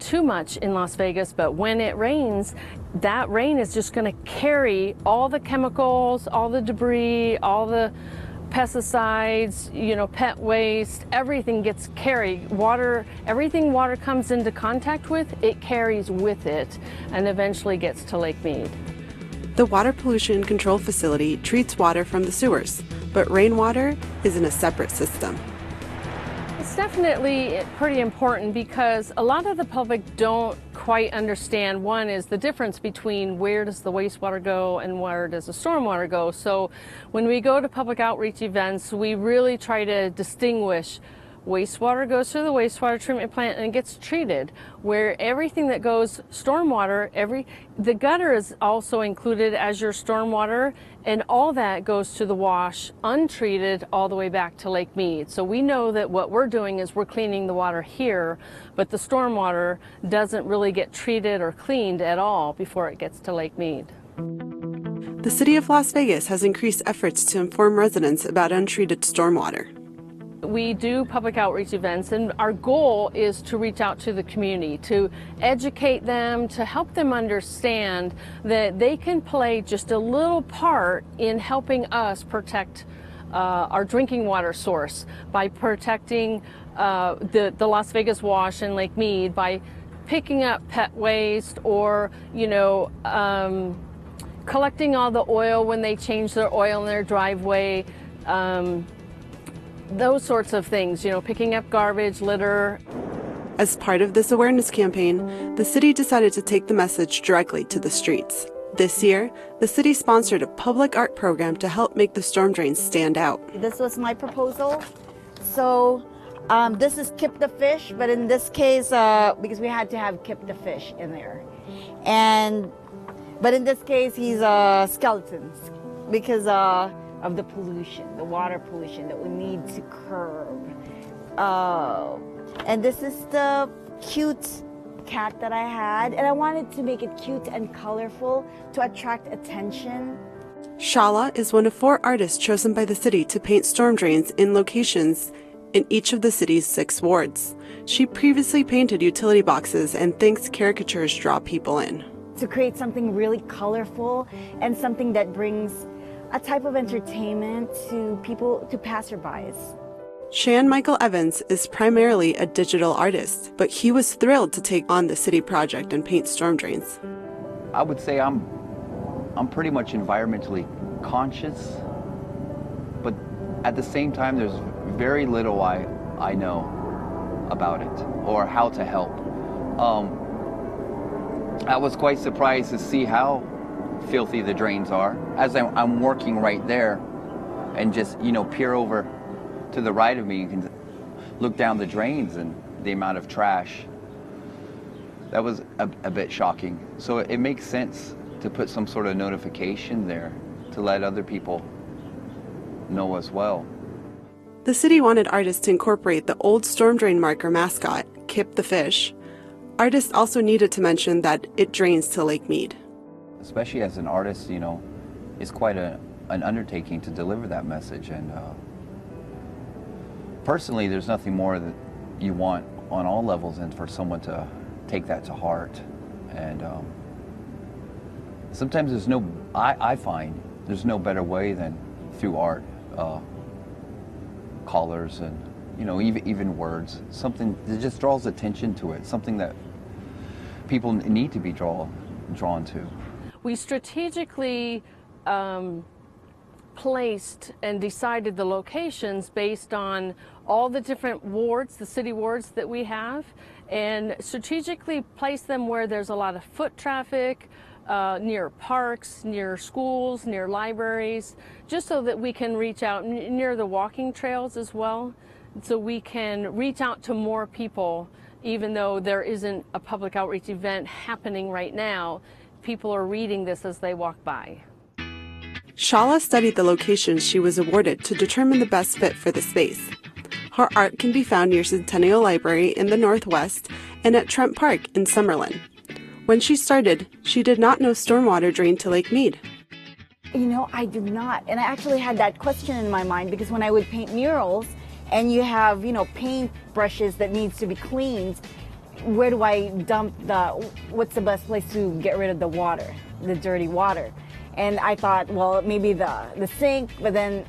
too much in Las Vegas, but when it rains, that rain is just going to carry all the chemicals, all the debris, all the pesticides, pet waste, everything gets carried. Water, everything water comes into contact with, it carries with it and eventually gets to Lake Mead. The Water Pollution Control Facility treats water from the sewers, but rainwater is in a separate system. It's definitely pretty important because a lot of the public don't quite understand. One is the difference between where does the wastewater go and where does the stormwater go. So when we go to public outreach events, we really try to distinguish wastewater goes to the wastewater treatment plant and gets treated, where everything that goes stormwater, the gutter is also included as your stormwater, and all that goes to the wash untreated all the way back to Lake Mead. So we know that what we're doing is we're cleaning the water here, but the stormwater doesn't really get treated or cleaned at all before it gets to Lake Mead. The City of Las Vegas has increased efforts to inform residents about untreated stormwater. We do public outreach events, and our goal is to reach out to the community, to educate them, to help them understand that they can play just a little part in helping us protect our drinking water source by protecting the Las Vegas Wash and Lake Mead, by picking up pet waste or, collecting all the oil when they change their oil in their driveway. Those sorts of things, picking up garbage, litter. As part of this awareness campaign, the city decided to take the message directly to the streets. This year, the city sponsored a public art program to help make the storm drains stand out. This was my proposal. So this is Kip the Fish, but in this case, because we had to have Kip the Fish in there. But in this case, he's skeletons because of the pollution, the water pollution that we need to curb. And this is the cute cat that I had, and I wanted to make it cute and colorful to attract attention. Shala is one of 4 artists chosen by the city to paint storm drains in locations in each of the city's 6 wards. She previously painted utility boxes and thinks caricatures draw people in. To create something really colorful and something that brings a type of entertainment to people, to passerbys. Shan Michael Evans is primarily a digital artist, but he was thrilled to take on the city project and paint storm drains. I would say I'm pretty much environmentally conscious, but at the same time there's very little I know about it or how to help. I was quite surprised to see how filthy the drains are as I'm working right there, and just peer over to the right of me. You can look down the drains and the amount of trash. That was a bit shocking. So it makes sense to put some sort of notification there to let other people know as well. The city wanted artists to incorporate the old storm drain marker mascot, Kip the Fish. Artists also needed to mention that it drains to Lake Mead. Especially as an artist, it's quite an undertaking to deliver that message. And personally, there's nothing more that you want on all levels than for someone to take that to heart. And sometimes I find there's no better way than through art, colors and, even words, something that just draws attention to it, something that people need to be drawn to. We strategically placed and decided the locations based on all the different wards, the city wards that we have, and strategically placed them where there's a lot of foot traffic, near parks, near schools, near libraries, just so that we can reach out near the walking trails as well, so we can reach out to more people. Even though there isn't a public outreach event happening right now, people are reading this as they walk by. Shala studied the locations she was awarded to determine the best fit for the space. Her art can be found near Centennial Library in the Northwest and at Trent Park in Summerlin. When she started, she did not know stormwater drained to Lake Mead. I did not. And I actually had that question in my mind because when I would paint murals and you have, paint brushes that needs to be cleaned, where do I dump what's the best place to get rid of the water, the dirty water? And I thought, well, maybe the sink, but then,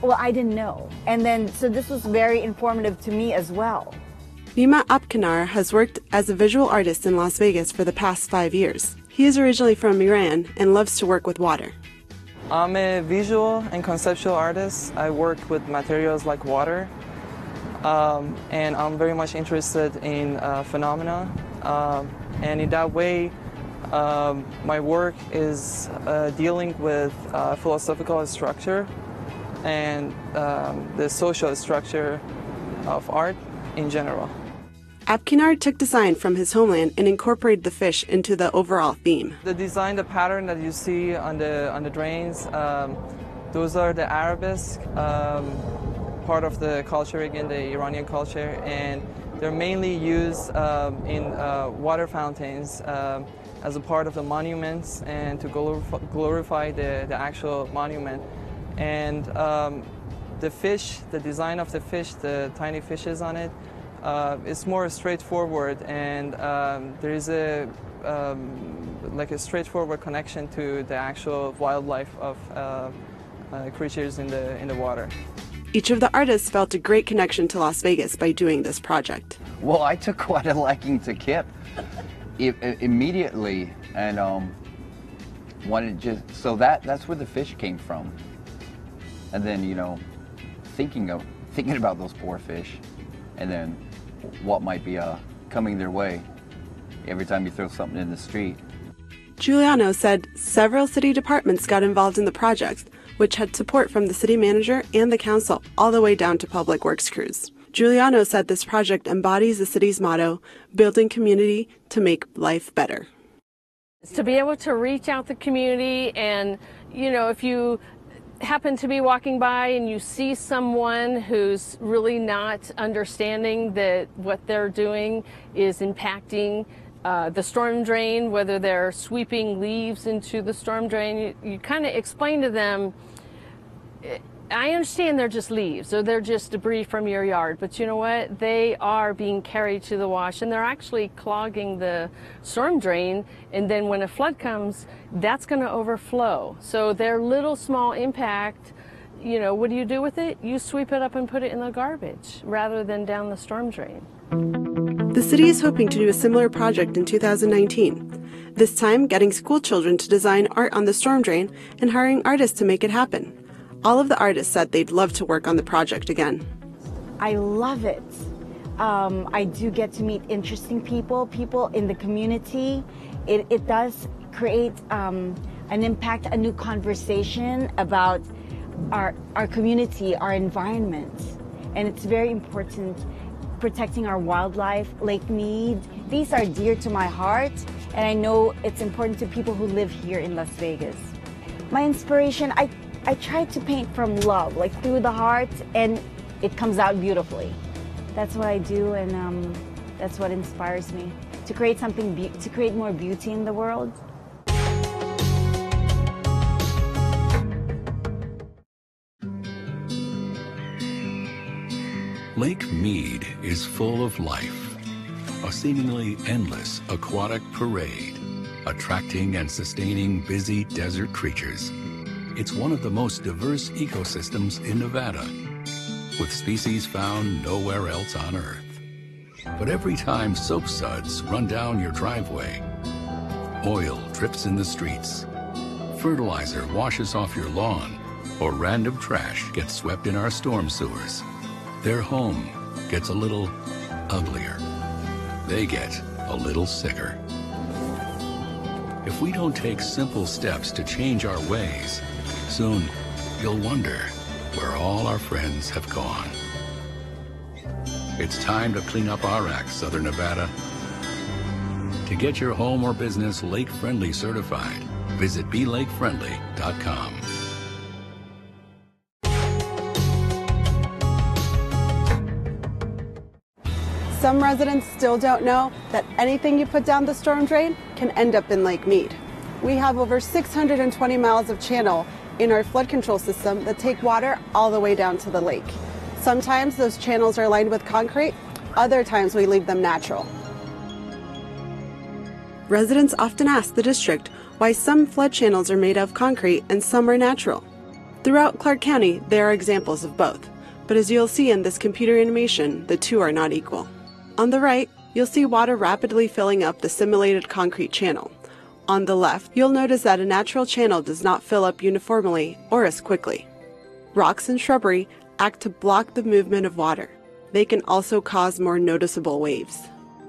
well, I didn't know. And then, so this was very informative to me as well. Nima Apkanar has worked as a visual artist in Las Vegas for the past 5 years. He is originally from Iran and loves to work with water. I'm a visual and conceptual artist. I work with materials like water, and I'm very much interested in phenomena. And in that way, my work is dealing with philosophical structure and the social structure of art in general. Apkanar took design from his homeland and incorporated the fish into the overall theme. The design, the pattern that you see on the drains, those are the arabesque, part of the culture, again, the Iranian culture, and they're mainly used in water fountains as a part of the monuments and to glorify the actual monument. And the fish, the design of the fish, the tiny fishes on it, it's more straightforward, and there is like a straightforward connection to the actual wildlife of creatures in the water. Each of the artists felt a great connection to Las Vegas by doing this project. Well, I took quite a liking to Kip immediately, and wanted so that's where the fish came from. And then, you know, thinking about those poor fish, and then what might be coming their way every time you throw something in the street. Giuliano said several city departments got involved in the project, which had support from the city manager and the council, all the way down to public works crews. Giuliano said this project embodies the city's motto, building community to make life better. To be able to reach out the community, and, you know, if you happen to be walking by and you see someone who's really not understanding that what they're doing is impacting the storm drain, whether they're sweeping leaves into the storm drain, you kind of explain to them, I understand they're just leaves or they're just debris from your yard, but you know what? They are being carried to the wash, and they're actually clogging the storm drain, and then when a flood comes, that's going to overflow. So their little small impact, you know, what do you do with it? You sweep it up and put it in the garbage rather than down the storm drain. The city is hoping to do a similar project in 2019, this time getting school children to design art on the storm drain and hiring artists to make it happen. All of the artists said they'd love to work on the project again. I love it. I do get to meet interesting people in the community. It does create an impact, a new conversation about our community, our environment. And it's very important, protecting our wildlife, Lake Mead. These are dear to my heart, and I know it's important to people who live here in Las Vegas. My inspiration, I try to paint from love, like through the heart, and it comes out beautifully. That's what I do, and that's what inspires me to create something, to create more beauty in the world. Lake Mead is full of life, a seemingly endless aquatic parade, attracting and sustaining busy desert creatures. It's one of the most diverse ecosystems in Nevada, with species found nowhere else on Earth. But every time soap suds run down your driveway, oil drips in the streets, fertilizer washes off your lawn, or random trash gets swept in our storm sewers, their home gets a little uglier. They get a little sicker. If we don't take simple steps to change our ways, soon you'll wonder where all our friends have gone. It's time to clean up our act, Southern Nevada. To get your home or business lake-friendly certified, visit belakefriendly.com. Some residents still don't know that anything you put down the storm drain can end up in Lake Mead. We have over 620 miles of channel in our flood control system that take water all the way down to the lake. Sometimes those channels are lined with concrete, other times we leave them natural. Residents often ask the district why some flood channels are made of concrete and some are natural. Throughout Clark County, there are examples of both, but as you'll see in this computer animation, the two are not equal. On the right, you'll see water rapidly filling up the simulated concrete channel. On the left, you'll notice that a natural channel does not fill up uniformly or as quickly. Rocks and shrubbery act to block the movement of water. They can also cause more noticeable waves.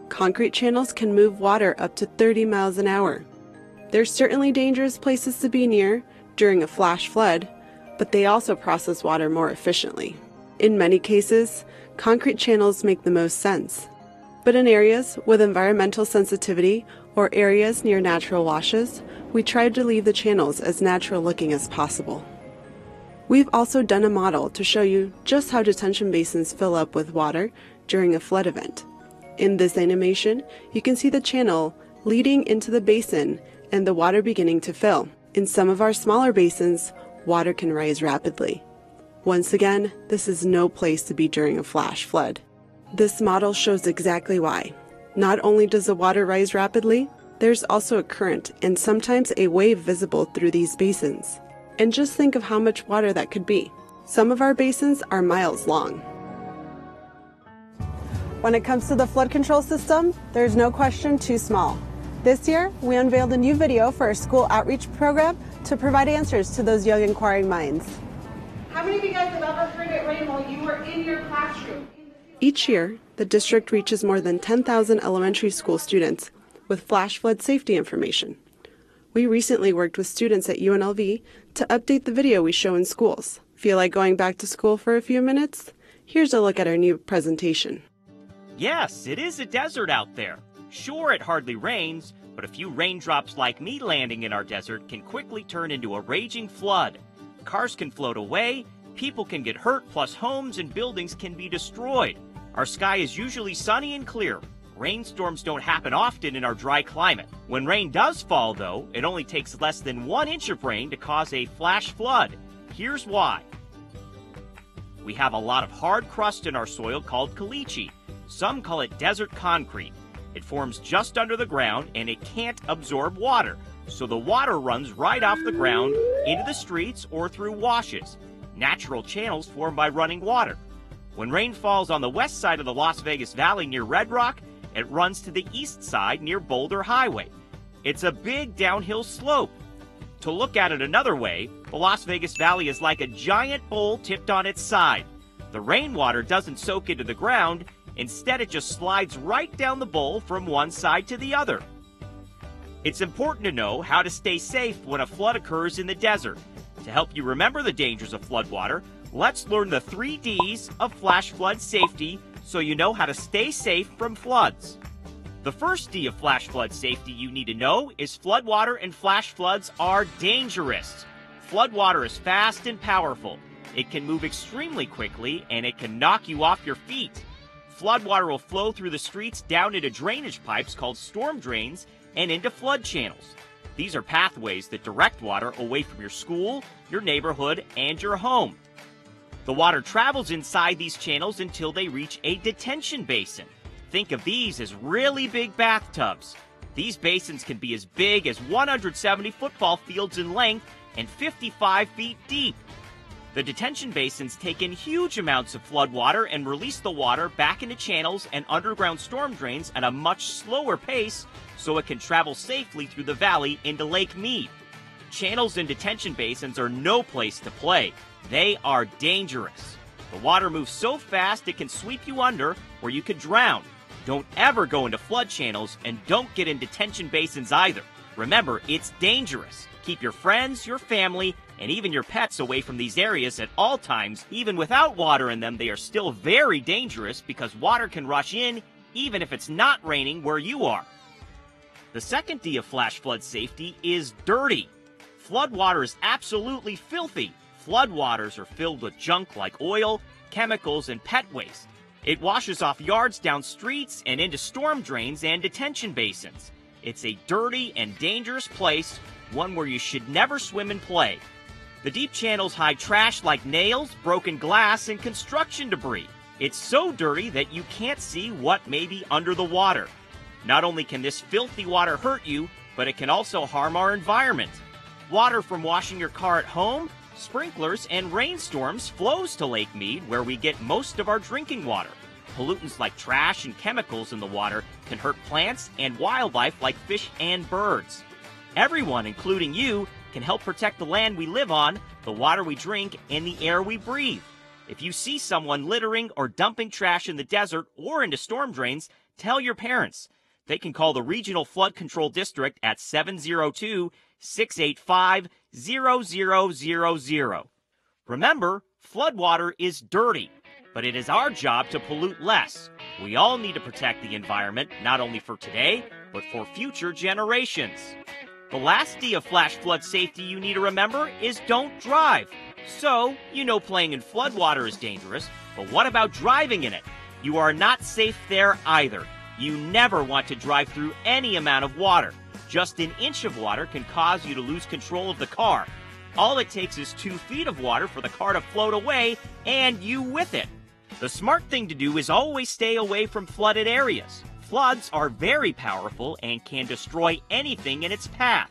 Concrete channels can move water up to 30 miles an hour. They're certainly dangerous places to be near during a flash flood, but they also process water more efficiently. In many cases, concrete channels make the most sense. But in areas with environmental sensitivity or areas near natural washes, we tried to leave the channels as natural looking as possible. We've also done a model to show you just how detention basins fill up with water during a flood event. In this animation, you can see the channel leading into the basin and the water beginning to fill. In some of our smaller basins, water can rise rapidly. Once again, this is no place to be during a flash flood. This model shows exactly why. Not only does the water rise rapidly, there's also a current and sometimes a wave visible through these basins. And just think of how much water that could be. Some of our basins are miles long. When it comes to the flood control system, there's no question too small. This year, we unveiled a new video for our school outreach program to provide answers to those young inquiring minds. How many of you guys have ever heard it rain while you were in your classroom? Each year, the district reaches more than 10,000 elementary school students with flash flood safety information. We recently worked with students at UNLV to update the video we show in schools. Feel like going back to school for a few minutes? Here's a look at our new presentation. Yes, it is a desert out there. Sure, it hardly rains, but a few raindrops like me landing in our desert can quickly turn into a raging flood. Cars can float away, people can get hurt, plus homes and buildings can be destroyed. Our sky is usually sunny and clear. Rainstorms don't happen often in our dry climate. When rain does fall, though, it only takes less than 1 inch of rain to cause a flash flood. Here's why. We have a lot of hard crust in our soil called caliche. Some call it desert concrete. It forms just under the ground and it can't absorb water, so the water runs right off the ground into the streets or through washes. Natural channels form by running water. When rain falls on the west side of the Las Vegas Valley near Red Rock, it runs to the east side near Boulder Highway. It's a big downhill slope. To look at it another way, the Las Vegas Valley is like a giant bowl tipped on its side. The rainwater doesn't soak into the ground. Instead, it just slides right down the bowl from one side to the other. It's important to know how to stay safe when a flood occurs in the desert. To help you remember the dangers of floodwater, let's learn the 3 Ds of flash flood safety so you know how to stay safe from floods. The first D of flash flood safety you need to know is floodwater and flash floods are dangerous. Floodwater is fast and powerful. It can move extremely quickly and it can knock you off your feet. Floodwater will flow through the streets down into drainage pipes called storm drains and into flood channels. These are pathways that direct water away from your school, your neighborhood, and your home. The water travels inside these channels until they reach a detention basin. Think of these as really big bathtubs. These basins can be as big as 170 football fields in length and 55 feet deep. The detention basins take in huge amounts of flood water and release the water back into channels and underground storm drains at a much slower pace so it can travel safely through the valley into Lake Mead. Channels and detention basins are no place to play. They are dangerous. The water moves so fast it can sweep you under or you could drown. Don't ever go into flood channels and don't get in detention basins either. Remember, it's dangerous. Keep your friends, your family, and even your pets away from these areas at all times. Even without water in them, they are still very dangerous because water can rush in even if it's not raining where you are. The second D of flash flood safety is dirty. Floodwater is absolutely filthy. Floodwaters are filled with junk like oil, chemicals, and pet waste. It washes off yards down streets and into storm drains and detention basins. It's a dirty and dangerous place, one where you should never swim and play. The deep channels hide trash like nails, broken glass, and construction debris. It's so dirty that you can't see what may be under the water. Not only can this filthy water hurt you, but it can also harm our environment. Water from washing your car at home, sprinklers, and rainstorms flows to Lake Mead, where we get most of our drinking water. Pollutants like trash and chemicals in the water can hurt plants and wildlife like fish and birds. Everyone, including you, can help protect the land we live on, the water we drink, and the air we breathe. If you see someone littering or dumping trash in the desert or into storm drains, tell your parents. They can call the Regional Flood Control District at 702-685-0000. Remember, floodwater is dirty, but it is our job to pollute less. We all need to protect the environment, not only for today, but for future generations. The last D of flash flood safety you need to remember is don't drive. So, you know playing in floodwater is dangerous, but what about driving in it? You are not safe there either. You never want to drive through any amount of water. Just an inch of water can cause you to lose control of the car. All it takes is 2 feet of water for the car to float away, and you with it. The smart thing to do is always stay away from flooded areas. Floods are very powerful and can destroy anything in its path.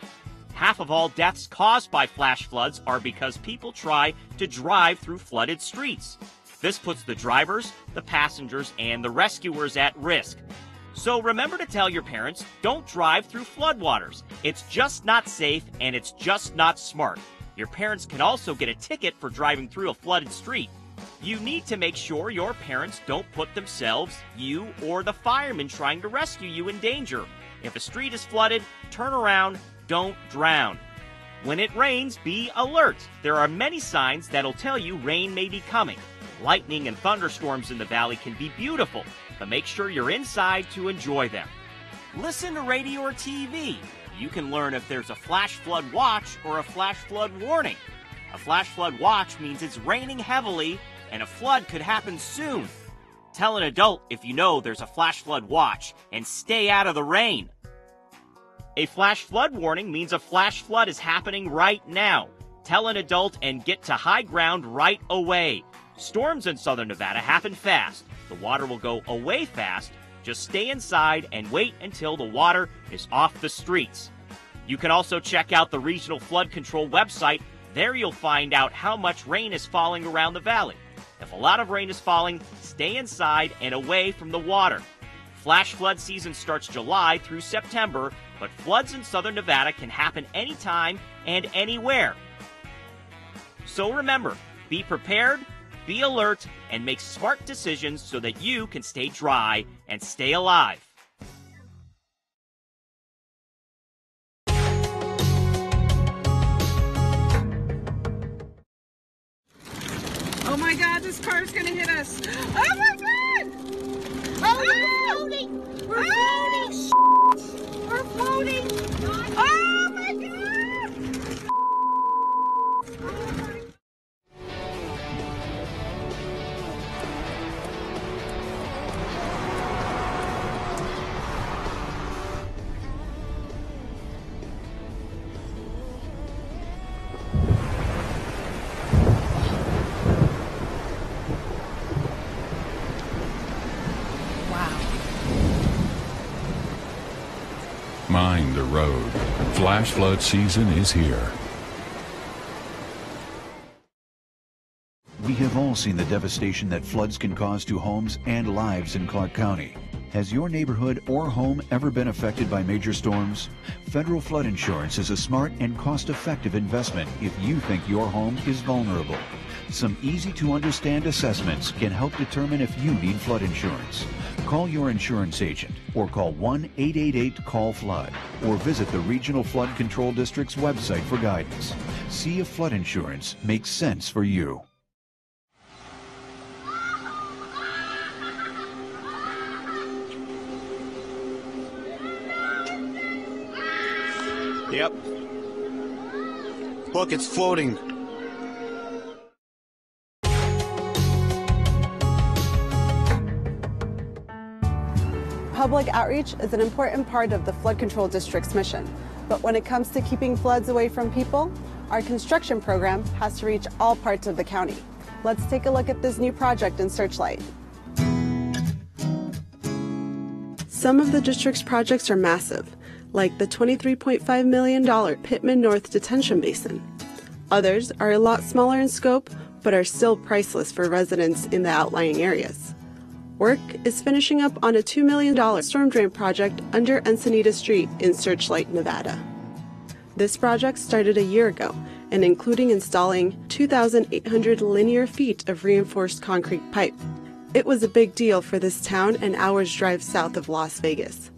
Half of all deaths caused by flash floods are because people try to drive through flooded streets. This puts the drivers, the passengers, and the rescuers at risk. So remember to tell your parents, don't drive through floodwaters. It's just not safe and it's just not smart. Your parents can also get a ticket for driving through a flooded street. You need to make sure your parents don't put themselves, you, or the firemen trying to rescue you in danger. If a street is flooded, turn around, don't drown. When it rains, be alert. There are many signs that'll tell you rain may be coming. Lightning and thunderstorms in the valley can be beautiful, but make sure you're inside to enjoy them. Listen to radio or TV. You can learn if there's a flash flood watch or a flash flood warning. A flash flood watch means it's raining heavily and a flood could happen soon. Tell an adult if you know there's a flash flood watch and stay out of the rain. A flash flood warning means a flash flood is happening right now. Tell an adult and get to high ground right away. Storms in southern Nevada happen fast. The water will go away fast. Just stay inside and wait until the water is off the streets. You can also check out the Regional Flood Control website. There you'll find out how much rain is falling around the valley. If a lot of rain is falling, stay inside and away from the water. Flash flood season starts July through September, but floods in southern Nevada can happen anytime and anywhere. So remember, be prepared, be alert, and make smart decisions so that you can stay dry and stay alive. Oh my God, this car's gonna hit us. Oh my God! Oh, we're floating! We're floating! We're floating! Oh my God! Mind the road. Flash flood season is here. We have all seen the devastation that floods can cause to homes and lives in Clark County. Has your neighborhood or home ever been affected by major storms? Federal flood insurance is a smart and cost-effective investment if you think your home is vulnerable. Some easy-to-understand assessments can help determine if you need flood insurance. Call your insurance agent or call 1-888-CALL-FLOOD or visit the Regional Flood Control District's website for guidance. See if flood insurance makes sense for you. Yep. Look, it's floating. Public outreach is an important part of the Flood Control District's mission. But when it comes to keeping floods away from people, our construction program has to reach all parts of the county. Let's take a look at this new project in Searchlight. Some of the district's projects are massive, like the $23.5 million Pittman North Detention Basin. Others are a lot smaller in scope, but are still priceless for residents in the outlying areas. Work is finishing up on a $2 million storm drain project under Encinita Street in Searchlight, Nevada. This project started a year ago, and including installing 2,800 linear feet of reinforced concrete pipe. It was a big deal for this town an hour's drive south of Las Vegas.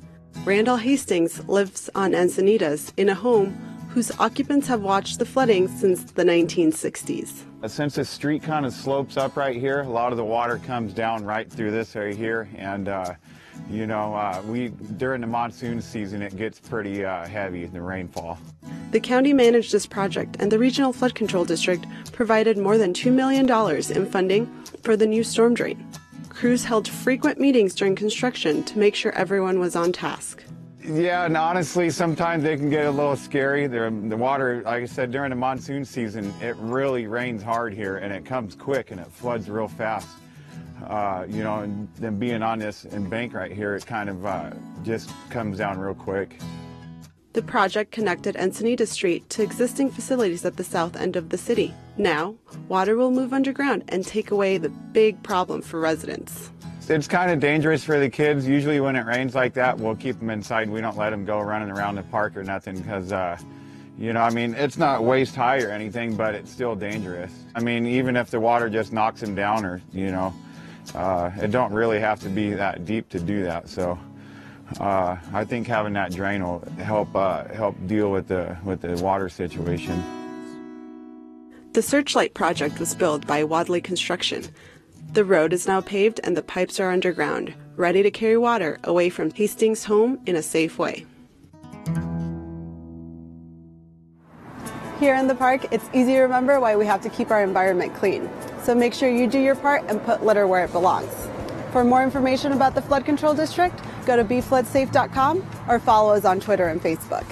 Randall Hastings lives on Encinitas in a home whose occupants have watched the flooding since the 1960s. Since this street kind of slopes up right here, a lot of the water comes down right through this area here, and during the monsoon season it gets pretty heavy in the rainfall. The county managed this project, and the Regional Flood Control District provided more than $2 million in funding for the new storm drain. Crews held frequent meetings during construction to make sure everyone was on task. Yeah, and honestly, sometimes they can get a little scary. The water, like I said, during the monsoon season, it really rains hard here, and it comes quick, and it floods real fast. And then being on this embank right here, it kind of just comes down real quick. The project connected Encinita Street to existing facilities at the south end of the city. Now, water will move underground and take away the big problem for residents. It's kind of dangerous for the kids. Usually when it rains like that, we'll keep them inside. We don't let them go running around the park or nothing because, it's not waist high or anything, but it's still dangerous. Even if the water just knocks them down or, it don't really have to be that deep to do that. So I think having that drain will help deal with the water situation. The Searchlight project was built by Wadley Construction. The road is now paved and the pipes are underground, ready to carry water away from Hastings' home in a safe way. Here in the park, it's easy to remember why we have to keep our environment clean. So make sure you do your part and put litter where it belongs. For more information about the Flood Control District, go to BeFloodSafe.com or follow us on Twitter and Facebook.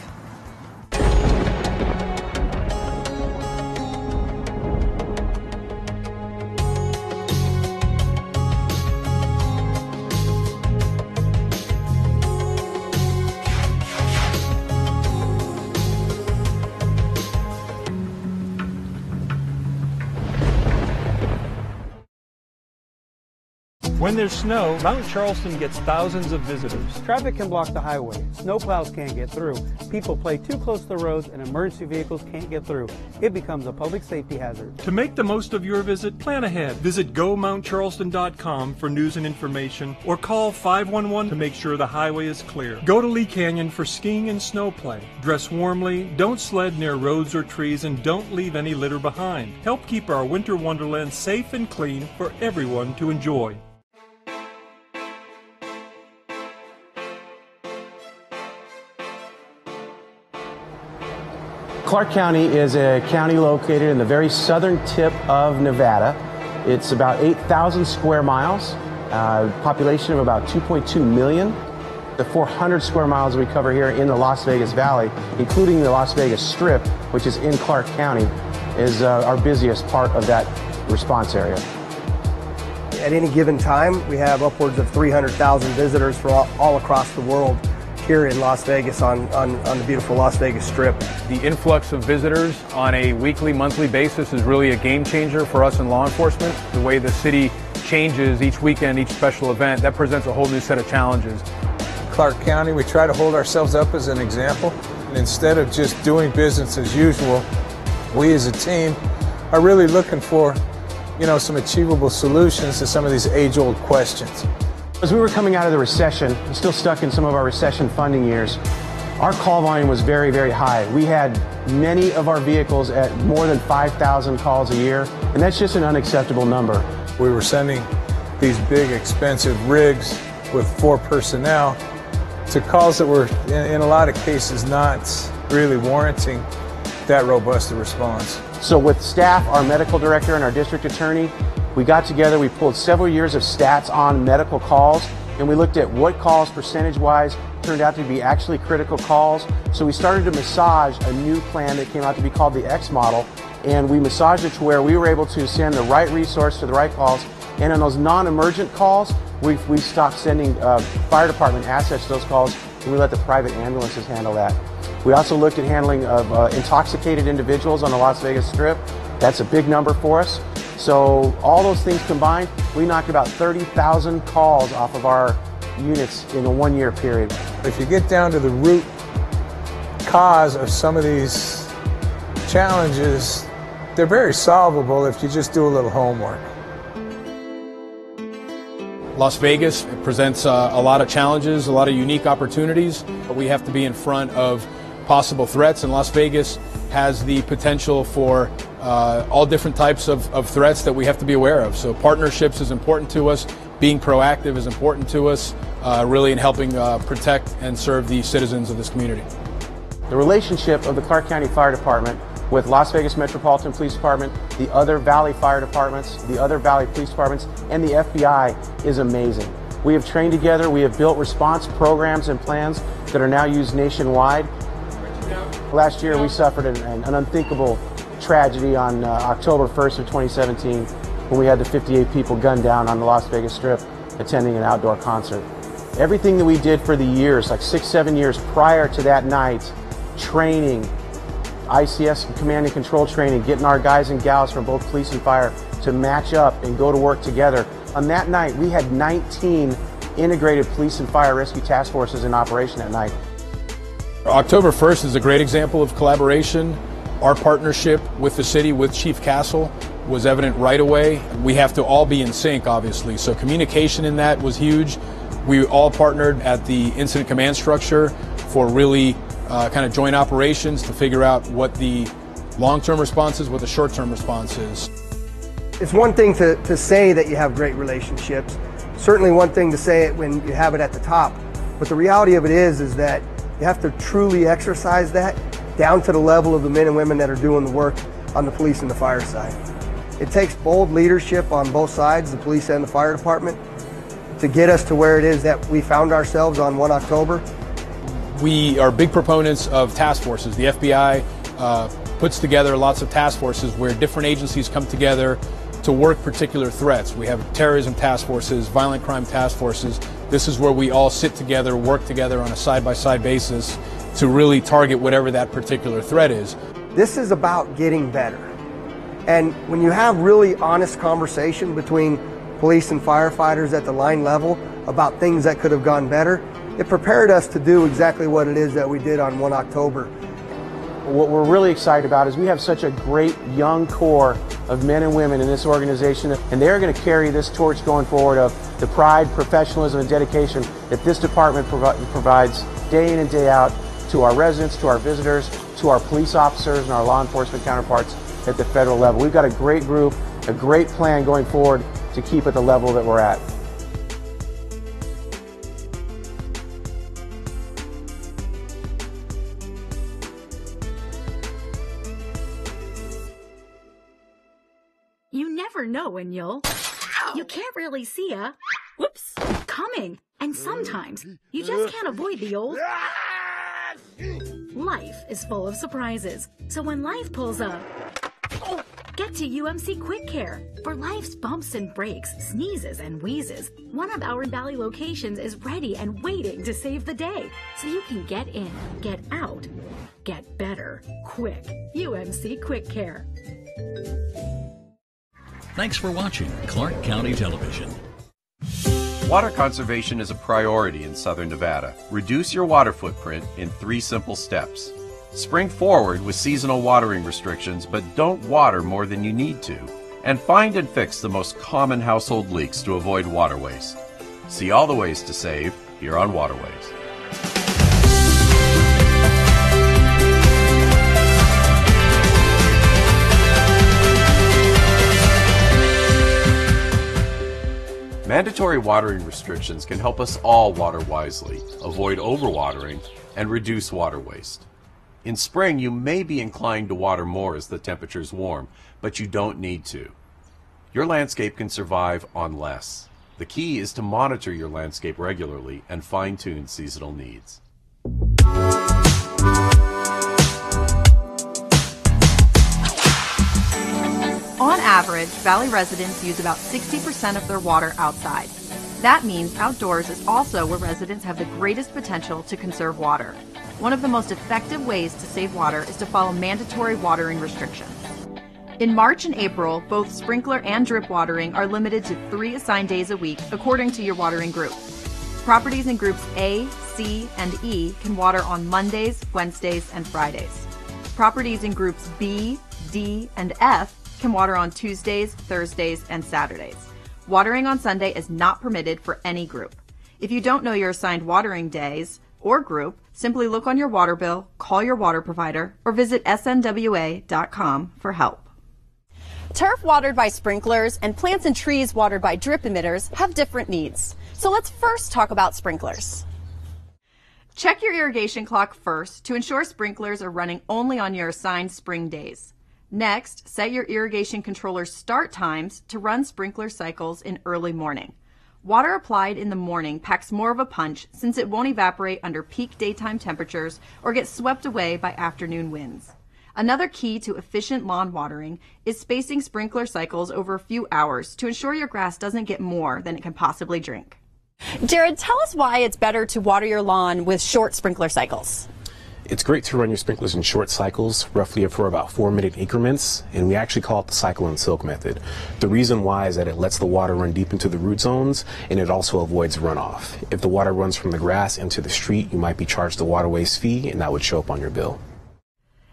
When there's snow, Mount Charleston gets thousands of visitors. Traffic can block the highway, snowplows can't get through, people play too close to the roads, and emergency vehicles can't get through. It becomes a public safety hazard. To make the most of your visit, plan ahead. Visit GoMountCharleston.com for news and information, or call 511 to make sure the highway is clear. Go to Lee Canyon for skiing and snow play. Dress warmly, don't sled near roads or trees, and don't leave any litter behind. Help keep our winter wonderland safe and clean for everyone to enjoy. Clark County is a county located in the very southern tip of Nevada. It's about 8,000 square miles, population of about 2.2 million. The 400 square miles we cover here in the Las Vegas Valley, including the Las Vegas Strip, which is in Clark County, is our busiest part of that response area. At any given time, we have upwards of 300,000 visitors from all across the world here in Las Vegas on the beautiful Las Vegas Strip. The influx of visitors on a weekly, monthly basis is really a game changer for us in law enforcement. The way the city changes each weekend, each special event, that presents a whole new set of challenges. Clark County, we try to hold ourselves up as an example. And instead of just doing business as usual, we as a team are really looking for, some achievable solutions to some of these age-old questions. As we were coming out of the recession, still stuck in some of our recession funding years, our call volume was very, very high. We had many of our vehicles at more than 5,000 calls a year, and that's just an unacceptable number. We were sending these big, expensive rigs with 4 personnel to calls that were, in a lot of cases, not really warranting that robust a response. So with staff, our medical director, and our district attorney, we got together, we pulled several years of stats on medical calls, and we looked at what calls percentage-wise turned out to be actually critical calls. So we started to massage a new plan that came out to be called the X model, and we massaged it to where we were able to send the right resource to the right calls And on those non-emergent calls, we stopped sending fire department assets to those calls, and we let the private ambulances handle that. We also looked at handling of intoxicated individuals on the Las Vegas Strip. That's a big number for us. So all those things combined, we knocked about 30,000 calls off of our units in a 1-year period. If you get down to the root cause of some of these challenges, they're very solvable if you just do a little homework. Las Vegas presents a lot of challenges, a lot of unique opportunities, but we have to be in front of possible threats, and Las Vegas has the potential for all different types of threats that we have to be aware of. So partnerships is important to us, being proactive is important to us, really in helping protect and serve the citizens of this community. The relationship of the Clark County Fire Department with Las Vegas Metropolitan Police Department, the other Valley Fire Departments, the other Valley Police Departments, and the FBI is amazing. We have trained together, we have built response programs and plans that are now used nationwide. Last year we suffered an unthinkable tragedy on October 1st of 2017 when we had the 58 people gunned down on the Las Vegas Strip attending an outdoor concert. Everything that we did for the years, like 6-7 years prior to that night, training, ICS command and control training, getting our guys and gals from both police and fire to match up and go to work together. On that night, we had 19 integrated police and fire rescue task forces in operation that night. October 1st is a great example of collaboration. Our partnership with the city, with Chief Castle, was evident right away. We have to all be in sync, obviously, so communication in that was huge. We all partnered at the incident command structure for really kind of joint operations to figure out what the long-term response is, what the short-term response is. It's one thing to say that you have great relationships, certainly one thing to say it when you have it at the top, but the reality of it is that you have to truly exercise that down to the level of the men and women that are doing the work on the police and the fire side. It takes bold leadership on both sides, the police and the fire department, to get us to where it is that we found ourselves on 1 October. We are big proponents of task forces. The FBI puts together lots of task forces where different agencies come together to work particular threats. We have terrorism task forces, violent crime task forces. This is where we all sit together, work together on a side-by-side basis to really target whatever that particular threat is. This is about getting better. And when you have really honest conversation between police and firefighters at the line level about things that could have gone better, it prepared us to do exactly what it is that we did on 1 October. What we're really excited about is we have such a great young core of men and women in this organization, and they're going to carry this torch going forward of the pride, professionalism, and dedication that this department provides day in and day out to our residents, to our visitors, to our police officers and our law enforcement counterparts at the federal level. We've got a great group, a great plan going forward to keep at the level that we're at. You never know when you can't really see whoops, coming. And sometimes you just can't avoid the old. Life is full of surprises. So when life pulls up, get to UMC Quick Care. For life's bumps and breaks, sneezes and wheezes, one of our Valley locations is ready and waiting to save the day. So you can get in, get out, get better, quick. UMC Quick Care. Thanks for watching Clark County Television. Water conservation is a priority in Southern Nevada. Reduce your water footprint in 3 simple steps. Spring forward with seasonal watering restrictions, but don't water more than you need to. And find and fix the most common household leaks to avoid water waste. See all the ways to save here on Waterways. Mandatory watering restrictions can help us all water wisely, avoid overwatering, and reduce water waste. In spring, you may be inclined to water more as the temperatures warm, but you don't need to. Your landscape can survive on less. The key is to monitor your landscape regularly and fine-tune seasonal needs. On average, average, Valley residents use about 60% of their water outside. That means outdoors is also where residents have the greatest potential to conserve water. One of the most effective ways to save water is to follow mandatory watering restrictions. In March and April, both sprinkler and drip watering are limited to 3 assigned days a week according to your watering group. Properties in groups A, C, and E can water on Mondays, Wednesdays, and Fridays. Properties in groups B, D, and F can water on Tuesdays, Thursdays, and Saturdays. Watering on Sunday is not permitted for any group. If you don't know your assigned watering days or group, simply look on your water bill, call your water provider, or visit snwa.com for help. Turf watered by sprinklers and plants and trees watered by drip emitters have different needs. So let's first talk about sprinklers. Check your irrigation clock first to ensure sprinklers are running only on your assigned spring days. Next, set your irrigation controller's start times to run sprinkler cycles in early morning. Water applied in the morning packs more of a punch since it won't evaporate under peak daytime temperatures or get swept away by afternoon winds. Another key to efficient lawn watering is spacing sprinkler cycles over a few hours to ensure your grass doesn't get more than it can possibly drink. Jared, tell us why it's better to water your lawn with short sprinkler cycles. It's great to run your sprinklers in short cycles, roughly for about 4-minute increments, and we actually call it the cycle and silk method. The reason why is that it lets the water run deep into the root zones, and it also avoids runoff. If the water runs from the grass into the street, you might be charged a water waste fee, and that would show up on your bill.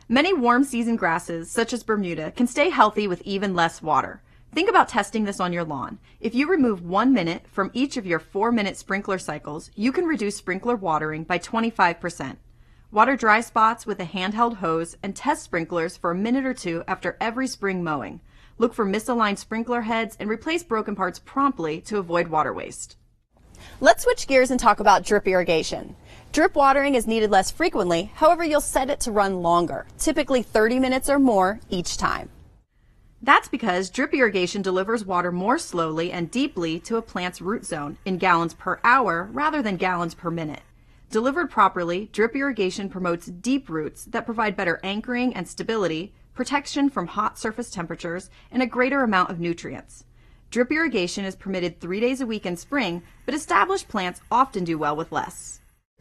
Many warm season grasses, such as Bermuda, can stay healthy with even less water. Think about testing this on your lawn. If you remove 1 minute from each of your 4-minute sprinkler cycles, you can reduce sprinkler watering by 25%. Water dry spots with a handheld hose and test sprinklers for a minute or two after every spring mowing. Look for misaligned sprinkler heads and replace broken parts promptly to avoid water waste. Let's switch gears and talk about drip irrigation. Drip watering is needed less frequently, however, you'll set it to run longer, typically 30 minutes or more each time. That's because drip irrigation delivers water more slowly and deeply to a plant's root zone in gallons per hour rather than gallons per minute. Delivered properly, drip irrigation promotes deep roots that provide better anchoring and stability, protection from hot surface temperatures, and a greater amount of nutrients. Drip irrigation is permitted 3 days a week in spring, but established plants often do well with less.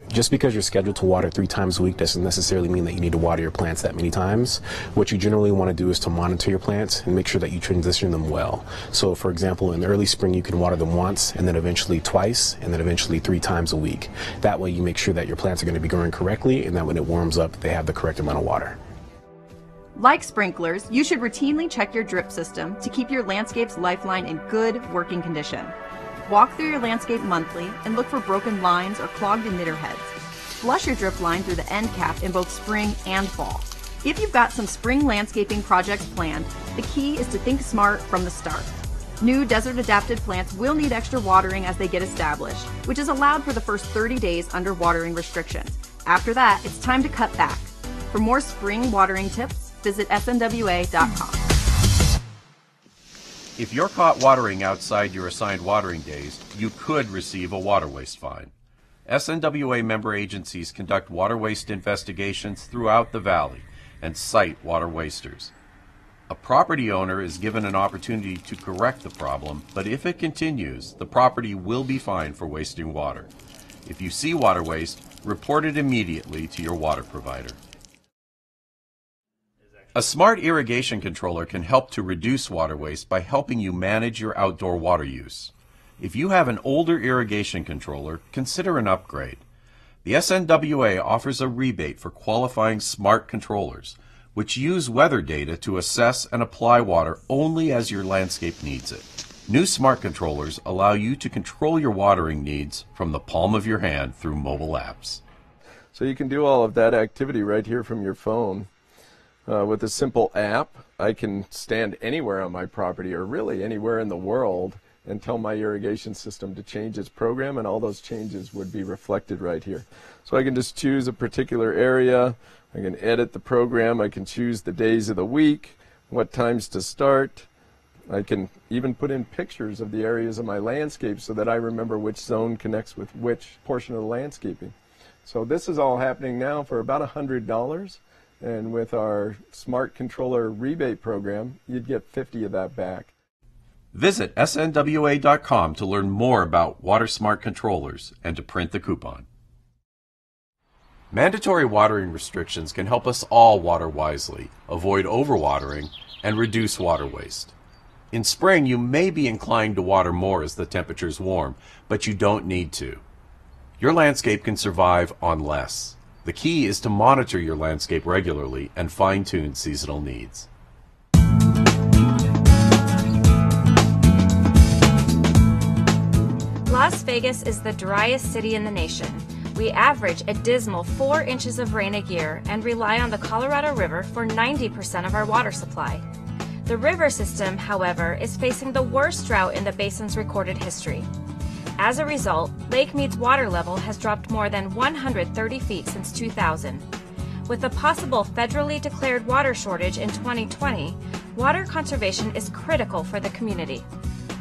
Just because you're scheduled to water 3 times a week doesn't necessarily mean that you need to water your plants that many times. What you generally want to do is to monitor your plants and make sure that you transition them well. So for example, in the early spring you can water them once, and then eventually twice, and then eventually 3 times a week. That way you make sure that your plants are going to be growing correctly, and that when it warms up they have the correct amount of water. Like sprinklers, you should routinely check your drip system to keep your landscape's lifeline in good working condition. Walk through your landscape monthly and look for broken lines or clogged emitter heads. Flush your drip line through the end cap in both spring and fall. If you've got some spring landscaping projects planned, the key is to think smart from the start. New desert-adapted plants will need extra watering as they get established, which is allowed for the first 30 days under watering restrictions. After that, it's time to cut back. For more spring watering tips, visit snwa.com. If you're caught watering outside your assigned watering days, you could receive a water waste fine. SNWA member agencies conduct water waste investigations throughout the valley and cite water wasters. A property owner is given an opportunity to correct the problem, but if it continues, the property will be fined for wasting water. If you see water waste, report it immediately to your water provider. A smart irrigation controller can help to reduce water waste by helping you manage your outdoor water use. If you have an older irrigation controller, consider an upgrade. The SNWA offers a rebate for qualifying smart controllers, which use weather data to assess and apply water only as your landscape needs it. New smart controllers allow you to control your watering needs from the palm of your hand through mobile apps. So you can do all of that activity right here from your phone. With a simple app, I can stand anywhere on my property or really anywhere in the world and tell my irrigation system to change its program, and all those changes would be reflected right here. So I can just choose a particular area, I can edit the program, I can choose the days of the week, what times to start. I can even put in pictures of the areas of my landscape so that I remember which zone connects with which portion of the landscaping. So this is all happening now for about $100. And with our Smart Controller rebate program, you'd get 50 of that back. Visit snwa.com to learn more about WaterSmart controllers and to print the coupon. Mandatory watering restrictions can help us all water wisely, avoid overwatering, and reduce water waste. In spring, you may be inclined to water more as the temperatures warm, but you don't need to. Your landscape can survive on less. The key is to monitor your landscape regularly and fine-tune seasonal needs. Las Vegas is the driest city in the nation. We average a dismal 4 inches of rain a year and rely on the Colorado River for 90% of our water supply. The river system, however, is facing the worst drought in the basin's recorded history. As a result, Lake Mead's water level has dropped more than 130 feet since 2000. With a possible federally declared water shortage in 2020, water conservation is critical for the community.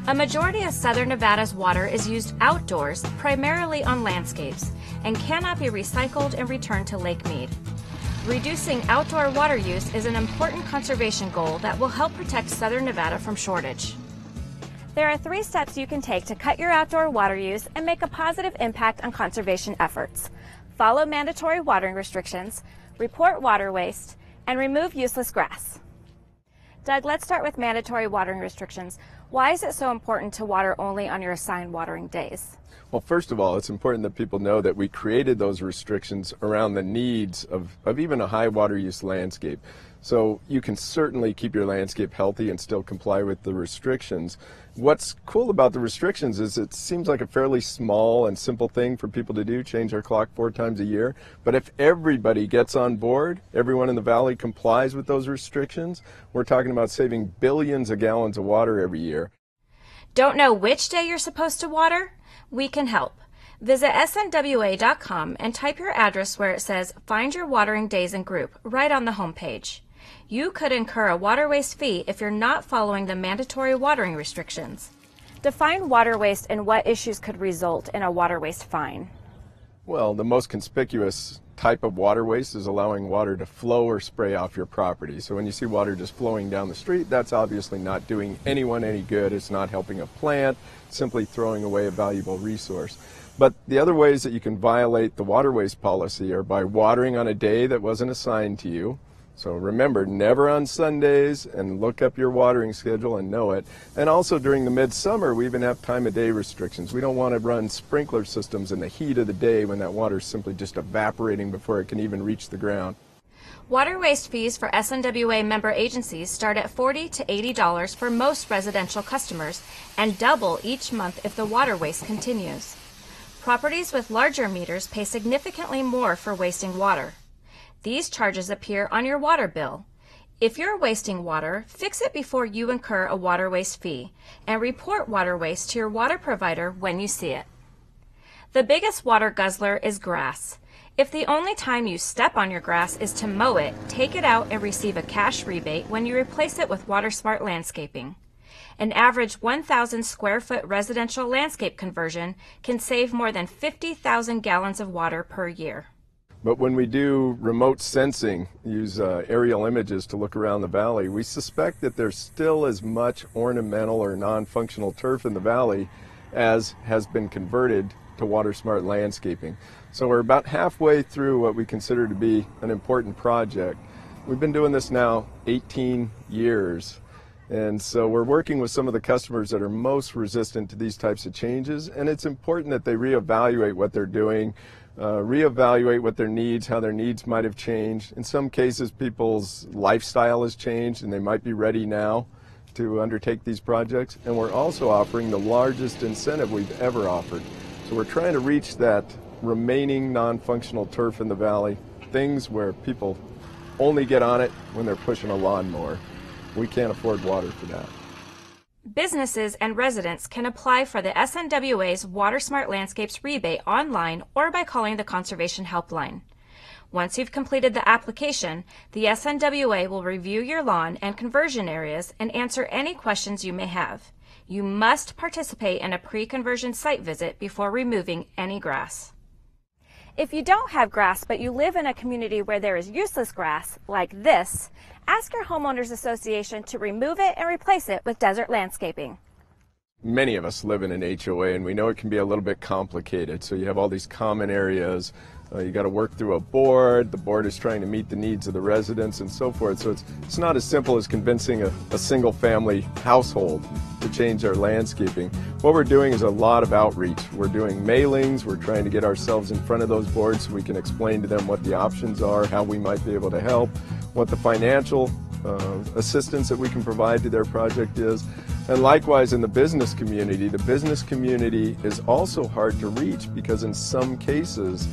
A majority of Southern Nevada's water is used outdoors, primarily on landscapes, and cannot be recycled and returned to Lake Mead. Reducing outdoor water use is an important conservation goal that will help protect Southern Nevada from shortage. There are 3 steps you can take to cut your outdoor water use and make a positive impact on conservation efforts. Follow mandatory watering restrictions, report water waste, and remove useless grass. Doug, let's start with mandatory watering restrictions. Why is it so important to water only on your assigned watering days? Well, first of all, it's important that people know that we created those restrictions around the needs of even a high water use landscape. So you can certainly keep your landscape healthy and still comply with the restrictions. What's cool about the restrictions is it seems like a fairly small and simple thing for people to do, change their clock 4 times a year. But if everybody gets on board, everyone in the valley complies with those restrictions, we're talking about saving billions of gallons of water every year. Don't know which day you're supposed to water? We can help. Visit snwa.com and type your address where it says Find Your Watering Days and Group right on the homepage. You could incur a water waste fee if you're not following the mandatory watering restrictions. Define water waste and what issues could result in a water waste fine. Well, the most conspicuous type of water waste is allowing water to flow or spray off your property. So when you see water just flowing down the street, that's obviously not doing anyone any good. It's not helping a plant, simply throwing away a valuable resource. But the other ways that you can violate the water waste policy are by watering on a day that wasn't assigned to you. So remember, never on Sundays, and look up your watering schedule and know it. And also during the midsummer, we even have time of day restrictions. We don't want to run sprinkler systems in the heat of the day when that water is simply just evaporating before it can even reach the ground. Water waste fees for SNWA member agencies start at $40 to $80 for most residential customers and double each month if the water waste continues. Properties with larger meters pay significantly more for wasting water. These charges appear on your water bill. If you're wasting water, fix it before you incur a water waste fee and report water waste to your water provider when you see it. The biggest water guzzler is grass. If the only time you step on your grass is to mow it, take it out and receive a cash rebate when you replace it with WaterSmart landscaping. An average 1,000 square foot residential landscape conversion can save more than 50,000 gallons of water per year. But when we do remote sensing, use aerial images to look around the valley, we suspect that there's still as much ornamental or non-functional turf in the valley as has been converted to WaterSmart landscaping. So we're about halfway through what we consider to be an important project. We've been doing this now 18 years. And so we're working with some of the customers that are most resistant to these types of changes, and it's important that they reevaluate what they're doing, reevaluate what their needs, how their needs might have changed. In some cases, people's lifestyle has changed and they might be ready now to undertake these projects. And we're also offering the largest incentive we've ever offered. So we're trying to reach that remaining non-functional turf in the valley, things where people only get on it when they're pushing a lawnmower. We can't afford water for that. Businesses and residents can apply for the SNWA's WaterSmart Landscapes rebate online or by calling the Conservation Helpline. Once you've completed the application, the SNWA will review your lawn and conversion areas and answer any questions you may have. You must participate in a pre-conversion site visit before removing any grass. If you don't have grass but you live in a community where there is useless grass, like this, ask your homeowners association to remove it and replace it with desert landscaping. Many of us live in an HOA, and we know it can be a little bit complicated. So you have all these common areas. You got to work through a board. The board is trying to meet the needs of the residents and so forth. So it's not as simple as convincing a single-family household to change their landscaping. What we're doing is a lot of outreach. We're doing mailings. We're trying to get ourselves in front of those boards so we can explain to them what the options are, how we might be able to help, what the financial assistance that we can provide to their project is. And likewise in the business community is also hard to reach because in some cases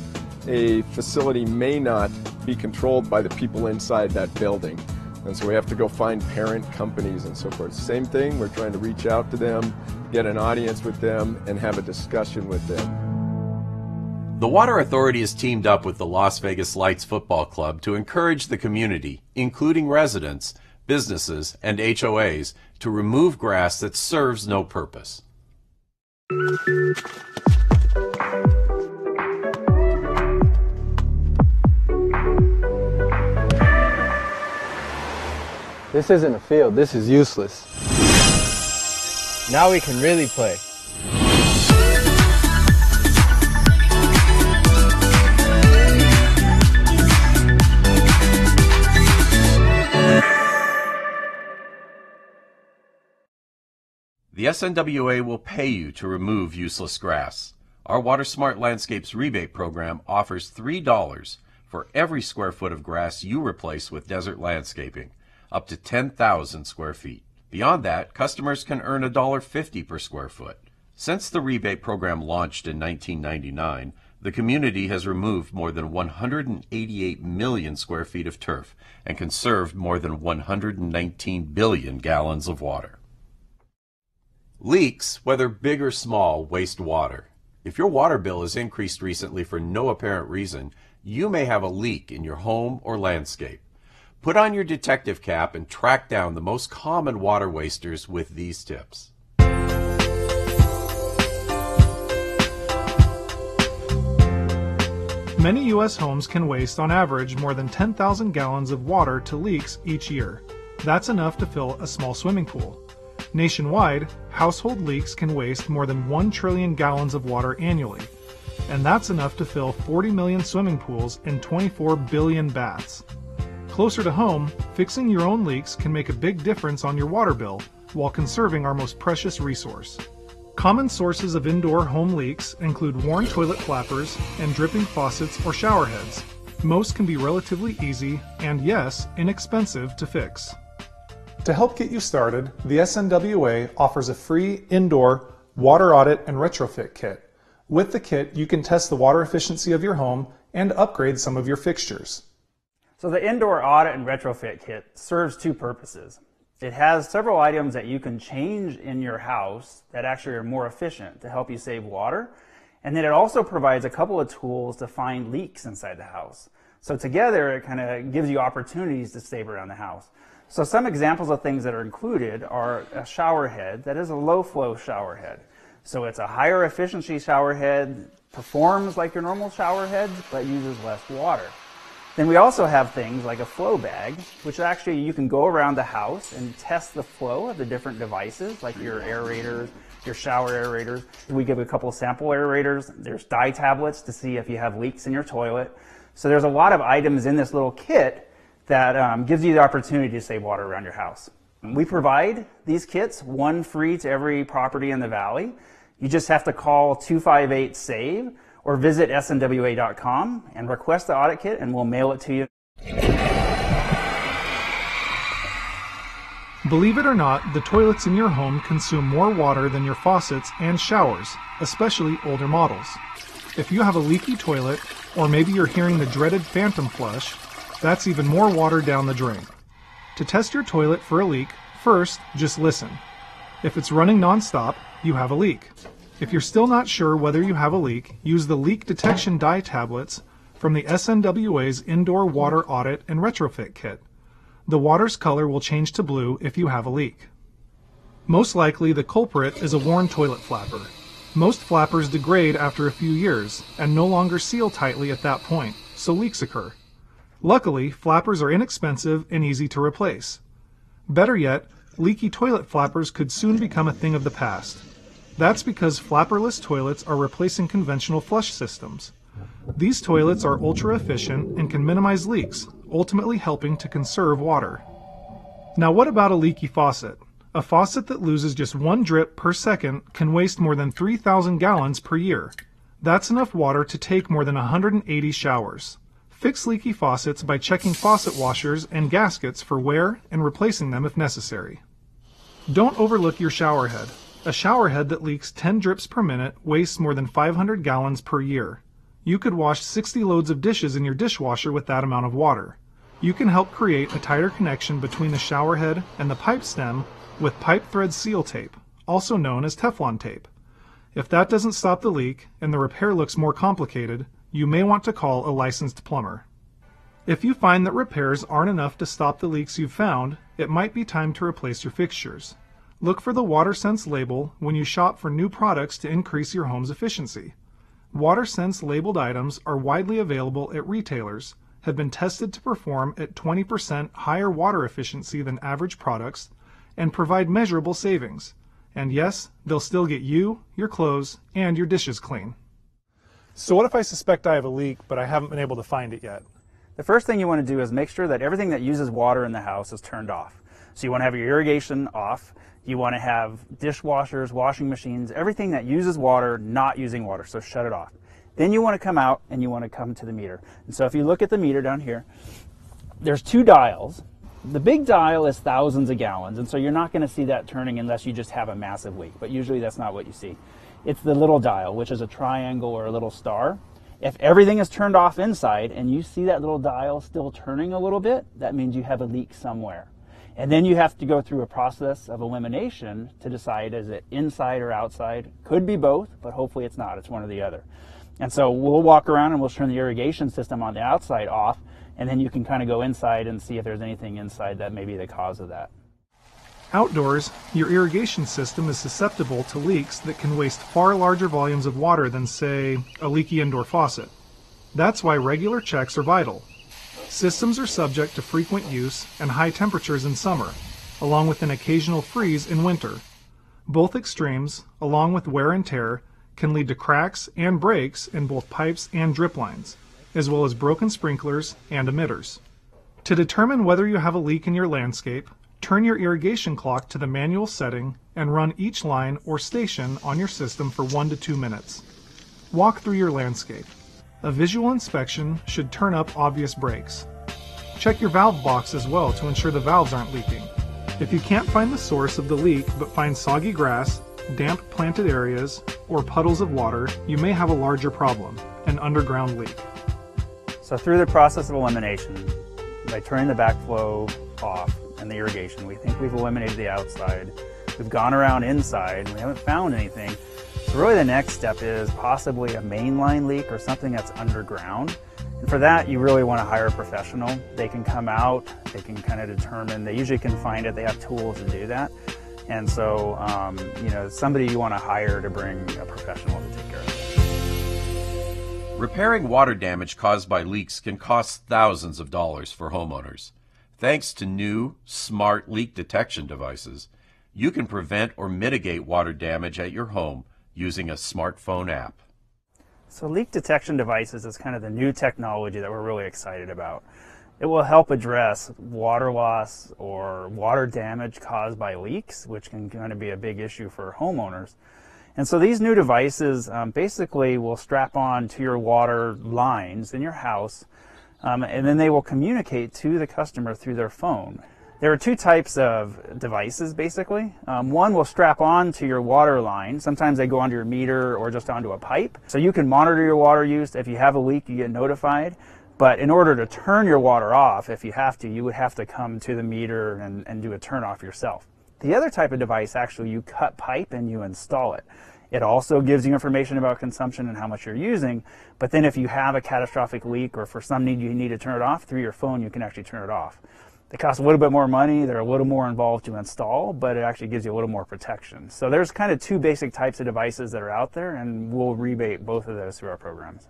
a facility may not be controlled by the people inside that building. And so we have to go find parent companies and so forth. Same thing, we're trying to reach out to them, get an audience with them, and have a discussion with them. The Water Authority has teamed up with the Las Vegas Lights Football Club to encourage the community, including residents, businesses, and HOAs, to remove grass that serves no purpose. This isn't a field, this is useless. Now we can really play. The SNWA will pay you to remove useless grass. Our Water Smart Landscapes rebate program offers $3 for every square foot of grass you replace with desert landscaping, up to 10,000 square feet. Beyond that, customers can earn $1.50 per square foot. Since the rebate program launched in 1999, the community has removed more than 188 million square feet of turf and conserved more than 119 billion gallons of water. Leaks, whether big or small, waste water. If your water bill has increased recently for no apparent reason, you may have a leak in your home or landscape. Put on your detective cap and track down the most common water wasters with these tips. Many U.S. homes can waste on average more than 10,000 gallons of water to leaks each year. That's enough to fill a small swimming pool. Nationwide, household leaks can waste more than 1 trillion gallons of water annually, and that's enough to fill 40 million swimming pools and 24 billion baths. Closer to home, fixing your own leaks can make a big difference on your water bill while conserving our most precious resource. Common sources of indoor home leaks include worn toilet flappers and dripping faucets or shower heads. Most can be relatively easy and, yes, inexpensive to fix. To help get you started, the SNWA offers a free indoor water audit and retrofit kit. With the kit, you can test the water efficiency of your home and upgrade some of your fixtures. So the indoor audit and retrofit kit serves two purposes. It has several items that you can change in your house that actually are more efficient to help you save water. And then it also provides a couple of tools to find leaks inside the house. So together it kind of gives you opportunities to save around the house. So some examples of things that are included are a shower head that is a low flow shower head. So it's a higher efficiency shower head, performs like your normal shower heads, but uses less water. Then we also have things like a flow bag, which actually you can go around the house and test the flow of the different devices, like your aerators, your shower aerators. We give a couple sample aerators. There's dye tablets to see if you have leaks in your toilet. So there's a lot of items in this little kit that gives you the opportunity to save water around your house. We provide these kits, one free to every property in the valley. You just have to call 258-SAVE or visit snwa.com and request the audit kit and we'll mail it to you. Believe it or not, the toilets in your home consume more water than your faucets and showers, especially older models. If you have a leaky toilet, or maybe you're hearing the dreaded phantom flush, that's even more water down the drain. To test your toilet for a leak, first, just listen. If it's running nonstop, you have a leak. If you're still not sure whether you have a leak, use the leak detection dye tablets from the SNWA's Indoor Water Audit and Retrofit Kit. The water's color will change to blue if you have a leak. Most likely, the culprit is a worn toilet flapper. Most flappers degrade after a few years and no longer seal tightly at that point, so leaks occur. Luckily, flappers are inexpensive and easy to replace. Better yet, leaky toilet flappers could soon become a thing of the past. That's because flapperless toilets are replacing conventional flush systems. These toilets are ultra efficient and can minimize leaks, ultimately helping to conserve water. Now what about a leaky faucet? A faucet that loses just 1 drip per second can waste more than 3,000 gallons per year. That's enough water to take more than 180 showers. Fix leaky faucets by checking faucet washers and gaskets for wear and replacing them if necessary. Don't overlook your shower head. A shower head that leaks 10 drips per minute wastes more than 500 gallons per year. You could wash 60 loads of dishes in your dishwasher with that amount of water. You can help create a tighter connection between the shower head and the pipe stem with pipe thread seal tape, also known as Teflon tape. If that doesn't stop the leak and the repair looks more complicated, you may want to call a licensed plumber. If you find that repairs aren't enough to stop the leaks you've found, it might be time to replace your fixtures. Look for the WaterSense label when you shop for new products to increase your home's efficiency. WaterSense labeled items are widely available at retailers, have been tested to perform at 20% higher water efficiency than average products, and provide measurable savings. And yes, they'll still get you, your clothes, and your dishes clean. So what if I suspect I have a leak, but I haven't been able to find it yet? The first thing you want to do is make sure that everything that uses water in the house is turned off. So you want to have your irrigation off. You want to have dishwashers, washing machines, everything that uses water, not using water, so shut it off. Then you want to come out and you want to come to the meter. And so if you look at the meter down here, there's 2 dials. The big dial is thousands of gallons, and so you're not going to see that turning unless you just have a massive leak, but usually that's not what you see. It's the little dial, which is a triangle or a little star. If everything is turned off inside and you see that little dial still turning a little bit, that means you have a leak somewhere. And then you have to go through a process of elimination to decide, is it inside or outside? Could be both, but hopefully it's not. It's one or the other. And so we'll walk around and we'll turn the irrigation system on the outside off, and then you can kind of go inside and see if there's anything inside that may be the cause of that. Outdoors, your irrigation system is susceptible to leaks that can waste far larger volumes of water than, say, a leaky indoor faucet. That's why regular checks are vital. Systems are subject to frequent use and high temperatures in summer, along with an occasional freeze in winter. Both extremes, along with wear and tear, can lead to cracks and breaks in both pipes and drip lines, as well as broken sprinklers and emitters. To determine whether you have a leak in your landscape, turn your irrigation clock to the manual setting and run each line or station on your system for 1 to 2 minutes. Walk through your landscape. A visual inspection should turn up obvious breaks. Check your valve box as well to ensure the valves aren't leaking. If you can't find the source of the leak but find soggy grass, damp planted areas, or puddles of water, you may have a larger problem, an underground leak. So through the process of elimination, by turning the backflow off and the irrigation, we think we've eliminated the outside. We've gone around inside and we haven't found anything. So really the next step is possibly a mainline leak or something that's underground. And for that, you really want to hire a professional. They can come out, they can kind of determine, they usually can find it, they have tools to do that. And so, somebody you want to hire to bring a professional to take care of it. Repairing water damage caused by leaks can cost thousands of dollars for homeowners. Thanks to new, smart leak detection devices, you can prevent or mitigate water damage at your home using a smartphone app. So leak detection devices is kind of the new technology that we're really excited about. It will help address water loss or water damage caused by leaks, which can kind of be a big issue for homeowners. And so these new devices basically will strap on to your water lines in your house, and then they will communicate to the customer through their phone. There are 2 types of devices, basically. One will strap on to your water line. Sometimes they go onto your meter or just onto a pipe. So you can monitor your water use. If you have a leak, you get notified. But in order to turn your water off, if you have to, you would have to come to the meter and do a turn off yourself. The other type of device, actually, you cut pipe and you install it. It also gives you information about consumption and how much you're using, but then if you have a catastrophic leak or for some need you need to turn it off, through your phone you can actually turn it off. They cost a little bit more money, they're a little more involved to install, but it actually gives you a little more protection. So there's kind of 2 basic types of devices that are out there, and we'll rebate both of those through our programs.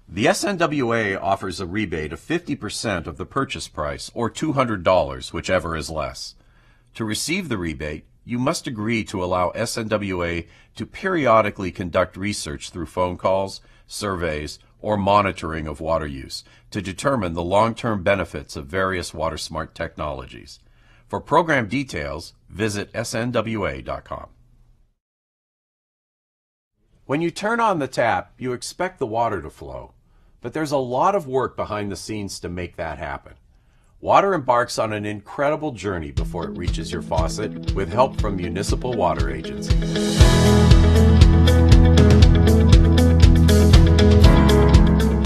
The SNWA offers a rebate of 50% of the purchase price, or $200, whichever is less. To receive the rebate, you must agree to allow SNWA to periodically conduct research through phone calls, surveys, or monitoring of water use to determine the long-term benefits of various WaterSmart technologies. For program details, visit snwa.com. When you turn on the tap, you expect the water to flow, but there's a lot of work behind the scenes to make that happen. Water embarks on an incredible journey before it reaches your faucet with help from municipal water agencies.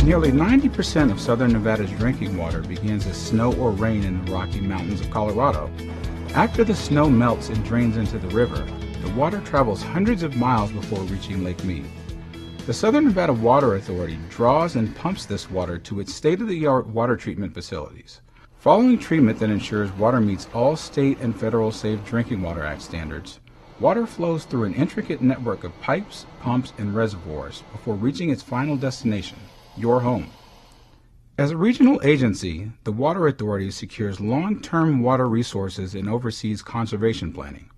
Nearly 90% of southern Nevada's drinking water begins as snow or rain in the Rocky Mountains of Colorado. After the snow melts and drains into the river, the water travels hundreds of miles before reaching Lake Mead. The Southern Nevada Water Authority draws and pumps this water to its state-of-the-art water treatment facilities. Following treatment that ensures water meets all state and federal Safe Drinking Water Act standards, water flows through an intricate network of pipes, pumps, and reservoirs before reaching its final destination, your home. As a regional agency, the Water Authority secures long-term water resources and oversees conservation planning.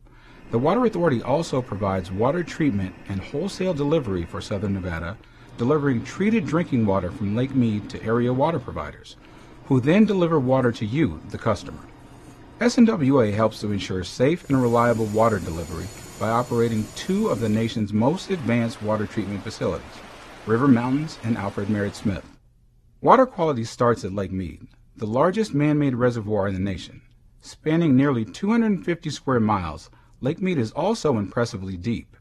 The Water Authority also provides water treatment and wholesale delivery for Southern Nevada, delivering treated drinking water from Lake Mead to area water providers, who then deliver water to you, the customer. SNWA helps to ensure safe and reliable water delivery by operating two of the nation's most advanced water treatment facilities, River Mountains and Alfred Merritt Smith. Water quality starts at Lake Mead, the largest man-made reservoir in the nation. Spanning nearly 250 square miles, Lake Mead is also impressively deep.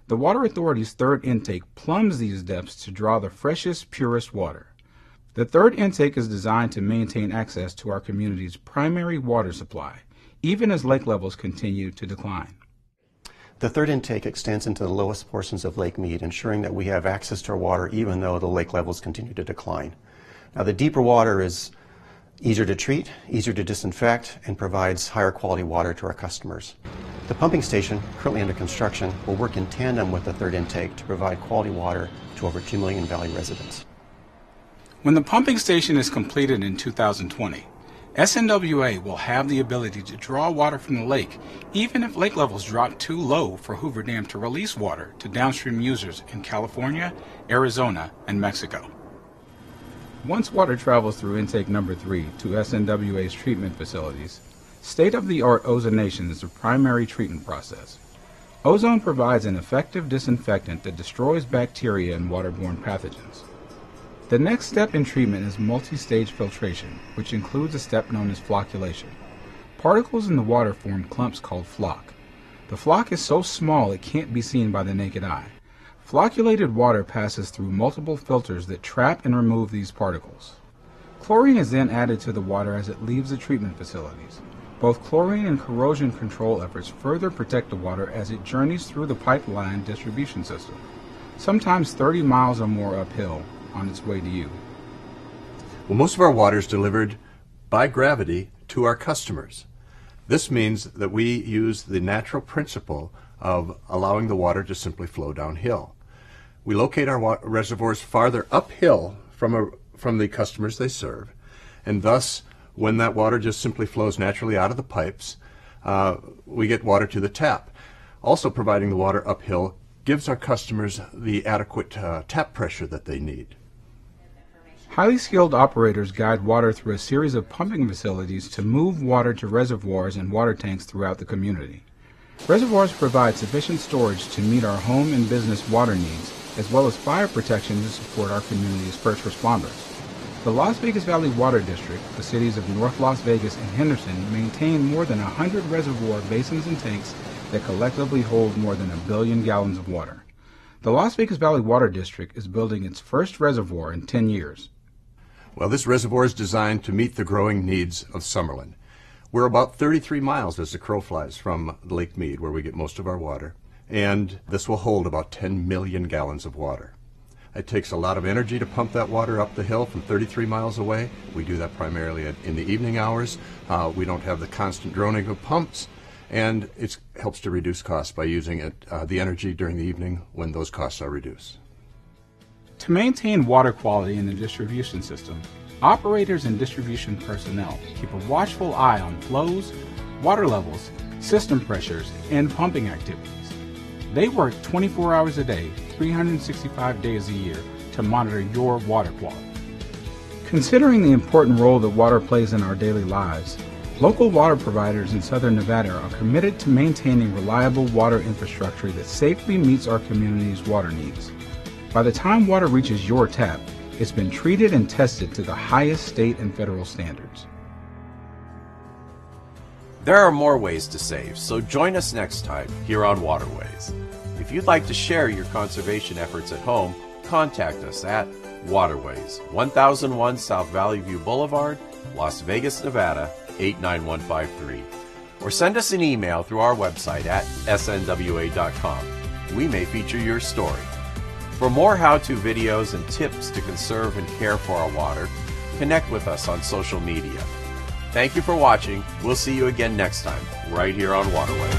The Water Authority's third intake plumbs these depths to draw the freshest, purest water. The third intake is designed to maintain access to our community's primary water supply, even as lake levels continue to decline. The third intake extends into the lowest portions of Lake Mead, ensuring that we have access to our water even though the lake levels continue to decline. Now, the deeper water is easier to treat, easier to disinfect, and provides higher quality water to our customers. The pumping station, currently under construction, will work in tandem with the third intake to provide quality water to over 2 million Valley residents. When the pumping station is completed in 2020, SNWA will have the ability to draw water from the lake, even if lake levels drop too low for Hoover Dam to release water to downstream users in California, Arizona, and Mexico. Once water travels through intake number 3 to SNWA's treatment facilities, state-of-the-art ozonation is the primary treatment process. Ozone provides an effective disinfectant that destroys bacteria and waterborne pathogens. The next step in treatment is multi-stage filtration, which includes a step known as flocculation. Particles in the water form clumps called floc. The floc is so small it can't be seen by the naked eye. Flocculated water passes through multiple filters that trap and remove these particles. Chlorine is then added to the water as it leaves the treatment facilities. Both chlorine and corrosion control efforts further protect the water as it journeys through the pipeline distribution system, sometimes 30 miles or more uphill on its way to you. Well, most of our water is delivered by gravity to our customers. This means that we use the natural principle of allowing the water to simply flow downhill. We locate our reservoirs farther uphill from the customers they serve, and thus when that water just simply flows naturally out of the pipes, we get water to the tap. Also, providing the water uphill gives our customers the adequate tap pressure that they need. Highly skilled operators guide water through a series of pumping facilities to move water to reservoirs and water tanks throughout the community. Reservoirs provide sufficient storage to meet our home and business water needs, as well as fire protection to support our community's first responders. The Las Vegas Valley Water District, the cities of North Las Vegas and Henderson, maintain more than 100 reservoir basins and tanks that collectively hold more than 1 billion gallons of water. The Las Vegas Valley Water District is building its first reservoir in 10 years. Well, this reservoir is designed to meet the growing needs of Summerlin. We're about 33 miles as the crow flies from Lake Mead, where we get most of our water, and this will hold about 10 million gallons of water. It takes a lot of energy to pump that water up the hill from 33 miles away. We do that primarily in the evening hours. We don't have the constant droning of pumps, and it helps to reduce costs by using the energy during the evening when those costs are reduced. To maintain water quality in the distribution system, operators and distribution personnel keep a watchful eye on flows, water levels, system pressures, and pumping activities. They work 24 hours a day, 365 days a year to monitor your water quality. Considering the important role that water plays in our daily lives, local water providers in Southern Nevada are committed to maintaining reliable water infrastructure that safely meets our community's water needs. By the time water reaches your tap, it's been treated and tested to the highest state and federal standards. There are more ways to save, so join us next time here on Waterways. If you'd like to share your conservation efforts at home, contact us at Waterways, 1001 South Valley View Boulevard, Las Vegas, Nevada, 89153. Or send us an email through our website at snwa.com. We may feature your story. For more how-to videos and tips to conserve and care for our water, connect with us on social media. Thank you for watching. We'll see you again next time, right here on Waterways.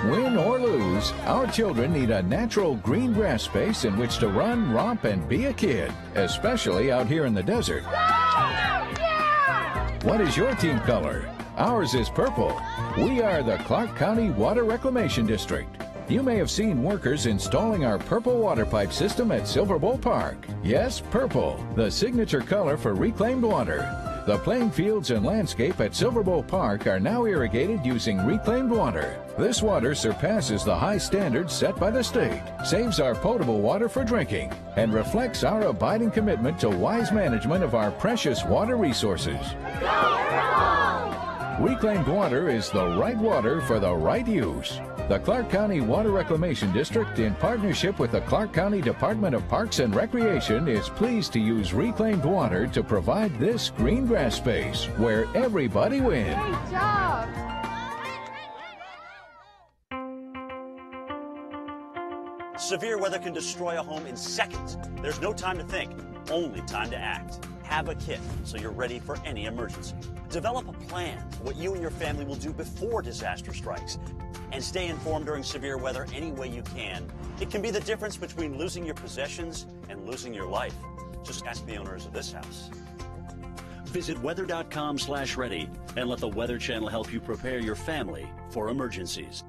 Win or lose, our children need a natural green grass space in which to run, romp, and be a kid, especially out here in the desert. What is your team color? Ours is purple. We are the Clark County Water Reclamation District. You may have seen workers installing our purple water pipe system at Silver Bowl Park. Yes, purple, the signature color for reclaimed water. The playing fields and landscape at Silver Bowl Park are now irrigated using reclaimed water. This water surpasses the high standards set by the state, saves our potable water for drinking, and reflects our abiding commitment to wise management of our precious water resources. Reclaimed water is the right water for the right use. The Clark County Water Reclamation District, in partnership with the Clark County Department of Parks and Recreation, is pleased to use reclaimed water to provide this green grass space where everybody wins. Great job! Severe weather can destroy a home in seconds. There's no time to think, only time to act. Have a kit so you're ready for any emergency. Develop a plan for what you and your family will do before disaster strikes. And stay informed during severe weather any way you can. It can be the difference between losing your possessions and losing your life. Just ask the owners of this house. Visit weather.com/ready and let the Weather Channel help you prepare your family for emergencies.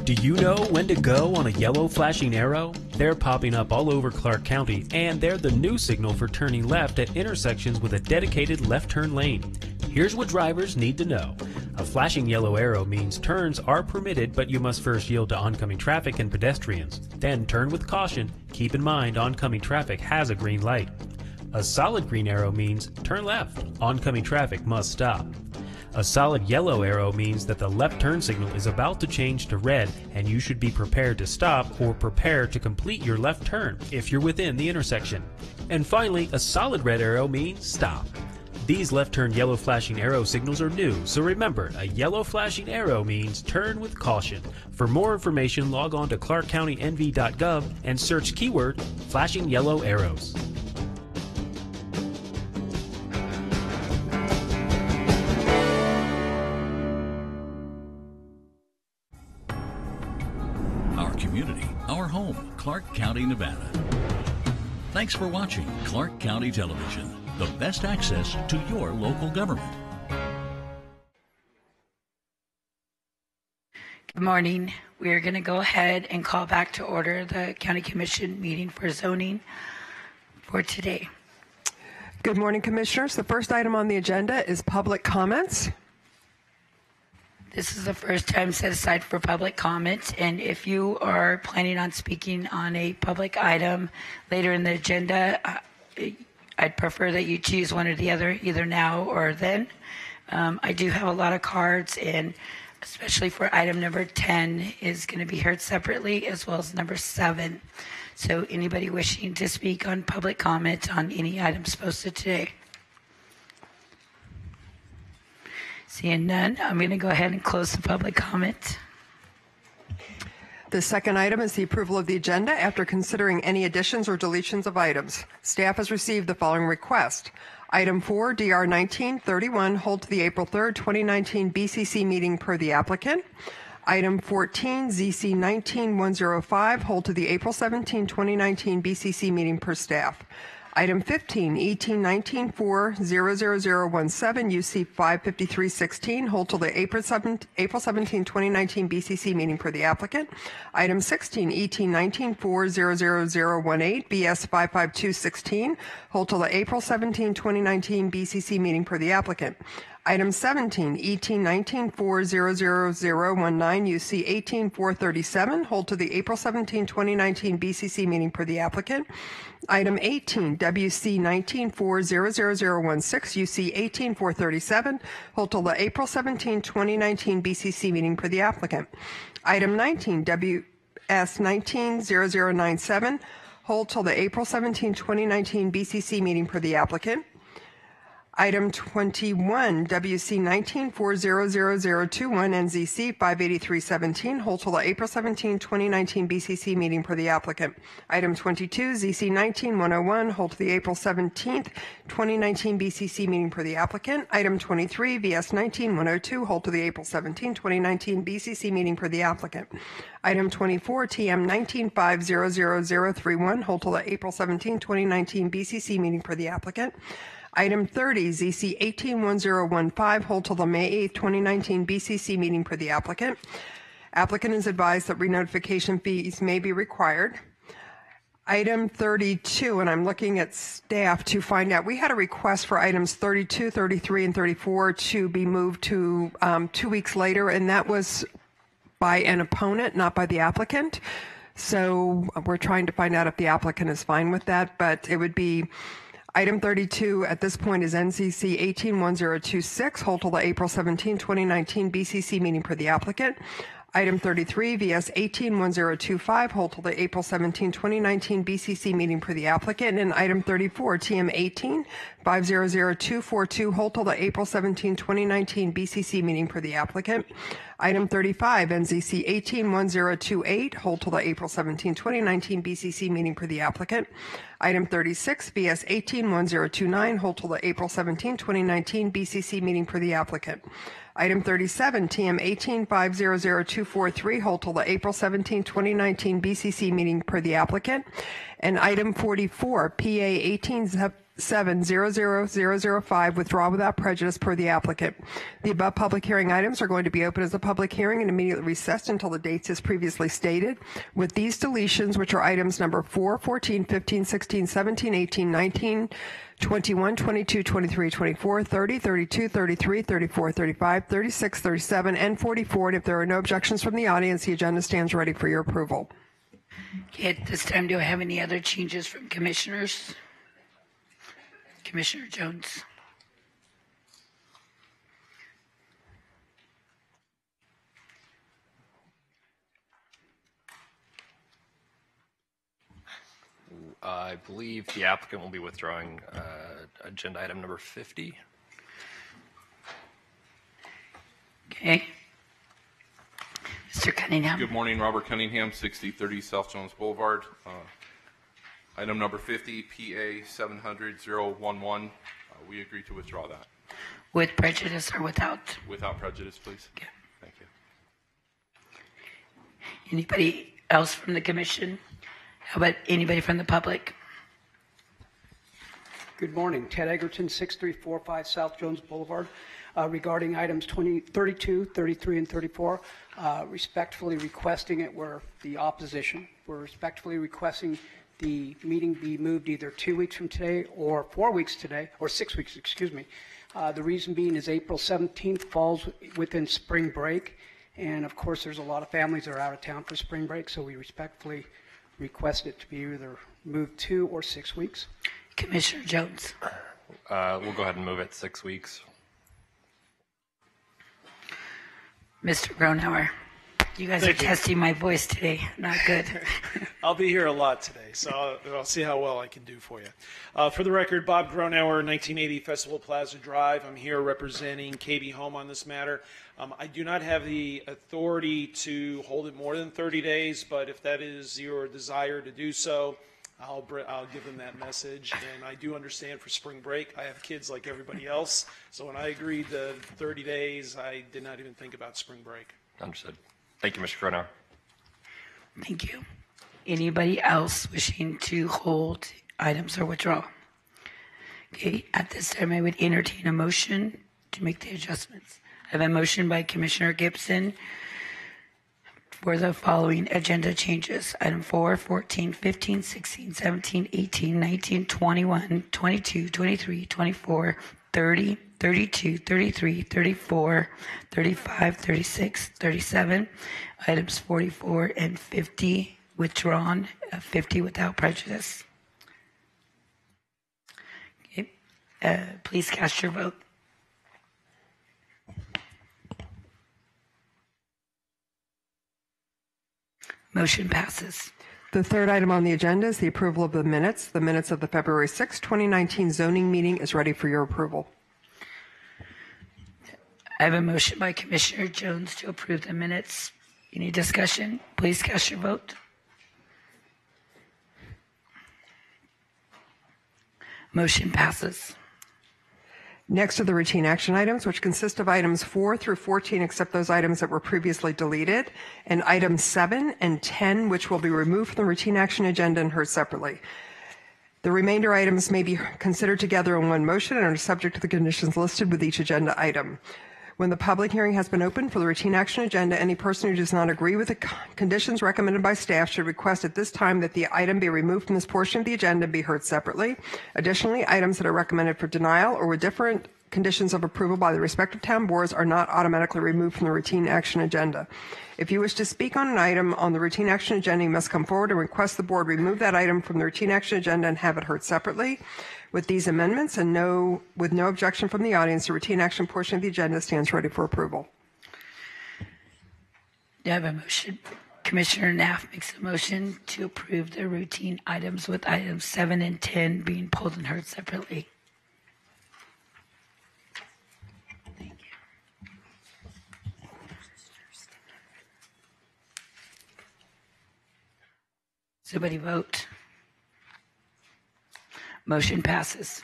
Do you know when to go on a yellow flashing arrow? They're popping up all over Clark County, and they're the new signal for turning left at intersections with a dedicated left turn lane. Here's what drivers need to know. A flashing yellow arrow means turns are permitted, but you must first yield to oncoming traffic and pedestrians. Then turn with caution. Keep in mind oncoming traffic has a green light. A solid green arrow means turn left. Oncoming traffic must stop. A solid yellow arrow means that the left turn signal is about to change to red and you should be prepared to stop or prepare to complete your left turn if you're within the intersection. And finally, a solid red arrow means stop. These left turn yellow flashing arrow signals are new, so remember, a yellow flashing arrow means turn with caution. For more information, log on to clarkcountynv.gov and search keyword flashing yellow arrows. Community, our home, Clark County, Nevada. Thanks for watching Clark County Television, the best access to your local government. Good morning. We are going to go ahead and call back to order the County Commission meeting for zoning for today. Good morning, Commissioners. The first item on the agenda is public comments. This is the first time set aside for public comment, and if you are planning on speaking on a public item later in the agenda, I'd prefer that you choose one or the other, either now or then. I do have a lot of cards, and especially for item number 10 is going to be heard separately, as well as number 7. So anybody wishing to speak on public comment on any items posted today? Seeing none, I'm going to go ahead and close the public comment. The second item is the approval of the agenda after considering any additions or deletions of items. Staff has received the following request. Item 4, DR 1931, hold to the April 3rd, 2019 BCC meeting per the applicant. Item 14, ZC 19105, hold to the April 17, 2019 BCC meeting per staff. Item 15, ET 191400017, UC 55316, hold till the April 17, 2019 BCC meeting per the applicant. Item 16, ET 194000018, BS 55216, hold till the April 17, 2019 BCC meeting per the applicant. Item 17, ET 194000019, UC 18437, hold to the April 17, 2019 BCC meeting per the applicant. Item 18, WC 1940016, UC 18437, hold till the April 17, 2019 BCC meeting per the applicant. Item 19, WS 190097, hold till the April 17, 2019 BCC meeting per the applicant. Item 21, WC 194000021, NZC 58317, hold till the April 17, 2019 BCC meeting per the applicant. Item 22, ZC 19101, hold to the April 17, 2019 BCC meeting per the applicant. Item 23, VS 19102, hold to the April 17, 2019 BCC meeting per the applicant. Item 24, TM 195000031, hold till the April 17, 2019 BCC meeting per the applicant. Item 30, ZC 181015, hold till the May 8, 2019 BCC meeting per the applicant. Applicant is advised that renotification fees may be required. Item 32, and I'm looking at staff to find out, we had a request for items 32, 33, and 34 to be moved to 2 weeks later, and that was by an opponent, not by the applicant. So we're trying to find out if the applicant is fine with that, but it would be item 32 at this point is NCC 181026, hold till the April 17, 2019 BCC meeting per the applicant. Item 33, VS 181025, hold till the April 17, 2019 BCC meeting per the applicant. And item 34, TM 185000242, hold till the April 17, 2019 BCC meeting per the applicant. Item 35, NZC 181028, hold till the April 17, 2019 BCC meeting per the applicant. Item 36, VS 181029, hold till the April 17, 2019 BCC meeting per the applicant. Item 37, TM 185000243, hold till the April 17, 2019 BCC meeting per the applicant. And item 44, PA 1870005, withdraw without prejudice per the applicant. The above public hearing items are going to be open as a public hearing and immediately recessed until the dates as previously stated. With these deletions, which are items number 4, 14, 15, 16, 17, 18, 19, 21, 22, 23, 24, 30, 32, 33, 34, 35, 36, 37, and 44. And if there are no objections from the audience, the agenda stands ready for your approval. Okay, at this time, do I have any other changes from commissioners? Commissioner Jones. I believe the applicant will be withdrawing agenda item number 50. Okay. Mr. Cunningham. Good morning, Robert Cunningham, 6030 South Jones Boulevard. Item number 50, PA 700-011. We agree to withdraw that. With prejudice or without? Without prejudice, please. Okay. Thank you. Anybody else from the commission? How about anybody from the public? Good morning. Ted Egerton, 6345 South Jones Boulevard. Regarding items 32, 33, and 34, respectfully requesting it where the opposition. We're respectfully requesting the meeting be moved either 2 weeks from today or 4 weeks today, or 6 weeks, excuse me. The reason being is April 17th falls within spring break, and of course there's a lot of families that are out of town for spring break, so we respectfully request it to be either moved 2 or 6 weeks. Commissioner Jones. We'll go ahead and move it 6 weeks. Mr. Gronauer. You guys are testing my voice today. Not good. I'll be here a lot today, so I'll see how well I can do for you. For the record, Bob Gronauer, 1980 Festival Plaza Drive. I'm here representing KB Home on this matter. I do not have the authority to hold it more than 30 days, but if that is your desire to do so, I'll give them that message. And I do understand for spring break, I have kids like everybody else, so when I agreed to 30 days, I did not even think about spring break. Understood. Thank you, Mr. Gronauer. Thank you. Anybody else wishing to hold items or withdraw? Okay, at this time, I would entertain a motion to make the adjustments. I have a motion by Commissioner Gibson for the following agenda changes. Item 4, 14, 15, 16, 17, 18, 19, 21, 22, 23, 24, 30, 32, 33, 34, 35, 36, 37, items 44 and 50 withdrawn, 50 without prejudice. Okay. Please cast your vote. Motion passes. The third item on the agenda is the approval of the minutes. The minutes of the February 6, 2019 zoning meeting is ready for your approval. I have a motion by Commissioner Jones to approve the minutes. Any discussion? Please cast your vote. Motion passes. Next are the routine action items, which consist of items 4 through 14, except those items that were previously deleted, and items 7 and 10, which will be removed from the routine action agenda and heard separately. The remainder items may be considered together in one motion and are subject to the conditions listed with each agenda item. When the public hearing has been opened for the routine action agenda, any person who does not agree with the conditions recommended by staff should request at this time that the item be removed from this portion of the agenda and be heard separately. Additionally, items that are recommended for denial or with different conditions of approval by the respective town boards are not automatically removed from the routine action agenda. If you wish to speak on an item on the routine action agenda, you must come forward and request the board remove that item from the routine action agenda and have it heard separately. With these amendments and with no objection from the audience, the routine action portion of the agenda stands ready for approval. Do I have a motion? Commissioner Knapp makes a motion to approve the routine items with items 7 and 10 being pulled and heard separately. Thank you. Somebody vote. Motion passes.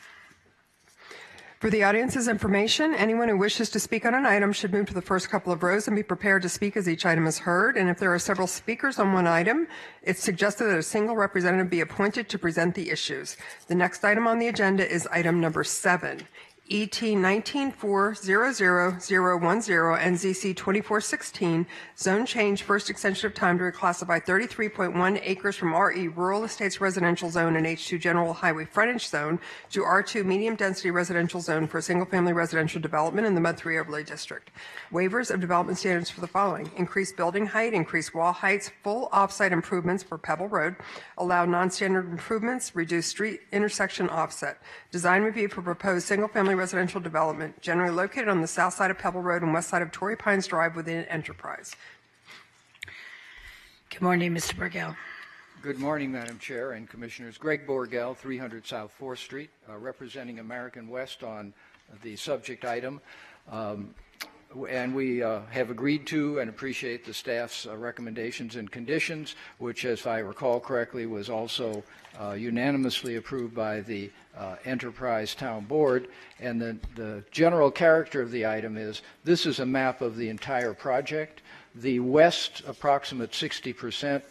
For the audience's information, anyone who wishes to speak on an item should move to the first couple of rows and be prepared to speak as each item is heard. And if there are several speakers on one item, it's suggested that a single representative be appointed to present the issues. The next item on the agenda is item number 7. ET 19400010 and ZC 2416, zone change, first extension of time to reclassify 33.1 acres from RE Rural Estates Residential Zone and H2 General Highway Frontage Zone to R2 Medium Density Residential Zone for single-family residential development in the Mud 3 Overlay District. Waivers of development standards for the following: increased building height, increased wall heights, full off-site improvements for Pebble Road, allow non-standard improvements, reduce street intersection offset, design review for proposed single-family residential development, generally located on the south side of Pebble Road and west side of Torrey Pines Drive within Enterprise. Good morning, Mr. Borgell. Good morning, Madam Chair and Commissioners. Greg Borgell, 300 South 4th Street, representing American West on the subject item. And we have agreed to and appreciate the staff's recommendations and conditions, which, as I recall correctly, was also unanimously approved by the Enterprise Town Board. And the general character of the item is this is a map of the entire project. The west approximate 60%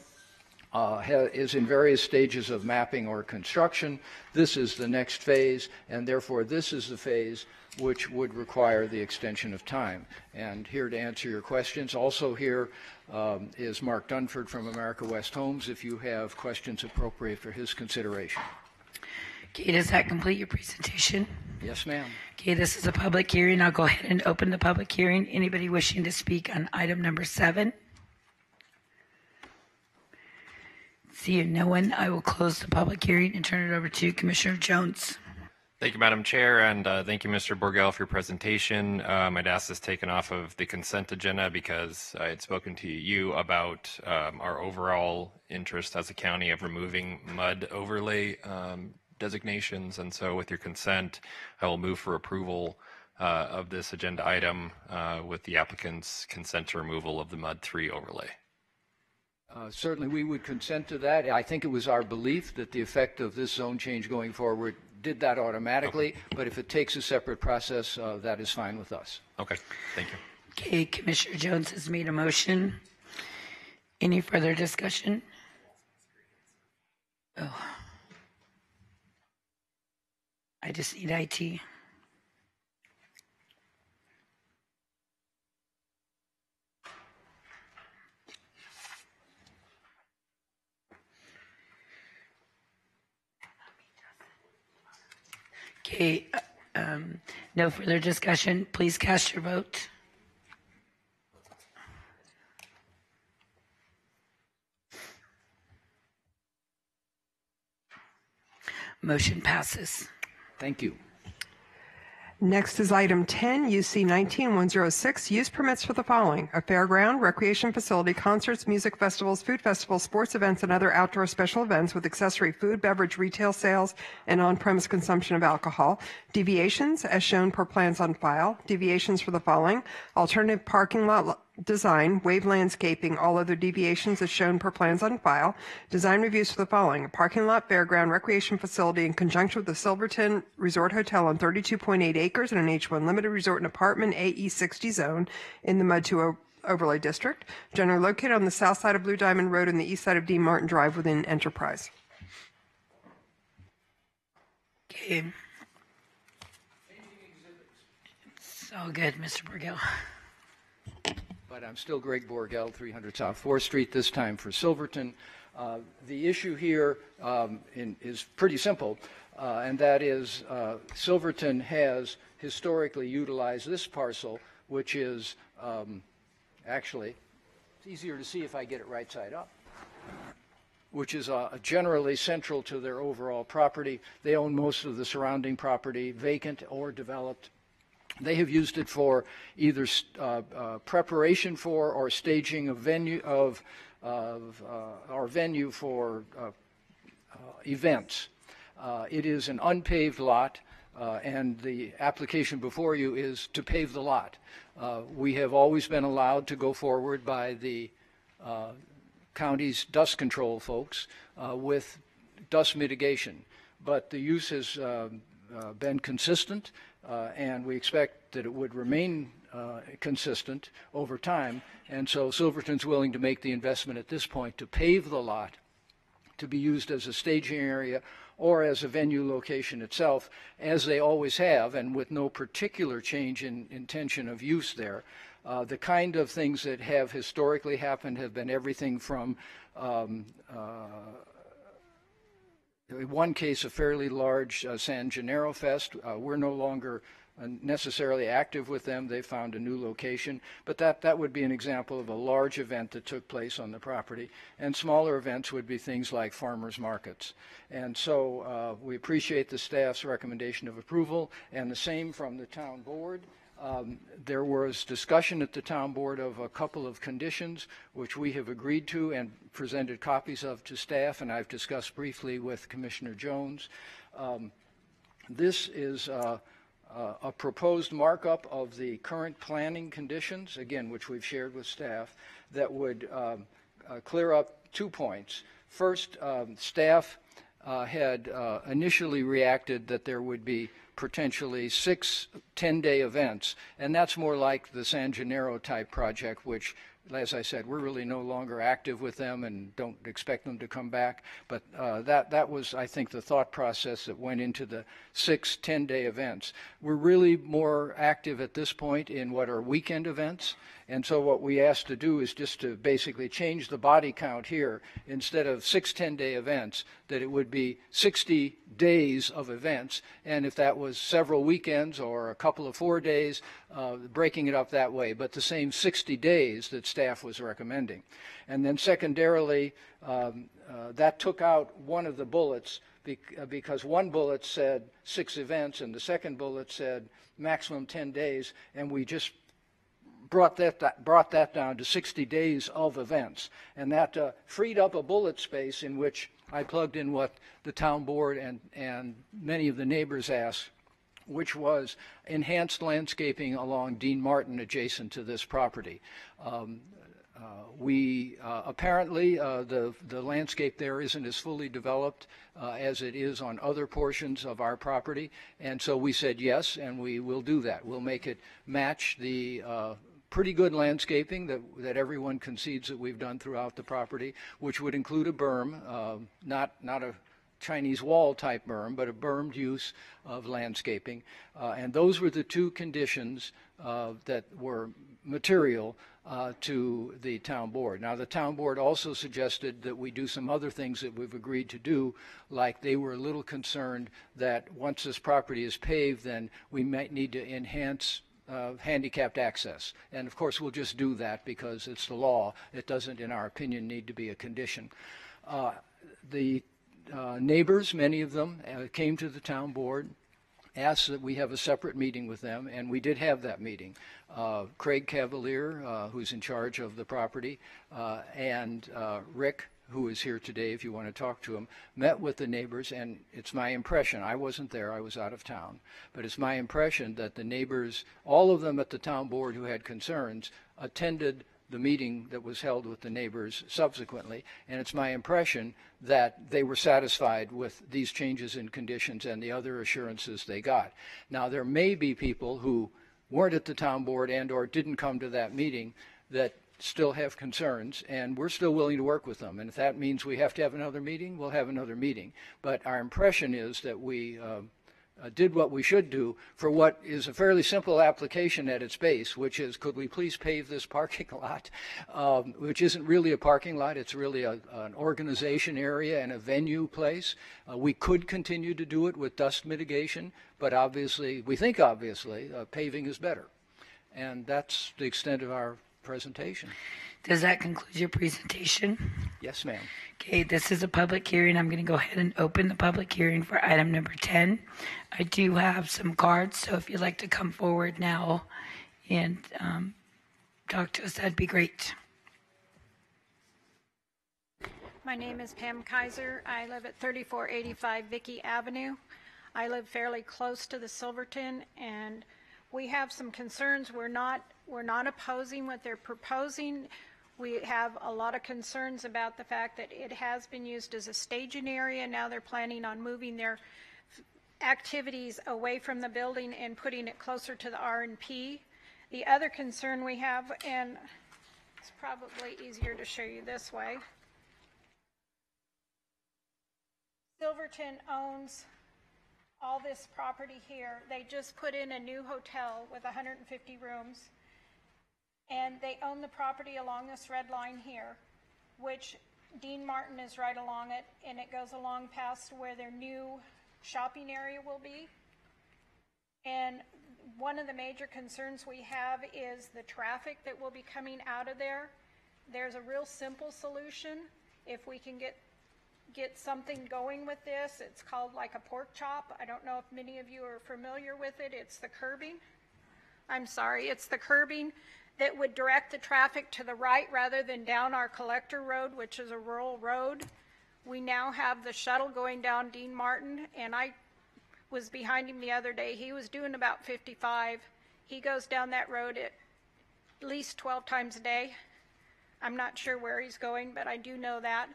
is in various stages of mapping or construction. This is the next phase, and therefore this is the phase which would require the extension of time. And here to answer your questions, also here is Mark Dunford from America West Homes, if you have questions appropriate for his consideration. Okay, does that complete your presentation? Yes, ma'am. Okay, this is a public hearing. I'll go ahead and open the public hearing. Anybody wishing to speak on item number 7? Seeing no one, I will close the public hearing and turn it over to Commissioner Jones. Thank you, Madam Chair, and thank you, Mr. Borgel, for your presentation. I'd ask this taken off of the consent agenda because I had spoken to you about our overall interest as a county of removing mud overlay designations, and so with your consent, I will move for approval of this agenda item with the applicant's consent to removal of the mud 3 overlay. Certainly, we would consent to that. I think it was our belief that the effect of this zone change going forward did that automatically, but if it takes a separate process, that is fine with us. Okay, thank you. Okay, Commissioner Jones has made a motion. Any further discussion? Oh. I just need IT. Okay, no further discussion. Please cast your vote. Motion passes. Thank you. Next is item 10, UC 19106, use permits for the following: a fairground, recreation facility, concerts, music festivals, food festivals, sports events, and other outdoor special events with accessory food, beverage, retail sales, and on-premise consumption of alcohol. Deviations as shown per plans on file. Deviations for the following: alternative parking lot design, wave landscaping, all other deviations as shown per plans on file. Design reviews for the following: a parking lot, fairground, recreation facility in conjunction with the Silverton Resort Hotel on 32.8 acres in an H1 limited resort and apartment AE 60 zone in the MUD 2 overlay district, generally located on the south side of Blue Diamond Road and the east side of D. Martin Drive within Enterprise. Okay. It's all good, Mr. Borgel. But I'm still Greg Borgel, 300 South 4th Street, this time for Silverton. The issue here is pretty simple, and that is Silverton has historically utilized this parcel, which is actually, it's easier to see if I get it right side up, which is generally central to their overall property. They own most of the surrounding property, vacant or developed. They have used it for either preparation for or staging of venue of our venue for events. It is an unpaved lot, and the application before you is to pave the lot. We have always been allowed to go forward by the county's dust control folks with dust mitigation, but the use has been consistent. And we expect that it would remain consistent over time. And so Silverton's willing to make the investment at this point to pave the lot to be used as a staging area or as a venue location itself, as they always have, and with no particular change in intention of use there. The kind of things that have historically happened have been everything from in one case, a fairly large San Gennaro Fest. We're no longer necessarily active with them. They found a new location. But that would be an example of a large event that took place on the property. And smaller events would be things like farmers markets. And so we appreciate the staff's recommendation of approval, and the same from the town board. There was discussion at the town board of a couple of conditions which we have agreed to and presented copies of to staff, and I've discussed briefly with Commissioner Jones. This is a proposed markup of the current planning conditions, again, which we've shared with staff, that would clear up 2 points. First, staff had initially reacted that there would be potentially 6 10-day events, and that's more like the San Gennaro type project, which, as I said, we're really no longer active with them and don't expect them to come back. But that was, I think, the thought process that went into the 6 10-day events. We're really more active at this point in what are weekend events, And so what we asked to do is just to basically change the body count here. Instead of 6 10-day events, that it would be 60 days of events. And if that was several weekends or a couple of 4 days, breaking it up that way, but the same 60 days that staff was recommending. And then secondarily, that took out one of the bullets because one bullet said 6 events and the second bullet said maximum 10 days, and we just brought that down to 60 days of events. And that freed up a bullet space in which I plugged in what the town board and many of the neighbors asked, which was enhanced landscaping along Dean Martin adjacent to this property. Apparently the landscape there isn't as fully developed as it is on other portions of our property, and so we said yes, and we will do that. We'll make it match the pretty good landscaping that everyone concedes that we've done throughout the property, which would include a berm, not a Chinese wall type berm, but a bermed use of landscaping. And those were the two conditions that were material to the town board. Now, the town board also suggested that we do some other things that we've agreed to do, like they were a little concerned that once this property is paved, then we might need to enhance handicapped access. And of course, we'll just do that because it's the law. It doesn't, in our opinion, need to be a condition. The neighbors, many of them, came to the town board, asked that we have a separate meeting with them, and we did have that meeting. Craig Cavalier, who's in charge of the property, and Rick, who is here today if you want to talk to him, met with the neighbors, and it's my impression, I wasn't there, I was out of town, but it's my impression that the neighbors, all of them at the town board who had concerns, attended the meeting that was held with the neighbors subsequently, and it's my impression that they were satisfied with these changes in conditions and the other assurances they got. Now, there may be people who weren't at the town board and or didn't come to that meeting that still have concerns, and we're still willing to work with them. And if that means we have to have another meeting, we'll have another meeting. But our impression is that we did what we should do for what is a fairly simple application at its base, which is, could we please pave this parking lot, which isn't really a parking lot, it's really an organization area and a venue place. We could continue to do it with dust mitigation, but obviously, we think obviously, paving is better. And that's the extent of our presentation. Does that conclude your presentation? Yes, ma'am. Okay, this is a public hearing. I'm going to go ahead and open the public hearing for item number 10. I do have some cards, so if you'd like to come forward now and talk to us, that'd be great. My name is Pam Kaiser. I live at 3485 Vicky Avenue. I live fairly close to the Silverton, and we have some concerns. We're not opposing what they're proposing. We have a lot of concerns about the fact that it has been used as a staging area. Now they're planning on moving their activities away from the building and putting it closer to the R&P. The other concern we have, and it's probably easier to show you this way. Silverton owns all this property here. They just put in a new hotel with 150 rooms, and they own the property along this red line here, which Dean Martin is right along it, and it goes along past where their new shopping area will be. And one of the major concerns we have is the traffic that will be coming out of there. There's a real simple solution. If we can get something going with this, it's called like a pork chop. I don't know if many of you are familiar with it. It's the curbing. It's the curbing that would direct the traffic to the right rather than down our collector road, which is a rural road. We now have the shuttle going down Dean Martin, and I was behind him the other day. He was doing about 55. He goes down that road at least 12 times a day. I'm not sure where he's going, but I do know that.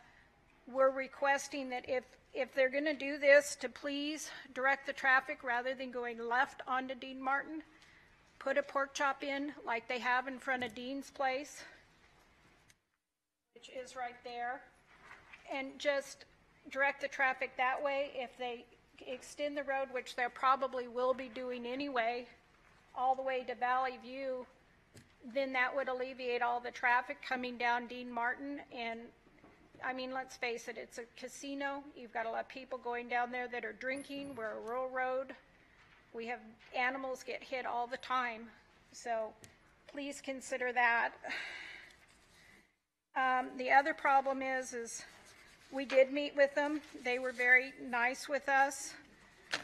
We're requesting that if they're going to do this, to please direct the traffic rather than going left onto Dean Martin. Put a pork chop in like they have in front of Dean's place, which is right there, and just direct the traffic that way. If they extend the road, which they probably will be doing anyway, all the way to Valley View, then that would alleviate all the traffic coming down Dean Martin. And I mean, let's face it, it's a casino. You've got a lot of people going down there that are drinking. We're a rural road. We have animals get hit all the time. So please consider that. The other problem is we did meet with them. They were very nice with us.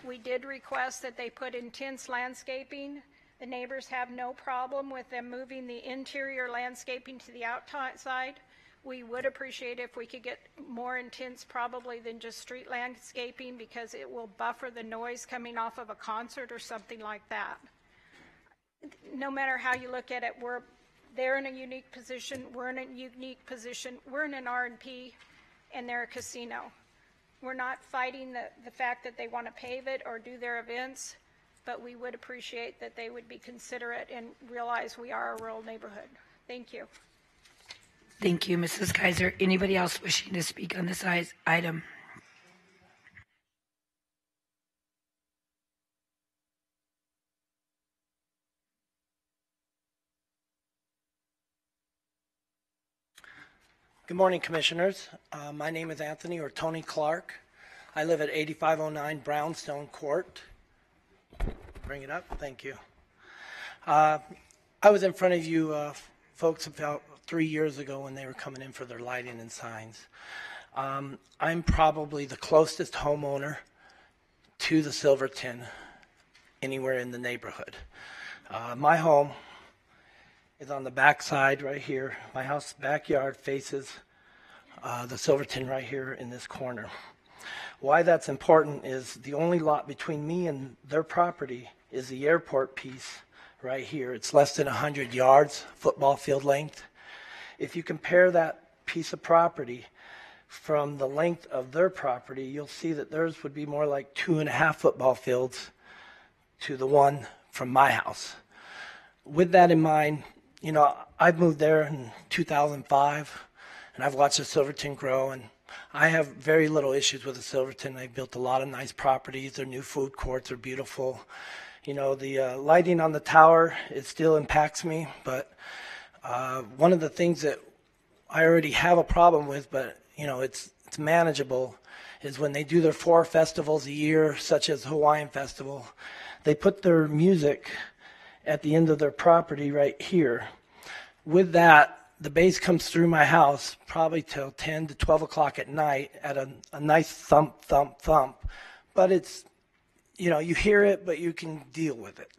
We did request that they put intense landscaping. The neighbors have no problem with them moving the interior landscaping to the outside. We would appreciate if we could get more intense probably than just street landscaping, because it will buffer the noise coming off of a concert or something like that. No matter how you look at it, they're in a unique position. We're in a unique position. We're in an R&P, and they're a casino. We're not fighting the fact that they want to pave it or do their events, but we would appreciate that they would be considerate and realize we are a rural neighborhood. Thank you. Thank you, Mrs. Kaiser. Anybody else wishing to speak on this item? Good morning, Commissioners. My name is Anthony, or Tony Clark. I live at 8509 Brownstone Court. Bring it up. Thank you. I was in front of you folks about 3 years ago when they were coming in for their lighting and signs. I'm probably the closest homeowner to the Silverton anywhere in the neighborhood. My home is on the back side right here. My house backyard faces the Silverton right here in this corner. Why that's important is the only lot between me and their property is the airport piece right here. It's less than 100 yards, football field length. If you compare that piece of property from the length of their property, you'll see that theirs would be more like 2.5 football fields to the one from my house. With that in mind, you know, I've moved there in 2005, and I've watched the Silverton grow, and I have very little issues with the Silverton. They built a lot of nice properties. Their new food courts are beautiful. You know, the lighting on the tower, it still impacts me, but one of the things that I already have a problem with, but, you know, it's manageable, is when they do their 4 festivals a year, such as Hawaiian Festival, they put their music at the end of their property right here. With that, the bass comes through my house probably till 10 to 12 o'clock at night at a nice thump, thump, thump. But it's, you know, you hear it, but you can deal with it.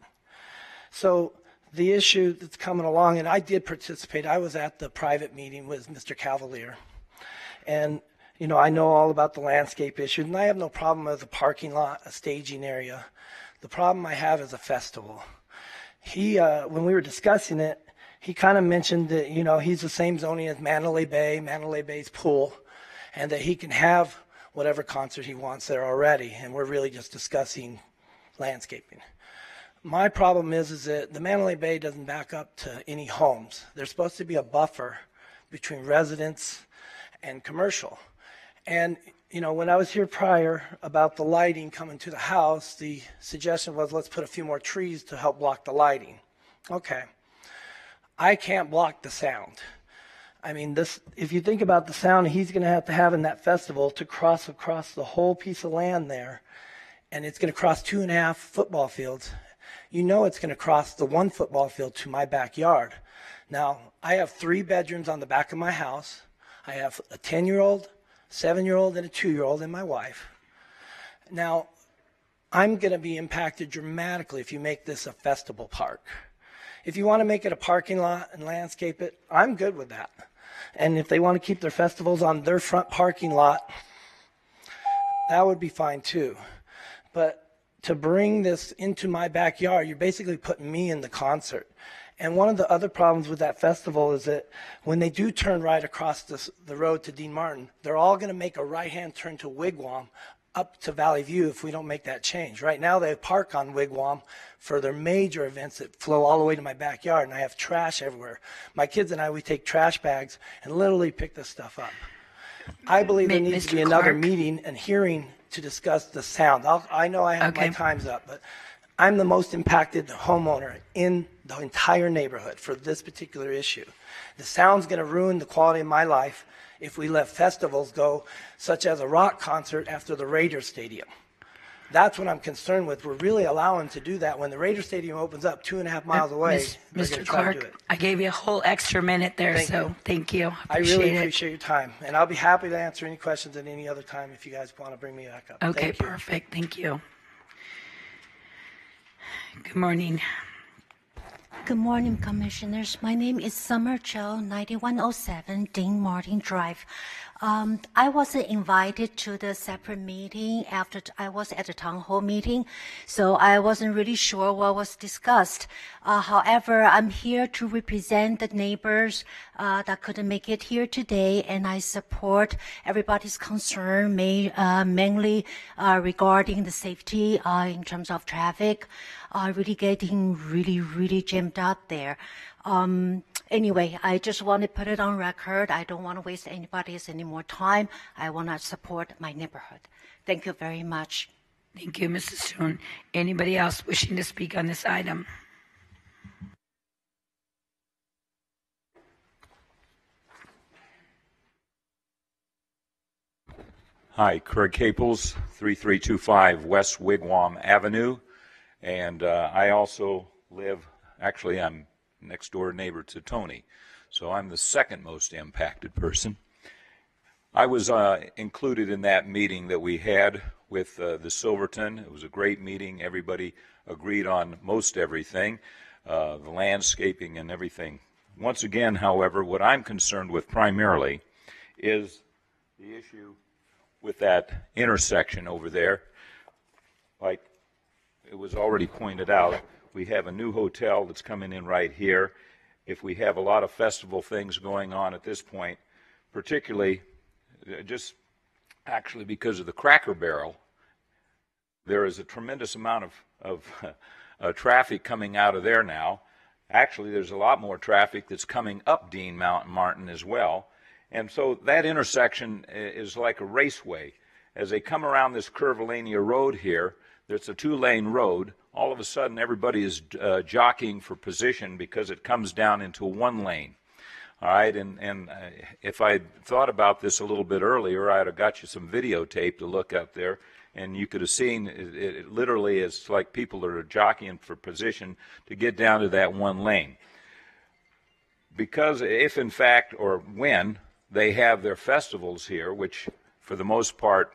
So the issue that's coming along, and I did participate, I was at the private meeting with Mr. Cavalier. And, you know, I know all about the landscape issues, and I have no problem with a parking lot, a staging area. The problem I have is a festival. He, when we were discussing it, he kind of mentioned that, you know, he's the same zoning as Mandalay Bay's pool, and that he can have whatever concert he wants there already, and we're really just discussing landscaping. My problem is that the Mandalay Bay doesn't back up to any homes. There's supposed to be a buffer between residents and commercial. And, you know, when I was here prior about the lighting coming to the house, the suggestion was, let's put a few more trees to help block the lighting. Okay. I can't block the sound. I mean, this, if you think about the sound he's going to have in that festival to cross across the whole piece of land there, and it's going to cross 2.5 football fields, you know it's going to cross the 1 football field to my backyard. Now, I have 3 bedrooms on the back of my house. I have a 10-year-old, 7-year-old, and a 2-year-old, and my wife. Now, I'm going to be impacted dramatically if you make this a festival park. If you want to make it a parking lot and landscape it, I'm good with that. And if they want to keep their festivals on their front parking lot, that would be fine too. But to bring this into my backyard, you're basically putting me in the concert. And one of the other problems with that festival is that when they do turn right across the road to Dean Martin, they're all going to make a right-hand turn to Wigwam up to Valley View if we don't make that change. Right now they park on Wigwam for their major events that flow all the way to my backyard, and I have trash everywhere. My kids and I, we take trash bags and literally pick this stuff up. I believe there needs to be another meeting and hearing to discuss the sound. I know I have my time's up, but I'm the most impacted homeowner in the entire neighborhood for this particular issue. The sound's going to ruin the quality of my life if we let festivals go, such as a rock concert after the Raiders Stadium. That's what I'm concerned with. We're really allowing to do that when the Raider Stadium opens up 2.5 miles away. Mr. Clark, I gave you a whole extra minute there, thank you. I really appreciate your time, and I'll be happy to answer any questions at any other time if you guys want to bring me back up. Okay, perfect. Thank you. Good morning. Good morning, Commissioners. My name is Summer Joe, 9107 Dean Martin Drive. I wasn't invited to the separate meeting after I was at the town hall meeting, so I wasn't really sure what was discussed. However, I'm here to represent the neighbors that couldn't make it here today, and I support everybody's concern, mainly regarding the safety in terms of traffic. Really getting really jammed out there. Anyway, I just want to put it on record. I don't want to waste anybody's any more time. I want to support my neighborhood. Thank you very much. Thank you, Mrs. Soon. Anybody else wishing to speak on this item? Hi, Craig Caples, 3325 West Wigwam Avenue. And I also live, actually I'm next door neighbor to Tony, so I'm the second most impacted person. I was included in that meeting that we had with the Silverton. It was a great meeting. Everybody agreed on most everything, the landscaping and everything. Once again, however, what I'm concerned with primarily is the issue with that intersection over there. Like it was already pointed out, we have a new hotel that's coming in right here. If we have a lot of festival things going on at this point, particularly just actually because of the Cracker Barrel, there is a tremendous amount of traffic coming out of there now. Actually, there's a lot more traffic that's coming up Dean Mountain Martin as well. And so that intersection is like a raceway. As they come around this Curvillania Road here, it's a 2-lane road. All of a sudden, everybody is jockeying for position because it comes down into a 1 lane. All right, and if I thought about this a little bit earlier, I'd have got you some videotape to look up there, and you could have seen it literally is like people that are jockeying for position to get down to that 1 lane. Because if in fact, or when, they have their festivals here, which for the most part,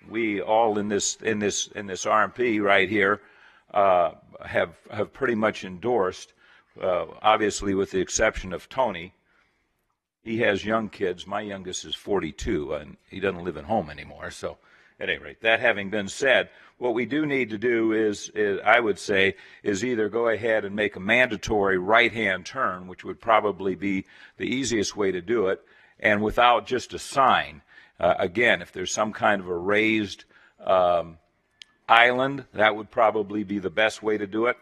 we all in this RMP right here have pretty much endorsed, obviously with the exception of Tony. He has young kids. My youngest is 42, and he doesn't live at home anymore. So at any rate, that having been said, what we do need to do is I would say, is either go ahead and make a mandatory right-hand turn, which would probably be the easiest way to do it, and without just a sign. Again, if there's some kind of a raised island, that would probably be the best way to do it.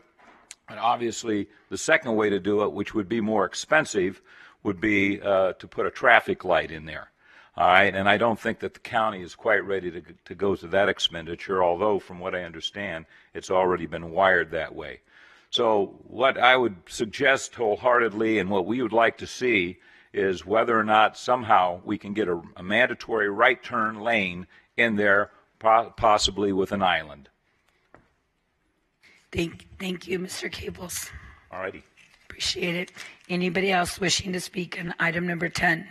And obviously, the second way to do it, which would be more expensive, would be to put a traffic light in there. All right, and I don't think that the county is quite ready to go to that expenditure, although from what I understand, it's already been wired that way. So what I would suggest wholeheartedly and what we would like to see is whether or not somehow we can get a mandatory right turn lane in there, possibly with an island. Thank you, Mr. Caples. All righty. Appreciate it. Anybody else wishing to speak on item number 10?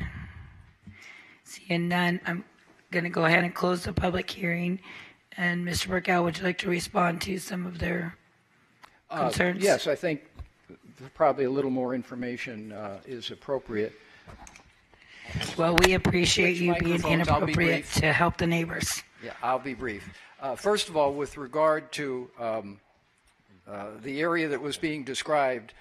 Seeing none, I'm going to go ahead and close the public hearing. And Mr. Burkell, would you like to respond to some of their concerns? Yes, I think probably a little more information is appropriate. Well, we appreciate you being inappropriate to help the neighbors. Yeah, I'll be brief. First of all, with regard to the area that was being described,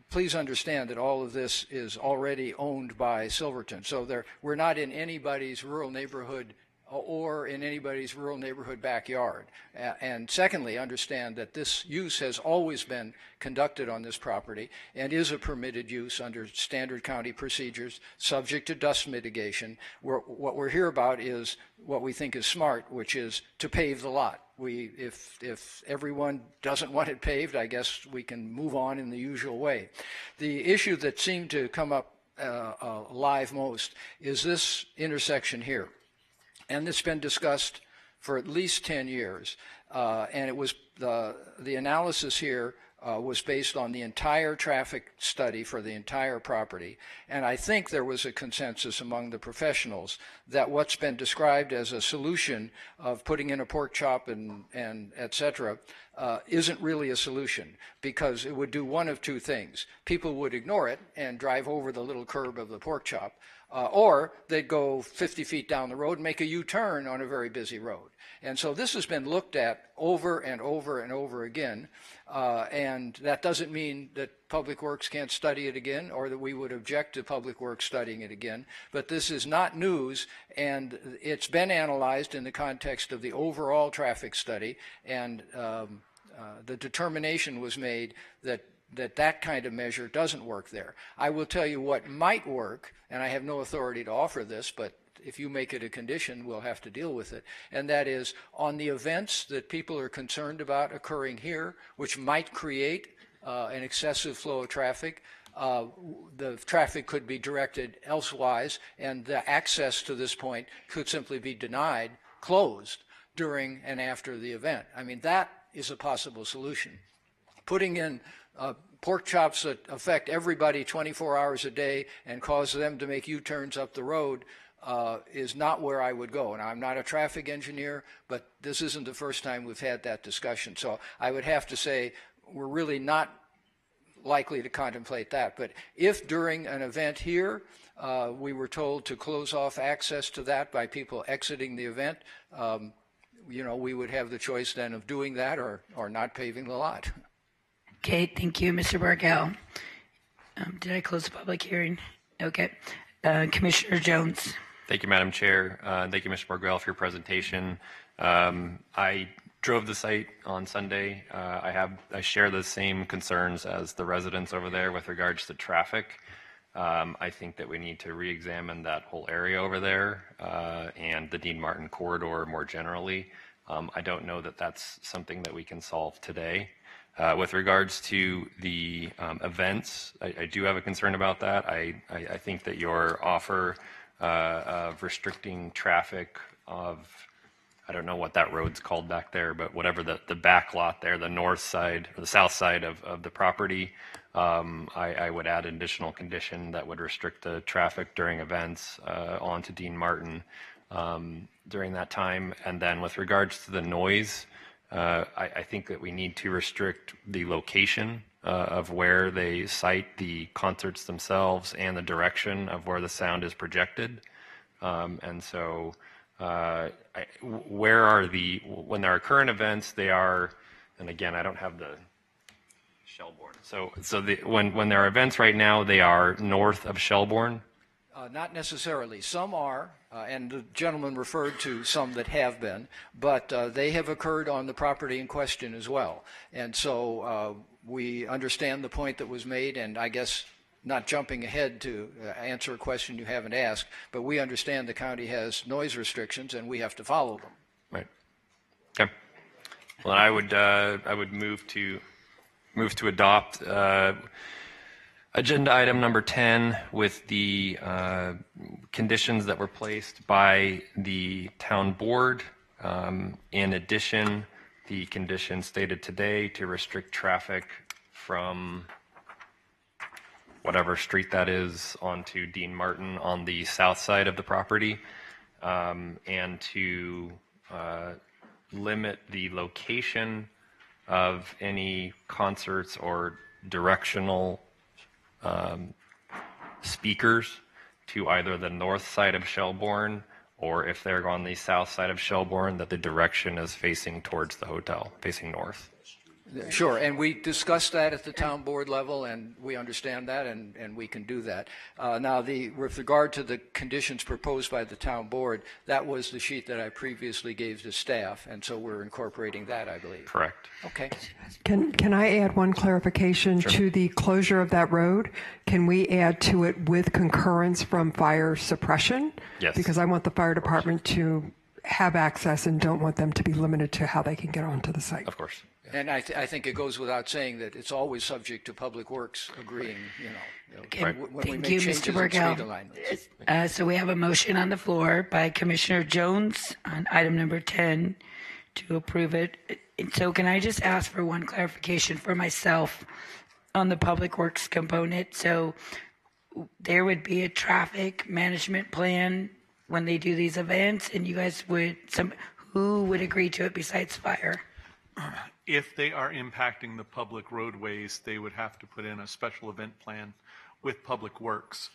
please understand that all of this is already owned by Silverton. So we're not in anybody's rural neighborhood or in anybody's rural neighborhood backyard. And secondly, understand that this use has always been conducted on this property and is a permitted use under standard county procedures, subject to dust mitigation. What we're here about is what we think is smart, which is to pave the lot. If everyone doesn't want it paved, I guess we can move on in the usual way. The issue that seemed to come up live most is this intersection here. And it's been discussed for at least 10 years. And it was the analysis here was based on the entire traffic study for the entire property. And I think there was a consensus among the professionals that what's been described as a solution of putting in a pork chop and et cetera isn't really a solution, because it would do one of two things. People would ignore it and drive over the little curb of the pork chop, or they'd go 50 feet down the road and make a U-turn on a very busy road. And so this has been looked at over and over and over again, and that doesn't mean that Public Works can't study it again or that we would object to Public Works studying it again, but this is not news, and it's been analyzed in the context of the overall traffic study, and the determination was made that kind of measure doesn't work there. I will tell you what might work, and I have no authority to offer this, but if you make it a condition, we'll have to deal with it, and that is on the events that people are concerned about occurring here, which might create an excessive flow of traffic, the traffic could be directed elsewise, and the access to this point could simply be denied, closed, during and after the event. I mean, that is a possible solution. Putting in pork chops that affect everybody 24 hours a day and cause them to make U-turns up the road is not where I would go. And I'm not a traffic engineer, but this isn't the first time we've had that discussion. So I would have to say we're really not likely to contemplate that. But if during an event here we were told to close off access to that by people exiting the event, you know, we would have the choice then of doing that or not paving the lot. Okay, thank you, Mr. Borgel. Did I close the public hearing? Okay. Commissioner Jones. Thank you, Madam Chair. Thank you, Mr. Borgel, for your presentation. I drove the site on Sunday. I share the same concerns as the residents over there with regards to traffic. I think that we need to re-examine that whole area over there and the Dean Martin corridor more generally. I don't know that that's something that we can solve today. With regards to the events, I do have a concern about that. I think that your offer of restricting traffic of, I don't know what that road's called back there, but whatever the back lot there, the north side or the south side of the property, I would add an additional condition that would restrict the traffic during events onto Dean Martin during that time. And then with regards to the noise, I think that we need to restrict the location of where they cite the concerts themselves and the direction of where the sound is projected. And so where are when there are current events, they are, and again, I don't have the Shelbourne. So when there are events right now, they are north of Shelbourne? Not necessarily. Some are, and the gentleman referred to some that have been, but they have occurred on the property in question as well. And so we understand the point that was made, and I guess not jumping ahead to answer a question you haven't asked, but we understand the county has noise restrictions and we have to follow them. Right. Okay. Well, I would move to adopt agenda item number 10 with the conditions that were placed by the town board. In addition, the condition stated today to restrict traffic from whatever street that is onto Dean Martin on the south side of the property, and to limit the location of any concerts or directional speakers to either the north side of Shelbourne, or if they're on the south side of Shelbourne, that the direction is facing towards the hotel, facing north. Sure, and we discussed that at the town board level, and we understand that, and we can do that. Now, with regard to the conditions proposed by the town board, that was the sheet that I previously gave to staff, and so we're incorporating that, I believe. Correct. Okay. Can I add one clarification to the closure of that road? Can we add to it with concurrence from fire suppression? Yes. Because I want the fire department to have access and don't want them to be limited to how they can get onto the site. Of course. And I think it goes without saying that it's always subject to Public Works agreeing, Okay. when we Thank make you, changes Mr. in Borgel. street alignments. So we have a motion on the floor by Commissioner Jones on item number 10 to approve it. And so can I just ask for one clarification for myself on the Public Works component? So there would be a traffic management plan when they do these events, and you guys who would agree to it besides fire? If they are impacting the public roadways, they would have to put in a special event plan with Public Works.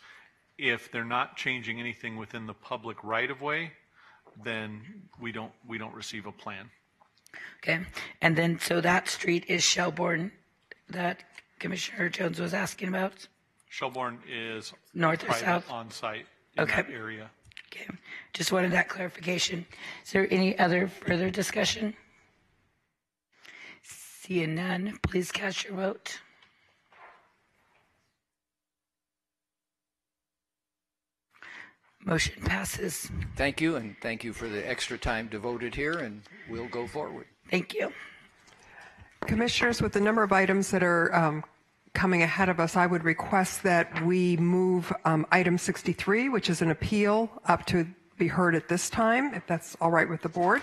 If they're not changing anything within the public right-of-way, then we don't receive a plan. Okay, and then so that street is Shelbourne that Commissioner Jones was asking about? Shelbourne is North or private south? on site in that area. Okay, just wanted that clarification. Is there any other further discussion? Seeing none, please cast your vote. Motion passes. Thank you, and thank you for the extra time devoted here, and we'll go forward. Thank you. Commissioners, with the number of items that are coming ahead of us, I would request that we move item 63, which is an appeal, up to be heard at this time, if that's all right with the board.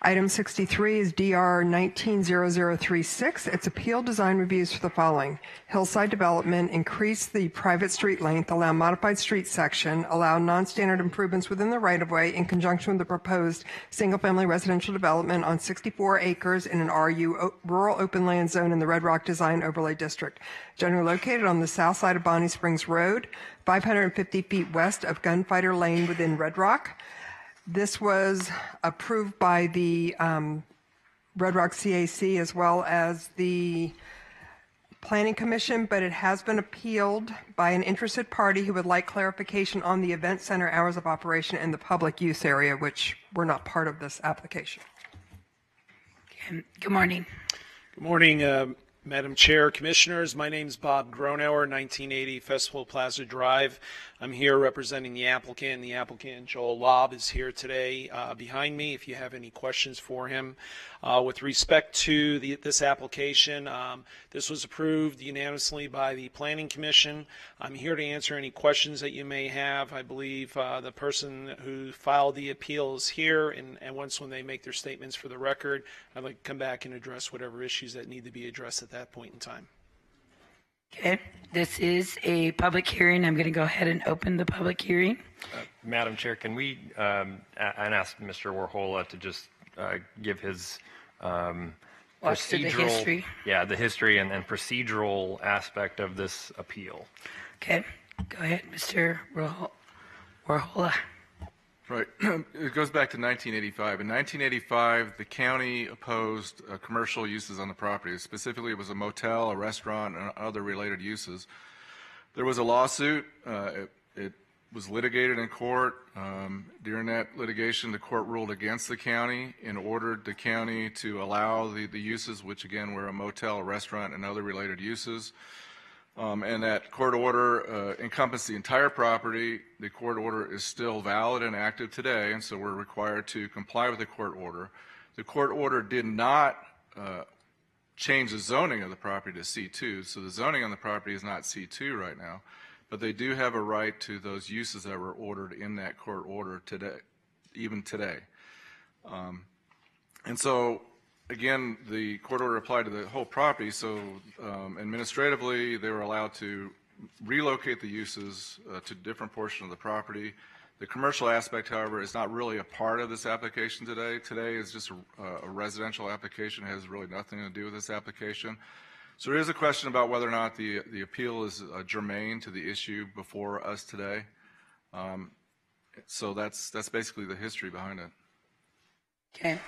Item 63 is DR 190036. It's appeal design reviews for the following: hillside development, increase the private street length, allow modified street section, allow non-standard improvements within the right-of-way in conjunction with the proposed single-family residential development on 64 acres in an RU rural open land zone in the Red Rock Design Overlay District, generally located on the south side of Bonnie Springs Road, 550 feet west of Gunfighter Lane within Red Rock. This was approved by the Red Rock CAC as well as the Planning Commission, but it has been appealed by an interested party who would like clarification on the event center hours of operation and the public use area, which were not part of this application. Good morning. Good morning, Madam Chair, Commissioners. My name is Bob Gronauer, 1980 Festival Plaza Drive. I'm here representing the applicant. The applicant, Joel Lobb, is here today behind me if you have any questions for him. With respect to this application, this was approved unanimously by the Planning Commission. I'm here to answer any questions that you may have. I believe the person who filed the appeal is here, and once when they make their statements for the record, I'd like to come back and address whatever issues that need to be addressed at that point in time. Okay, this is a public hearing. I'm going to go ahead and open the public hearing. Madam Chair, can we and ask Mr. Warhola to just give his Watch through the history. Yeah, the history and procedural aspect of this appeal. Okay, go ahead, Mr. Warhola. Right. It goes back to 1985. In 1985, the county opposed commercial uses on the property. Specifically, it was a motel, a restaurant, and other related uses. There was a lawsuit. It was litigated in court. During that litigation, the court ruled against the county and ordered the county to allow the uses, which again were a motel, a restaurant, and other related uses. And that court order encompassed the entire property. The court order is still valid and active today, and so we're required to comply with the court order. The court order did not change the zoning of the property to C2, so the zoning on the property is not C2 right now, but they do have a right to those uses that were ordered in that court order today, even today. And so, again, the court order applied to the whole property, so administratively they were allowed to relocate the uses to different portions of the property. The commercial aspect, however, is not really a part of this application today. Today is just a residential application. It has really nothing to do with this application. So there is a question about whether or not the appeal is germane to the issue before us today. So that's basically the history behind it.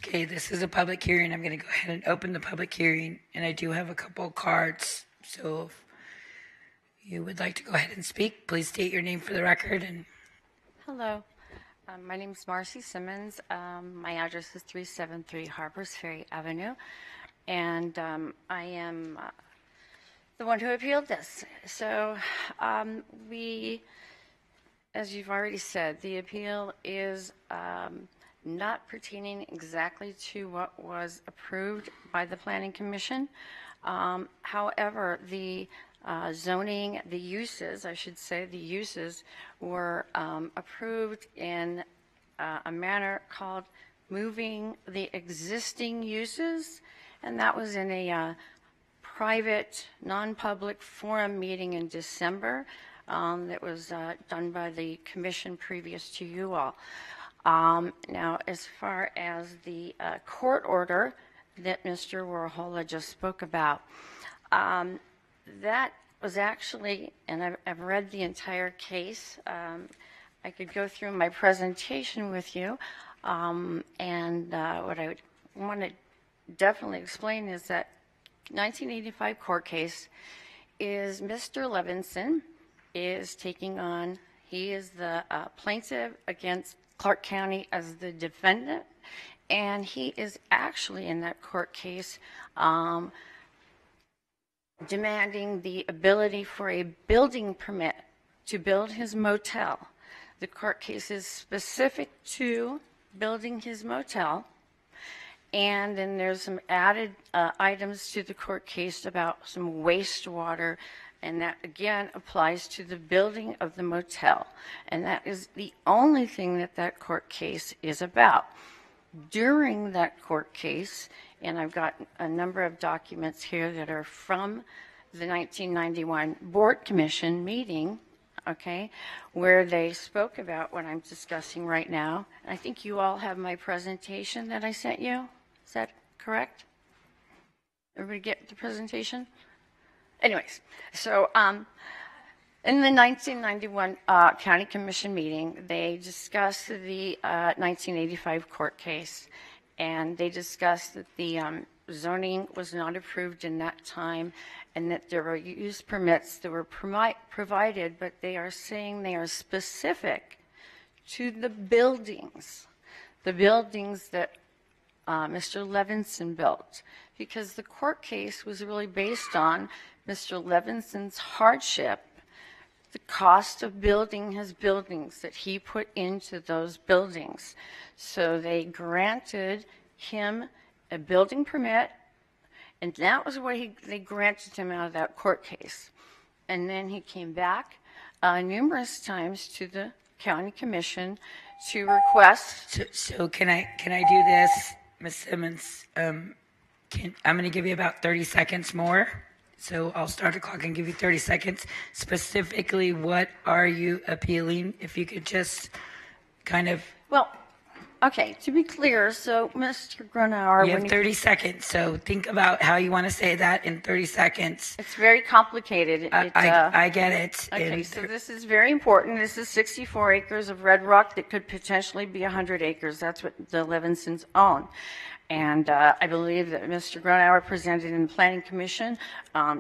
Okay, this is a public hearing. I'm going to go ahead and open the public hearing, and I do have a couple cards. So if you would like to go ahead and speak, please state your name for the record. And hello, my name is Marcy Simmons. My address is 373 Harpers Ferry Avenue, and I am the one who appealed this. So we, as you've already said, the appeal is not pertaining exactly to what was approved by the Planning Commission. However, the zoning, the uses, I should say, the uses were approved in a manner called moving the existing uses, and that was in a private, non-public forum meeting in December that was done by the commission previous to you all. Now, as far as the court order that Mr. Warhola just spoke about, that was actually, and I've read the entire case. I could go through my presentation with you, and what I would want to definitely explain is that 1985 court case is Mr. Levinson is taking on, he is the plaintiff against Clark County as the defendant, and he is actually in that court case demanding the ability for a building permit to build his motel. The court case is specific to building his motel, and then there's some added items to the court case about some wastewater, and that again applies to the building of the motel. And that is the only thing that that court case is about. During that court case, and I've got a number of documents here that are from the 1991 Board Commission meeting, okay, where they spoke about what I'm discussing right now. I think you all have my presentation that I sent you. Is that correct? Everybody get the presentation? Anyways, so in the 1991 County Commission meeting, they discussed the 1985 court case, and they discussed that the zoning was not approved in that time, and that there were use permits that were provided, but they are saying they are specific to the buildings that Mr. Levinson built, because the court case was really based on Mr. Levinson's hardship, the cost of building his buildings that he put into those buildings. So they granted him a building permit, and that was what they granted him out of that court case. And then he came back numerous times to the county commission to request. So can I do this, Ms. Simmons? I'm going to give you about 30 seconds more. So I'll start the clock and give you 30 seconds. Specifically, what are you appealing? If you could just kind of... Well, okay, to be clear, so Mr. Gronauer... You have 30 seconds, so think about how you want to say that in 30 seconds. It's very complicated. I get it. Okay, so this is very important. This is 64 acres of red rock that could potentially be 100 acres. That's what the Levinsons own. And I believe that Mr. Gronauer presented in the Planning Commission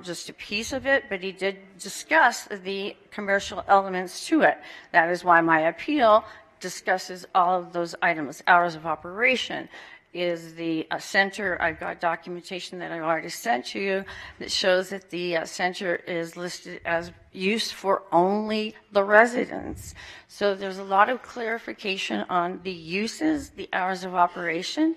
just a piece of it, but he did discuss the commercial elements to it. That is why my appeal discusses all of those items. Hours of operation is the center. I've got documentation that I've already sent to you that shows that the center is listed as use for only the residents. So there's a lot of clarification on the uses, the hours of operation.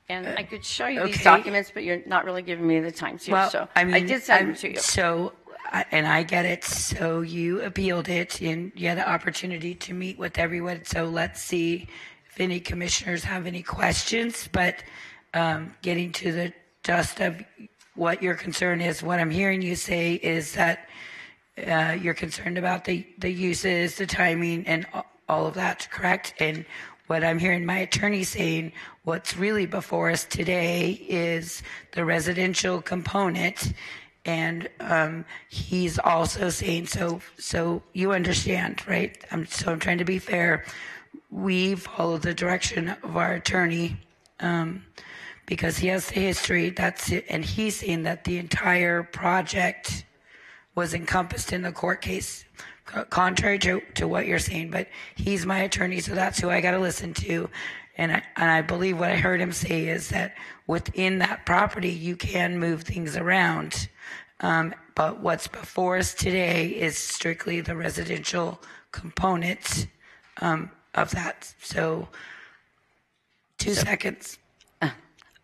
And I could show you these documents, but you're not really giving me the time to. Well, so I mean, I did send them to you. So, and I get it. So you appealed it, and you had the opportunity to meet with everyone. So let's see if any commissioners have any questions. But getting to the dust of what your concern is, what I'm hearing you say is that you're concerned about the uses, the timing, and all of that, correct? And what I'm hearing my attorney saying, what's really before us today is the residential component, and he's also saying, so you understand, right? So I'm trying to be fair. We follow the direction of our attorney because he has the history. That's it, and he's saying that the entire project was encompassed in the court case, contrary to what you're saying. But he's my attorney, so that's who I got to listen to. And I believe what I heard him say is that within that property you can move things around. But what's before us today is strictly the residential component of that. So 2 seconds.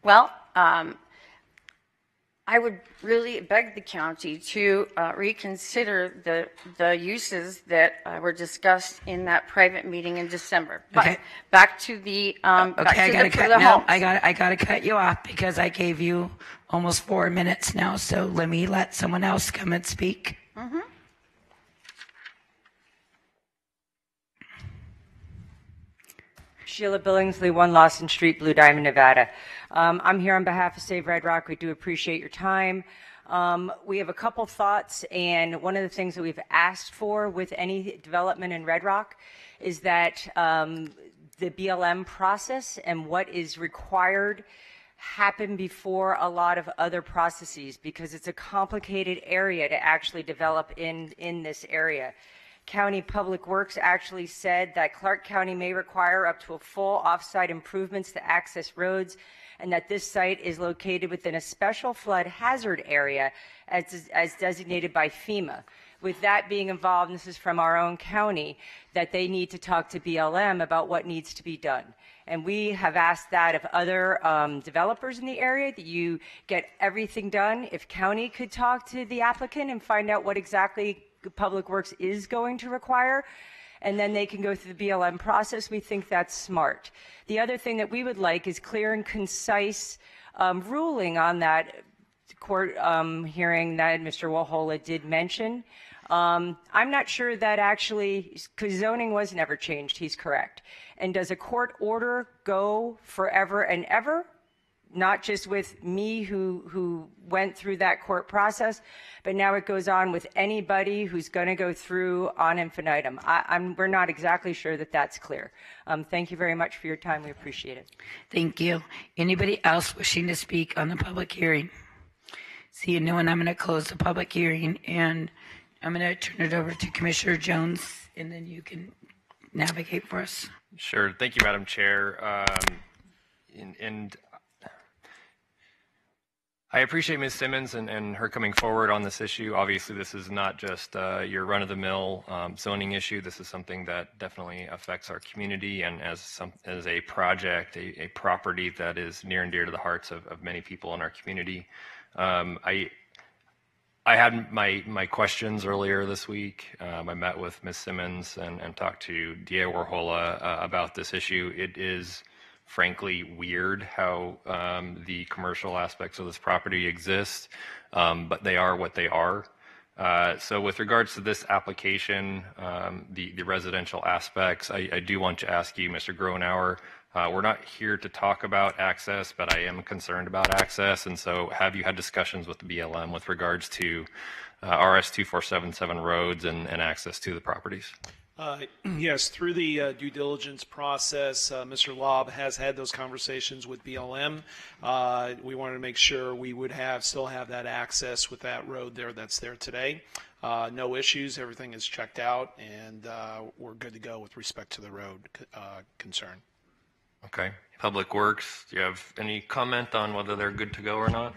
Well, I would really beg the county to reconsider the uses that were discussed in that private meeting in December. But Okay. back to the Okay, for the homes. I got to cut you off because I gave you almost 4 minutes now. So let me let someone else come and speak. Mhm. Sheila Billingsley, 1 Lawson Street, Blue Diamond, Nevada. I'm here on behalf of Save Red Rock. We do appreciate your time. We have a couple thoughts, and one of the things that we've asked for with any development in Red Rock is that the BLM process and what is required happen before a lot of other processes, because it's a complicated area to actually develop in this area. County Public Works actually said that Clark County may require up to a full off-site improvements to access roads, and that this site is located within a special flood hazard area as designated by FEMA. With that being involved, and this is from our own county, that they need to talk to BLM about what needs to be done. And we have asked that of other developers in the area, that you get everything done. If county could talk to the applicant and find out what exactly Public Works is going to require, and then they can go through the BLM process, we think that's smart. The other thing that we would like is clear and concise ruling on that court hearing that Mr. Wahola did mention. I'm not sure that actually, because zoning was never changed, he's correct. And does a court order go forever and ever? Not just with me who went through that court process, but now it goes on with anybody who's going to go through on infinitum. We're not exactly sure that that's clear. Thank you very much for your time. We appreciate it. Thank you. Anybody else wishing to speak on the public hearing? Seeing no one, I'm going to close the public hearing, and I'm going to turn it over to Commissioner Jones, and then you can navigate for us. Sure. Thank you, Madam Chair. And I appreciate Ms. Simmons and her coming forward on this issue. Obviously, this is not just your run-of-the-mill zoning issue. This is something that definitely affects our community, and as a project, a property that is near and dear to the hearts of many people in our community. I had my questions earlier this week. I met with Ms. Simmons and talked to DA Wahola about this issue. It is frankly weird how the commercial aspects of this property exist, but they are what they are. So with regards to this application, the residential aspects, I do want to ask you, Mr. Gronauer, we're not here to talk about access, but I am concerned about access. And so have you had discussions with the BLM with regards to RS 2477 roads and access to the properties? Yes, through the due diligence process, Mr. Lobb has had those conversations with BLM. We wanted to make sure we would still have that access with that road there that's there today. No issues, everything is checked out, and we're good to go with respect to the road concern. Okay. Public Works, do you have any comment on whether they're good to go or not?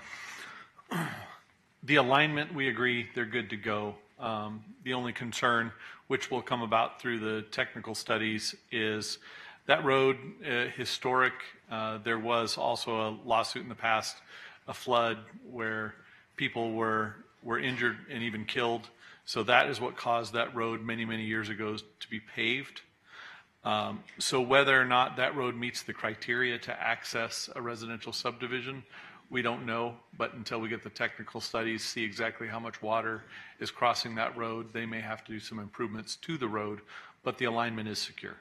The alignment, we agree they're good to go. The only concern, which will come about through the technical studies, is that road, historic. There was also a lawsuit in the past, a flood where people were injured and even killed. So that is what caused that road many, many years ago to be paved. So whether or not that road meets the criteria to access a residential subdivision, we don't know, but until we get the technical studies, see exactly how much water is crossing that road, they may have to do some improvements to the road, but the alignment is secure.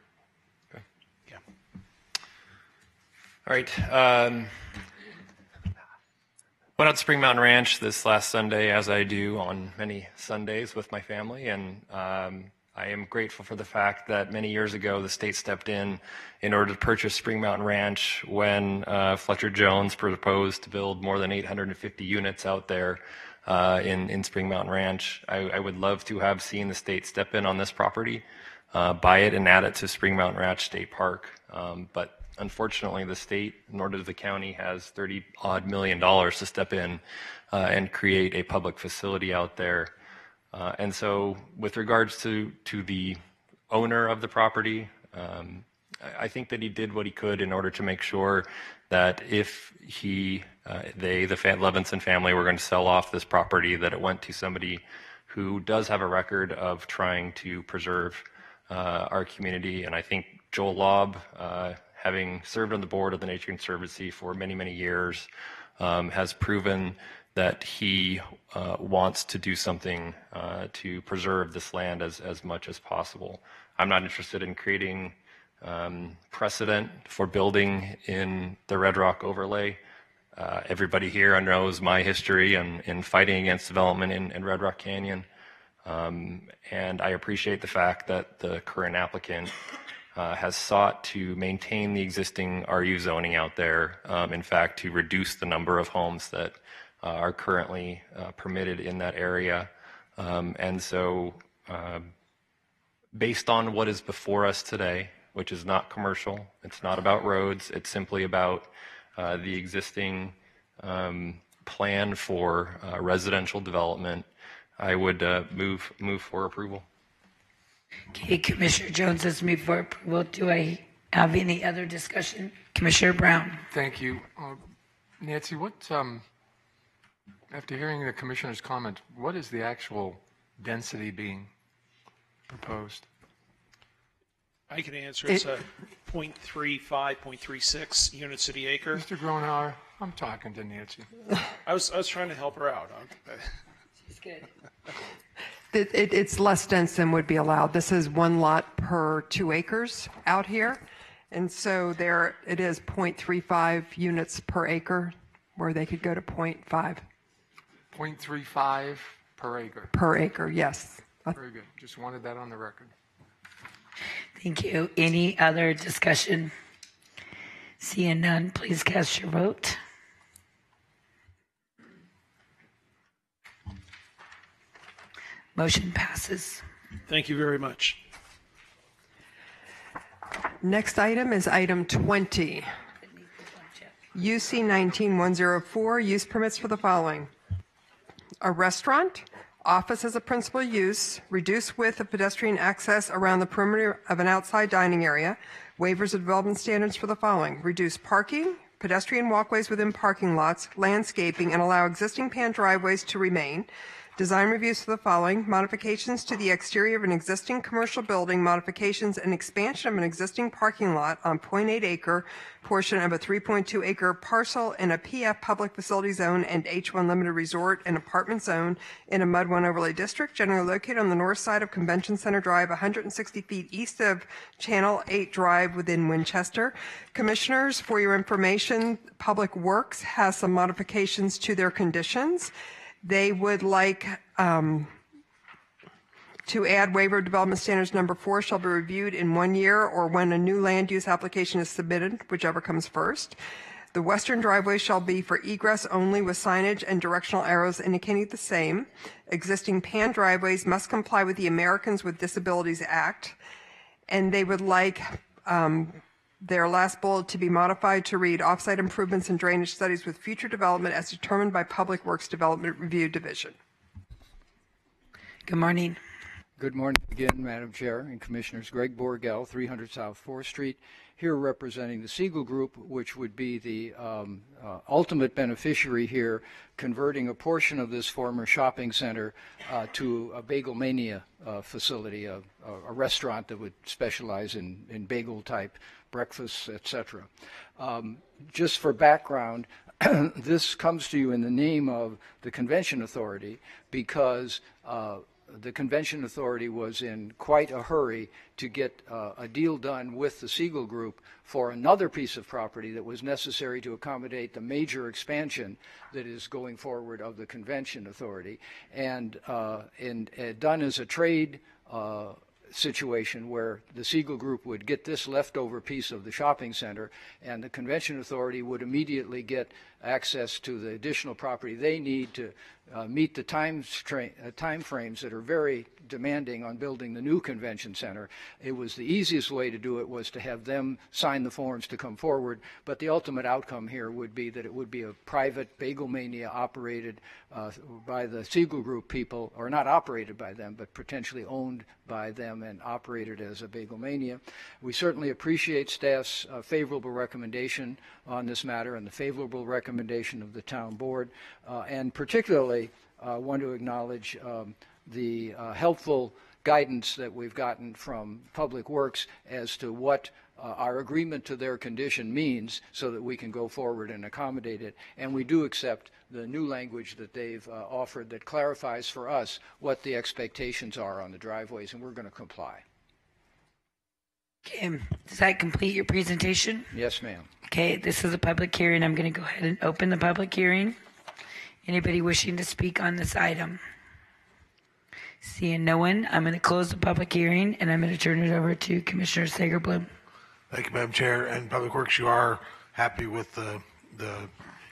Okay. Yeah. All right. Went out to Spring Mountain Ranch this last Sunday, as I do on many Sundays with my family, and I am grateful for the fact that many years ago the state stepped in order to purchase Spring Mountain Ranch when Fletcher Jones proposed to build more than 850 units out there in Spring Mountain Ranch. I would love to have seen the state step in on this property, buy it and add it to Spring Mountain Ranch State Park. But unfortunately, the state, nor does the county, has $30-odd million to step in and create a public facility out there. And so with regards to the owner of the property, I think that he did what he could in order to make sure that if the Levinson family were going to sell off this property, that it went to somebody who does have a record of trying to preserve our community. And I think Joel Lobb, having served on the board of the Nature Conservancy for many, many years, has proven that he wants to do something to preserve this land as much as possible. I'm not interested in creating precedent for building in the Red Rock overlay. Everybody here knows my history in fighting against development in Red Rock Canyon. And I appreciate the fact that the current applicant has sought to maintain the existing RU zoning out there, in fact, to reduce the number of homes that are currently permitted in that area. And so based on what is before us today, which is not commercial, it's not about roads, it's simply about the existing plan for residential development, I would move for approval. Okay, Commissioner Jones has moved for approval. Do I have any other discussion? Commissioner Brown. Thank you. Nancy, after hearing the Commissioner's comment, what is the actual density being proposed? I can answer. It's a 0.35, 0.36 units to the acre. Mr. Gronauer, I'm talking to Nancy. I was trying to help her out. She's good. It's less dense than would be allowed. This is 1 lot per 2 acres out here. And so there it is 0.35 units per acre, where they could go to 0.5. 0.35 per acre. Per acre, yes. Very good. Just wanted that on the record. Thank you. Any other discussion? Seeing none, please cast your vote. Motion passes. Thank you very much. Next item is item 20. UC 19104, use permits for the following. A restaurant, office as a principal use, reduced width of pedestrian access around the perimeter of an outside dining area, waivers of development standards for the following. Reduce parking, pedestrian walkways within parking lots, landscaping, and allow existing pan driveways to remain. Design reviews for the following: modifications to the exterior of an existing commercial building, modifications and expansion of an existing parking lot on 0.8 acre portion of a 3.2 acre parcel in a PF public facility zone and H1 limited resort and apartment zone in a MUD 1 overlay district, generally located on the north side of Convention Center Drive, 160 feet east of Channel 8 Drive within Winchester. Commissioners, for your information, Public Works has some modifications to their conditions. They would like to add waiver of development standards number 4 shall be reviewed in 1 year or when a new land use application is submitted, whichever comes first. The western driveway shall be for egress only with signage and directional arrows indicating the same. Existing pan driveways must comply with the Americans with Disabilities Act. And they would like their last bullet to be modified to read offsite improvements and drainage studies with future development as determined by Public Works Development Review Division. Good morning. Good morning again, Madam Chair and Commissioners. Greg Borgel, 300 South 4th Street, here representing the Siegel Group, which would be the ultimate beneficiary here, converting a portion of this former shopping center to a Bagel Mania facility, a restaurant that would specialize in bagel-type breakfasts, etc. Just for background, this comes to you in the name of the Convention Authority because the Convention Authority was in quite a hurry to get a deal done with the Siegel Group for another piece of property that was necessary to accommodate the major expansion that is going forward of the Convention Authority. And done as a trade situation where the Siegel Group would get this leftover piece of the shopping center, and the Convention Authority would immediately get access to the additional property they need to meet the time frames that are very demanding on building the new convention center. It was the easiest way to do it was to have them sign the forms to come forward, but the ultimate outcome here would be that it would be a private Bagelmania operated by the Siegel Group people, or not operated by them, but potentially owned by them and operated as a Bagelmania. We certainly appreciate staff's favorable recommendation on this matter and the favorable recommendation of the town board, and particularly want to acknowledge the helpful guidance that we've gotten from Public Works as to what our agreement to their condition means, so that we can go forward and accommodate it. And we do accept the new language that they've offered that clarifies for us what the expectations are on the driveways, and we're going to comply. Okay, does that complete your presentation? Yes, ma'am. Okay, this is a public hearing. I'm going to go ahead and open the public hearing. Anybody wishing to speak on this item? Seeing no one, I'm going to close the public hearing, and I'm going to turn it over to Commissioner Sagerblum. Thank you, Madam Chair. And Public Works, you are happy with the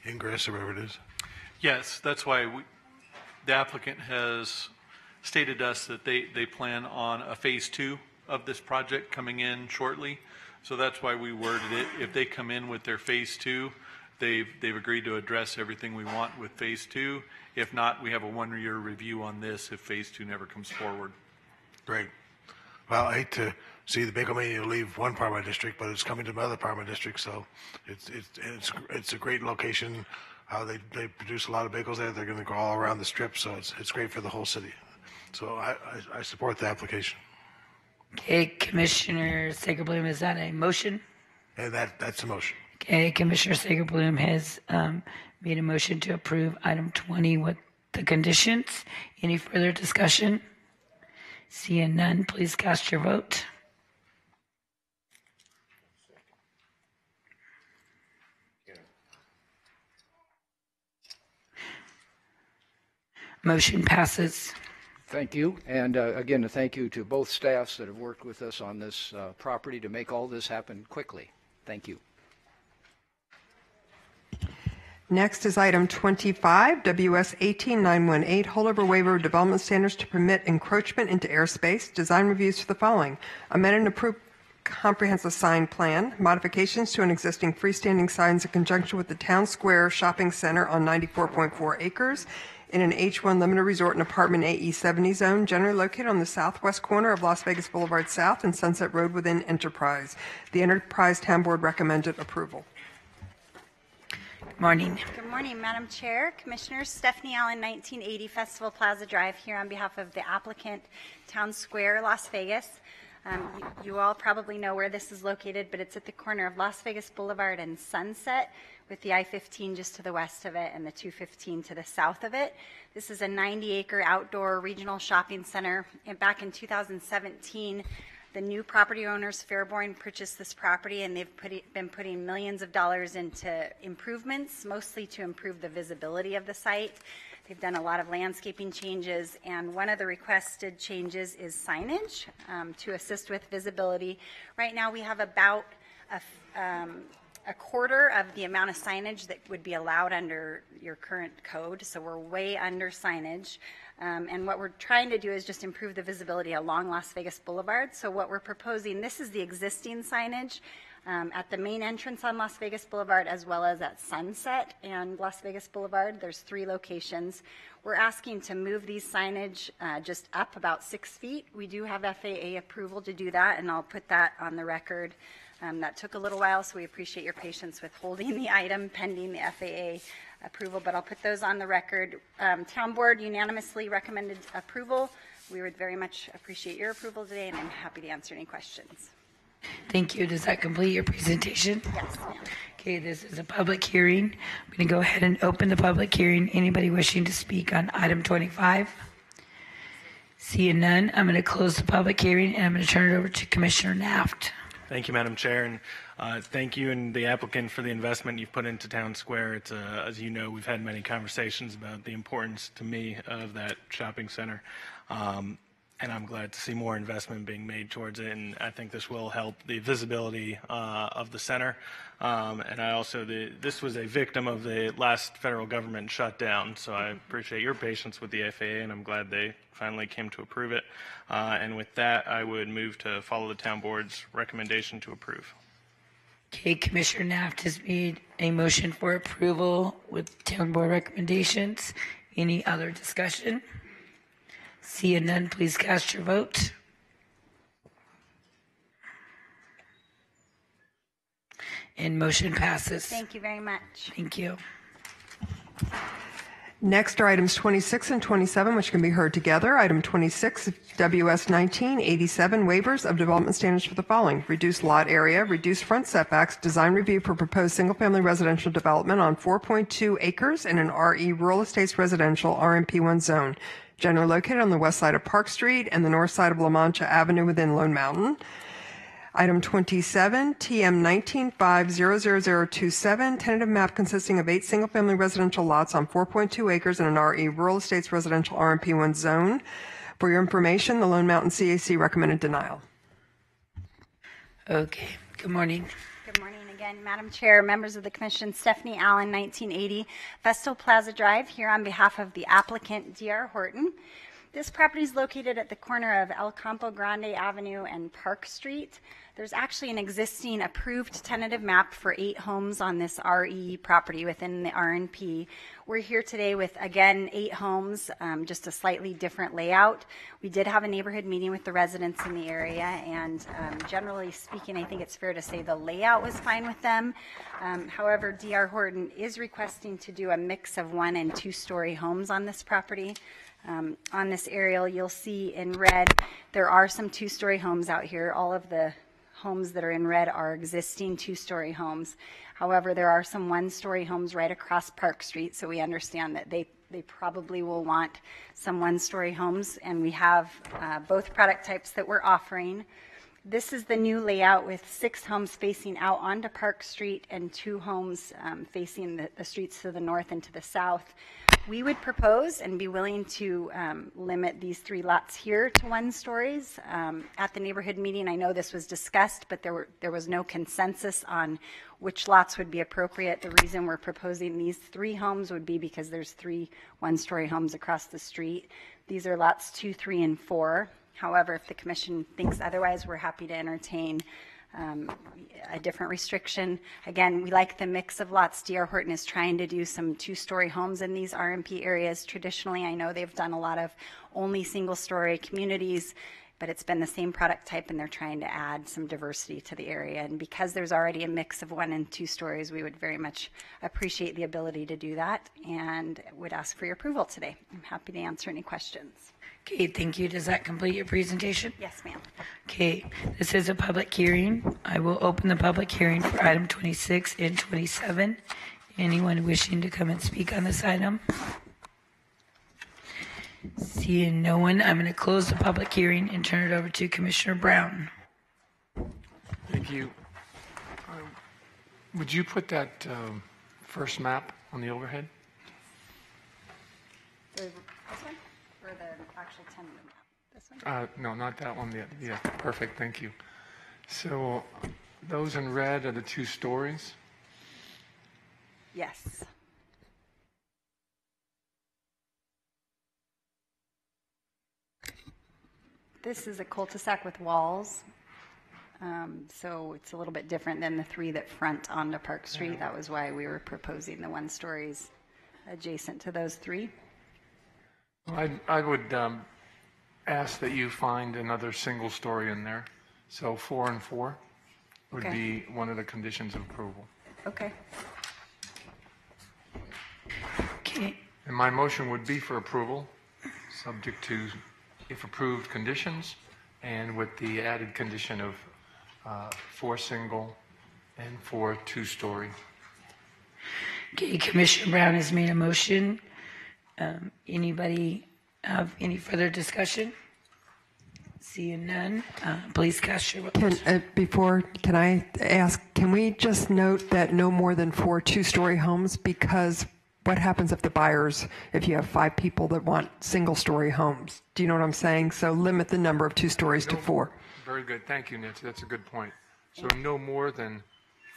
ingress or whatever it is? Yes, that's why the applicant has stated to us that they plan on a phase 2 of this project coming in shortly. So that's why we worded it. If they come in with their phase 2, they've agreed to address everything we want with phase 2. If not, we have a 1-year review on this if phase 2 never comes forward. Great. Well, I hate to see the Bagelmania leave one part of my district, but it's coming to another part of my district, so it's a great location. They produce a lot of bagels there. They're going to go all around the strip, so it's great for the whole city. So I support the application. Okay, Commissioner Sagerblum, is that a motion? And that's a motion. Okay, Commissioner Sagerblum has made a motion to approve item 20 with the conditions. Any further discussion? Seeing none, please cast your vote. Motion passes. Thank you. And again, a thank you to both staffs that have worked with us on this property to make all this happen quickly. Thank you. Next is item 25, WS 18918, holdover waiver of development standards to permit encroachment into airspace. Design reviews for the following: amend and approve comprehensive sign plan, modifications to an existing freestanding signs in conjunction with the Town Square Shopping Center on 94.4 acres in an H1 limited resort and apartment AE 70 zone, generally located on the southwest corner of Las Vegas Boulevard South and Sunset Road within Enterprise. The Enterprise Town Board recommended approval. Morning. Good morning, Madam Chair, Commissioners. Stephanie Allen, 1980 Festival Plaza Drive, here on behalf of the applicant, Town Square, Las Vegas. You all probably know where this is located, but it's at the corner of Las Vegas Boulevard and Sunset, with the I-15 just to the west of it and the 215 to the south of it. This is a 90-acre outdoor regional shopping center. And back in 2017, the new property owners, Fairborn, purchased this property, and they've been putting millions of dollars into improvements, mostly to improve the visibility of the site. They've done a lot of landscaping changes, and one of the requested changes is signage to assist with visibility. Right now we have about a quarter of the amount of signage that would be allowed under your current code, so we're way under signage. And what we're trying to do is just improve the visibility along Las Vegas Boulevard. So what we're proposing, this is the existing signage at the main entrance on Las Vegas Boulevard, as well as at Sunset and Las Vegas Boulevard. There's 3 locations. We're asking to move these signage just up about 6 feet. We do have FAA approval to do that, and I'll put that on the record. That took a little while, so we appreciate your patience with holding the item pending the FAA approval, but I'll put those on the record. Town Board unanimously recommended approval. We would very much appreciate your approval today, and I'm happy to answer any questions. Thank you. Does that complete your presentation? Yes, ma'am. Okay, this is a public hearing. I'm going to go ahead and open the public hearing. Anybody wishing to speak on item 25? Seeing none, I'm going to close the public hearing, and I'm going to turn it over to Commissioner Naft. Thank you, Madam Chair, and thank you and the applicant for the investment you've put into Town Square. It's, as you know, we've had many conversations about the importance to me of that shopping center. and I'm glad to see more investment being made towards it. And I think this will help the visibility of the center. And I also, this was a victim of the last federal government shutdown. So I appreciate your patience with the FAA, and I'm glad they finally came to approve it. And with that, I would move to follow the town board's recommendation to approve. Okay, Commissioner Naft has made a motion for approval with town board recommendations. Any other discussion? Seeing none, please cast your vote. And motion passes. Thank you very much. Thank you. Next are items 26 and 27, which can be heard together. Item 26, WS 1987, waivers of development standards for the following: reduced lot area, reduced front setbacks, design review for proposed single-family residential development on 4.2 acres in an RE Rural Estates Residential RMP1 zone, generally located on the west side of Park Street and the north side of La Mancha Avenue within Lone Mountain. Item 27, TM 19500027, tentative map consisting of 8 single-family residential lots on 4.2 acres in an RE Rural Estates Residential RMP1 zone. For your information, the Lone Mountain CAC recommended denial. Okay. Good morning. Good morning again, Madam Chair, members of the Commission. Stephanie Allen, 1980 Vestal Plaza Drive, here on behalf of the applicant D.R. Horton. This property is located at the corner of El Campo Grande Avenue and Park Street. There's actually an existing approved tentative map for 8 homes on this RE property within the RNP. We're here today with, again, 8 homes, just a slightly different layout. We did have a neighborhood meeting with the residents in the area, and generally speaking, I think it's fair to say the layout was fine with them. However, D.R. Horton is requesting to do a mix of 1- and 2-story homes on this property. On this aerial, you'll see in red, there are some 2-story homes out here. All of the homes that are in red are existing 2-story homes. However, there are some 1-story homes right across Park Street, so we understand that they probably will want some 1-story homes, and we have both product types that we're offering. This is the new layout with 6 homes facing out onto Park Street and 2 homes facing the streets to the north and to the south. We would propose and be willing to limit these 3 lots here to 1 stories. At the neighborhood meeting, I know this was discussed, but there was no consensus on which lots would be appropriate. The reason we're proposing these 3 homes would be because there's 3 1-story homes across the street. These are lots 2, 3, and 4. However, if the commission thinks otherwise, we're happy to entertain a different restriction. Again, we like the mix of lots. D.R. Horton is trying to do some 2-story homes in these RMP areas. Traditionally, I know they've done a lot of only single-story communities, but it's been the same product type, and they're trying to add some diversity to the area. And because there's already a mix of 1 and 2 stories, we would very much appreciate the ability to do that and would ask for your approval today. I'm happy to answer any questions. Okay, thank you. Does that complete your presentation? Yes, ma'am. Okay, this is a public hearing. I will open the public hearing for item 26 and 27. Anyone wishing to come and speak on this item? Seeing no one, I'm going to close the public hearing and turn it over to Commissioner Brown. Thank you. Would you put that first map on the overhead? This one? Or the actual tentative map? This one? No, not that one. Yeah, perfect. Thank you. So those in red are the 2 stories? Yes. This is a cul-de-sac with walls, so it's a little bit different than the 3 that front onto Park Street. That was why we were proposing the 1 stories adjacent to those 3. I would ask that you find another single story in there. So 4 and 4 would be one of the conditions of approval. Okay. Okay. And my motion would be for approval, subject to, if approved, conditions, and with the added condition of 4 single and 4 2-story. Okay, Commissioner Brown has made a motion. Anybody have any further discussion? Seeing none, please cast your vote. Can I ask, can we just note that no more than 4 2-story homes, because what happens if the buyers, if you have 5 people that want single-story homes? Do you know what I'm saying? So limit the number of 2 stories to 4. Very good. Thank you, Nancy. That's a good point. So no more than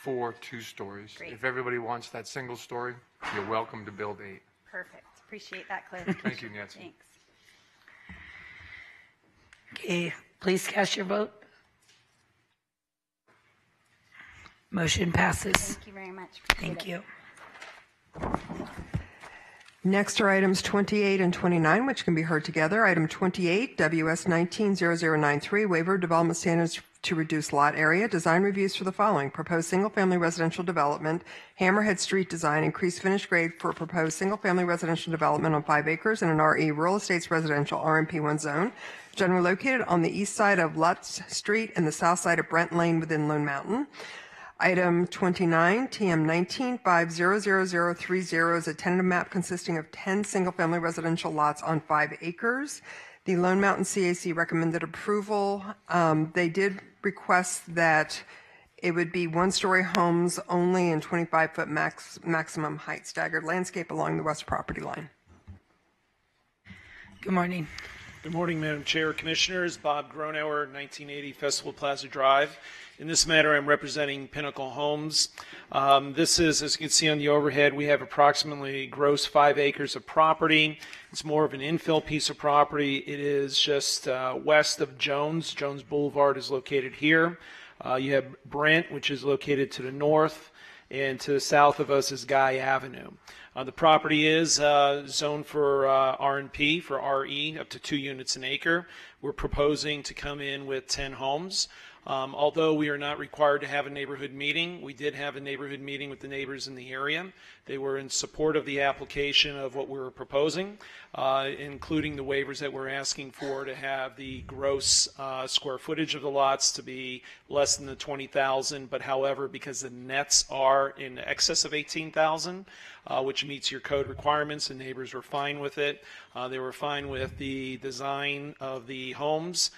4 2-stories. Great. If everybody wants that single story, you're welcome to build 8. Perfect. Appreciate that clarification. Thank you, Nancy. Thanks. Okay, please cast your vote. Motion passes. Thank you very much. Appreciate Thank it. you. Next are items 28 and 29, which can be heard together. Item 28, WS 190093, waiver of development standards to reduce lot area. Design reviews for the following: proposed single-family residential development, Hammerhead Street design, increased finished grade for proposed single-family residential development on 5 acres in an RE Rural Estates Residential RMP1 zone, generally located on the east side of Lutz Street and the south side of Brent Lane within Lone Mountain. Item 29, TM 19500030 is a tentative map consisting of 10 single-family residential lots on 5 acres. The Lone Mountain CAC recommended approval. They did request that it would be 1-story homes only and 25-foot maximum height, staggered landscape along the west property line. Good morning. Good morning, Madam Chair, Commissioners. Bob Gronauer, 1980 Festival Plaza Drive. In this matter, I'm representing Pinnacle Homes. This is, as you can see on the overhead, we have approximately gross 5 acres of property. It's more of an infill piece of property. It is just west of Jones. Jones Boulevard is located here. You have Brent, which is located to the north, and to the south of us is Guy Avenue. The property is zoned for R&P, for RE, up to 2 units an acre. We're proposing to come in with 10 homes. Although we are not required to have a neighborhood meeting, we did have a neighborhood meeting with the neighbors in the area. They were in support of the application of what we were proposing, including the waivers that we're asking for to have the gross square footage of the lots to be less than the 20,000, but however, because the nets are in excess of 18,000, which meets your code requirements, the neighbors were fine with it. They were fine with the design of the homes.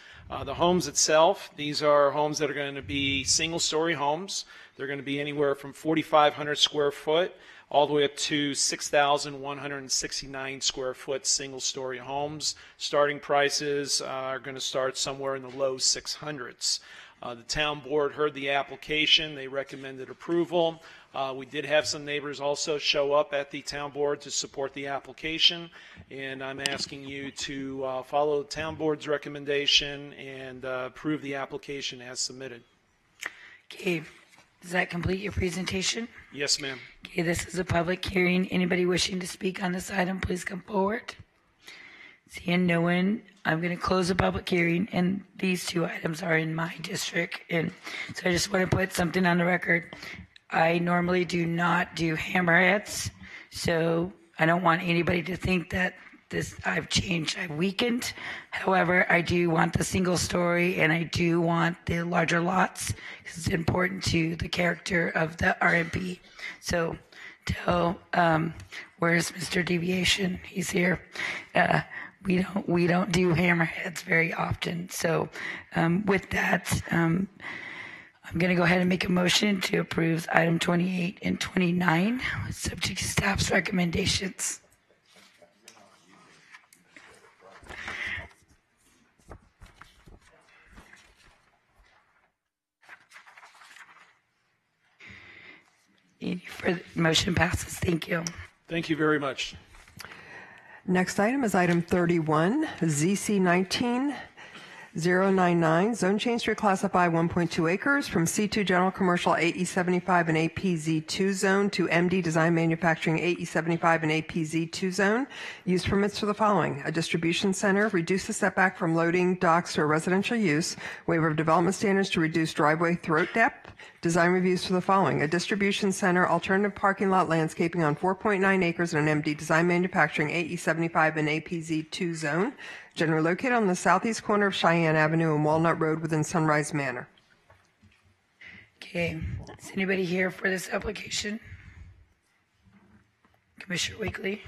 The homes itself, these are homes that are going to be single-story homes. They're going to be anywhere from 4,500 square foot all the way up to 6,169 square foot single-story homes. Starting prices are going to start somewhere in the low 600s. The town board heard the application. They recommended approval. We did have some neighbors also show up at the town board to support the application, and I'm asking you to follow the town board's recommendation and approve the application as submitted. Okay, does that complete your presentation? Yes, ma'am. Okay, this is a public hearing. Anybody wishing to speak on this item, please come forward. Seeing no one, I'm going to close the public hearing, and these 2 items are in my district, and so I just want to put something on the record. I normally do not do hammerheads, so I don't want anybody to think that I've changed, I've weakened. However, I do want the single story, and I do want the larger lots because it's important to the character of the RMP. So where's Mr. Deviation? He's here. We don't do hammerheads very often. So with that, I'm going to go ahead and make a motion to approve item 28 and 29, subject to staff's recommendations. Any further? Motion passes. Thank you. Thank you very much. Next item is item 31, ZC 19099, zone change to reclassify 1.2 acres from C2 General Commercial AE75 and APZ2 zone to MD Design Manufacturing AE75 and APZ2 zone. Use permits for the following: a distribution center, reduce the setback from loading docks to a residential use, waiver of development standards to reduce driveway throat depth. Design reviews for the following: a distribution center, alternative parking lot landscaping on 4.9 acres in an MD Design Manufacturing AE75 and APZ2 zone, generally located on the southeast corner of Cheyenne Avenue and Walnut Road within Sunrise Manor. Okay, is anybody here for this application? Commissioner Wakely?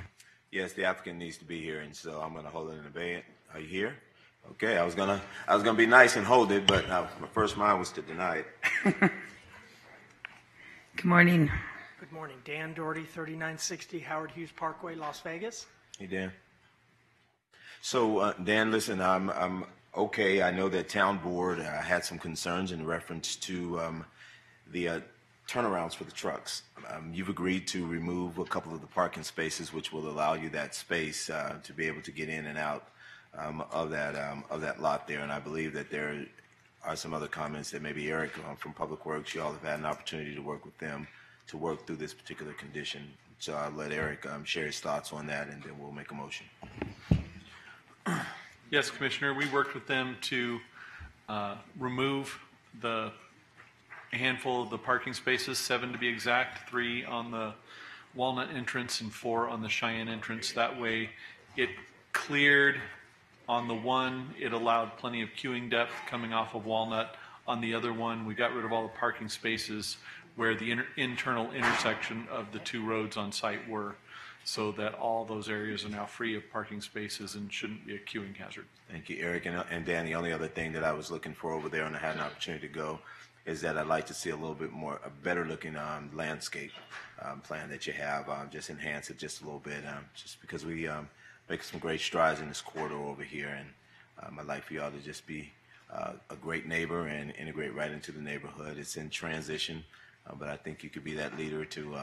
Yes, the applicant needs to be here, and so I'm going to hold it in abeyance. Are you here? Okay, I was gonna be nice and hold it, but my first mind was to deny it. Good morning. Good morning. Dan Doherty, 3960 Howard Hughes Parkway, Las Vegas. Hey, Dan. So, Dan, listen, I'm okay. I know that town board had some concerns in reference to the turnarounds for the trucks. You've agreed to remove a couple of the parking spaces, which will allow you that space to be able to get in and out of that lot there. And I believe that there are some other comments that maybe Eric from Public Works, you all have had an opportunity to work with them to work through this particular condition. So I'll let Eric share his thoughts on that, and then we'll make a motion. Yes, Commissioner, we worked with them to remove a handful of the parking spaces, 7 to be exact, 3 on the Walnut entrance and 4 on the Cheyenne entrance. That way it cleared on the one, it allowed plenty of queuing depth coming off of Walnut. On the other one, we got rid of all the parking spaces where the internal intersection of the 2 roads on site were, so that all those areas are now free of parking spaces and shouldn't be a queuing hazard. Thank you, Eric. And Dan, the only other thing that I was looking for over there, and I had an opportunity to go, is that I'd like to see a little bit more, a better looking landscape plan that you have. Just enhance it just a little bit, just because we make some great strides in this corridor over here, and I'd like for y'all to just be a great neighbor and integrate right into the neighborhood. It's in transition, but I think you could be that leader to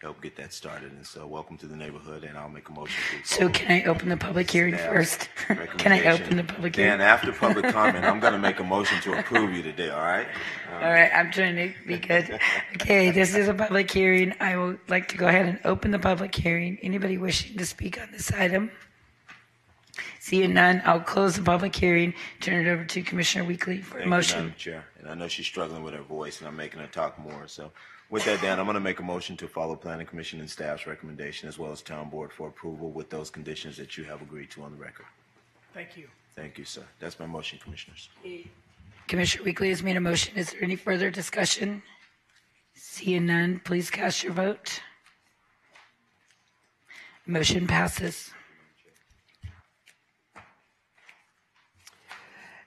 help get that started. And so welcome to the neighborhood, and I'll make a motion to So can I open the public hearing first? Can I open the public hearing? Dan, after public comment, I'm going to make a motion to approve you today, all right? All right, I'm trying to be good. Okay, this is a public hearing. I would like to go ahead and open the public hearing. Anybody wishing to speak on this item? Seeing none, I'll close the public hearing, turn it over to Commissioner Weekly for a motion. Madam Chair. And I know she's struggling with her voice, and I'm making her talk more. So with that, Dan, I'm going to make a motion to follow Planning Commission and staff's recommendation, as well as Town Board, for approval with those conditions that you have agreed to on the record. Thank you. Thank you, sir. That's my motion, Commissioners. Commissioner Weekly has made a motion. Is there any further discussion? Seeing none, please cast your vote. Motion passes.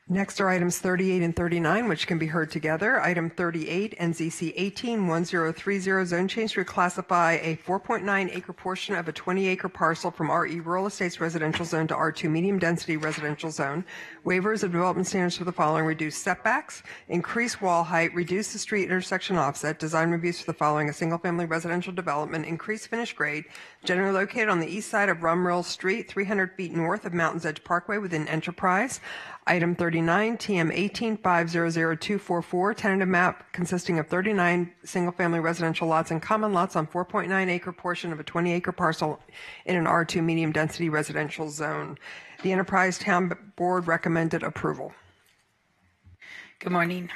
Next are items 38 and 39, which can be heard together. Item 38, NZC 181030, zone change to reclassify a 4.9 acre portion of a 20 acre parcel from RE Rural Estates Residential Zone to R2 Medium Density Residential Zone. Waivers of development standards for the following: reduce setbacks, increase wall height, reduce the street intersection offset, design reviews for the following: a single family residential development, increase finish grade, generally located on the east side of Rumrill Street, 300 feet north of Mountains Edge Parkway within Enterprise. Item 39, TM 185000244, tentative map consisting of 39 single-family residential lots and common lots on 4.9 acre portion of a 20 acre parcel in an R2 medium-density residential zone. The Enterprise Town Board recommended approval. Good morning.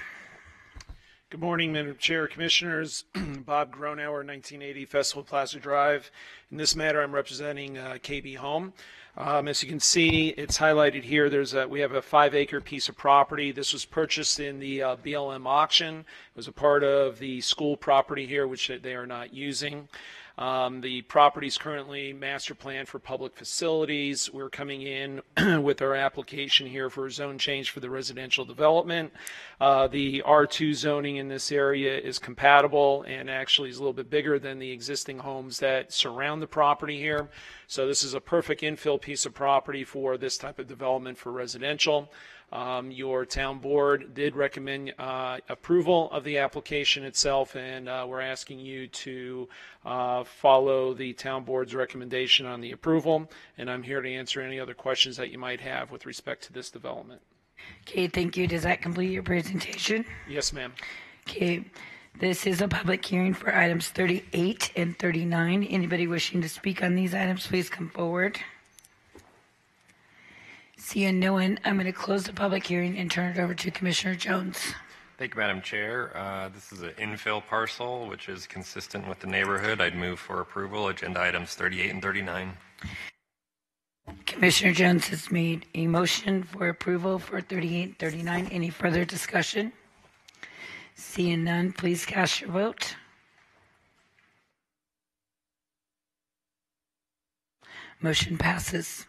Good morning, Madam Chair, Commissioners. Bob Gronauer, 1980 Festival Plaza Drive. In this matter, I'm representing KB Home. As you can see, it's highlighted here. We have a 5 acre piece of property. This was purchased in the BLM auction. It was a part of the school property here, which they are not using. The property is currently master planned for public facilities. We're coming in with our application here for a zone change for the residential development. The R2 zoning in this area is compatible and actually is a little bit bigger than the existing homes that surround the property here. So this is a perfect infill piece of property for this type of development for residential. Your town board did recommend approval of the application itself, and we're asking you to follow the town board's recommendation on the approval, and I'm here to answer any other questions that you might have with respect to this development. Okay, thank you. Does that complete your presentation? Yes, ma'am. Okay, this is a public hearing for items 38 and 39. Anybody wishing to speak on these items, please come forward. Seeing no one, I'm going to close the public hearing and turn it over to Commissioner Jones. Thank you, Madam Chair. This is an infill parcel, which is consistent with the neighborhood. I'd move for approval, agenda items 38 and 39. Commissioner Jones has made a motion for approval for 38 and 39. Any further discussion? Seeing none, please cast your vote. Motion passes.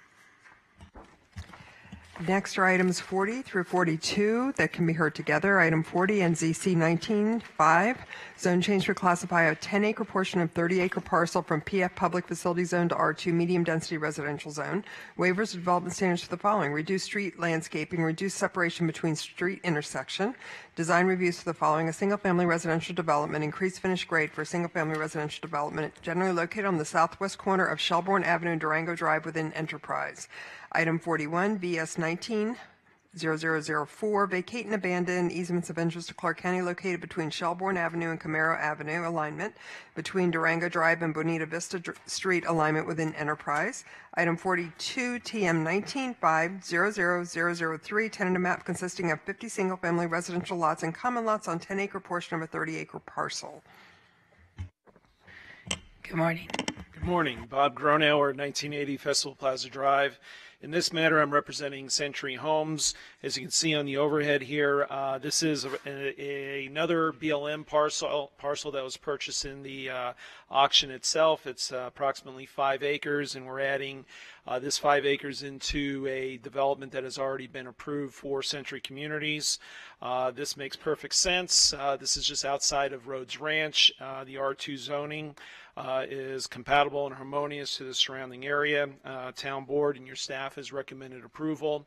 Next are items 40 through 42 that can be heard together. Item 40 and ZC 19-5, zone change to classify a 10-acre portion of 30-acre parcel from PF Public Facility Zone to R2 Medium Density Residential Zone. Waivers of development standards for the following: reduced street landscaping, reduced separation between street intersection, design reviews for the following: a single-family residential development, increased finished grade for a single-family residential development generally located on the southwest corner of Shelbourne Avenue and Durango Drive within Enterprise. Item 41, BS 19-0004, vacate and abandon easements of interest to Clark County located between Shelbourne Avenue and Camaro Avenue, alignment between Durango Drive and Bonita Vista Street, alignment within Enterprise. Item 42, TM 19-5-00003, tentative map consisting of 50 single-family residential lots and common lots on 10-acre portion of a 30-acre parcel. Good morning. Good morning. Bob Gronauer, 1980 Festival Plaza Drive. In this matter, I'm representing Century Homes. As you can see on the overhead here, this is another BLM parcel that was purchased in the auction itself. It's approximately 5 acres, and we're adding this 5 acres into a development that has already been approved for Century Communities. This makes perfect sense. This is just outside of Rhodes Ranch. The R2 zoning is compatible and harmonious to the surrounding area. Town board and your staff has recommended approval.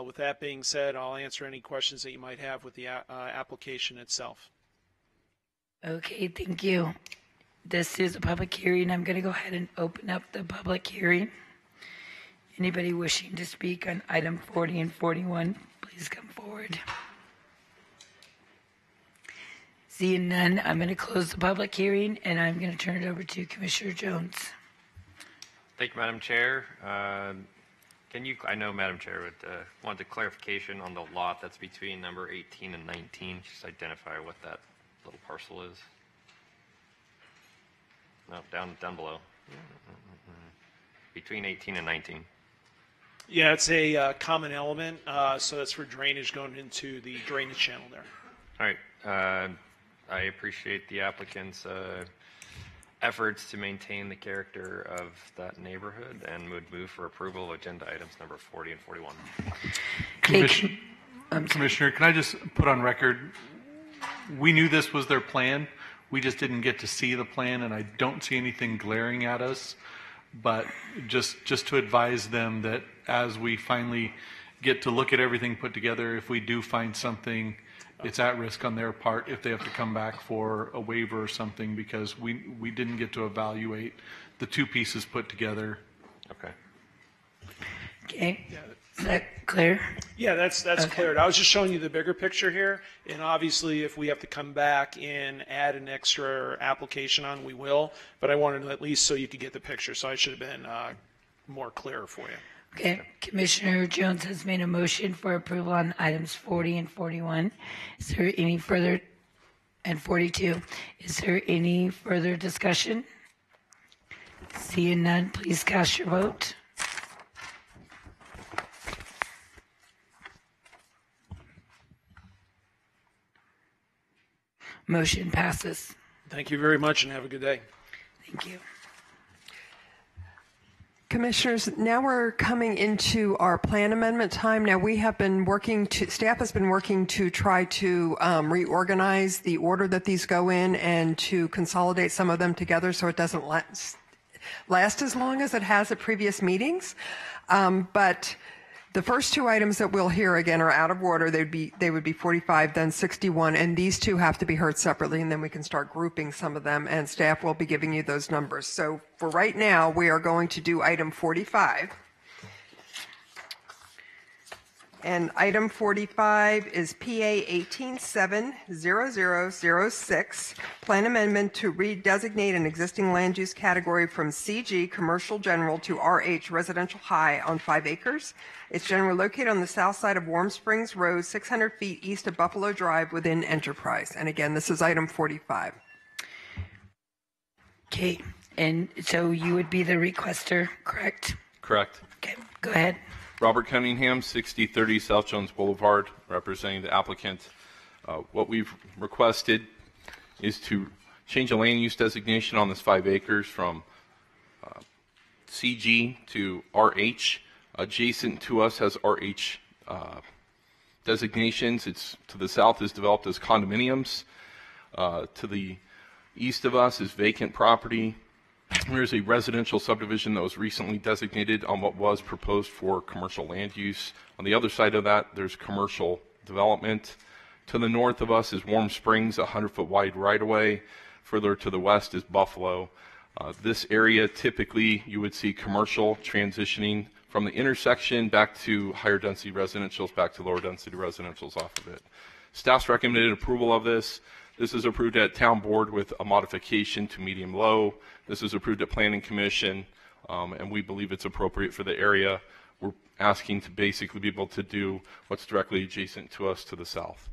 With that being said, I'll answer any questions that you might have with the application itself. Okay, thank you. This is a public hearing. I'm going to go ahead and open up the public hearing. Anybody wishing to speak on item 40 and 41, please come forward. Seeing none, I'm going to close the public hearing, and I'm going to turn it over to Commissioner Jones. Thank you, Madam Chair. I know Madam Chair would want a clarification on the lot that's between number 18 and 19. Just identify what that little parcel is. No, down below. Between 18 and 19. Yeah, it's a common element, so that's for drainage going into the drainage channel there. All right. I appreciate the applicant's efforts to maintain the character of that neighborhood and would move for approval of agenda items number 40 and 41. Commissioner, can I just put on record, we knew this was their plan. We just didn't get to see the plan, and I don't see anything glaring at us. But just to advise them that as we finally get to look at everything put together, if we do find something, it's at risk on their part if they have to come back for a waiver or something, because we didn't get to evaluate the two pieces put together. Okay. Okay. Is that clear? Yeah, that's okay. Cleared. I was just showing you the bigger picture here, and obviously if we have to come back and add an extra application on, we will, but I wanted to at least so you could get the picture, so I should have been more clear for you. Okay, Commissioner Jones has made a motion for approval on items 40 and 41. Is there any further, and 42, is there any further discussion? Seeing none, please cast your vote. Motion passes. Thank you very much and have a good day. Thank you. Commissioners, now we're coming into our plan amendment time. Now we have been staff has been working to try to reorganize the order that these go in and to consolidate some of them together so it doesn't last as long as it has at previous meetings. But the first two items that we'll hear again are out of order. They would be 45, then 61, and these two have to be heard separately, and then we can start grouping some of them, and staff will be giving you those numbers. So for right now, we are going to do item 45. And item 45 is PA 18-7-0006, plan amendment to redesignate an existing land use category from CG, commercial general, to RH, residential high, on 5 acres. It's generally located on the south side of Warm Springs Road, 600 feet east of Buffalo Drive within Enterprise. And again, this is item 45. Okay, and so you would be the requester, correct? Correct. Okay, go ahead. Robert Cunningham, 6030 South Jones Boulevard, representing the applicant. What we've requested is to change the land use designation on this 5 acres from CG to RH. Adjacent to us has RH designations. It's to the south is developed as condominiums. To the east of us is vacant property. There's a residential subdivision that was recently designated on what was proposed for commercial land use. On the other side of that, there's commercial development. To the north of us is Warm Springs, a 100-foot wide right-of-way. Further to the west is Buffalo. This area, typically, you would see commercial transitioning from the intersection back to higher density residentials, back to lower density residentials off of it. Staff's recommended approval of this. This is approved at Town Board with a modification to medium-low. This is approved at Planning Commission, and we believe it's appropriate for the area. We're asking to basically be able to do what's directly adjacent to us to the south.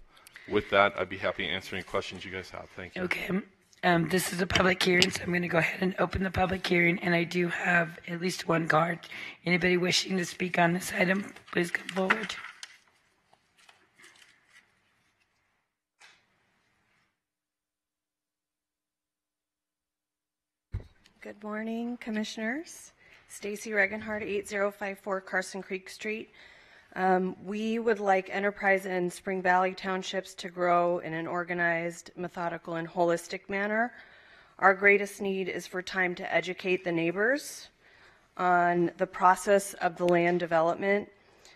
With that, I'd be happy to answer any questions you guys have. Thank you. Okay. This is a public hearing, so I'm going to go ahead and open the public hearing, and I do have at least one card. Anybody wishing to speak on this item, please come forward. Good morning, Commissioners. Stacy Regenhard, 8054 Carson Creek Street. We would like Enterprise and Spring Valley Townships to grow in an organized, methodical, and holistic manner. Our greatest need is for time to educate the neighbors on the process of the land development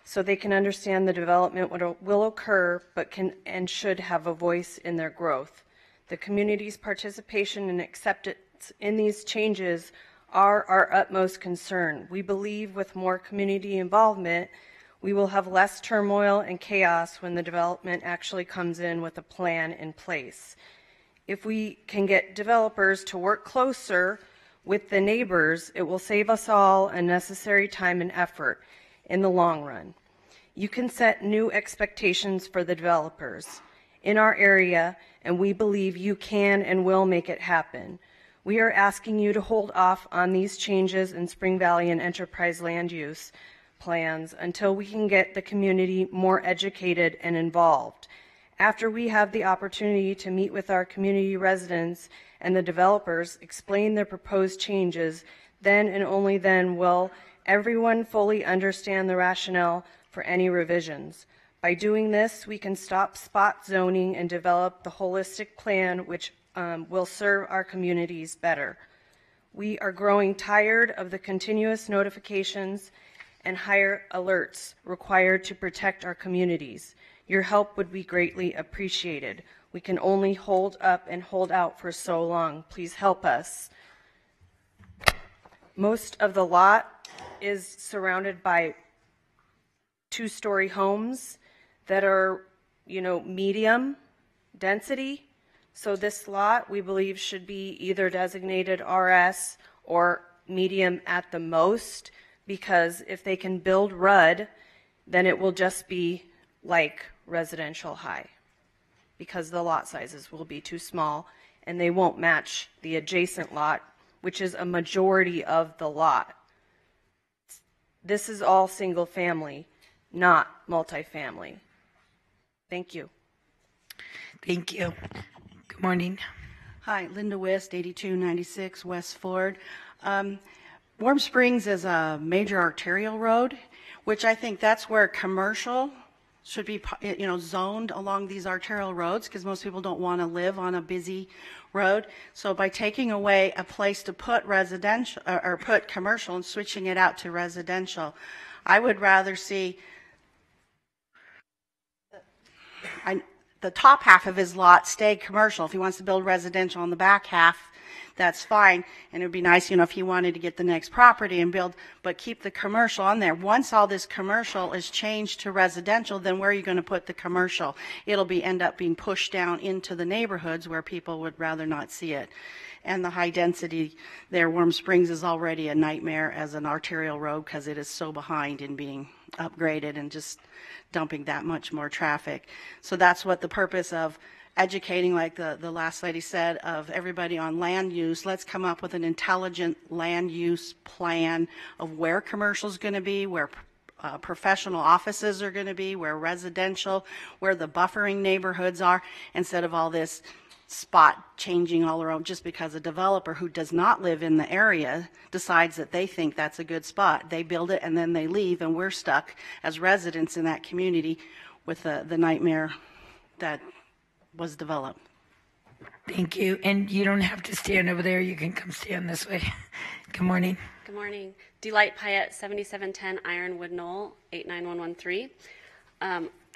so they can understand the development will occur but can and should have a voice in their growth. The community's participation and acceptance in these changes are our utmost concern. We believe with more community involvement, we will have less turmoil and chaos when the development actually comes in with a plan in place. If we can get developers to work closer with the neighbors, it will save us all unnecessary time and effort in the long run. You can set new expectations for the developers in our area, and we believe you can and will make it happen. We are asking you to hold off on these changes in Spring Valley and Enterprise land use plans until we can get the community more educated and involved. After we have the opportunity to meet with our community residents and the developers, explain their proposed changes, then and only then will everyone fully understand the rationale for any revisions. By doing this, we can stop spot zoning and develop the holistic plan which will serve our communities better. We are growing tired of the continuous notifications and higher alerts required to protect our communities. Your help would be greatly appreciated. We can only hold up and hold out for so long. Please help us. Most of the lot is surrounded by two-story homes that are, medium density. So this lot, we believe, should be either designated RS or medium at the most, because if they can build RUD, then it will just be like residential high, because the lot sizes will be too small and they won't match the adjacent lot, which is a majority of the lot. This is all single family, not multifamily. Thank you. Thank you. Good morning. Hi, Linda West, 8296 West Ford. Warm Springs is a major arterial road, which I think that's where commercial should be, zoned along these arterial roads, because most people don't want to live on a busy road. So by taking away a place to put residential or put commercial and switching it out to residential, I would rather see the top half of his lot stay commercial. If he wants to build residential on the back half, that's fine. And it would be nice, if he wanted to get the next property and build, but keep the commercial on there. Once all this commercial is changed to residential, then where are you going to put the commercial? It'll end up being pushed down into the neighborhoods where people would rather not see it. And the high density there, Warm Springs, is already a nightmare as an arterial road because it is so behind in being upgraded and just dumping that much more traffic. So that's what the purpose of educating, like the last lady said, of everybody on land use. Let's come up with an intelligent land use plan of where commercial is going to be, where professional offices are going to be, where residential, where the buffering neighborhoods are, instead of all this spot changing all around just because a developer who does not live in the area decides that they think that's a good spot. They build it and then they leave, and we're stuck as residents in that community with the nightmare that was developed. Thank you. And you don't have to stand over there. You can come stand this way. Good morning. Good morning. Delight Pyatt, 7710 Ironwood Knoll, 89113.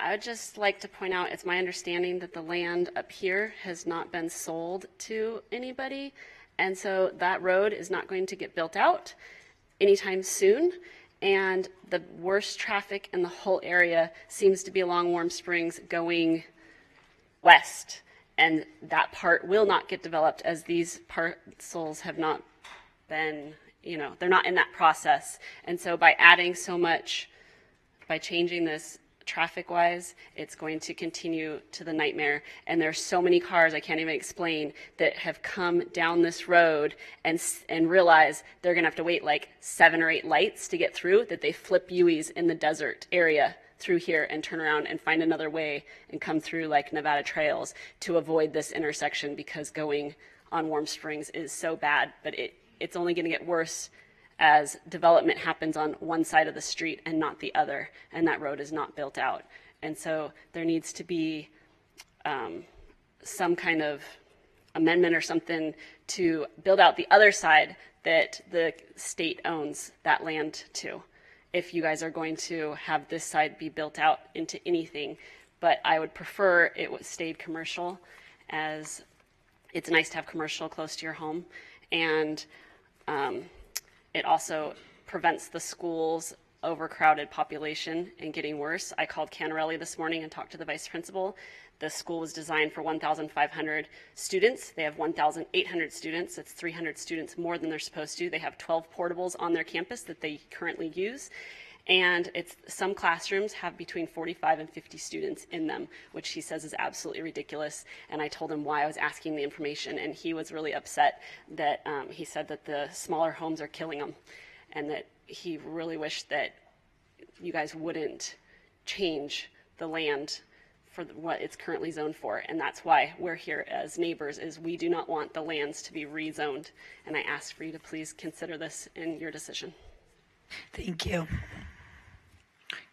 I would just like to point out, it's my understanding that the land up here has not been sold to anybody, and so that road is not going to get built out anytime soon, and the worst traffic in the whole area seems to be along Warm Springs going west, and that part will not get developed as these parcels have not been, they're not in that process. And so by adding so much, by changing this traffic-wise, it's going to continue to the nightmare. And there's so many cars I can't even explain that have come down this road and realize they're going to have to wait like 7 or 8 lights to get through, that they flip U's in the desert area through here and turn around and find another way and come through like Nevada Trails to avoid this intersection, because going on Warm Springs is so bad. But it's only going to get worse as development happens on one side of the street and not the other, and that road is not built out. And so there needs to be some kind of amendment or something to build out the other side that the state owns that land to, if you guys are going to have this side be built out into anything. But I would prefer it stayed commercial, as it's nice to have commercial close to your home. And it also prevents the school's overcrowded population and getting worse. I called Canarelli this morning and talked to the vice principal. The school was designed for 1,500 students. They have 1,800 students. That's 300 students more than they're supposed to. They have 12 portables on their campus that they currently use. And some classrooms have between 45 and 50 students in them, which he says is absolutely ridiculous. And I told him why I was asking the information, and he was really upset that he said that the smaller homes are killing them, and that he really wished that you guys wouldn't change the land for what it's currently zoned for. And that's why we're here as neighbors, is we do not want the lands to be rezoned. And I asked for you to please consider this in your decision. Thank you.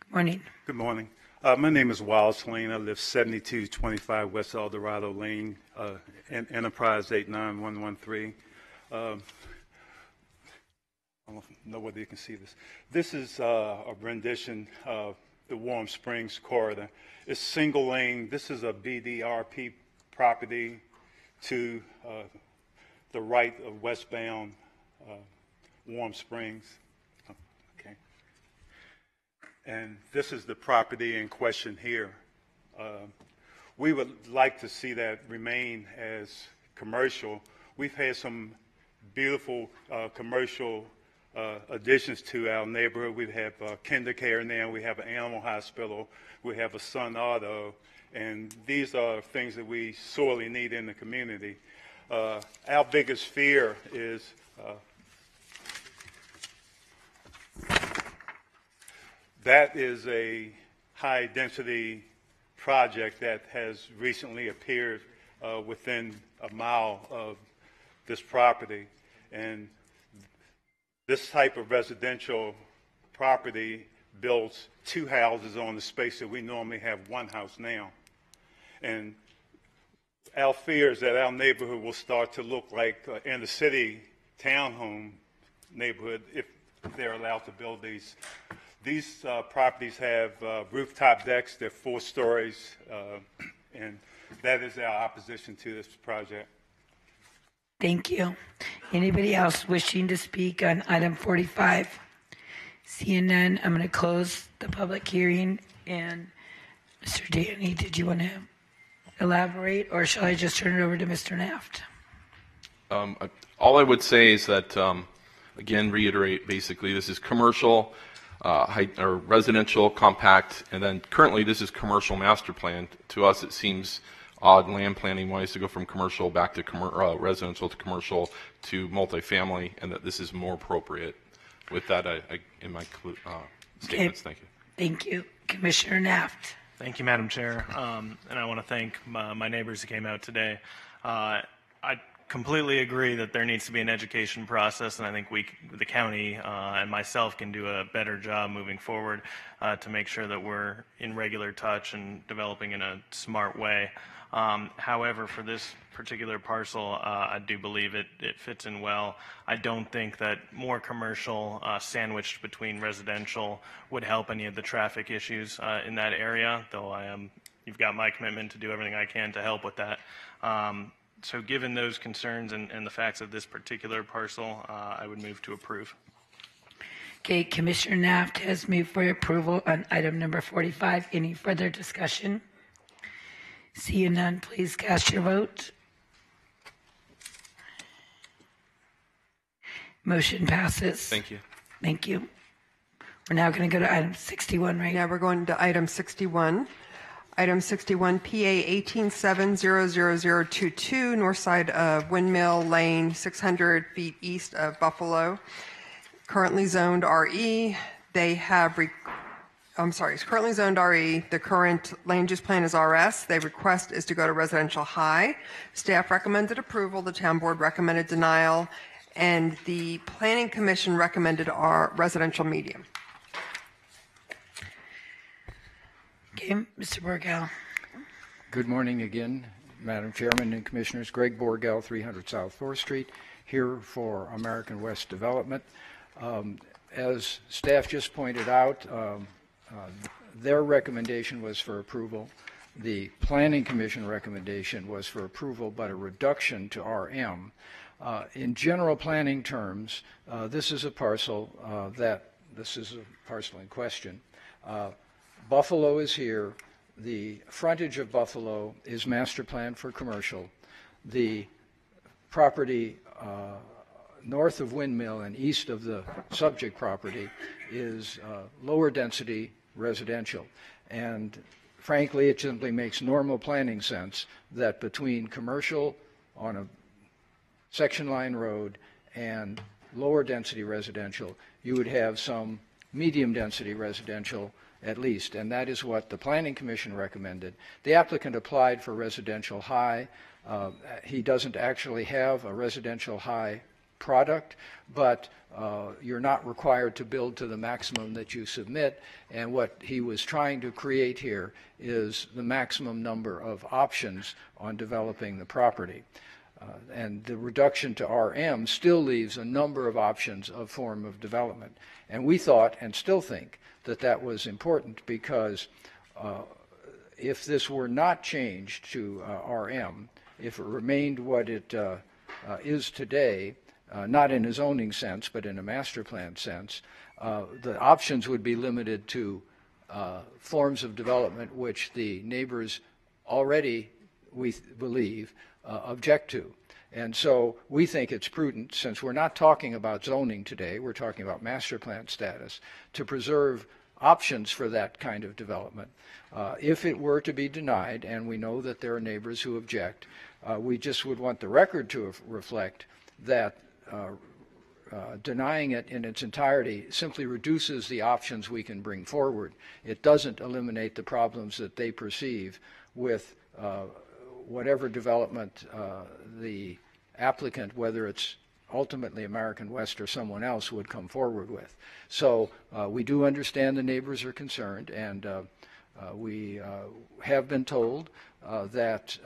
Good morning. Good morning. My name is Wallace Lane. I live 7225 West El Dorado Lane, Enterprise 89113. I don't know whether you can see this. This is a rendition of the Warm Springs corridor. It's single lane. This is a BDRP property to the right of westbound Warm Springs. And this is the property in question here. We would like to see that remain as commercial. We've had some beautiful commercial additions to our neighborhood. We have KinderCare now. We have an animal hospital. We have a Sun Auto. And these are things that we sorely need in the community. Our biggest fear is that is a high-density project that has recently appeared within a mile of this property. And this type of residential property builds 2 houses on the space that we normally have 1 house now. And our fear is that our neighborhood will start to look like inner city townhome neighborhood if they're allowed to build these. These properties have rooftop decks. They're 4 stories, and that is our opposition to this project. Thank you. Anybody else wishing to speak on item 45? Seeing none, I'm going to close the public hearing. And Mr. Danny, did you want to elaborate, or shall I just turn it over to Mr. Naft? All I would say is that, again, reiterate, basically, this is commercial, or residential, compact, and then currently this is commercial master plan. To us, it seems odd land planning wise to go from commercial back to residential to commercial to multifamily, and that this is more appropriate. With that, I in my statements, thank you. Thank you. Commissioner Naft. Thank you, Madam Chair. And I want to thank my neighbors who came out today. I completely agree that there needs to be an education process, and I think the county and myself can do a better job moving forward to make sure that we're in regular touch and developing in a smart way. However, for this particular parcel, I do believe it fits in well. I don't think that more commercial sandwiched between residential would help any of the traffic issues in that area, though you've got my commitment to do everything I can to help with that. So given those concerns and the facts of this particular parcel, I would move to approve. Okay, Commissioner Naft has moved for approval on item number 45. Any further discussion? Seeing none, please cast your vote. Motion passes. Thank you. Thank you. We're now going to go to item 61, right? Now we're going to item 61. Item 61, PA 187000022, north side of Windmill Lane, 600 feet east of Buffalo. Currently zoned RE. It's currently zoned RE. The current land use plan is RS. The request is to go to residential high. Staff recommended approval. The town board recommended denial. And the planning commission recommended residential medium. Okay, Mr. Borgel. Good morning again, Madam Chairman and Commissioners. Greg Borgel, 300 South 4th Street, here for American West Development. As staff just pointed out, their recommendation was for approval. The Planning Commission recommendation was for approval, but a reduction to RM. In general planning terms, this is a parcel in question. Buffalo is here. The frontage of Buffalo is master planned for commercial. The property north of Windmill and east of the subject property is lower density residential. And frankly, it simply makes normal planning sense that between commercial on a section line road and lower density residential, you would have some medium density residential at least, and that is what the Planning Commission recommended. The applicant applied for residential high. He doesn't actually have a residential high product, but you're not required to build to the maximum that you submit, and what he was trying to create here is the maximum number of options on developing the property. And the reduction to RM still leaves a number of options of form of development. And we thought, and still think, that that was important because if this were not changed to RM, if it remained what it is today, not in a zoning sense, but in a master plan sense, the options would be limited to forms of development which the neighbors already, we believe, object to. And so we think it's prudent, since we're not talking about zoning today, we're talking about master plan status, to preserve options for that kind of development. If it were to be denied, and we know that there are neighbors who object, we just would want the record to reflect that denying it in its entirety simply reduces the options we can bring forward. It doesn't eliminate the problems that they perceive with whatever development the applicant, whether it's ultimately American West or someone else, would come forward with. So we do understand the neighbors are concerned, and we have been told that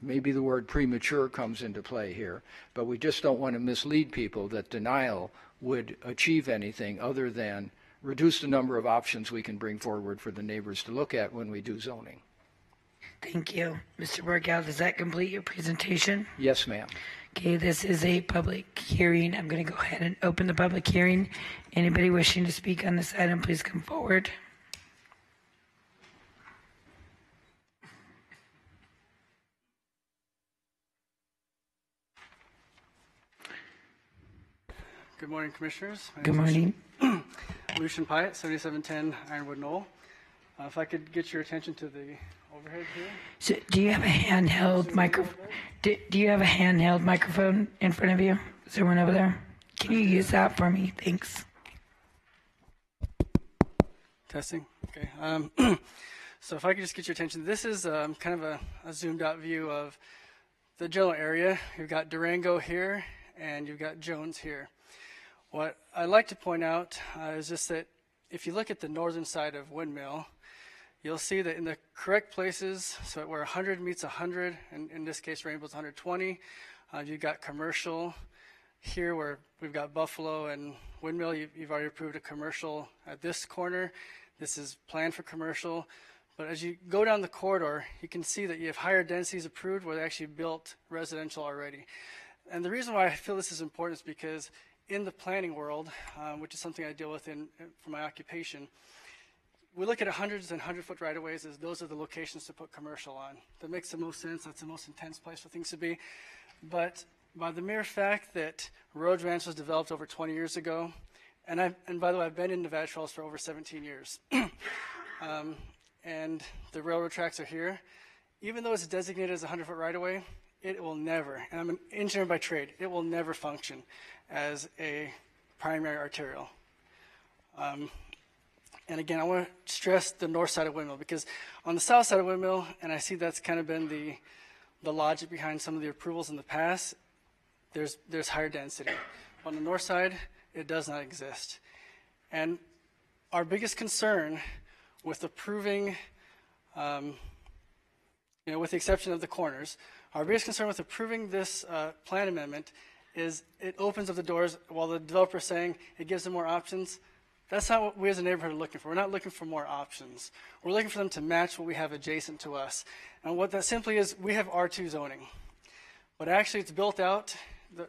maybe the word premature comes into play here, but we just don't want to mislead people that denial would achieve anything other than reduce the number of options we can bring forward for the neighbors to look at when we do zoning. Thank you. Mr. Borgel, does that complete your presentation? Yes, ma'am. Okay, this is a public hearing. I'm going to go ahead and open the public hearing. Anybody wishing to speak on this item, please come forward. Good morning, Commissioners. Good morning. Lucian Pyatt, 7710 Ironwood Knoll. If I could get your attention to the overhead here. So, do you have a handheld microphone? Do you have a handheld microphone in front of you? Is there one over there? Can you use that for me? Thanks. Testing. Okay. So if I could just get your attention, this is kind of a zoomed out view of the general area. You've got Durango here, and you've got Jones here. What I'd like to point out is just that if you look at the northern side of Windmill, you'll see that in the correct places, so where 100 meets 100, and in this case Rainbow's 120, you've got commercial. Here where we've got Buffalo and Windmill, you've already approved a commercial at this corner. This is planned for commercial. But as you go down the corridor, you can see that you have higher densities approved where they actually built residential already. And the reason why I feel this is important is because in the planning world, which is something I deal with for my occupation, we look at hundreds and 100-foot right-of-ways as those are the locations to put commercial on. That makes the most sense. That's the most intense place for things to be. But by the mere fact that Road Ranch was developed over 20 years ago, and by the way, I've been in Nevada Trails for over 17 years, and the railroad tracks are here, even though it's designated as a 100-foot right-of-way, it will never, and I'm an engineer by trade, it will never function as a primary arterial. And again, I want to stress the north side of Windmill, because on the south side of Windmill, and I see that's kind of been the logic behind some of the approvals in the past, there's higher density. On the north side, it does not exist. And our biggest concern with approving, with the exception of the corners, our biggest concern with approving this plan amendment is it opens up the doors while the developer is saying it gives them more options. That's not what we as a neighborhood are looking for. We're not looking for more options. We're looking for them to match what we have adjacent to us. And what that simply is, we have R2 zoning. But actually it's built out.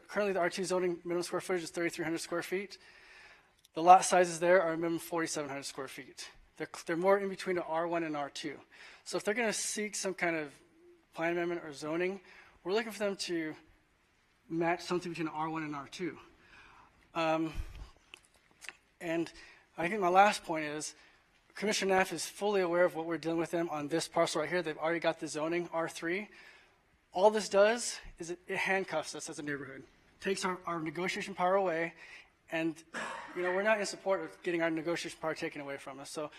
Currently the R2 zoning minimum square footage is 3,300 square feet. The lot sizes there are a minimum 4,700 square feet. They're more in between the R1 and R2. So if they're going to seek some kind of plan amendment or zoning, we're looking for them to match something between R1 and R2. And I think my last point is Commissioner Neff is fully aware of what we're dealing with them on this parcel right here. They've already got the zoning, R3. All this does is it handcuffs us as a neighborhood, takes our negotiation power away, and we're not in support of getting our negotiation power taken away from us. So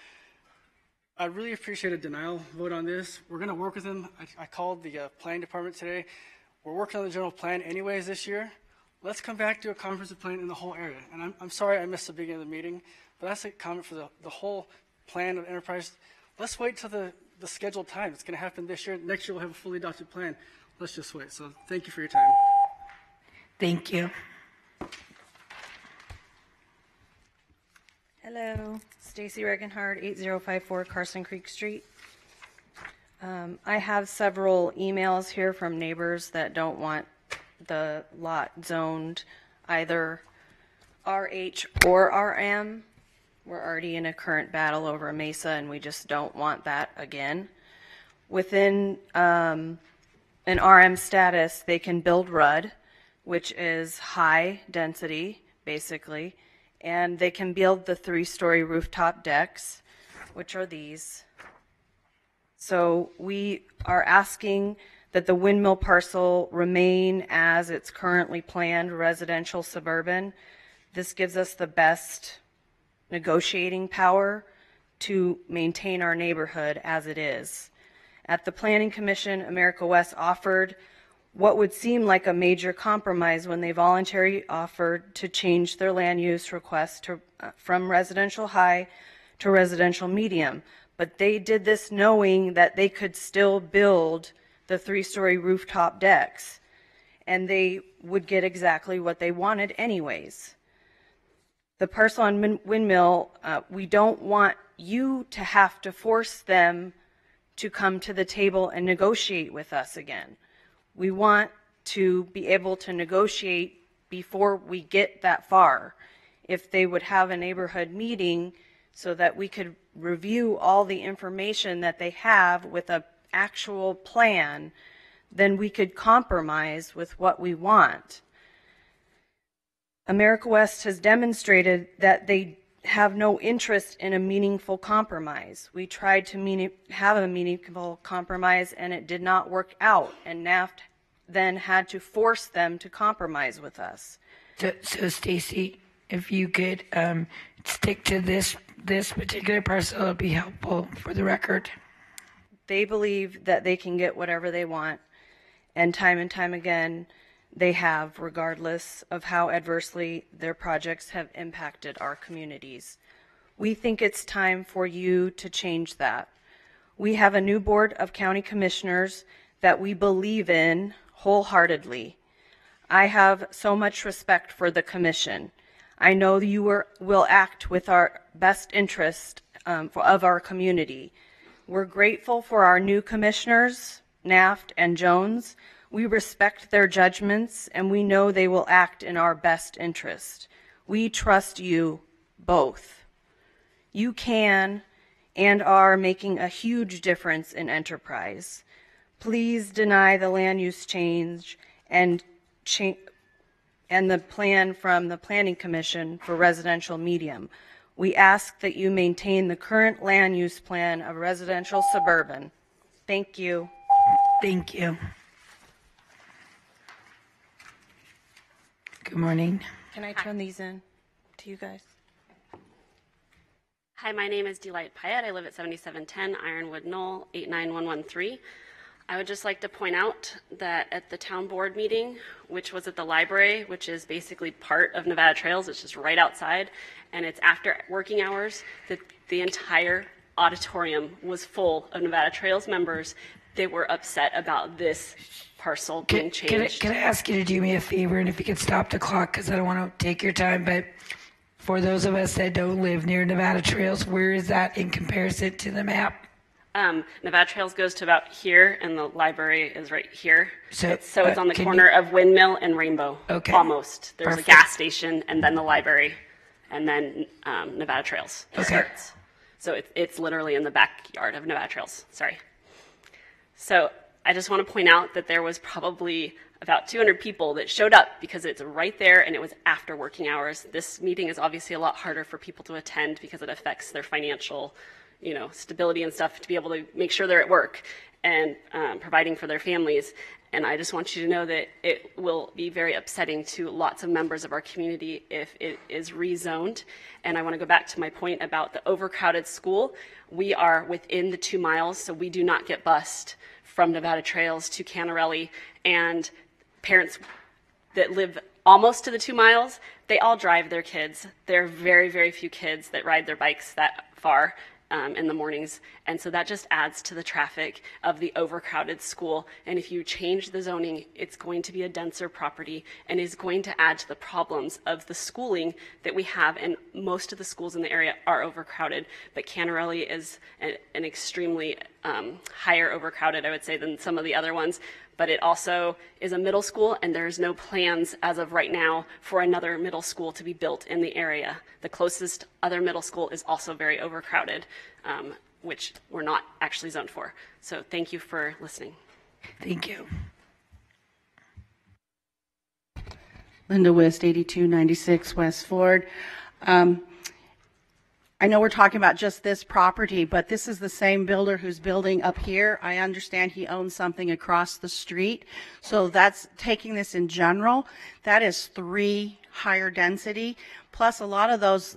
I really appreciate a denial vote on this. We're going to work with them. I called the planning department today. We're working on the general plan anyways this year. Let's come back to a comprehensive plan in the whole area. And I'm sorry I missed the beginning of the meeting, but that's a comment for the whole plan of enterprise. Let's wait till the scheduled time. It's going to happen this year. Next year we'll have a fully adopted plan. Let's just wait. So thank you for your time. Thank you. Hello, Stacy Regenhard, 8054 Carson Creek Street. I have several emails here from neighbors that don't want the lot zoned either RH or RM. We're already in a current battle over a Mesa, and we just don't want that again. Within an RM status, they can build RUD, which is high density, basically, and they can build the 3-story rooftop decks, which are these. So we are asking that the Windmill parcel remain as it's currently planned, residential suburban. This gives us the best negotiating power to maintain our neighborhood as it is. At the Planning Commission, America West offered what would seem like a major compromise when they voluntarily offered to change their land use request from residential high to residential medium. But they did this knowing that they could still build the 3-story rooftop decks, and they would get exactly what they wanted anyways. The parcel on Windmill, we don't want you to have to force them to come to the table and negotiate with us again. We want to be able to negotiate before we get that far. If they would have a neighborhood meeting so that we could review all the information that they have with an actual plan, then we could compromise with what we want. America West has demonstrated that they have no interest in a meaningful compromise. We tried to have a meaningful compromise, and it did not work out, and NAFT then had to force them to compromise with us. So Stacy, if you could stick to this particular parcel, it would be helpful for the record. They believe that they can get whatever they want, and time again, they have, regardless of how adversely their projects have impacted our communities. We think it's time for you to change that. We have a new board of county commissioners that we believe in wholeheartedly. I have so much respect for the commission. I know you will act with our best interest of our community. We're grateful for our new commissioners, Naft and Jones. We respect their judgments, and we know they will act in our best interest. We trust you both. You can and are making a huge difference in Enterprise. Please deny the land use change and the plan from the Planning Commission for residential medium. We ask that you maintain the current land use plan of residential suburban. Thank you. Thank you. Good morning. Can I turn these in to you guys? Hi, my name is Delight Payette. I live at 7710 Ironwood Knoll, 89113. I would just like to point out that at the town board meeting, which was at the library, which is basically part of Nevada Trails, it's just right outside, and it's after working hours, that the entire auditorium was full of Nevada Trails members. They were upset about this parcel being changed. Can I ask you to do me a favor, and if you could stop the clock, because I don't want to take your time, but for those of us that don't live near Nevada Trails, where is that in comparison to the map? Nevada Trails goes to about here, and the library is right here. So it's on the corner of Windmill and Rainbow. Okay. Almost. There's Perfect. a gas station, and then the library, and then Nevada Trails starts. So it's literally in the backyard of Nevada Trails. Sorry. So I just want to point out that there was probably about 200 people that showed up because it's right there, and it was after working hours. This meeting is obviously a lot harder for people to attend because it affects their financial, stability and stuff, to be able to make sure they're at work and providing for their families. And I just want you to know that it will be very upsetting to lots of members of our community if it is rezoned. And I want to go back to my point about the overcrowded school. We are within the 2 miles, so we do not get bused from Nevada Trails to Canarelli. And parents that live almost to the 2 miles, they all drive their kids. There are very, very few kids that ride their bikes that far in the mornings. And so that just adds to the traffic of the overcrowded school. And if you change the zoning, it's going to be a denser property and is going to add to the problems of the schooling that we have. And most of the schools in the area are overcrowded, but Canarelli is an extremely higher overcrowded, I would say, than some of the other ones. But it also is a middle school, and there's no plans as of right now for another middle school to be built in the area. The closest other middle school is also very overcrowded, which we're not actually zoned for. So thank you for listening. Thank you. Linda Wist, 8296 West Ford. I know we're talking about just this property, but this is the same builder who's building up here. I understand he owns something across the street. So that's taking this in general. That is 3 higher density, plus a lot of those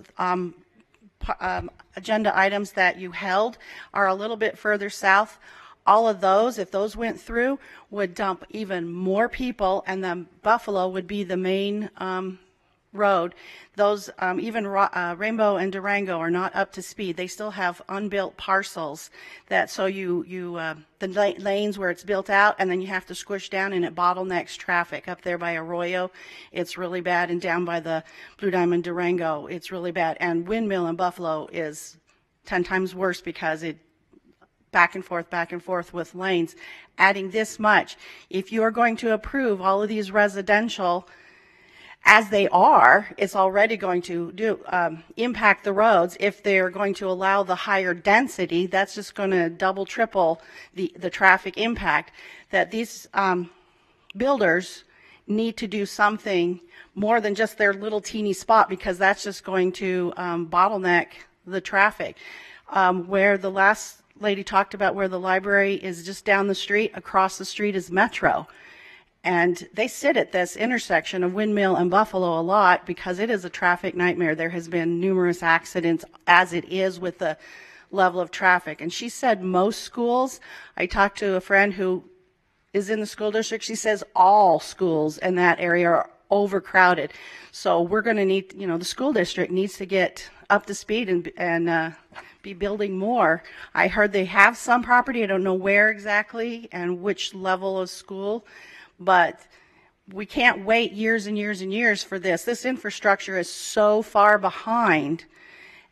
agenda items that you held are a little bit further south. All of those, if those went through, would dump even more people, and then Buffalo would be the main road. Those even Rainbow and Durango are not up to speed. They still have unbuilt parcels that so the lanes where it's built out, and then you have to squish down, and it bottlenecks traffic. Up there by Arroyo, it's really bad, and down by the Blue Diamond Durango, it's really bad. And Windmill and Buffalo is 10 times worse because it back and forth with lanes. Adding this much, if you are going to approve all of these residential as they are, it's already going to impact the roads. If they're going to allow the higher density, that's just going to double, triple the traffic impact. That these builders need to do something more than just their little teeny spot, because that's just going to bottleneck the traffic. Where the last lady talked about where the library is just down the street, across the street is Metro. And they sit at this intersection of Windmill and Buffalo a lot because it is a traffic nightmare. There has been numerous accidents as it is with the level of traffic. And she said most schools, I talked to a friend who is in the school district, she says all schools in that area are overcrowded. So we're going to need, the school district needs to get up to speed and be building more. I heard they have some property. I don't know where exactly and which level of school, but we can't wait years and years and years for this. This infrastructure is so far behind.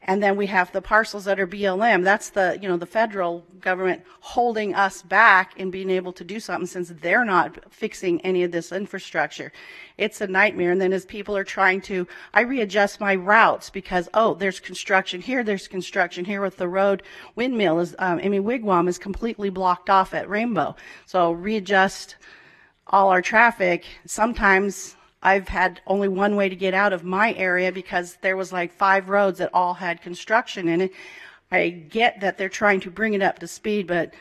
And then we have the parcels that are BLM. That's the, the federal government holding us back in being able to do something since they're not fixing any of this infrastructure. It's a nightmare. And then as people are trying to, I readjust my routes because, there's construction here with the road. Windmill is, Wigwam is completely blocked off at Rainbow. So readjust all our traffic. Sometimes I've had only one way to get out of my area because there was like 5 roads that all had construction in it. I get that they're trying to bring it up to speed, but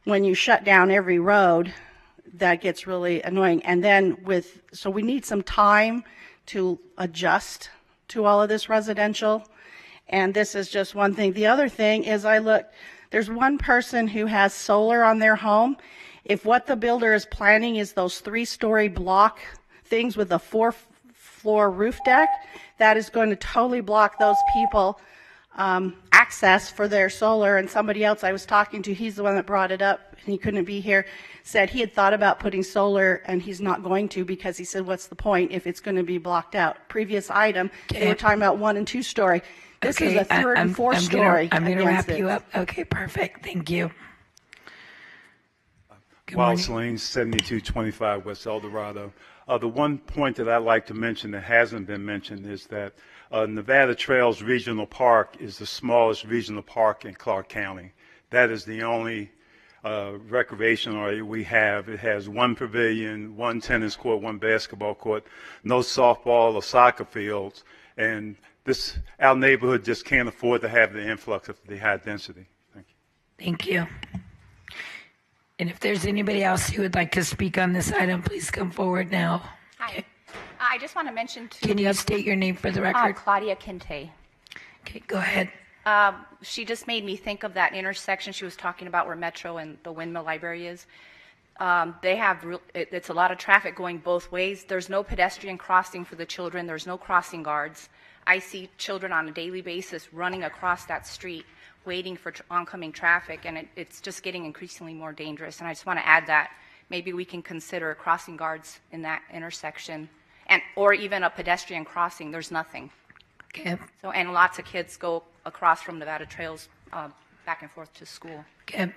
when you shut down every road, that gets really annoying. And then so we need some time to adjust to all of this residential. And this is just one thing. The other thing is there's one person who has solar on their home. If what the builder is planning is those 3-story block things with a 4-floor roof deck, that is going to totally block those people access for their solar. And somebody else I was talking to, he's the one that brought it up and he couldn't be here, said he had thought about putting solar and he's not going to because he said, what's the point if it's going to be blocked out? Previous item, they were talking about 1- and 2-story. This is a 3rd and 4-story. I'm going to wrap you up. Okay, perfect. Thank you. Wallace Lane, 7225 West El Dorado. The one point that I'd like to mention that hasn't been mentioned is that Nevada Trails Regional Park is the smallest regional park in Clark County. That is the only recreation area we have. It has 1 pavilion, 1 tennis court, 1 basketball court, no softball or soccer fields, and our neighborhood just can't afford to have the influx of the high density. Thank you. Thank you. And if there's anybody else who would like to speak on this item, please come forward now. Hi. Okay. I just want to mention to Can you state your name for the record? Claudia Kinte. Okay, go ahead. She just made me think of that intersection she was talking about where Metro and the Windmill Library is. They have, it's a lot of traffic going both ways. There's no pedestrian crossing for the children. There's no crossing guards. I see children on a daily basis running across that street waiting for oncoming traffic, and it's just getting increasingly more dangerous. And I just want to add that maybe we can consider crossing guards in that intersection, or even a pedestrian crossing. There's nothing. Okay. So, and lots of kids go across from Nevada Trails back and forth to school. Okay.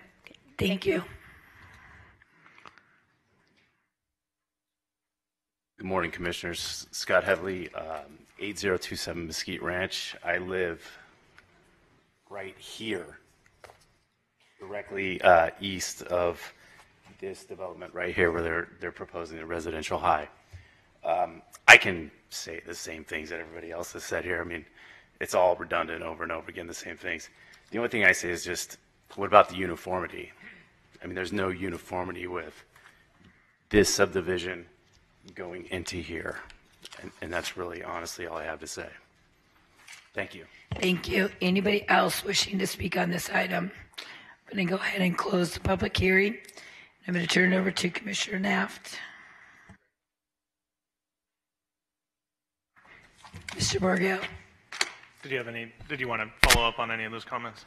Thank you. Good morning, Commissioners. Scott Heavley, 8027 Mesquite Ranch. I live right here, directly east of this development right here where they're proposing a residential high. I can say the same things that everybody else has said here. I mean, it's all redundant over and over again, the same things. The only thing I say is just, what about the uniformity? I mean, there's no uniformity with this subdivision going into here. And that's really honestly all I have to say. Thank you. Thank you. Anybody else wishing to speak on this item? I'm going to go ahead and close the public hearing. I'm going to turn it over to Commissioner Naft. Mr. Borgel. Did you want to follow up on any of those comments?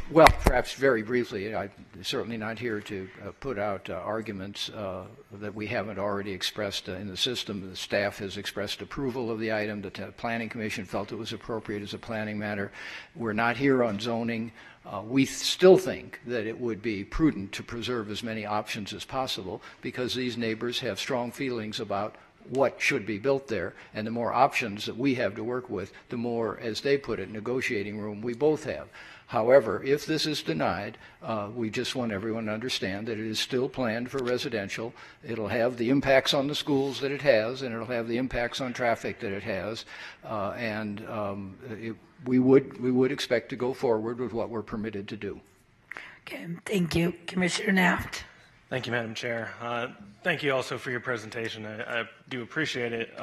Well, perhaps very briefly. I'm certainly not here to put out arguments that we haven't already expressed in the system. The staff has expressed approval of the item. The Planning Commission felt it was appropriate as a planning matter. We're not here on zoning. We still think that it would be prudent to preserve as many options as possible because these neighbors have strong feelings about what should be built there, and the more options that we have to work with, the more, as they put it, negotiating room we both have. However, if this is denied, we just want everyone to understand that it is still planned for residential. It'll have the impacts on the schools that it has, and it'll have the impacts on traffic that it has, we would expect to go forward with what we're permitted to do. Okay, thank you. Commissioner Naft. Thank you, Madam Chair. Thank you also for your presentation. I do appreciate it.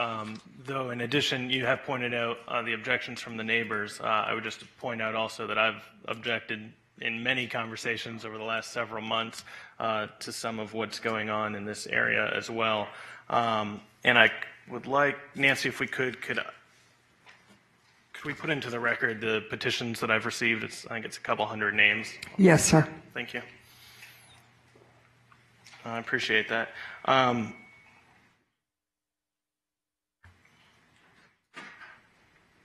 Though, in addition, you have pointed out the objections from the neighbors. I would just point out also that I've objected in many conversations over the last several months to some of what's going on in this area as well. And I would like, Nancy, if we could we put into the record the petitions that I've received? I think it's a couple hundred names. Yes, sir. Thank you. I appreciate that.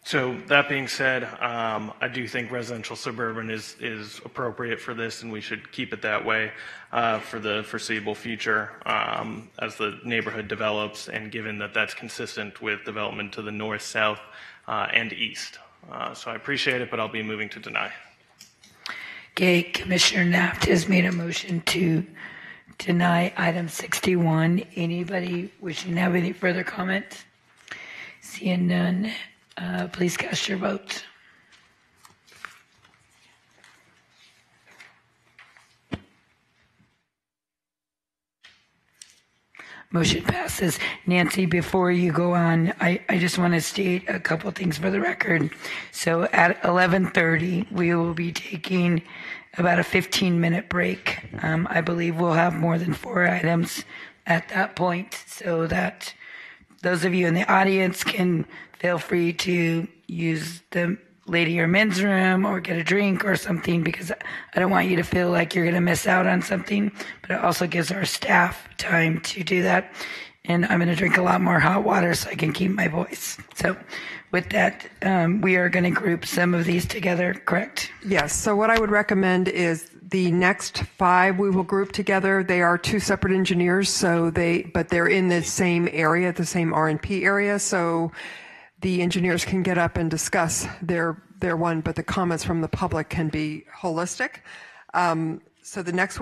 So that being said, I do think residential suburban is appropriate for this, and we should keep it that way for the foreseeable future as the neighborhood develops, and given that that's consistent with development to the north, south, and east. So I appreciate it, but I'll be moving to deny. Okay, Commissioner Naft has made a motion to deny item 61. Anybody wishing to have any further comment? Seeing none, please cast your vote. Motion passes. Nancy, before you go on, I just want to state a couple things for the record. So at 11:30, we will be taking about a 15-minute break. I believe we'll have more than 4 items at that point, so that those of you in the audience can feel free to use the lady or men's room or get a drink or something, because I don't want you to feel like you're going to miss out on something, but it also gives our staff time to do that. And I'm going to drink a lot more hot water so I can keep my voice. So with that, we are going to group some of these together, correct? Yes. So what I would recommend is the next 5 we will group together. They are 2 separate engineers, but they're in the same area, the same R&P area. So the engineers can get up and discuss their one, but the comments from the public can be holistic. So the next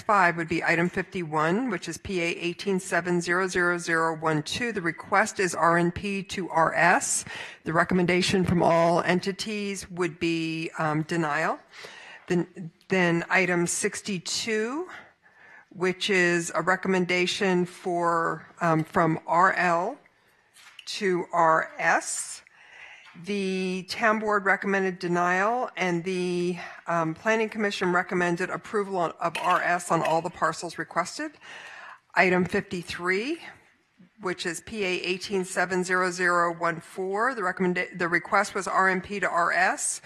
5 would be item 51, which is PA 187000012. The request is RNP to RS. The recommendation from all entities would be denial. Then item 62, which is a recommendation for from RL to RS. The town board recommended denial, and the planning commission recommended approval of RS on all the parcels requested. Item 53, which is PA 1870014. The request was RMP to RS.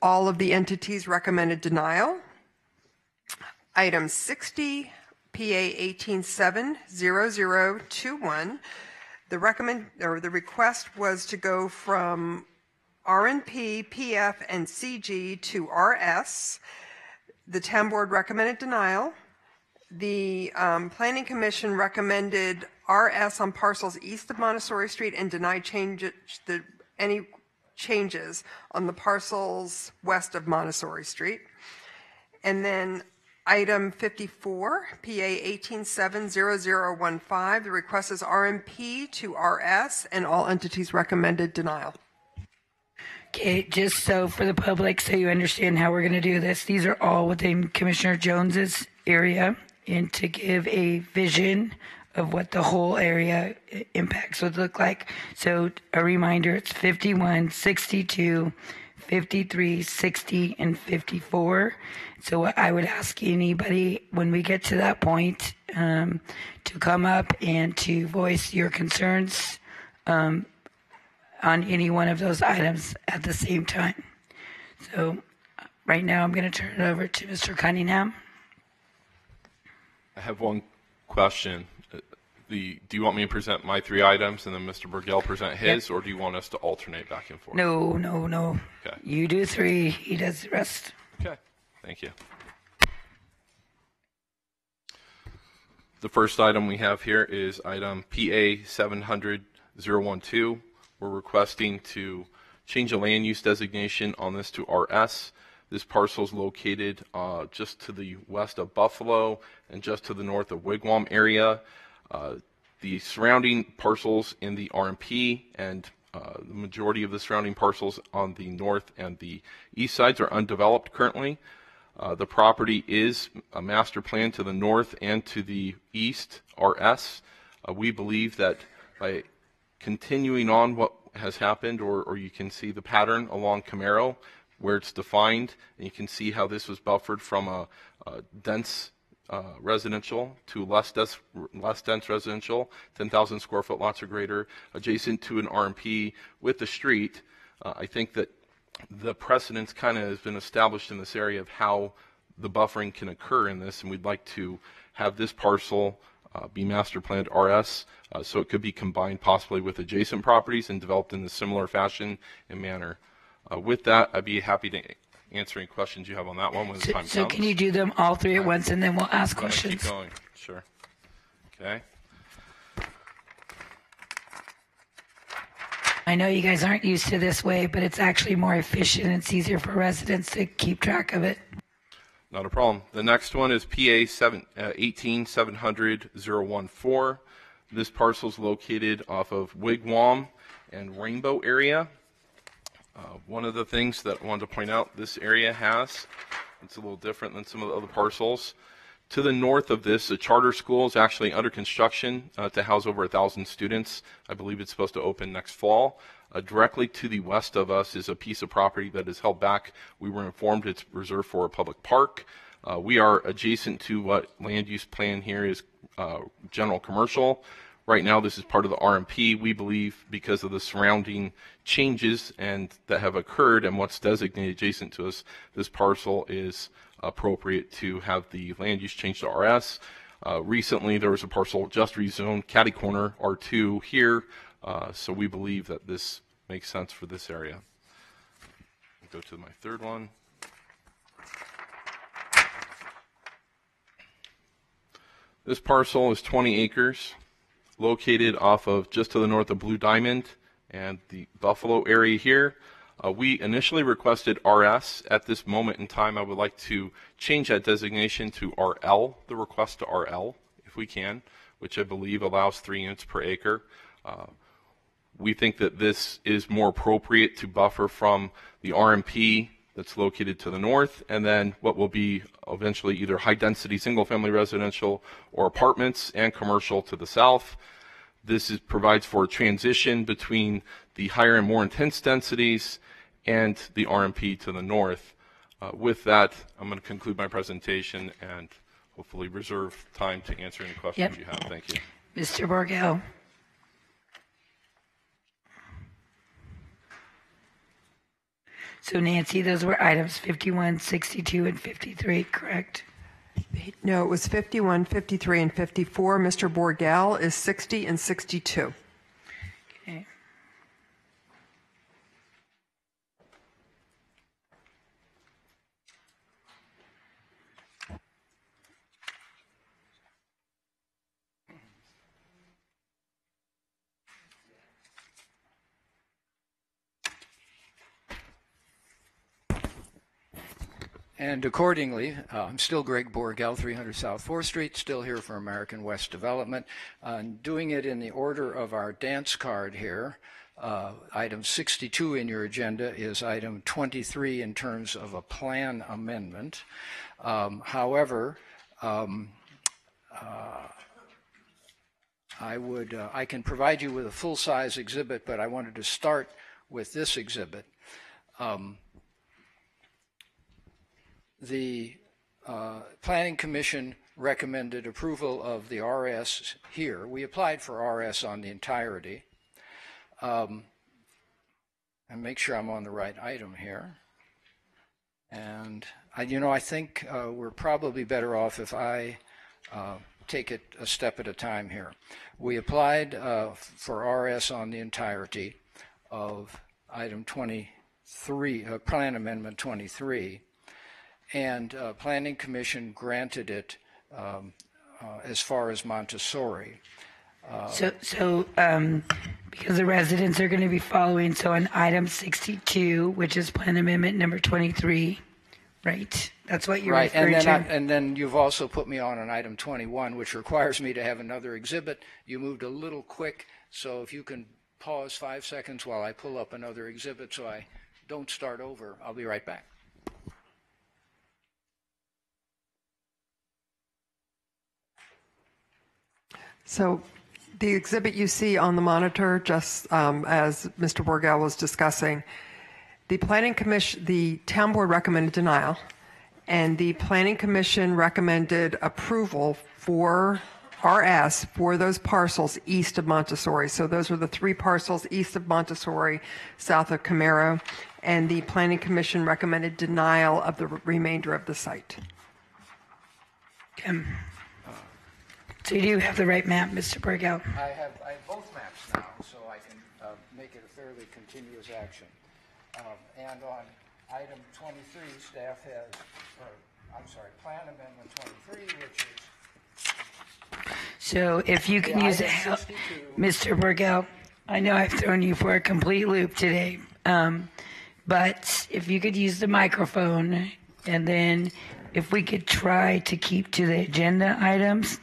All of the entities recommended denial. Item 60, PA 1870021. The request was to go from RNP, PF, and CG to RS. The town board recommended denial. The planning commission recommended RS on parcels east of Montessori Street and denied any changes on the parcels west of Montessori Street. And then item 54, PA 1870015. The request is RMP to RS, and all entities recommended denial. Okay, just so for the public, so you understand how we're going to do this, these are all within Commissioner Jones's area, and to give a vision of what the whole area impacts would look like. So a reminder, it's 51, 62, 53, 60, and 54. So I would ask anybody when we get to that point to come up and to voice your concerns on any one of those items at the same time. So right now I'm going to turn it over to Mr. Cunningham. I have one question. Do you want me to present my 3 items and then Mr. Burgell present his, or do you want us to alternate back and forth? No. Okay. You do 3, he does the rest. Okay, thank you. The first item we have here is item PA 700-012. We're requesting to change the land use designation on this to RS. This parcel is located just to the west of Buffalo and just to the north of Wigwam area. The surrounding parcels in the RMP and the majority of the surrounding parcels on the north and the east sides are undeveloped currently. The property is a master plan to the north and to the east, RS. We believe that by continuing on what has happened, or you can see the pattern along Camaro where it's defined, and you can see how this was buffered from a dense residential to less dense residential, 10,000 square foot lots or greater, adjacent to an RMP with the street. I think that the precedence kind of has been established in this area of how the buffering can occur in this, and we'd like to have this parcel be master planned RS, so it could be combined possibly with adjacent properties and developed in a similar fashion and manner. With that, I'd be happy to answer any questions you have on that one when the time comes. So can you do them all three at once, and then we'll ask questions? Keep going. Sure. Okay. I know you guys aren't used to this way, but it's actually more efficient and it's easier for residents to keep track of it. Not a problem. The next one is PA 18700-014. This parcel is located off of Wigwam and Rainbow area. One of the things that I wanted to point out this area has, it's a little different than some of the other parcels. To the north of this, a charter school is actually under construction to house over 1,000 students. I believe it's supposed to open next fall. Directly to the west of us is a piece of property that is held back. We were informed it's reserved for a public park. We are adjacent to what land use plan here is general commercial. Right now, this is part of the RMP. We believe because of the surrounding changes and that have occurred and what's designated adjacent to us, this parcel is appropriate to have the land use change to RS. Recently, there was a parcel just rezoned catty corner R2 here, so we believe that this makes sense for this area. I'll go to my third one. This parcel is 20 acres, located off of just to the north of Blue Diamond and the Buffalo area here. We initially requested RS. At this moment in time, I would like to change that designation to RL, the request to RL, if we can, which I believe allows 3 units per acre. We think that this is more appropriate to buffer from the RMP that's located to the north, and then what will be eventually either high-density single-family residential or apartments and commercial to the south. This provides for a transition between the higher and more intense densities and the RMP to the north. With that, I'm going to conclude my presentation and hopefully reserve time to answer any questions you have. Thank you. Mr. Borgel. So Nancy, those were items 51, 62, and 53, correct? No, it was 51, 53, and 54. Mr. Borgel is 60 and 62. Okay. And accordingly, I'm still Greg Borgel, 300 South 4th Street, still here for American West Development. Doing it in the order of our dance card here. Item 62 in your agenda is item 23 in terms of a plan amendment. However, I can provide you with a full-size exhibit, but I wanted to start with this exhibit. The Planning Commission recommended approval of the RS here. We applied for RS on the entirety. And make sure I'm on the right item here. And, I think we're probably better off if I take it a step at a time here. We applied for RS on the entirety of item 23, Plan Amendment 23. And Planning Commission granted it as far as Montessori. So because the residents are going to be following, so on item 62, which is Plan Amendment number 23, right? That's what you're referring to? And then you've also put me on item 21, which requires me to have another exhibit. You moved a little quick, so if you can pause 5 seconds while I pull up another exhibit so I don't start over, I'll be right back. So the exhibit you see on the monitor, just as Mr. Borgel was discussing, the Planning Commission, the Town Board recommended denial, and the Planning Commission recommended approval for RS for those parcels east of Montessori. So those were the 3 parcels east of Montessori, south of Camaro, and the Planning Commission recommended denial of the remainder of the site. So you do have the right map, Mr. Borgel. I have both maps now, so I can make it a fairly continuous action. And on item 23, staff has, Plan Amendment 23, which is... So if you can use it, Mr. Borgel, I know I've thrown you for a complete loop today, but if you could use the microphone, and then if we could try to keep to the agenda items.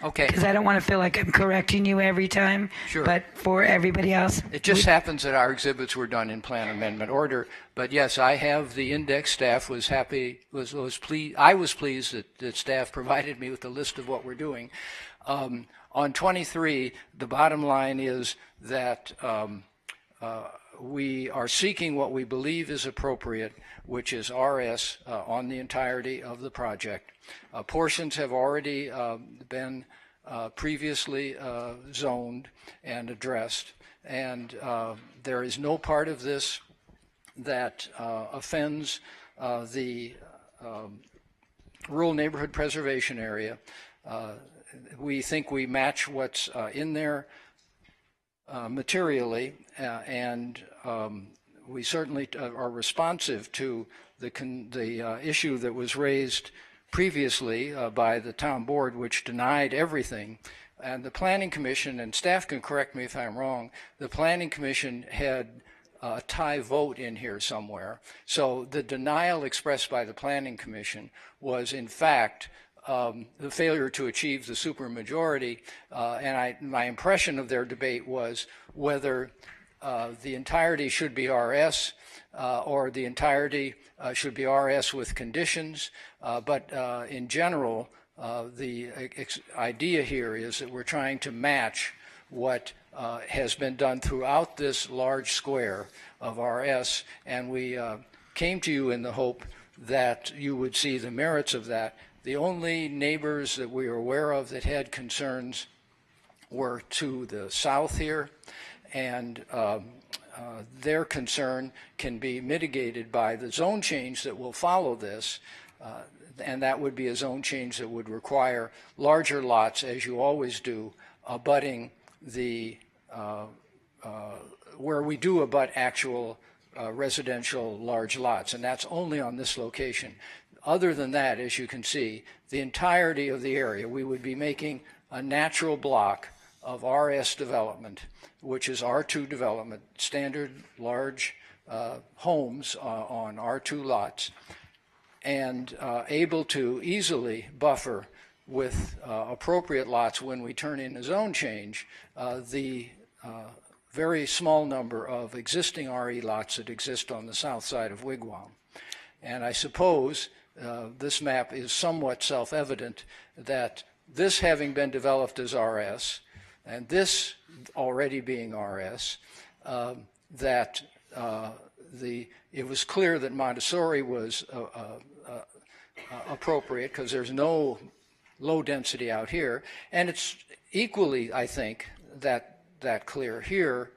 Okay. Because I don't want to feel like I'm correcting you every time. Sure. But for everybody else. It just happens that our exhibits were done in plan amendment order. But yes, I have the index. Staff was happy, was pleased. I was pleased that staff provided me with a list of what we're doing. On 23, the bottom line is that we are seeking what we believe is appropriate, which is RS on the entirety of the project. Portions have already been previously zoned and addressed, and there is no part of this that offends the rural neighborhood preservation area. We think we match what's in there materially, and we certainly are responsive to the issue that was raised previously by the town board, which denied everything. And the Planning Commission, and staff can correct me if I'm wrong, the Planning Commission had a tie vote in here somewhere. So the denial expressed by the Planning Commission was in fact the failure to achieve the supermajority, and my impression of their debate was whether the entirety should be RS or the entirety should be RS with conditions. But in general, the idea here is that we're trying to match what has been done throughout this large square of RS, and we came to you in the hope that you would see the merits of that. The only neighbors that we are aware of that had concerns were to the south here, and their concern can be mitigated by the zone change that will follow this, and that would be a zone change that would require larger lots, as you always do, abutting the where we do abut actual residential large lots, and that's only on this location. Other than that, as you can see, the entirety of the area, we would be making a natural block of RS development, which is R2 development, standard large homes on R2 lots, and able to easily buffer with appropriate lots when we turn in a zone change the very small number of existing RE lots that exist on the south side of Wigwam. And I suppose this map is somewhat self-evident that this having been developed as RS, and this already being RS, that it was clear that Montessori was appropriate because there's no low density out here, and it's equally, I think, that clear here,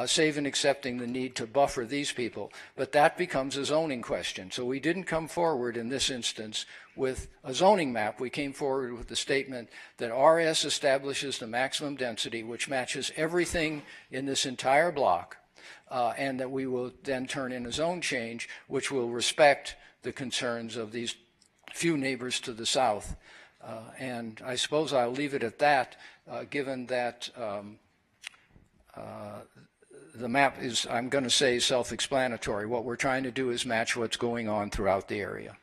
save and accepting the need to buffer these people. But that becomes a zoning question. So we didn't come forward in this instance with a zoning map. We came forward with the statement that RS establishes the maximum density, which matches everything in this entire block, and that we will then turn in a zone change, which will respect the concerns of these few neighbors to the south. And I suppose I'll leave it at that, given that the map is, I'm going to say, self-explanatory. What we're trying to do is match what's going on throughout the area.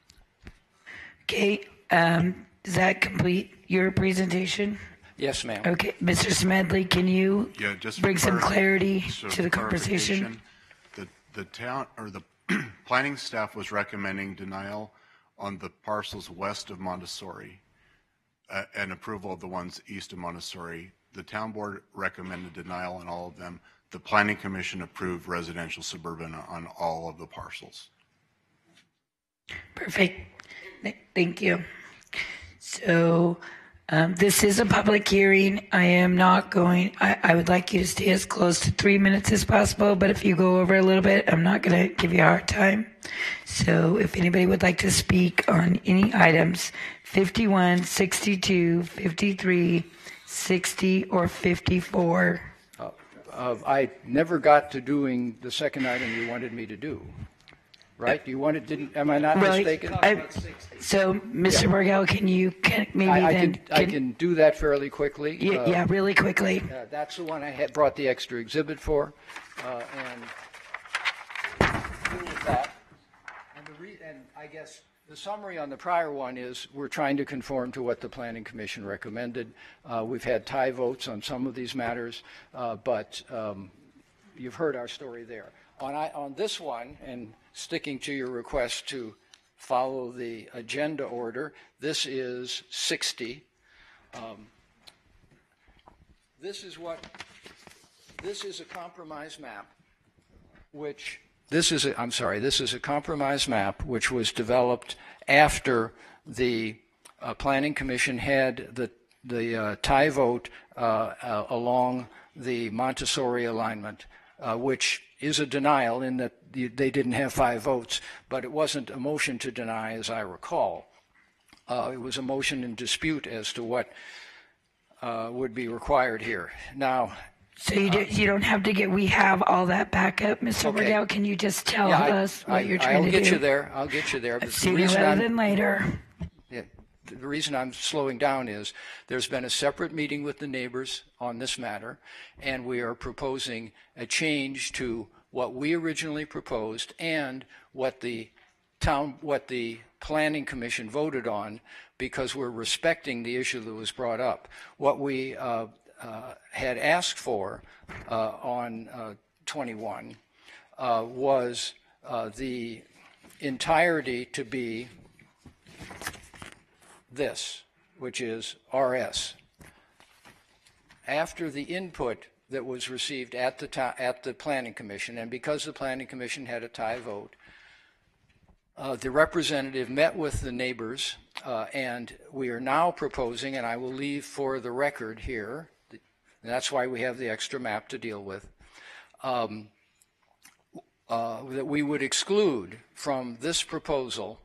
Okay, does that complete your presentation? Yes, ma'am. Okay, Mr. Smedley, can you bring some clarity to the conversation? The town or the planning staff was recommending denial on the parcels west of Montessori. an approval of the ones east of Montessori. The town board recommended denial on all of them. The planning commission approved residential suburban on all of the parcels. Perfect. Thank you. So this is a public hearing. I am not going, I would like you to stay as close to 3 minutes as possible, but if you go over a little bit, I'm not going to give you a hard time. So if anybody would like to speak on any items, 51, 62, 53, 60, or 54. I never got to doing the second item you wanted me to do. Right? You wanted, didn't, am I not mistaken? So, Mr. Borgel, can you I can do that fairly quickly. Yeah, really quickly. That's the one I had brought the extra exhibit for. And with that, and I guess the summary on the prior one is we're trying to conform to what the Planning Commission recommended. We've had tie votes on some of these matters, but you've heard our story there. On this one, and sticking to your request to follow the agenda order, this is 60. This is a compromise map, this is a compromise map which was developed after the Planning Commission had the tie vote along the Montessori alignment, which is a denial in that they didn't have 5 votes, but it wasn't a motion to deny, as I recall. It was a motion in dispute as to what would be required here. Now, so you don't have to we have all that backup, Mr. Borgel. Can you just tell us what you're trying to do? I'll get you there. But sooner rather than later. Yeah, the reason I'm slowing down is there's been a separate meeting with the neighbors on this matter, and we are proposing a change to what we originally proposed and what the Planning Commission voted on, because we're respecting the issue that was brought up. What we had asked for on 21 was the entirety to be this, which is RS. After the input that was received at the Planning Commission, and because the Planning Commission had a tie vote, the representative met with the neighbors, and we are now proposing, and I will leave for the record here, and that's why we have the extra map to deal with, that we would exclude from this proposal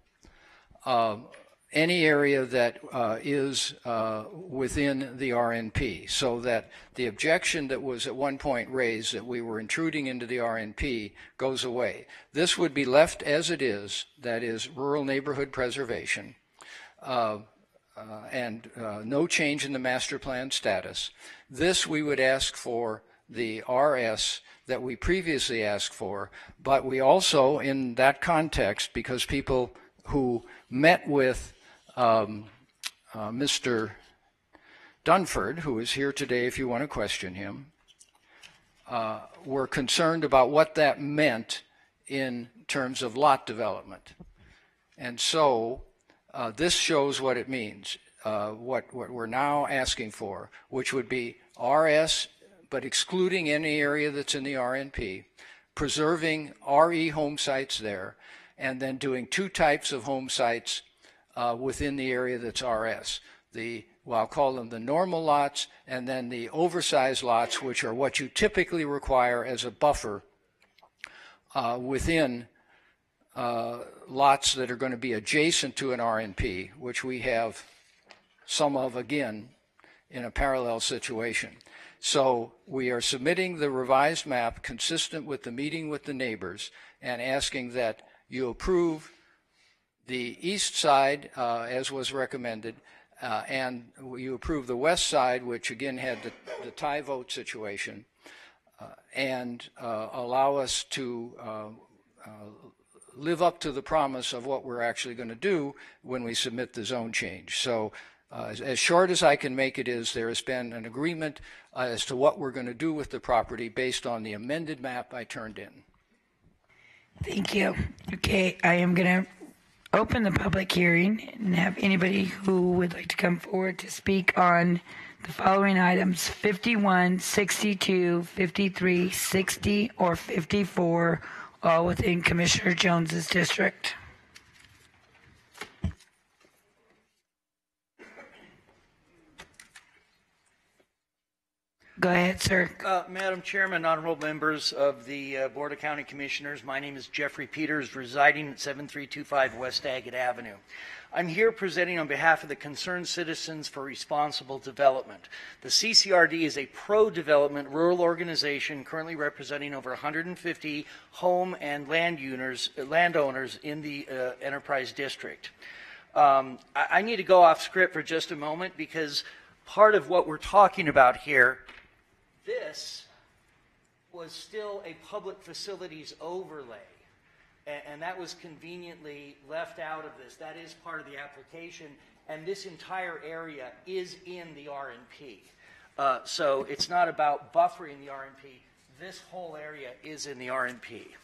any area that is within the RNP, so that the objection that was at one point raised that we were intruding into the RNP goes away. This would be left as it is, that is rural neighborhood preservation, and no change in the master plan status. This we would ask for the RS that we previously asked for, but we also, in that context, because people who met with Mr. Dunford, who is here today if you want to question him, were concerned about what that meant in terms of lot development. And so this shows what it means, what we're now asking for, which would be RS, but excluding any area that's in the RNP, preserving RE home sites there, and then doing 2 types of home sites within the area that's RS. Well, I'll call them the normal lots, and then the oversized lots, which are what you typically require as a buffer within lots that are going to be adjacent to an RNP, which we have some of, again, in a parallel situation. So we are submitting the revised map consistent with the meeting with the neighbors and asking that you approve the east side as was recommended, and you approve the west side, which again had the tie vote situation, and allow us to live up to the promise of what we're actually going to do when we submit the zone change. So as short as I can make it is there has been an agreement as to what we're going to do with the property based on the amended map I turned in. Thank you. Okay, I am going to open the public hearing and have anybody who would like to come forward to speak on the following items: 51, 62, 53, 60, or 54, all within Commissioner Jones's district. Go ahead, sir. Madam Chairman, honorable members of the Board of County Commissioners, my name is Jeffrey Peters, residing at 7325 West Agate Avenue. I'm here presenting on behalf of the Concerned Citizens for Responsible Development. The CCRD is a pro-development rural organization currently representing over 150 home and landowners in the Enterprise District. I need to go off script for just a moment because part of what we're talking about here, this was still a public facilities overlay, and that was conveniently left out of this. That is part of the application, and this entire area is in the RNP. So it's not about buffering the RNP. This whole area is in the RNP.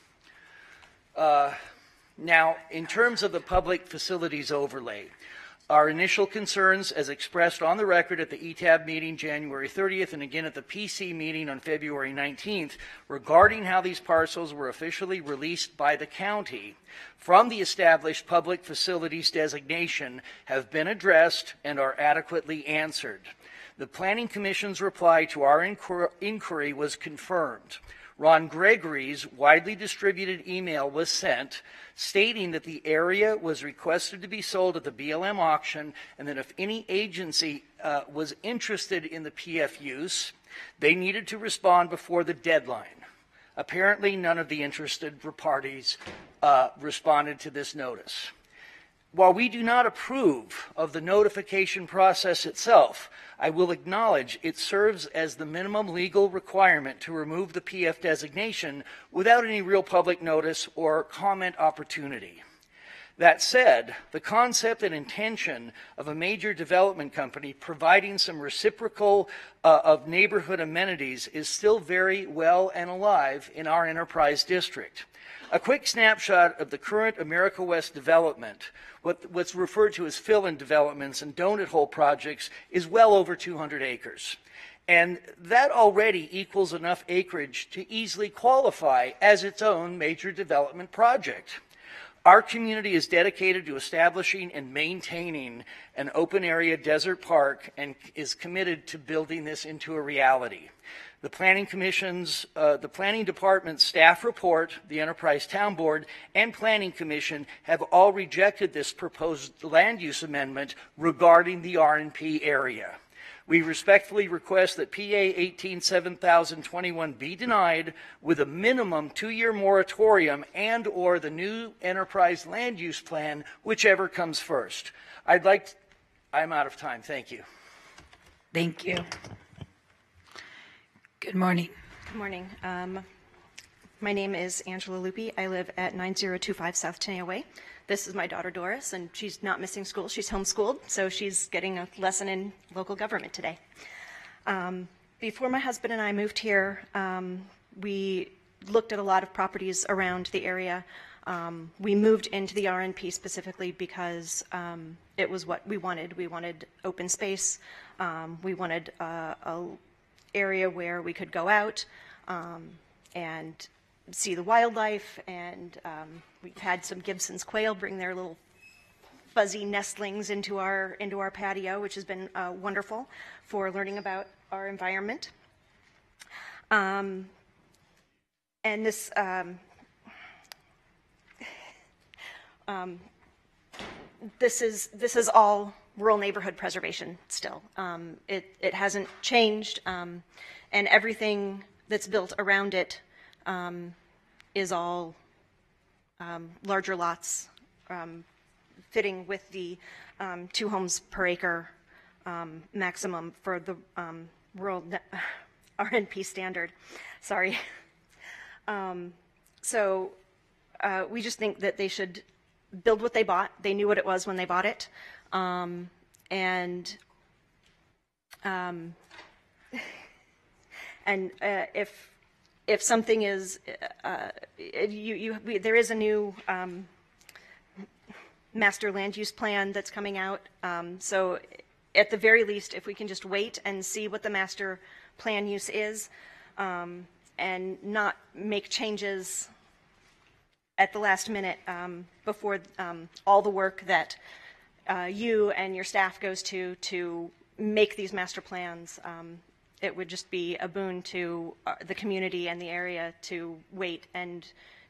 Now, in terms of the public facilities overlay, our initial concerns, as expressed on the record at the ETAB meeting January 30th and again at the PC meeting on February 19th, regarding how these parcels were officially released by the county from the established public facilities designation, have been addressed and are adequately answered. The Planning Commission's reply to our inquiry was confirmed. Ron Gregory's widely distributed email was sent stating that the area was requested to be sold at the BLM auction, and that if any agency was interested in the PF use, they needed to respond before the deadline. Apparently, none of the interested parties responded to this notice. While we do not approve of the notification process itself, I will acknowledge it serves as the minimum legal requirement to remove the PF designation without any real public notice or comment opportunity. That said, the concept and intention of a major development company providing some reciprocal of neighborhood amenities is still very well and alive in our Enterprise District. A quick snapshot of the current America West development, what's referred to as fill-in developments and donut hole projects, is well over 200 acres. And that already equals enough acreage to easily qualify as its own major development project. Our community is dedicated to establishing and maintaining an open area desert park and is committed to building this into a reality. The Planning Commission's, the Planning Department's staff report, the Enterprise Town Board, and Planning Commission have all rejected this proposed land use amendment regarding the RNP area. We respectfully request that PA 18-7021 be denied with a minimum 2-year moratorium and or the new Enterprise land use plan, whichever comes first. I'm out of time. Thank you. Thank you. Good morning. Good morning. My name is Angela Lupi. I live at 9025 South Tenaya Way. This is my daughter Doris, and she's not missing school. She's homeschooled, so she's getting a lesson in local government today. Before my husband and I moved here, we looked at a lot of properties around the area. We moved into the RNP specifically because it was what we wanted. We wanted open space. We wanted a area where we could go out and see the wildlife, and we've had some Gibson's quail bring their little fuzzy nestlings into our patio, which has been wonderful for learning about our environment. And this this is all rural neighborhood preservation still. It hasn't changed, and everything that's built around it is all larger lots, fitting with the 2 homes per acre maximum for the rural RNP standard. Sorry. So we just think that they should build what they bought. They knew what it was when they bought it. If something is, there is a new master land use plan that's coming out. So at the very least, if we can just wait and see what the master plan use is, and not make changes at the last minute before all the work that you and your staff goes to make these master plans. It would just be a boon to the community and the area to wait and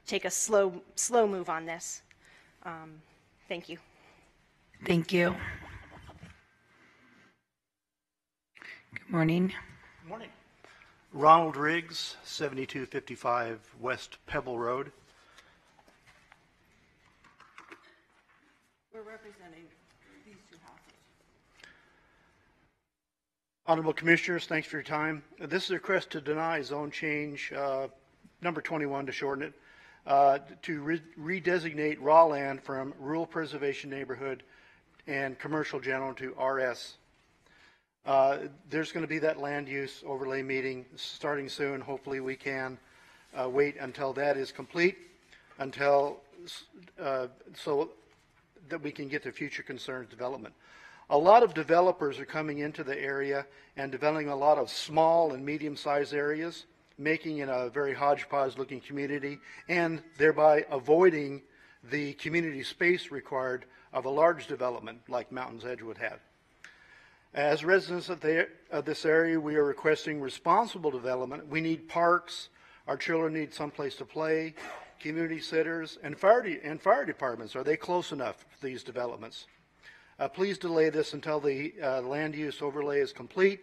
take a slow move on this. Thank you. Thank you. Good morning. Good morning. Ronald Riggs, 7255 West Pebble Road. We're representing these two houses. Honorable Commissioners, thanks for your time. This is a request to deny zone change number 21 to shorten it, to redesignate raw land from rural preservation neighborhood and commercial general to RS. There's going to be that land use overlay meeting starting soon. Hopefully we can wait until that is complete, so that we can get to future concerns development. A lot of developers are coming into the area and developing a lot of small and medium-sized areas, making it a very hodgepodge-looking community, and thereby avoiding the community space required of a large development like Mountains Edge would have. As residents of this area, we are requesting responsible development. We need parks. Our children need someplace to play. Community centers and fire departments. Are they close enough for these developments? Please delay this until the land use overlay is complete.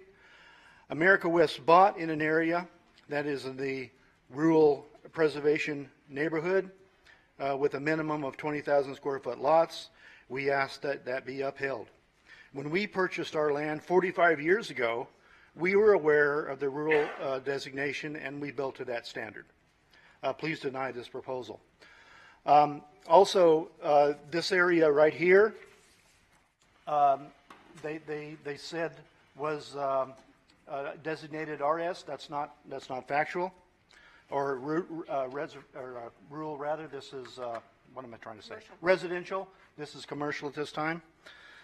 America West bought in an area that is in the rural preservation neighborhood with a minimum of 20,000 square foot lots. We ask that that be upheld. When we purchased our land 45 years ago, we were aware of the rural designation and we built to that standard. Please deny this proposal. Also, this area right here, they said was designated RS. That's not factual, or rural rather. This is what am I trying to say? Commercial. Residential. This is commercial at this time.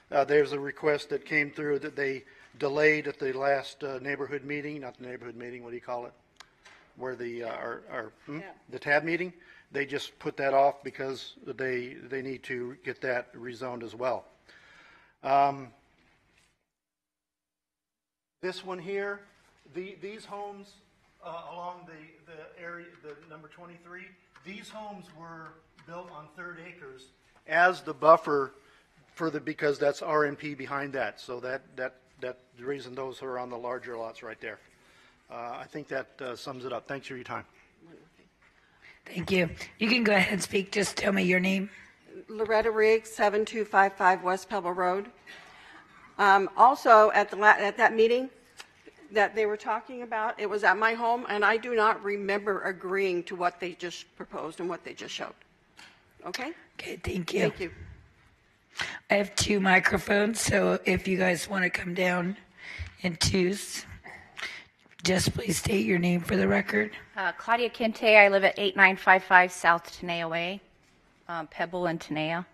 There's a request that came through that they delayed at the last neighborhood meeting, not the neighborhood meeting, what do you call it? Where the the TAB meeting, they just put that off because they need to get that rezoned as well. This one here, these homes along the area, the number 23, these homes were built on third acres as the buffer for because that's RMP behind that. So that the reason those are on the larger lots right there. I think that sums it up. Thanks for your time. Thank you. You can go ahead and speak. Just tell me your name. Loretta Riggs, 7255 West Pebble Road. Also, at that meeting that they were talking about, it was at my home, and I do not remember agreeing to what they just proposed and what they just showed. Okay? Okay, thank you. Thank you. I have two microphones, so if you guys want to come down in twos, just please state your name for the record. Claudia Kente. I live at 8955 South Tenaya Way, Pebble and Tenaya.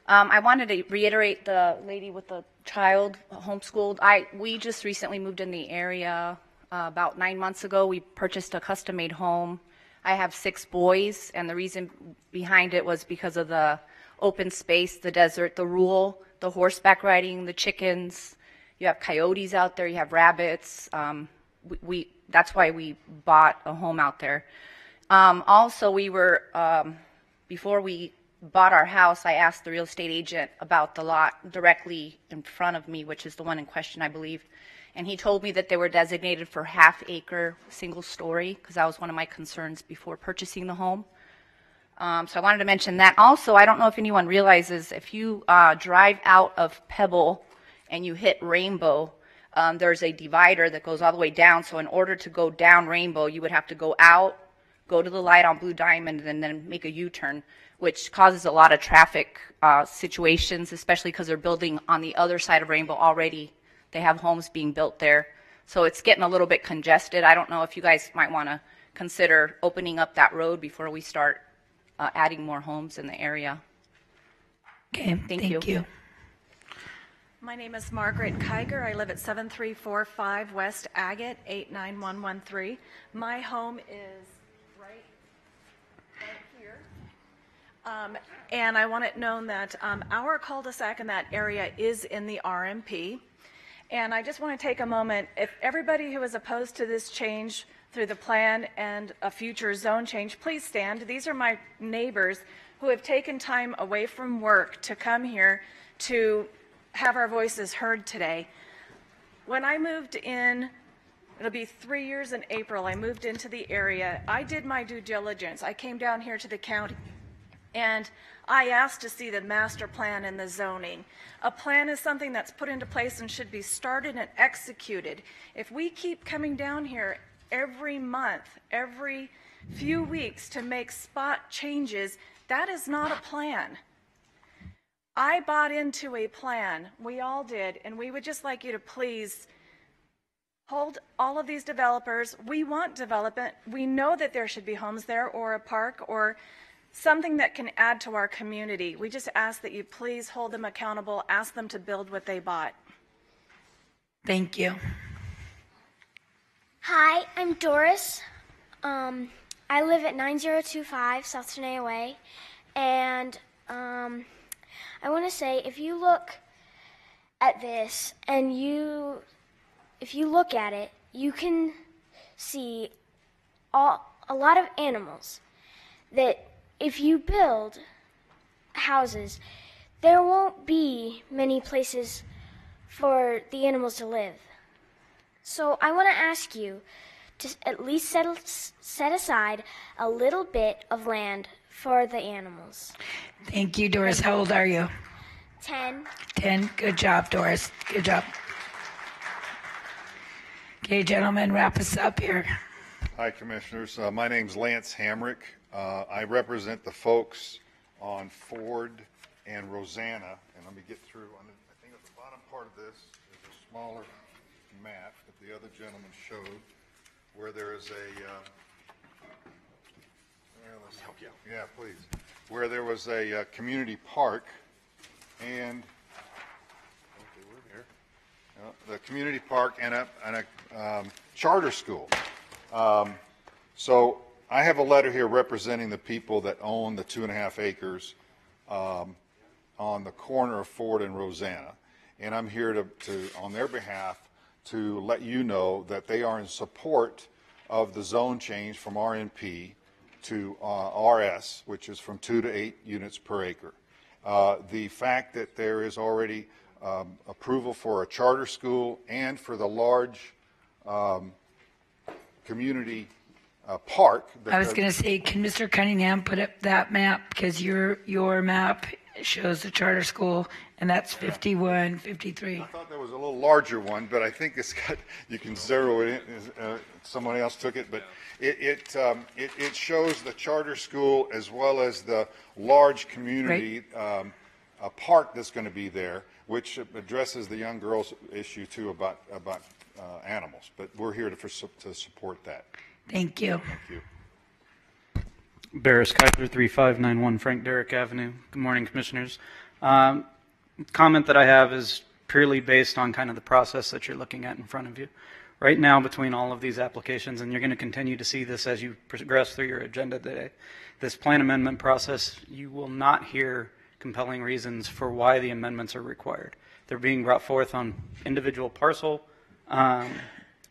I wanted to reiterate the lady with the child homeschooled. We just recently moved in the area about 9 months ago. We purchased a custom-made home. I have 6 boys, and the reason behind it was because of the open space, the desert, the rural, the horseback riding, the chickens. You have coyotes out there. You have rabbits. That's why we bought a home out there. Also, we were before we bought our house, I asked the real estate agent about the lot directly in front of me, which is the one in question, I believe. And he told me that they were designated for half-acre, single-story, because that was one of my concerns before purchasing the home. So I wanted to mention that. Also, I don't know if anyone realizes, if you drive out of Pebble and you hit Rainbow, there's a divider that goes all the way down. So in order to go down Rainbow, you would have to go out, go to the light on Blue Diamond, and then make a U-turn, which causes a lot of traffic situations, especially because they're building on the other side of Rainbow already. They have homes being built there. So it's getting a little bit congested. I don't know if you guys might want to consider opening up that road before we start adding more homes in the area. Okay, thank you. My name is Margaret Kiger. I live at 7345 West Agate, 89113. My home is right here. And I want it known that our cul-de-sac in that area is in the RMP. And I just want to take a moment, if everybody who is opposed to this change through the plan and a future zone change, please stand. These are my neighbors who have taken time away from work to come here to have our voices heard today. When I moved in, it'll be 3 years in April, I moved into the area. I did my due diligence. I came down here to the county and I asked to see the master plan and the zoning. A plan is something that's put into place and should be started and executed. If we keep coming down here every month, every few weeks to make spot changes, that is not a plan. I bought into a plan, we all did, and we would just like you to please hold all of these developers. We want development. We know that there should be homes there or a park or something that can add to our community. We just ask that you please hold them accountable, ask them to build what they bought. Thank you. Hi, I'm Doris. I live at 9025 South Tenaya Way, and I want to say, if you look at this and if you look at it, you can see a lot of animals that if you build houses, there won't be many places for the animals to live. So I want to ask you to at least set aside a little bit of land for the animals. Thank you, Doris. How old are you? 10. 10. Good job, Doris. Good job. Okay, gentlemen, wrap us up here. Hi, Commissioners. My name's Lance Hamrick. I represent the folks on Ford and Rosanna. And let me get through. I think at the bottom part of this is a smaller map that the other gentleman showed where there is let's help you out. Yeah, please. Where there was a community park and the community park and a charter school. So I have a letter here representing the people that own the 2.5 acres on the corner of Ford and Rosanna. And I'm here to on their behalf, to let you know that they are in support of the zone change from RNP to RS, which is from 2 to 8 units per acre. The fact that there is already approval for a charter school and for the large community park. I was going to say, can Mr. Cunningham put up that map? Because your map shows the charter school, and that's 51, 53. I thought there was a little larger one, but I think it's got, you can zero it in. Someone else took it, but it shows the charter school as well as the large community park that's going to be there, which addresses the young girls issue too about animals. But we're here to support that. Thank you. Thank you. Barris Kaiser, 3591 Frank Derrick Avenue. Good morning, Commissioners. Comment that I have is purely based on kind of the process that you're looking at in front of you. Right now, between all of these applications, and you're going to continue to see this as you progress through your agenda today, this plan amendment process, you will not hear compelling reasons for why the amendments are required. They're being brought forth on individual parcel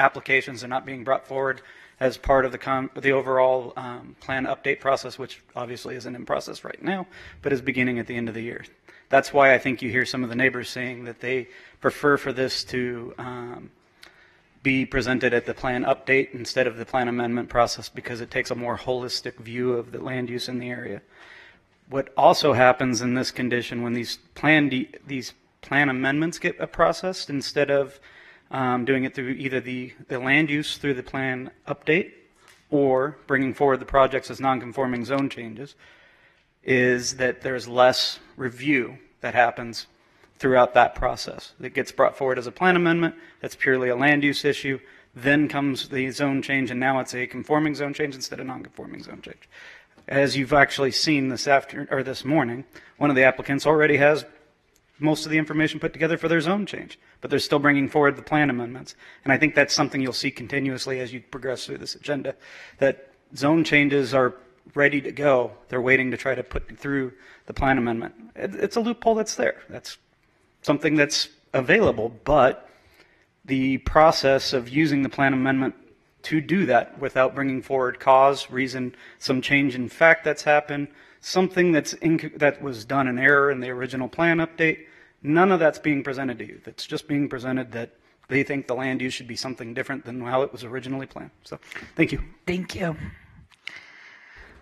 applications. They're not being brought forward as part of the overall plan update process, which obviously isn't in process right now, but is beginning at the end of the year. That's why I think you hear some of the neighbors saying that they prefer for this to be presented at the plan update instead of the plan amendment process, because it takes a more holistic view of the land use in the area. What also happens in this condition when these plan amendments get processed, instead of doing it through either the land use through the plan update or bringing forward the projects as non-conforming zone changes, is that there's less review that happens throughout that process. It gets brought forward as a plan amendment. That's purely a land use issue. Then comes the zone change, and now it's a conforming zone change instead of non-conforming zone change. as you've actually seen this morning, one of the applicants already has most of the information put together for their zone change, but they're still bringing forward the plan amendments. And I think that's something you'll see continuously as you progress through this agenda, that zone changes are ready to go. They're waiting to try to put through the plan amendment. It's a loophole that's there. That's something that's available, but the process of using the plan amendment to do that without bringing forward cause, reason, some change in fact that's happened, something that was done in error in the original plan update, none of that's being presented to you. That's just being presented that they think the land use should be something different than how it was originally planned. So, thank you. Thank you.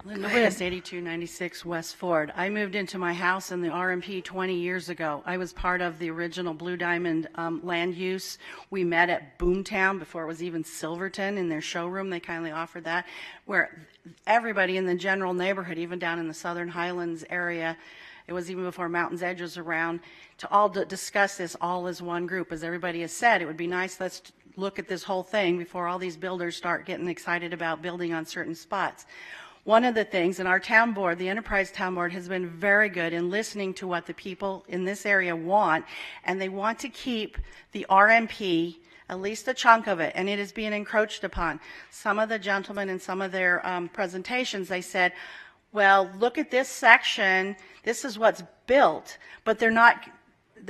Linda Wiss, 8296 West Ford. I moved into my house in the RMP 20 years ago. I was part of the original Blue Diamond land use. We met at Boomtown before it was even Silverton in their showroom. They kindly offered that, where everybody in the general neighborhood, even down in the Southern Highlands area, it was even before Mountain's Edge was around, to all discuss this all as one group. As everybody has said, it would be nice, let's look at this whole thing before all these builders start getting excited about building on certain spots. One of the things, and our town board, the Enterprise Town Board, has been very good in listening to what the people in this area want, and they want to keep the RMP, at least a chunk of it, and it is being encroached upon. Some of the gentlemen in some of their presentations, they said, well, look at this section, this is what's built, but they're not,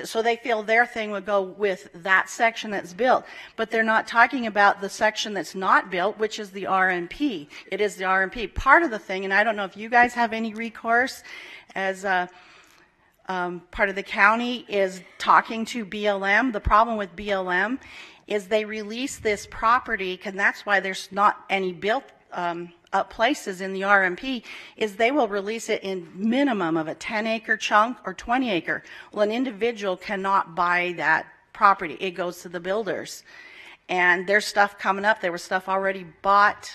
so they feel their thing would go with that section that's built, but they're not talking about the section that's not built, which is the RMP. It is the RMP. Part of the thing, and I don't know if you guys have any recourse as part of the county, is talking to BLM. The problem with BLM is they release this property, and that's why there's not any built up places in the RMP, is they will release it in minimum of a 10-acre chunk or 20-acre. Well, an individual cannot buy that property. It goes to the builders. And there's stuff coming up. There was stuff already bought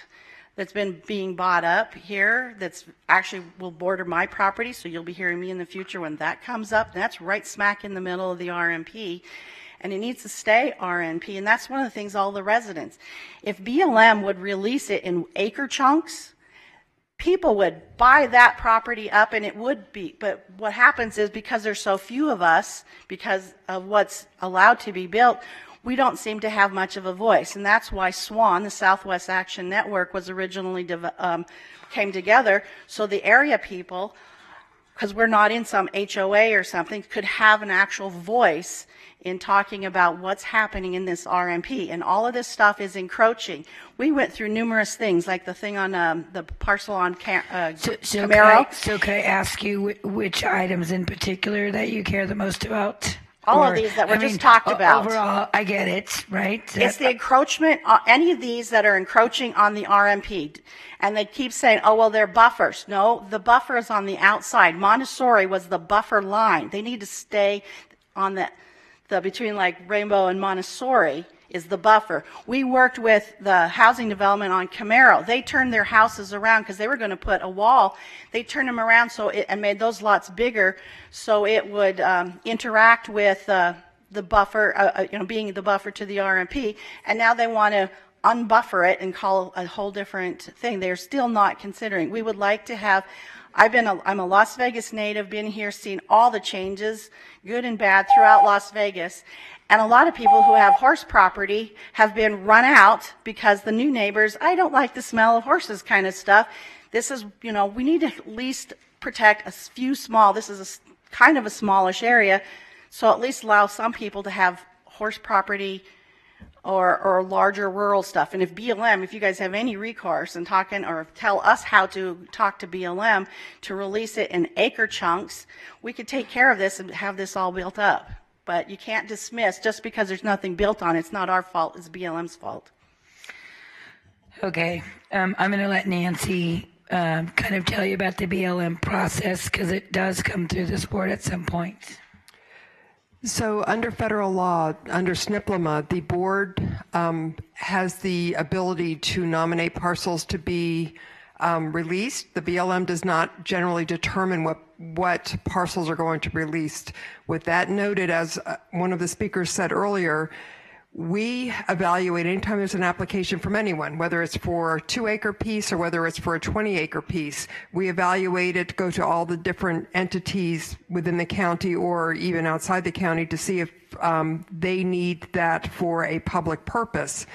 that's been being bought up here that's actually will border my property, so you'll be hearing me in the future when that comes up. That's right smack in the middle of the RMP. And it needs to stay RMP, and that's one of the things all the residents. If BLM would release it in acre chunks, people would buy that property up and it would be, but what happens is because there's so few of us, because of what's allowed to be built, we don't seem to have much of a voice, and that's why SWAN, the Southwest Action Network, was originally came together, so the area people, because we're not in some HOA or something, could have an actual voice in talking about what's happening in this RMP. And all of this stuff is encroaching. We went through numerous things, like the thing on the parcel on Camaro. So could I ask you which items in particular that you care the most about? All of these that were just talked about. Overall, I get it, right? It's the encroachment, any of these that are encroaching on the RMP. And they keep saying, oh, well, they're buffers. No, the buffer is on the outside. Montessori was the buffer line. They need to stay on the between like Rainbow and Montessori is the buffer. We worked with the housing development on Camaro. They turned their houses around because they were going to put a wall. They turned them around and made those lots bigger so it would interact with the buffer, being the buffer to the RMP. And now they want to unbuffer it and call a whole different thing. They're still not considering. We would like to have. I'm a Las Vegas native, been here, seen all the changes, good and bad, throughout Las Vegas. And a lot of people who have horse property have been run out because the new neighbors, I don't like the smell of horses kind of stuff. This is, we need to at least protect a few small, this is kind of a smallish area, so at least allow some people to have horse property or larger rural stuff. And if BLM, if you guys have any recourse in talking or tell us how to talk to BLM to release it in acre chunks, we could take care of this and have this all built up. But you can't dismiss just because there's nothing built on it. It's not our fault, it's BLM's fault. Okay, I'm going to let Nancy kind of tell you about the BLM process because it does come through this board at some point. So under federal law, under SNPLMA, the board has the ability to nominate parcels to be released. The BLM does not generally determine what parcels are going to be released. With that noted, as one of the speakers said earlier, We evaluate anytime there's an application from anyone, whether it's for a 2-acre piece or whether it's for a 20-acre piece. We evaluate it, go to all the different entities within the county or even outside the county to see if they need that for a public purpose.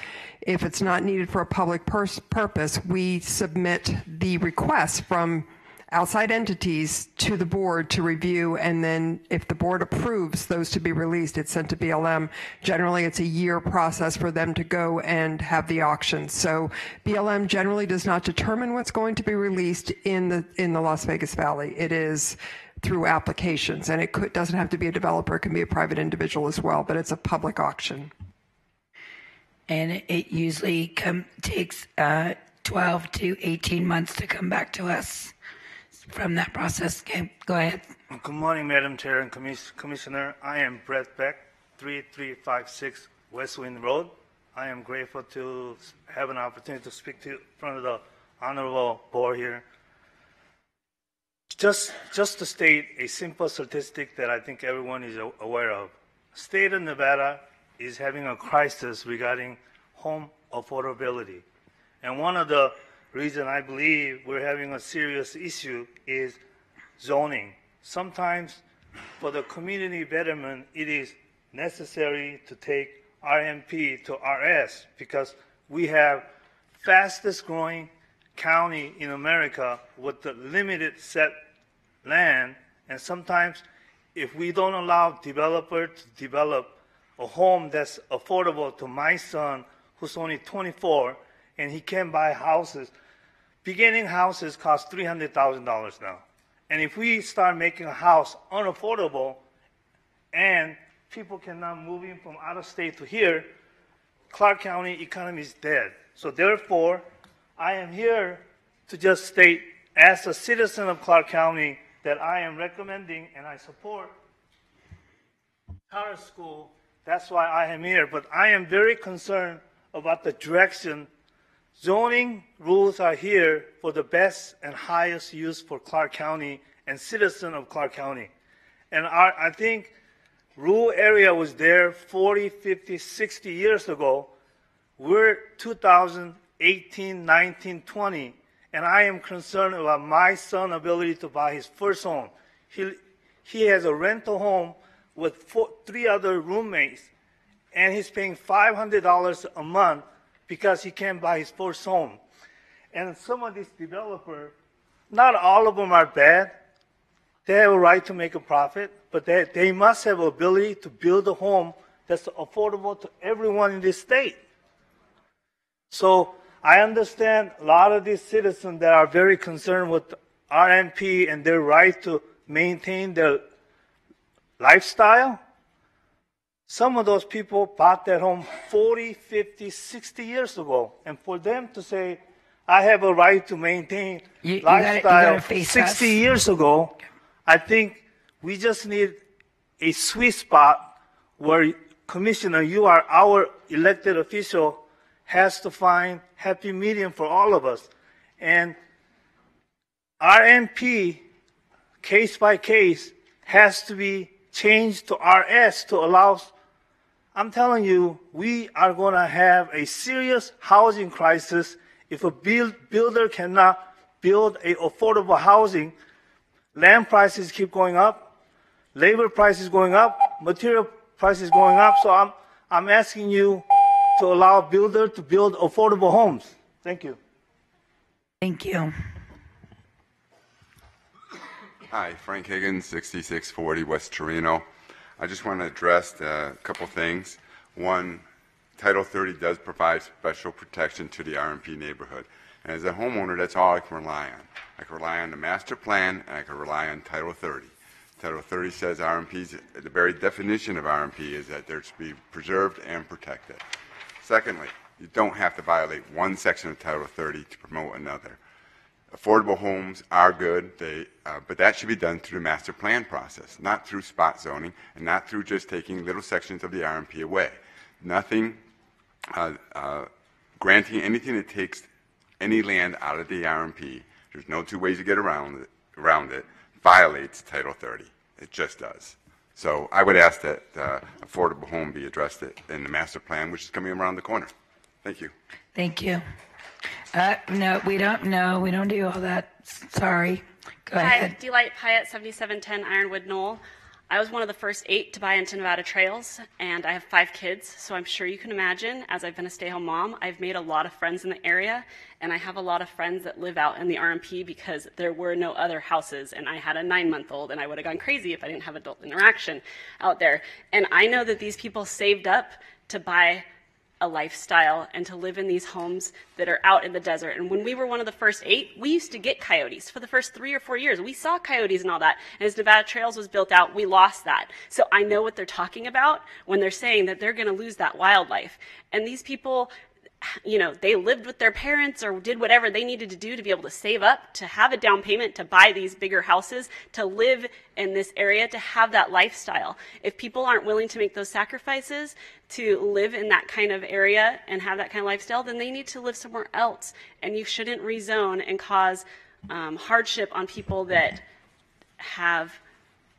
If it's not needed for a public purpose, we submit the request from outside entities to the board to review, and then if the board approves those to be released, it's sent to BLM. Generally, it's a year process for them to go and have the auction. So BLM generally does not determine what's going to be released in the Las Vegas Valley. It is through applications, and it doesn't have to be a developer. It can be a private individual as well, but it's a public auction. And it usually takes 12 to 18 months to come back to us from that process. Okay, go ahead. Good morning, Madam Chair and Commissioner. I am Brett Beck, 3356 West Wind Road. I am grateful to have an opportunity to speak to in front of the honorable board here. Just to state a simple statistic that I think everyone is aware of. State of Nevada is having a crisis regarding home affordability. And one of the reason I believe we're having a serious issue is zoning. Sometimes for the community betterment, it is necessary to take RMP to RS because we have fastest growing county in America with the limited set land, and sometimes if we don't allow developer to develop a home that's affordable to my son who's only 24 and he can buy houses. Beginning houses cost $300,000 now. And if we start making a house unaffordable and people cannot move in from out of state to here, Clark County economy is dead. So therefore, I am here to just state as a citizen of Clark County that I am recommending and I support charter school. That's why I am here. But I am very concerned about the direction. Zoning rules are here for the best and highest use for Clark County and citizens of Clark County. And I think rural area was there 40, 50, 60 years ago. We're 2018, 19, 20, and I am concerned about my son's ability to buy his first home. He has a rental home with 3 other roommates, and he's paying $500 a month because he can't buy his first home. And some of these developers, not all of them are bad. They have a right to make a profit, but they must have the ability to build a home that's affordable to everyone in this state. So I understand a lot of these citizens that are very concerned with RMP and their right to maintain their lifestyle. Some of those people bought their home 40, 50, 60 years ago. And for them to say, I have a right to maintain lifestyle 60 years ago, I think we just need a sweet spot where, Commissioner, you are our elected official, has to find happy medium for all of us. And RMP, case by case, has to be changed to RS to allow. I'm telling you, we are going to have a serious housing crisis if a builder cannot build a affordable housing. Land prices keep going up, labor prices going up, material prices going up. So I'm asking you to allow builder to build affordable homes. Thank you. Thank you. Hi, Frank Higgins, 6640 West Torino. I just want to address a couple things. One, Title 30 does provide special protection to the RMP neighborhood. And as a homeowner, that's all I can rely on. I can rely on the master plan, and I can rely on Title 30. Title 30 says RMP's, the very definition of RMP is that they're to be preserved and protected. Secondly, you don't have to violate one section of Title 30 to promote another. Affordable homes are good, but that should be done through the master plan process, not through spot zoning, and not through just taking little sections of the RMP away. Nothing, granting anything that takes any land out of the RMP, there's no two ways to get around it, violates Title 30. It just does. So I would ask that affordable home be addressed in the master plan, which is coming around the corner. Thank you. Thank you. No, we don't. No, we don't do all that. Sorry. Go ahead. Hi, Delight Pyatt, 7710 Ironwood Knoll. I was one of the first 8 to buy into Nevada Trails, and I have 5 kids, so I'm sure you can imagine, as I've been a stay-home mom, I've made a lot of friends in the area, and I have a lot of friends that live out in the RMP because there were no other houses, and I had a 9-month-old, and I would have gone crazy if I didn't have adult interaction out there. And I know that these people saved up to buy a lifestyle and to live in these homes that are out in the desert. And when we were one of the first 8, we used to get coyotes for the first 3 or 4 years. We saw coyotes and all that. And as Nevada Trails was built out, we lost that. So I know what they're talking about when they're saying that they're going to lose that wildlife. And these people, you know, they lived with their parents or did whatever they needed to do to be able to save up, to have a down payment, to buy these bigger houses, to live in this area, to have that lifestyle. If people aren't willing to make those sacrifices to live in that kind of area and have that kind of lifestyle, then they need to live somewhere else. And you shouldn't rezone and cause hardship on people that have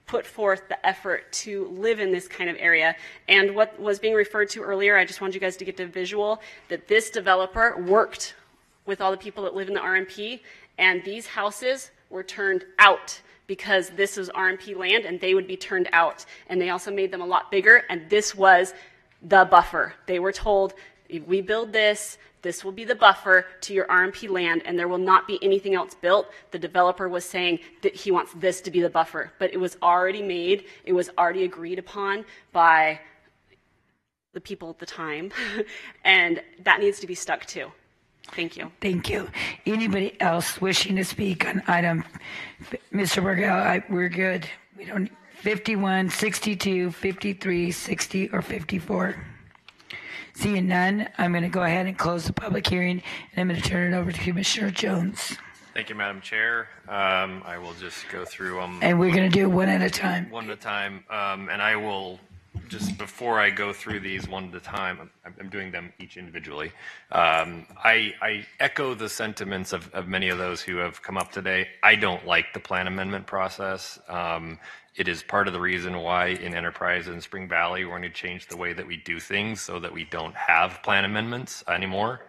put forth the effort to live in this kind of area. And what was being referred to earlier, I just wanted you guys to get the visual that this developer worked with all the people that live in the RMP, and these houses were turned out because this was RMP land and they would be turned out. And they also made them a lot bigger, and this was the buffer. They were told, if we build this, this will be the buffer to your RMP land, and there will not be anything else built. The developer was saying that he wants this to be the buffer, but it was already made, it was already agreed upon by the people at the time, and that needs to be stuck to. Thank you. Thank you. Anybody else wishing to speak on item, Mr. Borgel, we're good. We don't, 51, 62, 53, 60, or 54. Seeing none, I'm going to go ahead and close the public hearing, and I'm going to turn it over to Commissioner Jones. Thank you, Madam Chair. I will just go through them. And we're going to do it one at a time. One at a time. And I will, just before I go through these one at a time, I'm doing them each individually. I echo the sentiments of many of those who have come up today. I don't like the plan amendment process. It is part of the reason why in Enterprise and Spring Valley we're going to change the way that we do things so that we don't have plan amendments anymore.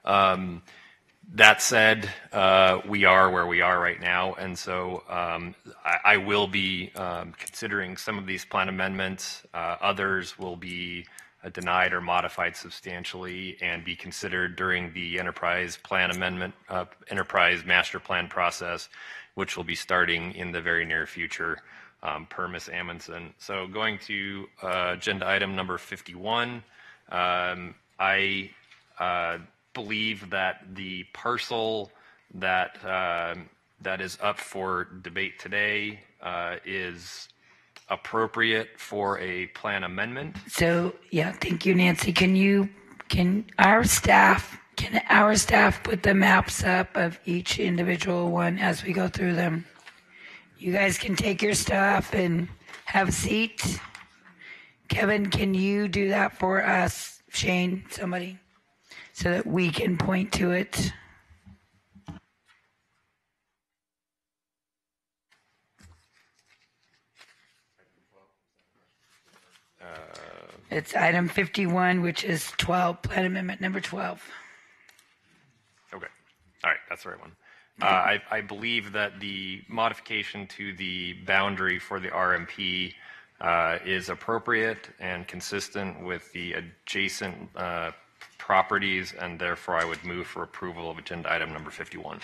That said, we are where we are right now, and so I will be considering some of these plan amendments. Others will be denied or modified substantially and be considered during the Enterprise plan amendment, Enterprise master plan process, which will be starting in the very near future. Per Ms. Amundson. So going to agenda item number 51, I believe that the parcel that that is up for debate today is appropriate for a plan amendment. So, yeah, thank you, Nancy. Can our staff put the maps up of each individual one as we go through them? You guys can take your stuff and have a seat. Kevin, can you do that for us? Shane, somebody, so that we can point to it. It's item 51, which is 12, plan amendment number 12. Okay. All right, that's the right one. I believe that the modification to the boundary for the RMP is appropriate and consistent with the adjacent properties, and therefore I would move for approval of agenda item number 51.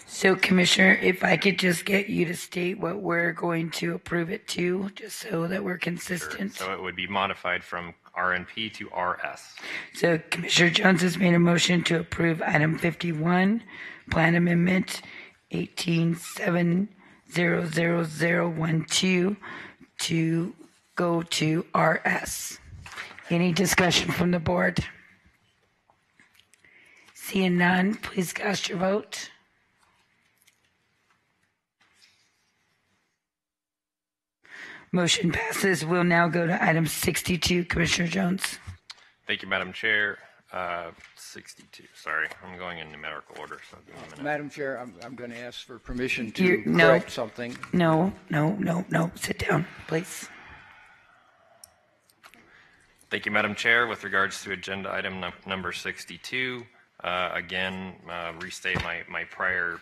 So, Commissioner, if I could just get you to state what we're going to approve it to, just so that we're consistent. Sure. So it would be modified from RNP to RS. So Commissioner Jones has made a motion to approve item 51, Plan Amendment 1870012 to go to RS. Any discussion from the board? Seeing none, please cast your vote. Motion passes. We'll now go to item 62. Commissioner Jones. Thank you, Madam Chair. 62. Sorry, I'm going in numerical order. So give me a minute. Madam Chair, I'm going to ask for permission to correct something. No. Sit down, please. Thank you, Madam Chair. With regards to agenda item number 62, again, restate my prior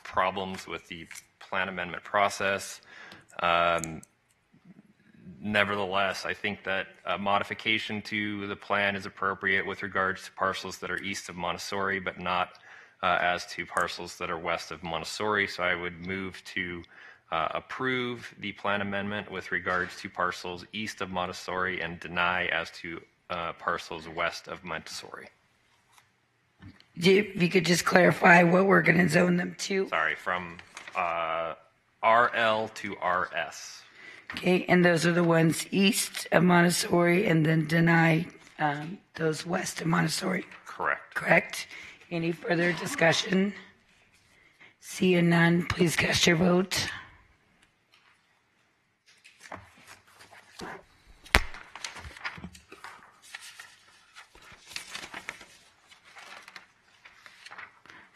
problems with the plan amendment process. Nevertheless, I think that a modification to the plan is appropriate with regards to parcels that are east of Montessori, but not as to parcels that are west of Montessori. So I would move to approve the plan amendment with regards to parcels east of Montessori and deny as to parcels west of Montessori. If you could just clarify what we're going to zone them to. Sorry, from RL to RS. Okay, and those are the ones east of Montessori, and then deny those west of Montessori. Correct. Correct. Any further discussion? Seeing none, please cast your vote.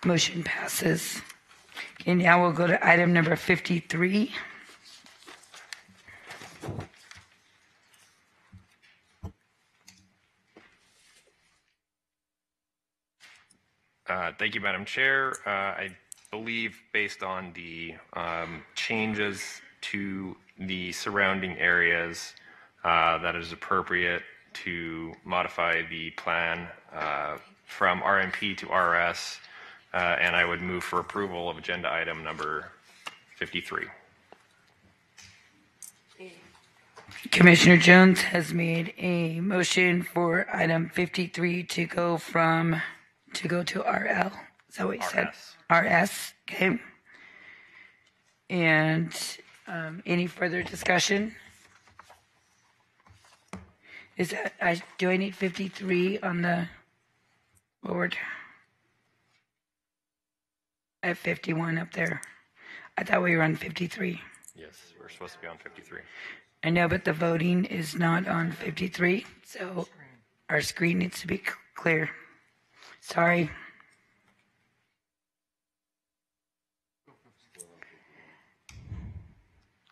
Motion passes. Okay, now we'll go to item number 53. Thank you, Madam Chair. I believe based on the changes to the surrounding areas, that it is appropriate to modify the plan from RMP to RS, and I would move for approval of agenda item number 53. Commissioner Jones has made a motion for item 53 to go to RL. Is that what you said? RS. Okay. And any further discussion? Is that, do I need 53 on the board? I have 51 up there. I thought we were on 53. Yes, we're supposed to be on 53. I know, but the voting is not on 53, so our screen needs to be clear. Sorry.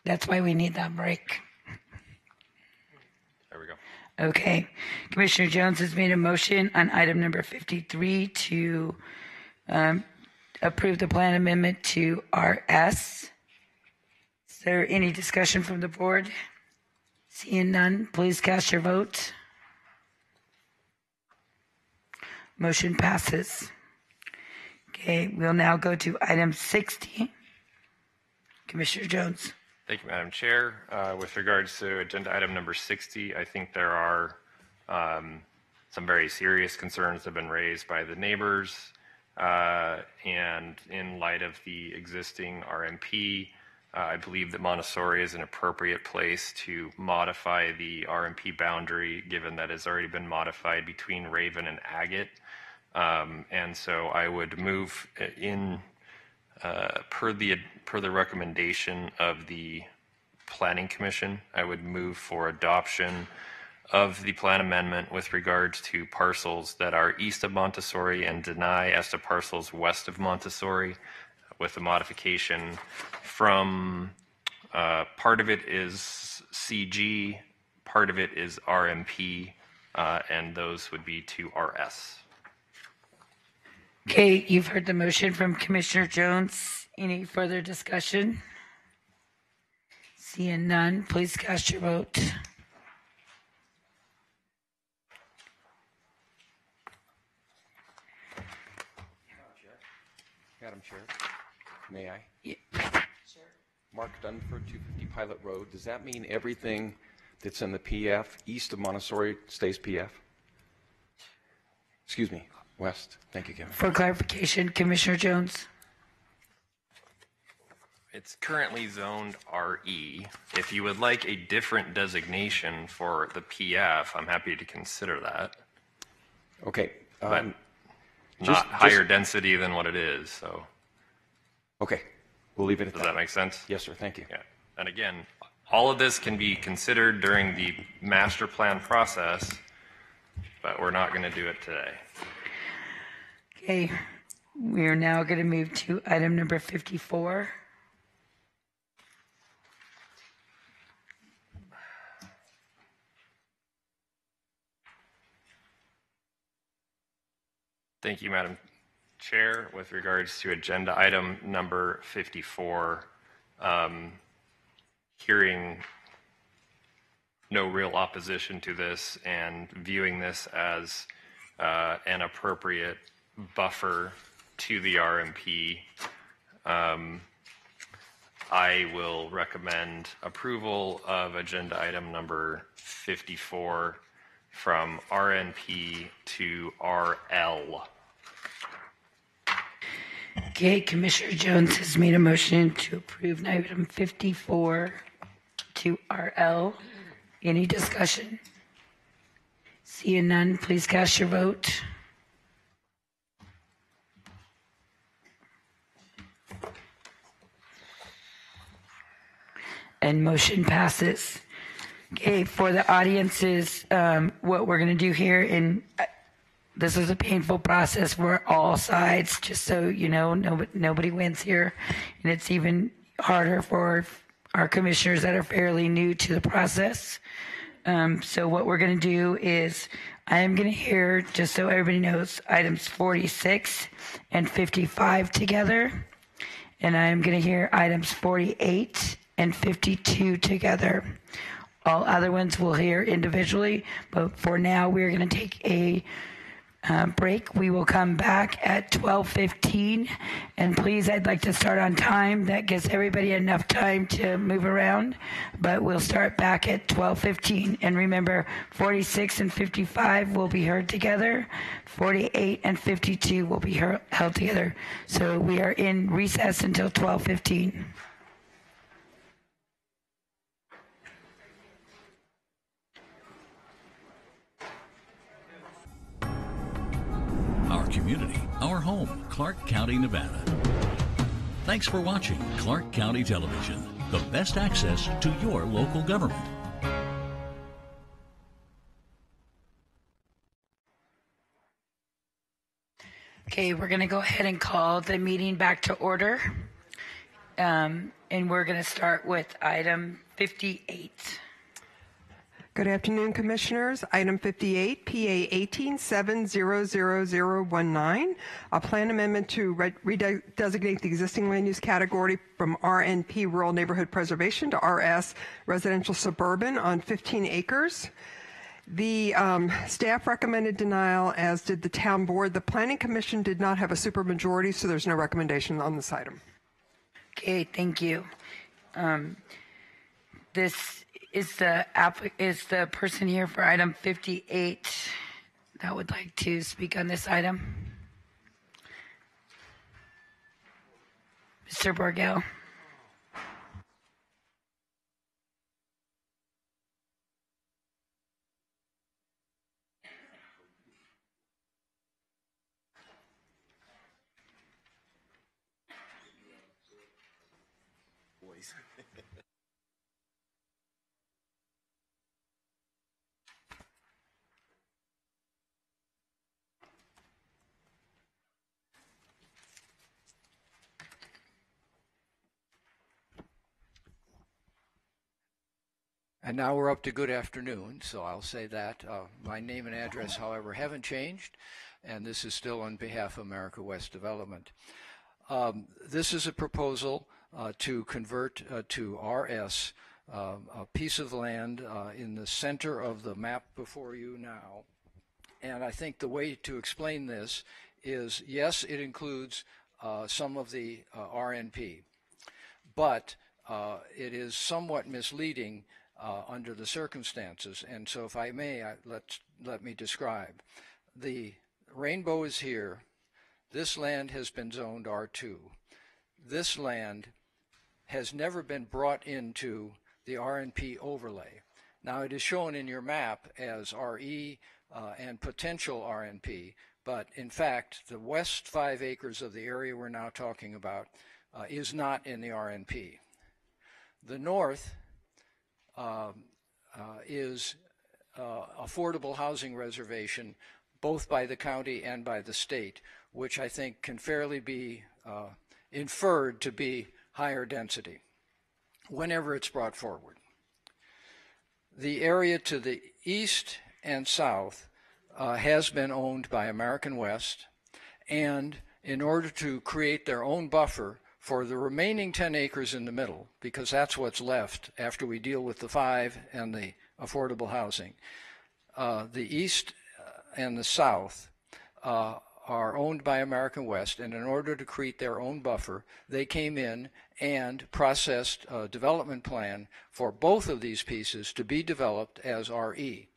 That's why we need that break. There we go. Okay. Commissioner Jones has made a motion on item number 53 to approve the plan amendment to RS. Is there any discussion from the board? Seeing none, please cast your vote. Motion passes. Okay, we'll now go to item 60. Commissioner Jones. Thank you, Madam Chair. With regards to agenda item number 60, I think there are some very serious concerns that have been raised by the neighbors. And in light of the existing RMP, I believe that Montessori is an appropriate place to modify the RMP boundary, given that it's already been modified between Raven and Agate. And so I would move in per the recommendation of the Planning Commission, I would move for adoption of the plan amendment with regards to parcels that are east of Montessori and deny as to parcels west of Montessori, with the modification from part of it is CG, part of it is RMP, and those would be to RS. Okay, you've heard the motion from Commissioner Jones. Any further discussion? Seeing none, please cast your vote. Madam Chair, may I? Yeah. Mark Dunford, 250 Pilot Road. Does that mean everything that's in the PF east of Montessori stays PF? Excuse me, west. Thank you, Kevin. For clarification, Commissioner Jones. It's currently zoned RE. If you would like a different designation for the PF, I'm happy to consider that. Okay. But not higher density than what it is, so. Okay, we'll leave it at that. that. Does that make sense? Yes, sir, thank you. Yeah, and again, all of this can be considered during the master plan process, but we're not going to do it today. Okay, we are now going to move to item number 54. Thank you, Madam Chair. With regards to agenda item number 54, hearing no real opposition to this and viewing this as an appropriate buffer to the RMP, I will recommend approval of agenda item number 54 from RNP to RL. Okay, Commissioner Jones has made a motion to approve item 54 to RL. Any discussion? Seeing none, please cast your vote. And motion passes. Okay, for the audiences, what we're going to do here, and this is a painful process for all sides, just so you know, nobody wins here. And it's even harder for our commissioners that are fairly new to the process. So what we're going to do is I am going to hear, just so everybody knows, items 46 and 55 together. And I am going to hear items 48 and 52 together. All other ones we'll hear individually, but for now we're going to take a break. We will come back at 12:15, and please, I'd like to start on time. That gives everybody enough time to move around, but we'll start back at 12:15. And remember, 46 and 55 will be heard together. 48 and 52 will be held together. So we are in recess until 12:15. Our community, our home, Clark County, Nevada. Thanks for watching Clark County Television, the best access to your local government. Okay, we're going to go ahead and call the meeting back to order. And we're going to start with item 58. Good afternoon, Commissioners. Item 58, PA 187000019, a plan amendment to redesignate the existing land use category from RNP, Rural Neighborhood Preservation, to RS, Residential Suburban, on 15 acres. The staff recommended denial, as did the town board. The Planning Commission did not have a supermajority, so there's no recommendation on this item. Okay, thank you. This is the person here for item 58 that would like to speak on this item? Mr. Borgel. And now we're up to good afternoon, so I'll say that. My name and address, however, haven't changed, and this is still on behalf of America West Development. This is a proposal to convert to RS a piece of land in the center of the map before you now. And I think the way to explain this is, yes, it includes some of the RNP, but it is somewhat misleading under the circumstances. And so if I may, let me describe. The rainbow is here. This land has been zoned R2. This land has never been brought into the RNP overlay. Now it is shown in your map as RE and potential RNP, but in fact the west 5 acres of the area we're now talking about is not in the RNP. The north is affordable housing reservation, both by the county and by the state, which I think can fairly be inferred to be higher density whenever it's brought forward. The area to the east and south has been owned by American West. and in order to create their own buffer for the remaining 10 acres in the middle, because that's what's left after we deal with the 5 and the affordable housing, the east and the south are owned by American West, and in order to create their own buffer, they came in and processed a development plan for both of these pieces to be developed as RE.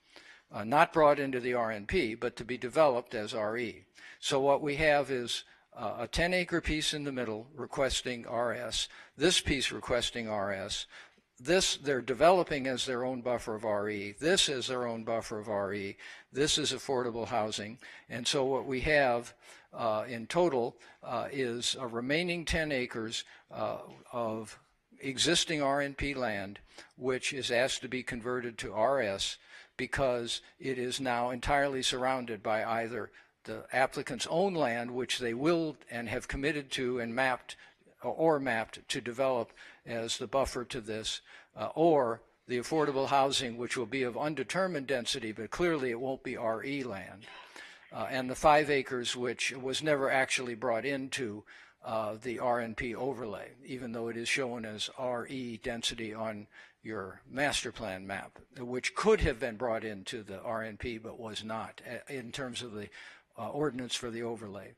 Not brought into the RNP, but to be developed as RE. So what we have is a 10-acre piece in the middle requesting RS, this piece requesting RS, this they're developing as their own buffer of RE, this is their own buffer of RE, this is affordable housing, and so what we have in total is a remaining 10 acres of existing RNP land, which is asked to be converted to RS because it is now entirely surrounded by either the applicant's own land, which they will and have committed to and mapped to develop as the buffer to this, or the affordable housing, which will be of undetermined density, but clearly it won't be RE land. And the 5 acres, which was never actually brought into the RNP overlay, even though it is shown as RE density on your master plan map, which could have been brought into the RNP but was not in terms of the ordinance for the overlay.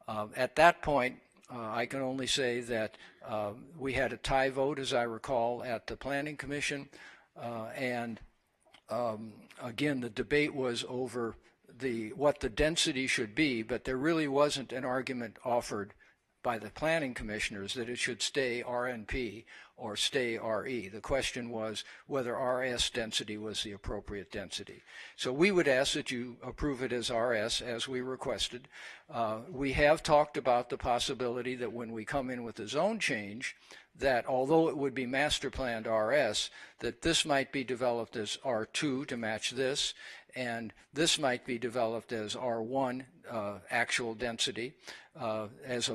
At that point, I can only say that we had a tie vote, as I recall, at the Planning Commission, and again, the debate was over what the density should be, but there really wasn't an argument offered by the planning commissioners that it should stay RNP or stay RE. The question was whether RS density was the appropriate density. So we would ask that you approve it as RS as we requested. We have talked about the possibility that when we come in with a zone change, that although it would be master planned RS, that this might be developed as R2 to match this, and this might be developed as R1 actual density as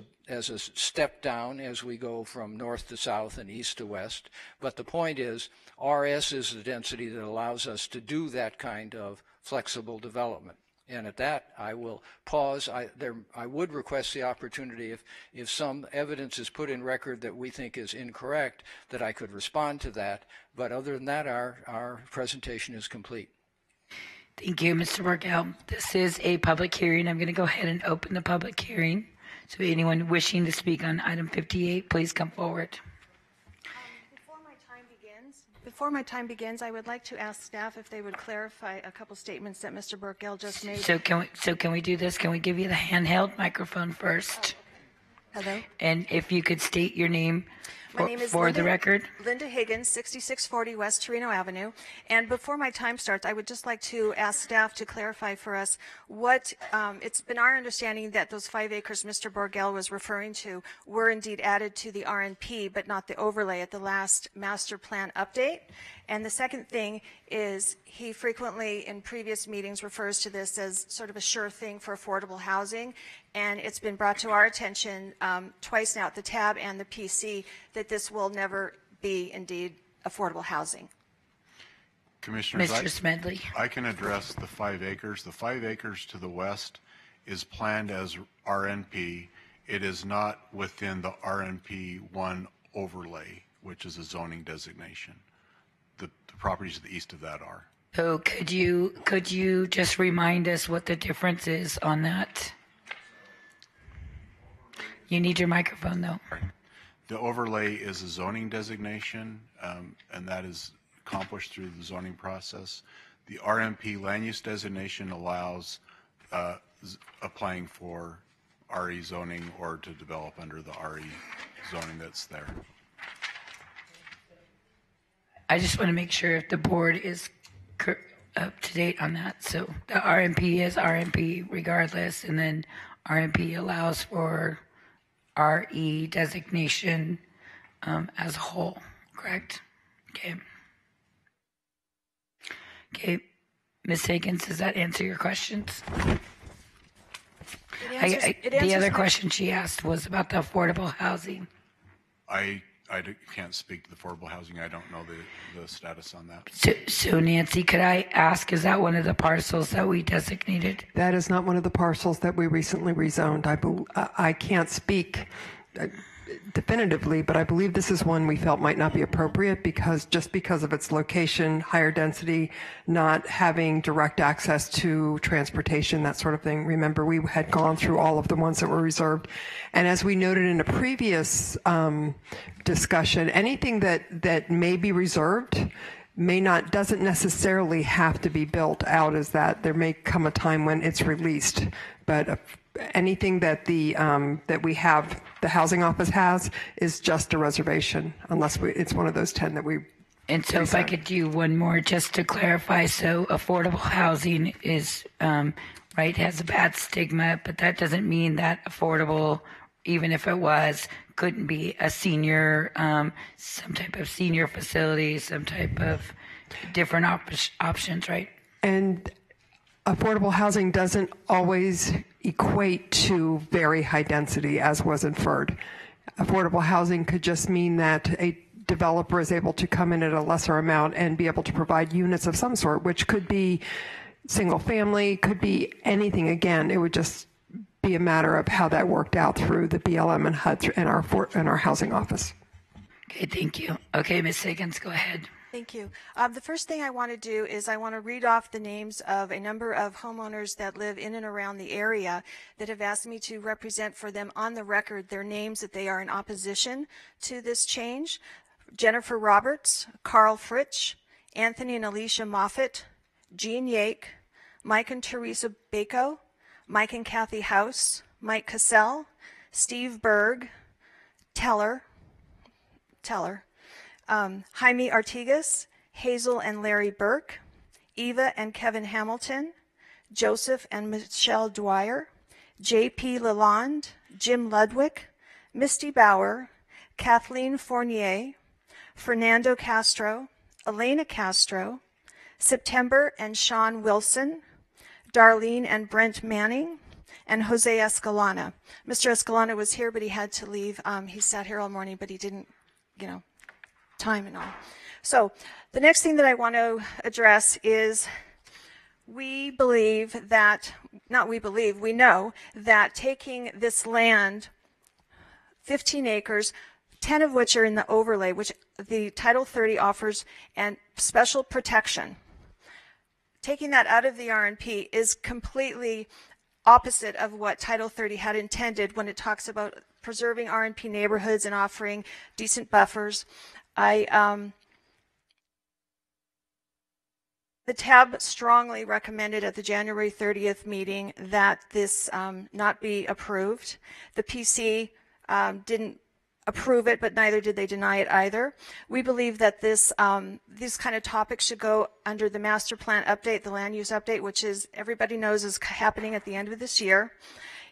a step down as we go from north to south and east to west. But the point is, RS is the density that allows us to do that kind of flexible development. And at that, I will pause. I would request the opportunity, if some evidence is put in record that we think is incorrect, that I could respond to that. But other than that, our presentation is complete. Thank you, Mr. Borgell. This is a public hearing. I'm going to go ahead and open the public hearing. So anyone wishing to speak on item 58, please come forward. Before my time begins, I would like to ask staff if they would clarify a couple statements that Mr. Borgell just made. So can we do this? Can we give you the handheld microphone first? Hello? And if you could state your name My name is for the record. Linda Higgins, 6640 West Torino Avenue. And before my time starts, I would just like to ask staff to clarify for us what, it's been our understanding that those 5 acres Mr. Borgell was referring to were indeed added to the RNP, but not the overlay at the last master plan update. And the second thing is he frequently in previous meetings refers to this as sort of a sure thing for affordable housing. And it's been brought to our attention twice now at the TAB and the PC that this will never be indeed affordable housing. Commissioners, Mr. Smedley. I can address the 5 acres. The 5 acres to the west is planned as RNP. It is not within the RNP 1 overlay, which is a zoning designation. The properties to the east of that are. So could you just remind us what the difference is on that? You need your microphone, though. The overlay is a zoning designation, and that is accomplished through the zoning process. The RMP land use designation allows applying for RE zoning or to develop under the RE zoning that's there. I just want to make sure if the board is up to date on that. So the RMP is RMP regardless, and then RMP allows for RE designation as a whole, correct? Okay. Okay, Ms. Higgins, does that answer your questions? It answers the other my- question she asked was about the affordable housing. I can't speak to the affordable housing. I don't know the status on that. So Nancy, could I ask, is that one of the parcels that we designated? That is not one of the parcels that we recently rezoned. I can't speak definitively, but I believe this is one we felt might not be appropriate because of its location, higher density, not having direct access to transportation, that sort of thing. Remember, we had gone through all of the ones that were reserved. And as we noted in a previous discussion, anything that may be reserved doesn't necessarily have to be built out as that. There may come a time when it's released, but anything that that we have, the housing office has, is just a reservation, unless it's one of those 10 that we. And so if I could do one more just to clarify, so affordable housing is, right, has a bad stigma, but that doesn't mean that affordable, even if it was, couldn't be a senior, some type of senior facility, some type of different options, right? And affordable housing doesn't always equate to very high density, as was inferred. Affordable housing could just mean that a developer is able to come in at a lesser amount and be able to provide units of some sort, which could be single family, could be anything. Again, it would just be a matter of how that worked out through the BLM and HUD and our housing office. Okay, thank you. Okay, Ms. Higgins, go ahead. Thank you. The first thing I want to do is I want to read off the names of a number of homeowners that live in and around the area that have asked me to represent for them on the record their names that they are in opposition to this change. Jennifer Roberts, Carl Fritsch, Anthony and Alicia Moffett, Jean Yake, Mike and Teresa Bako, Mike and Kathy House, Mike Cassell, Steve Berg, Teller, Jaime Artigas, Hazel and Larry Burke, Eva and Kevin Hamilton, Joseph and Michelle Dwyer, J.P. Lalonde, Jim Ludwig, Misty Bauer, Kathleen Fournier, Fernando Castro, Elena Castro, September and Sean Wilson, Darlene and Brent Manning, and Jose Escalona. Mr. Escalona was here, but he had to leave. He sat here all morning, but he didn't, time and all. So the next thing that I want to address is we know that taking this land, 15 acres, 10 of which are in the overlay, which the Title 30 offers, and special protection, taking that out of the RNP is completely opposite of what Title 30 had intended when it talks about preserving RNP neighborhoods and offering decent buffers. The TAB strongly recommended at the January 30th meeting that this not be approved. The PC didn't approve it, but neither did they deny it either. We believe that these kind of topics should go under the master plan update, the land use update, which is, everybody knows, is happening at the end of this year.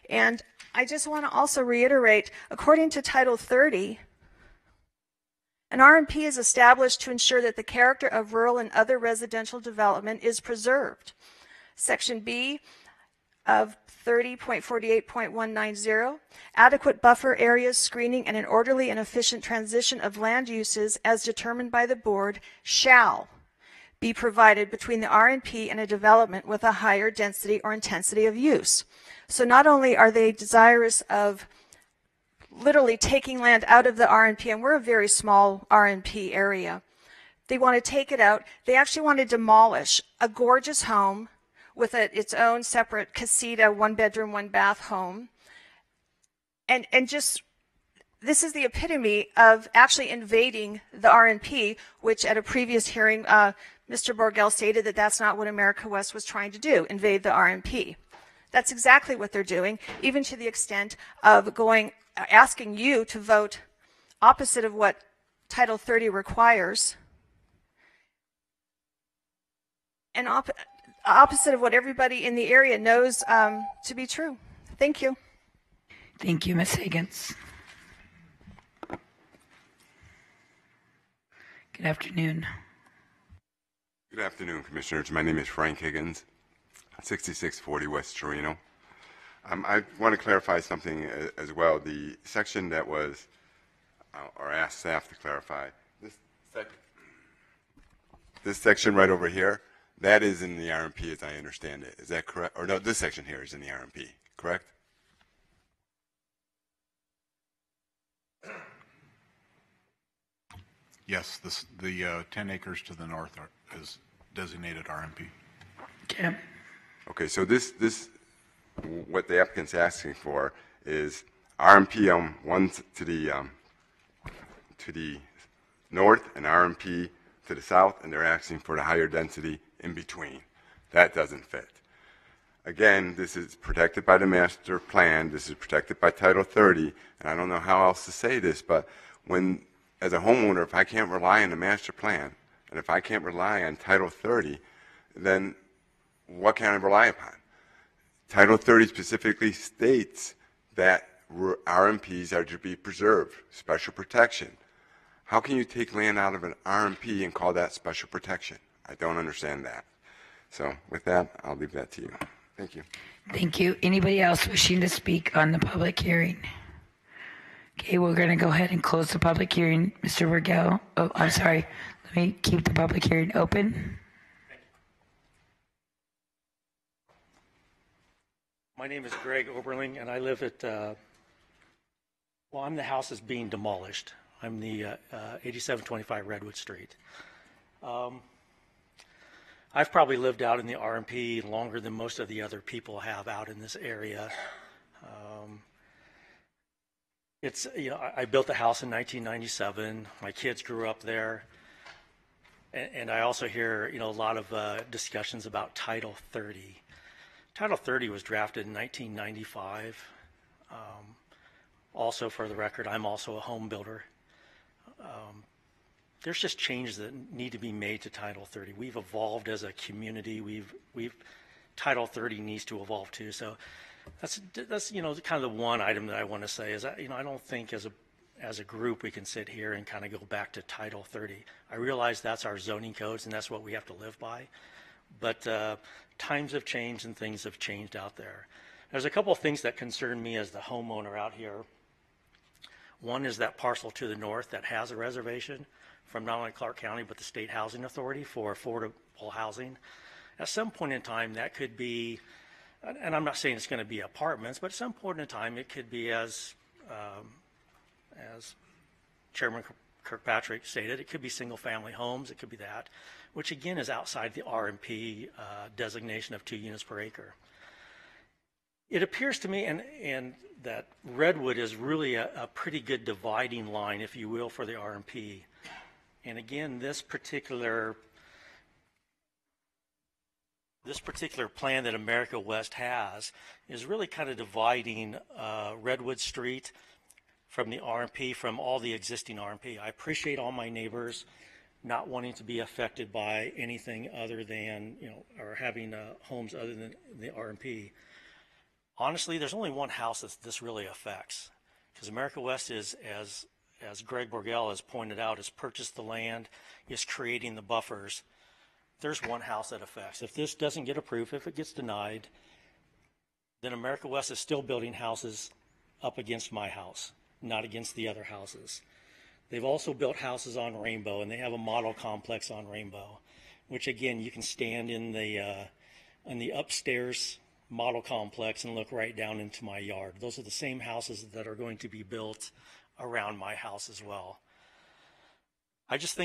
And I just want to also reiterate, according to Title 30, an RMP is established to ensure that the character of rural and other residential development is preserved. Section B of 30.48.190, adequate buffer areas, screening, and an orderly and efficient transition of land uses as determined by the board shall be provided between the RNP and a development with a higher density or intensity of use. So not only are they desirous of literally taking land out of the RNP, and we're a very small RNP area, they want to take it out. They actually want to demolish a gorgeous home with its own separate casita, 1-bedroom, 1-bath home. And just, this is the epitome of actually invading the RNP, which at a previous hearing, Mr. Borgel stated that that's not what America West was trying to do, invade the RNP. That's exactly what they're doing, even to the extent of asking you to vote opposite of what Title 30 requires, and opposite of what everybody in the area knows to be true. Thank you. Thank you, Ms. Higgins. Good afternoon. Good afternoon, Commissioners. My name is Frank Higgins, 6640 West Torino. I want to clarify something as well. The section that was or ask staff to clarify. This section right over here, that is in the RMP as I understand it. Is that correct? Or no, this section here is in the RMP, correct? Yes, the 10 acres to the north is designated RMP. Okay. Okay, so what the applicant's asking for is RMP one to the north and RMP to the south, and they're asking for the higher density in between. That doesn't fit. Again, this is protected by the master plan. This is protected by Title 30, and I don't know how else to say this, but as a homeowner, if I can't rely on the master plan, and if I can't rely on Title 30, then what can I rely upon? Title 30 specifically states that RMPs are to be preserved, special protection. How can you take land out of an RMP and call that special protection? I don't understand that. So with that, I'll leave that to you. Thank you. Thank you. Anybody else wishing to speak on the public hearing? Okay, we're going to go ahead and close the public hearing. Mr. Vergel, oh, I'm sorry. Let me keep the public hearing open. My name is Greg Oberling, and I live at, I'm the house that's being demolished. I'm the 8725 Redwood Street. I've probably lived out in the RMP longer than most of the other people have out in this area. I built the house in 1997. My kids grew up there. And I also hear, a lot of discussions about Title 30. Title 30 was drafted in 1995. Also, for the record, I'm also a home builder. There's just changes that need to be made to Title 30. We've evolved as a community. Title 30 needs to evolve too. So that's kind of the one item that I want to say is that, I don't think as a group we can sit here and kind of go back to Title 30. I realize that's our zoning codes and that's what we have to live by. But times have changed and things have changed out there. There's a couple of things that concern me as the homeowner out here. One is that parcel to the north that has a reservation from not only Clark County but the State Housing Authority for affordable housing. At some point in time that could be, and I'm not saying it's going to be apartments, but at some point in time it could be as Chairman Kirkpatrick stated, it could be single family homes, it could be that, which again is outside the RMP designation of 2 units per acre. It appears to me and that Redwood is really a pretty good dividing line, if you will, for the RMP. And again, this particular plan that America West has is really kind of dividing Redwood Street from the RMP, from all the existing RMP. I appreciate all my neighbors not wanting to be affected by anything other than, or having homes other than the RMP. Honestly, there's only one house that this really affects, because America West is, as Greg Borgel has pointed out, has purchased the land, is creating the buffers. There's one house that affects. If this doesn't get approved, if it gets denied, then America West is still building houses up against my house, not against the other houses. They've also built houses on Rainbow, and they have a model complex on Rainbow, which again, you can stand in the upstairs model complex and look right down into my yard. Those are the same houses that are going to be built around my house as well. I just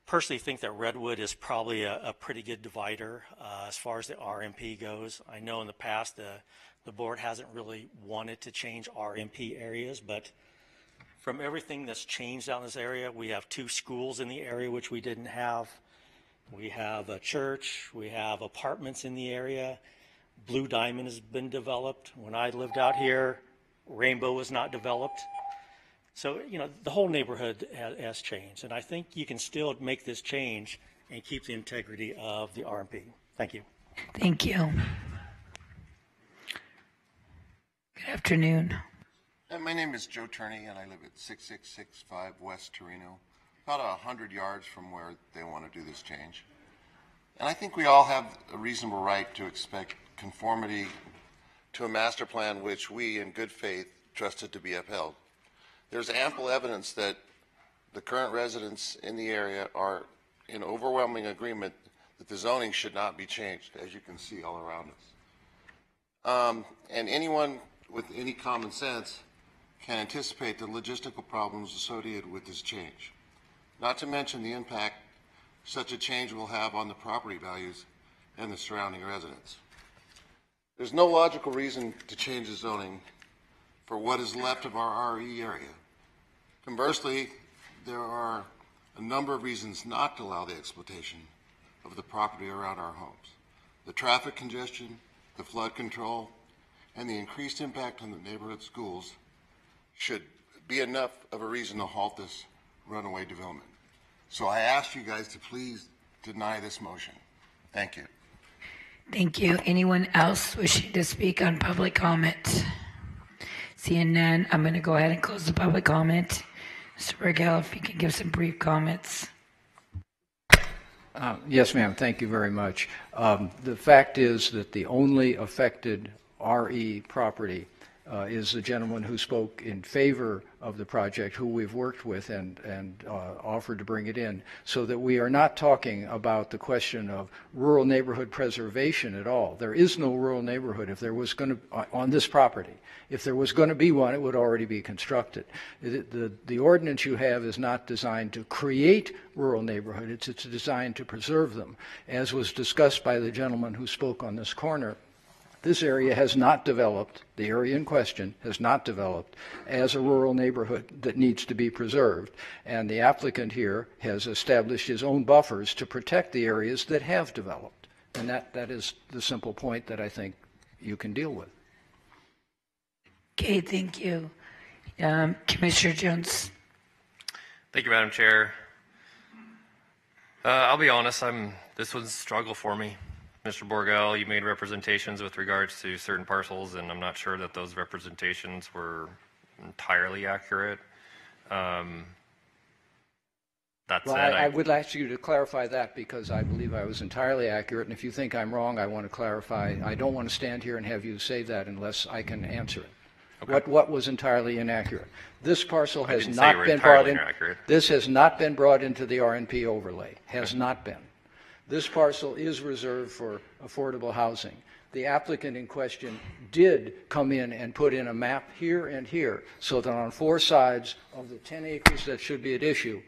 personally think that Redwood is probably a pretty good divider as far as the RMP goes. I know in the past the board hasn't really wanted to change RMP areas, but from everything that's changed out in this area, we have 2 schools in the area which we didn't have. We have a church, we have apartments in the area. Blue Diamond has been developed. When I lived out here, Rainbow was not developed. So, the whole neighborhood has changed. And I think you can still make this change and keep the integrity of the RMP. Thank you. Thank you. Good afternoon. My name is Joe Turney, and I live at 6665 West Torino, about 100 yards from where they want to do this change. And I think we all have a reasonable right to expect conformity to a master plan which we, in good faith, trusted to be upheld. There's ample evidence that the current residents in the area are in overwhelming agreement that the zoning should not be changed, as you can see all around us. And anyone with any common sense can anticipate the logistical problems associated with this change, not to mention the impact such a change will have on the property values and the surrounding residents. There's no logical reason to change the zoning for what is left of our RE area. Conversely, there are a number of reasons not to allow the exploitation of the property around our homes. The traffic congestion, the flood control, and the increased impact on the neighborhood schools should be enough of a reason to halt this runaway development. So I ask you guys to please deny this motion. Thank you. Thank you. Anyone else wishing to speak on public comment? Seeing none, I'm going to go ahead and close the public comment. Mr. Burgell, if you can give some brief comments. Yes, ma'am. Thank you very much. The fact is that the only affected RE property is the gentleman who spoke in favor of the project, who we've worked with and offered to bring it in, so that we are not talking about the question of rural neighborhood preservation at all. There is no rural neighborhood if there was going to, on this property. If there was going to be one, it would already be constructed. The ordinance you have is not designed to create rural neighborhood. It's designed to preserve them. As was discussed by the gentleman who spoke on this corner, this area has not developed, the area in question has not developed as a rural neighborhood that needs to be preserved. And the applicant here has established his own buffers to protect the areas that have developed. And that is the simple point that I think you can deal with. Okay, thank you. Commissioner Jones. Thank you, Madam Chair. I'll be honest, this was a struggle for me. Mr. Borgell, you made representations with regards to certain parcels, and I'm not sure that those representations were entirely accurate. That Well, said, I would ask you to clarify that, because I believe I was entirely accurate, and if you think I'm wrong, I want to clarify. I don't want to stand here and have you say that unless I can answer it. Okay. What was entirely inaccurate? This parcel has not been brought in. This has not been brought into the RNP overlay. Has not been. This parcel is reserved for affordable housing. The applicant in question did come in and put in a map here and here, so that on 4 sides of the 10 acres that should be at issue,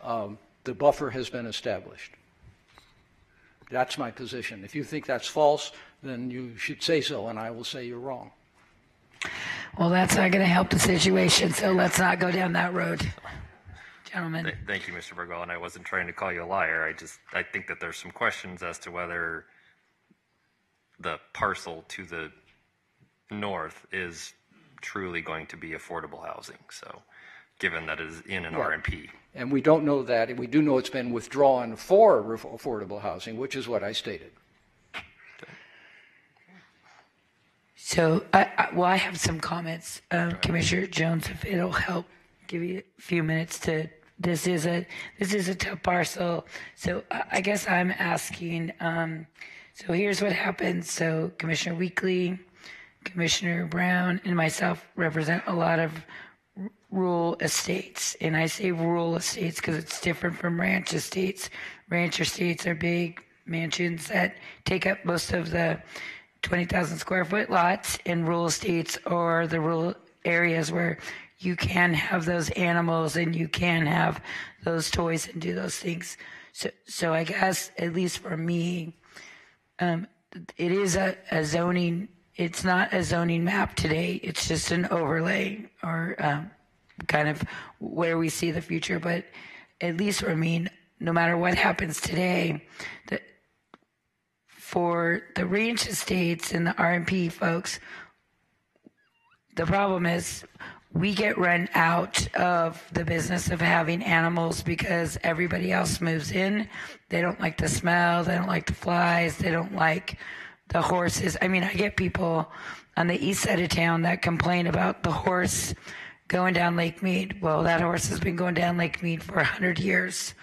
the buffer has been established. That's my position. If you think that's false, then you should say so, and I will say you're wrong. Well, that's not going to help the situation, so let's not go down that road. Gentlemen. Thank you, Mr. Burgell, and I wasn't trying to call you a liar. I think that there's some questions as to whether the parcel to the north is truly going to be affordable housing. So, given that it is in an RMP. And we don't know that. We do know it's been withdrawn for affordable housing, which is what I stated. So, I have some comments, Commissioner Jones, if it'll help give you a few minutes to. This is a tough parcel. So I guess I'm asking. So here's what happened. So Commissioner Weekly, Commissioner Brown, and myself represent a lot of rural estates, and I say rural estates because it's different from ranch estates. Ranch estates are big mansions that take up most of the 20,000 square foot lots, and rural estates are the rural areas where you can have those animals and you can have those toys and do those things. So I guess, at least for me, it is a zoning, it's not a zoning map today. It's just an overlay or kind of where we see the future. But at least for me, no matter what happens today, for the ranch estates and the RMP folks, the problem is we get run out of the business of having animals because everybody else moves in. They don't like the smell. They don't like the flies. They don't like the horses. I mean, I get people on the east side of town that complain about the horse going down Lake Mead. Well, that horse has been going down Lake Mead for 100 years.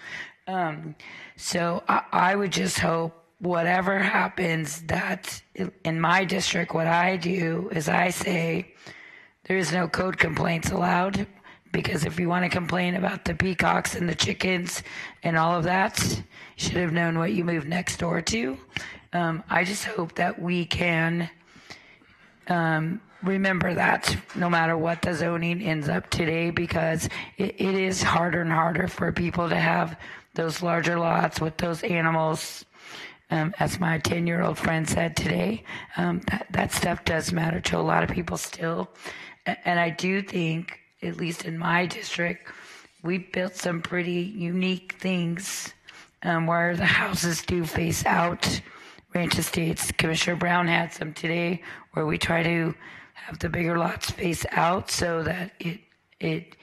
So I would just hope whatever happens, that in my district, what I do is I say, there is no code complaints allowed Because if you want to complain about the peacocks and the chickens and all of that, you should have known what you moved next door to. I just hope that we can remember that no matter what the zoning ends up today, because it is harder and harder for people to have those larger lots with those animals. As my 10-year-old friend said today, that stuff does matter to a lot of people still. And I do think, at least in my district, we built some pretty unique things where the houses do face out. Ranch Estates, Commissioner Brown had some today where we try to have the bigger lots face out so that it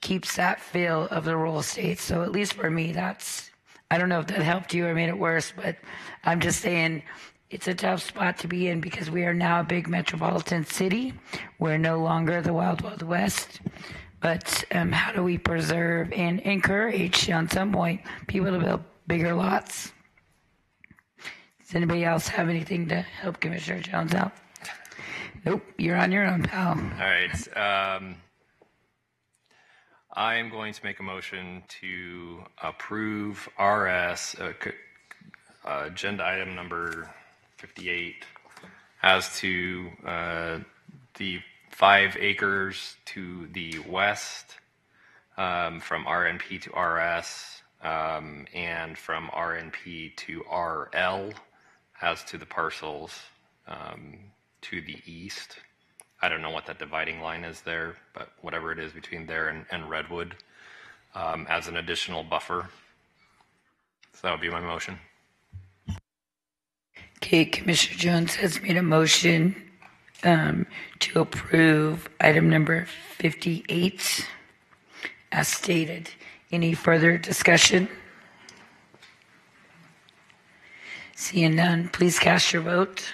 keeps that feel of the rural estates. So at least for me, I don't know if that helped you or made it worse, but I'm just saying it's a tough spot to be in because we are now a big metropolitan city. We're no longer the Wild Wild West. But how do we preserve and encourage, on some point, people to build bigger lots? Does anybody else have anything to help Commissioner Jones out? Nope, you're on your own, pal. All right. I am going to make a motion to approve RS agenda item number 58 as to the 5 acres to the west from RNP to RS and from RNP to RL as to the parcels to the east. I don't know what that dividing line is there, but whatever it is between there and Redwood as an additional buffer. So that would be my motion. Okay, Commissioner Jones has made a motion to approve item number 58 as stated. Any further discussion? Seeing none, please cast your vote.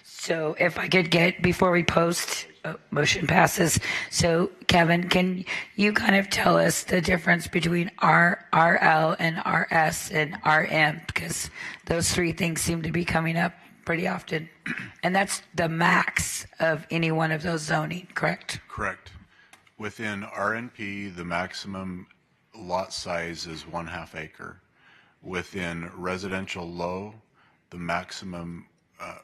So if I could get, before we post, motion passes. So Kevin, can you kind of tell us the difference between RL and RS and RM? Because those 3 things seem to be coming up pretty often. And that's the max of any one of those zoning, correct? Correct. Within RNP, the maximum lot size is 1/2 acre. Within residential low, the maximum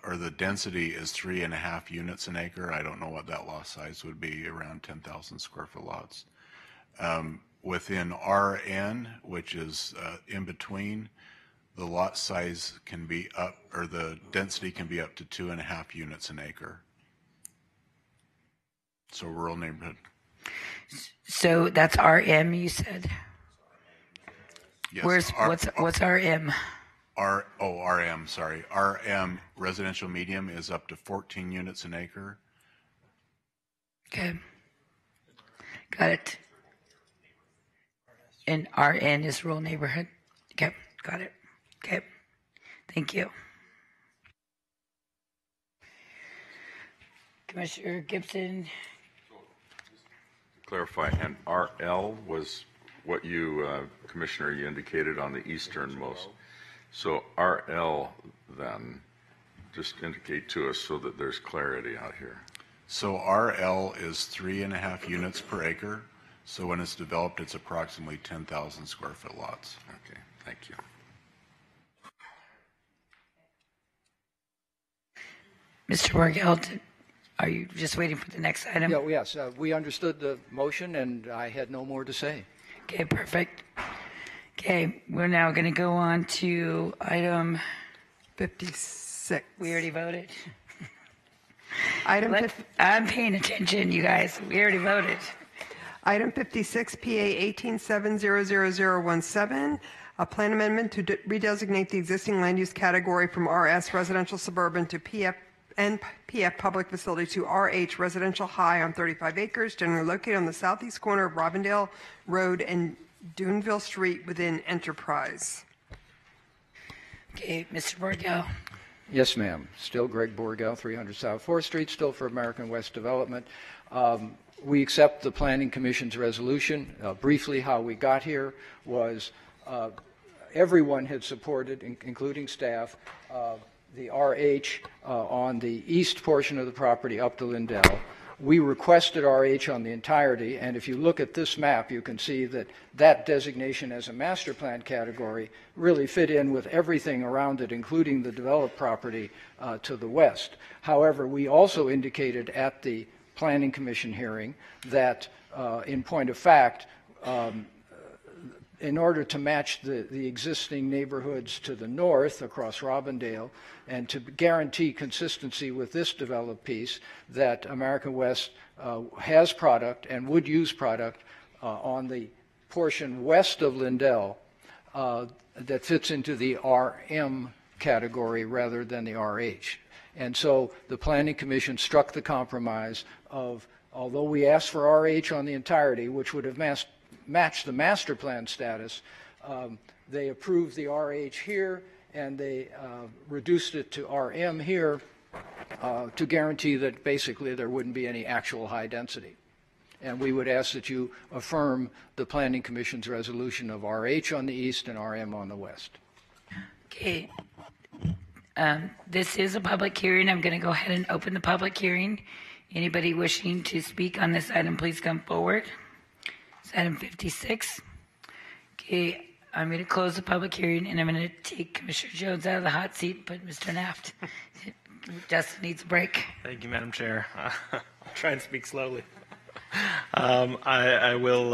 or the density is 3.5 units an acre. I don't know what that lot size would be, around 10,000 square foot lots. Within RN, which is in between, the lot size can be up, or the density can be up to 2.5 units an acre. So rural neighborhood. So that's RM, you said? Yes. What's RM? RM, sorry. RM, residential medium, is up to 14 units an acre. Okay. Got it. And RN is rural neighborhood? Okay, got it. Okay, thank you. Commissioner Gibson. Clarify, and RL was what you, Commissioner, you indicated on the easternmost. So RL then, just indicate to us so that there's clarity out here. So RL is 3.5 units per acre. So when it's developed, it's approximately 10,000 square foot lots. Okay, thank you. Mr. Borgel, are you just waiting for the next item? Yeah, yes, we understood the motion and I had no more to say. Okay, perfect. Okay, we're now going to go on to item 56. We already voted. I'm paying attention, you guys. We already voted. Item 56, PA 1870017, a plan amendment to redesignate the existing land use category from RS residential suburban to PF public facility to RH residential high on 35 acres, generally located on the southeast corner of Robindale Road and Duneville Street within Enterprise. Okay, Mr. Borgel. Yes, ma'am. Still Greg Borgel, 300 South 4th Street, still for American West Development. We accept the Planning Commission's resolution. Briefly, how we got here was everyone had supported, including staff, the RH on the east portion of the property up to Lindell. We requested RH on the entirety, and if you look at this map, you can see that that designation as a master plan category really fit in with everything around it, including the developed property to the west. However, we also indicated at the Planning Commission hearing that, in point of fact, in order to match the existing neighborhoods to the north across Robindale and to guarantee consistency with this developed piece, that American West has product and would use product on the portion west of Lindell that fits into the RM category rather than the RH. And so the Planning Commission struck the compromise of, although we asked for RH on the entirety, which would have matched the master plan status, they approved the RH here and they reduced it to RM here to guarantee that basically there wouldn't be any actual high density. And we would ask that you affirm the Planning Commission's resolution of RH on the east and RM on the west. Okay. This is a public hearing. I'm going to go ahead and open the public hearing. Anybody wishing to speak on this item, please come forward. It's item 56. Okay, I'm going to close the public hearing, and I'm going to take Commissioner Jones out of the hot seat and put Mr. Naft. Justin needs a break. Thank you, Madam Chair. I'll try and speak slowly. I will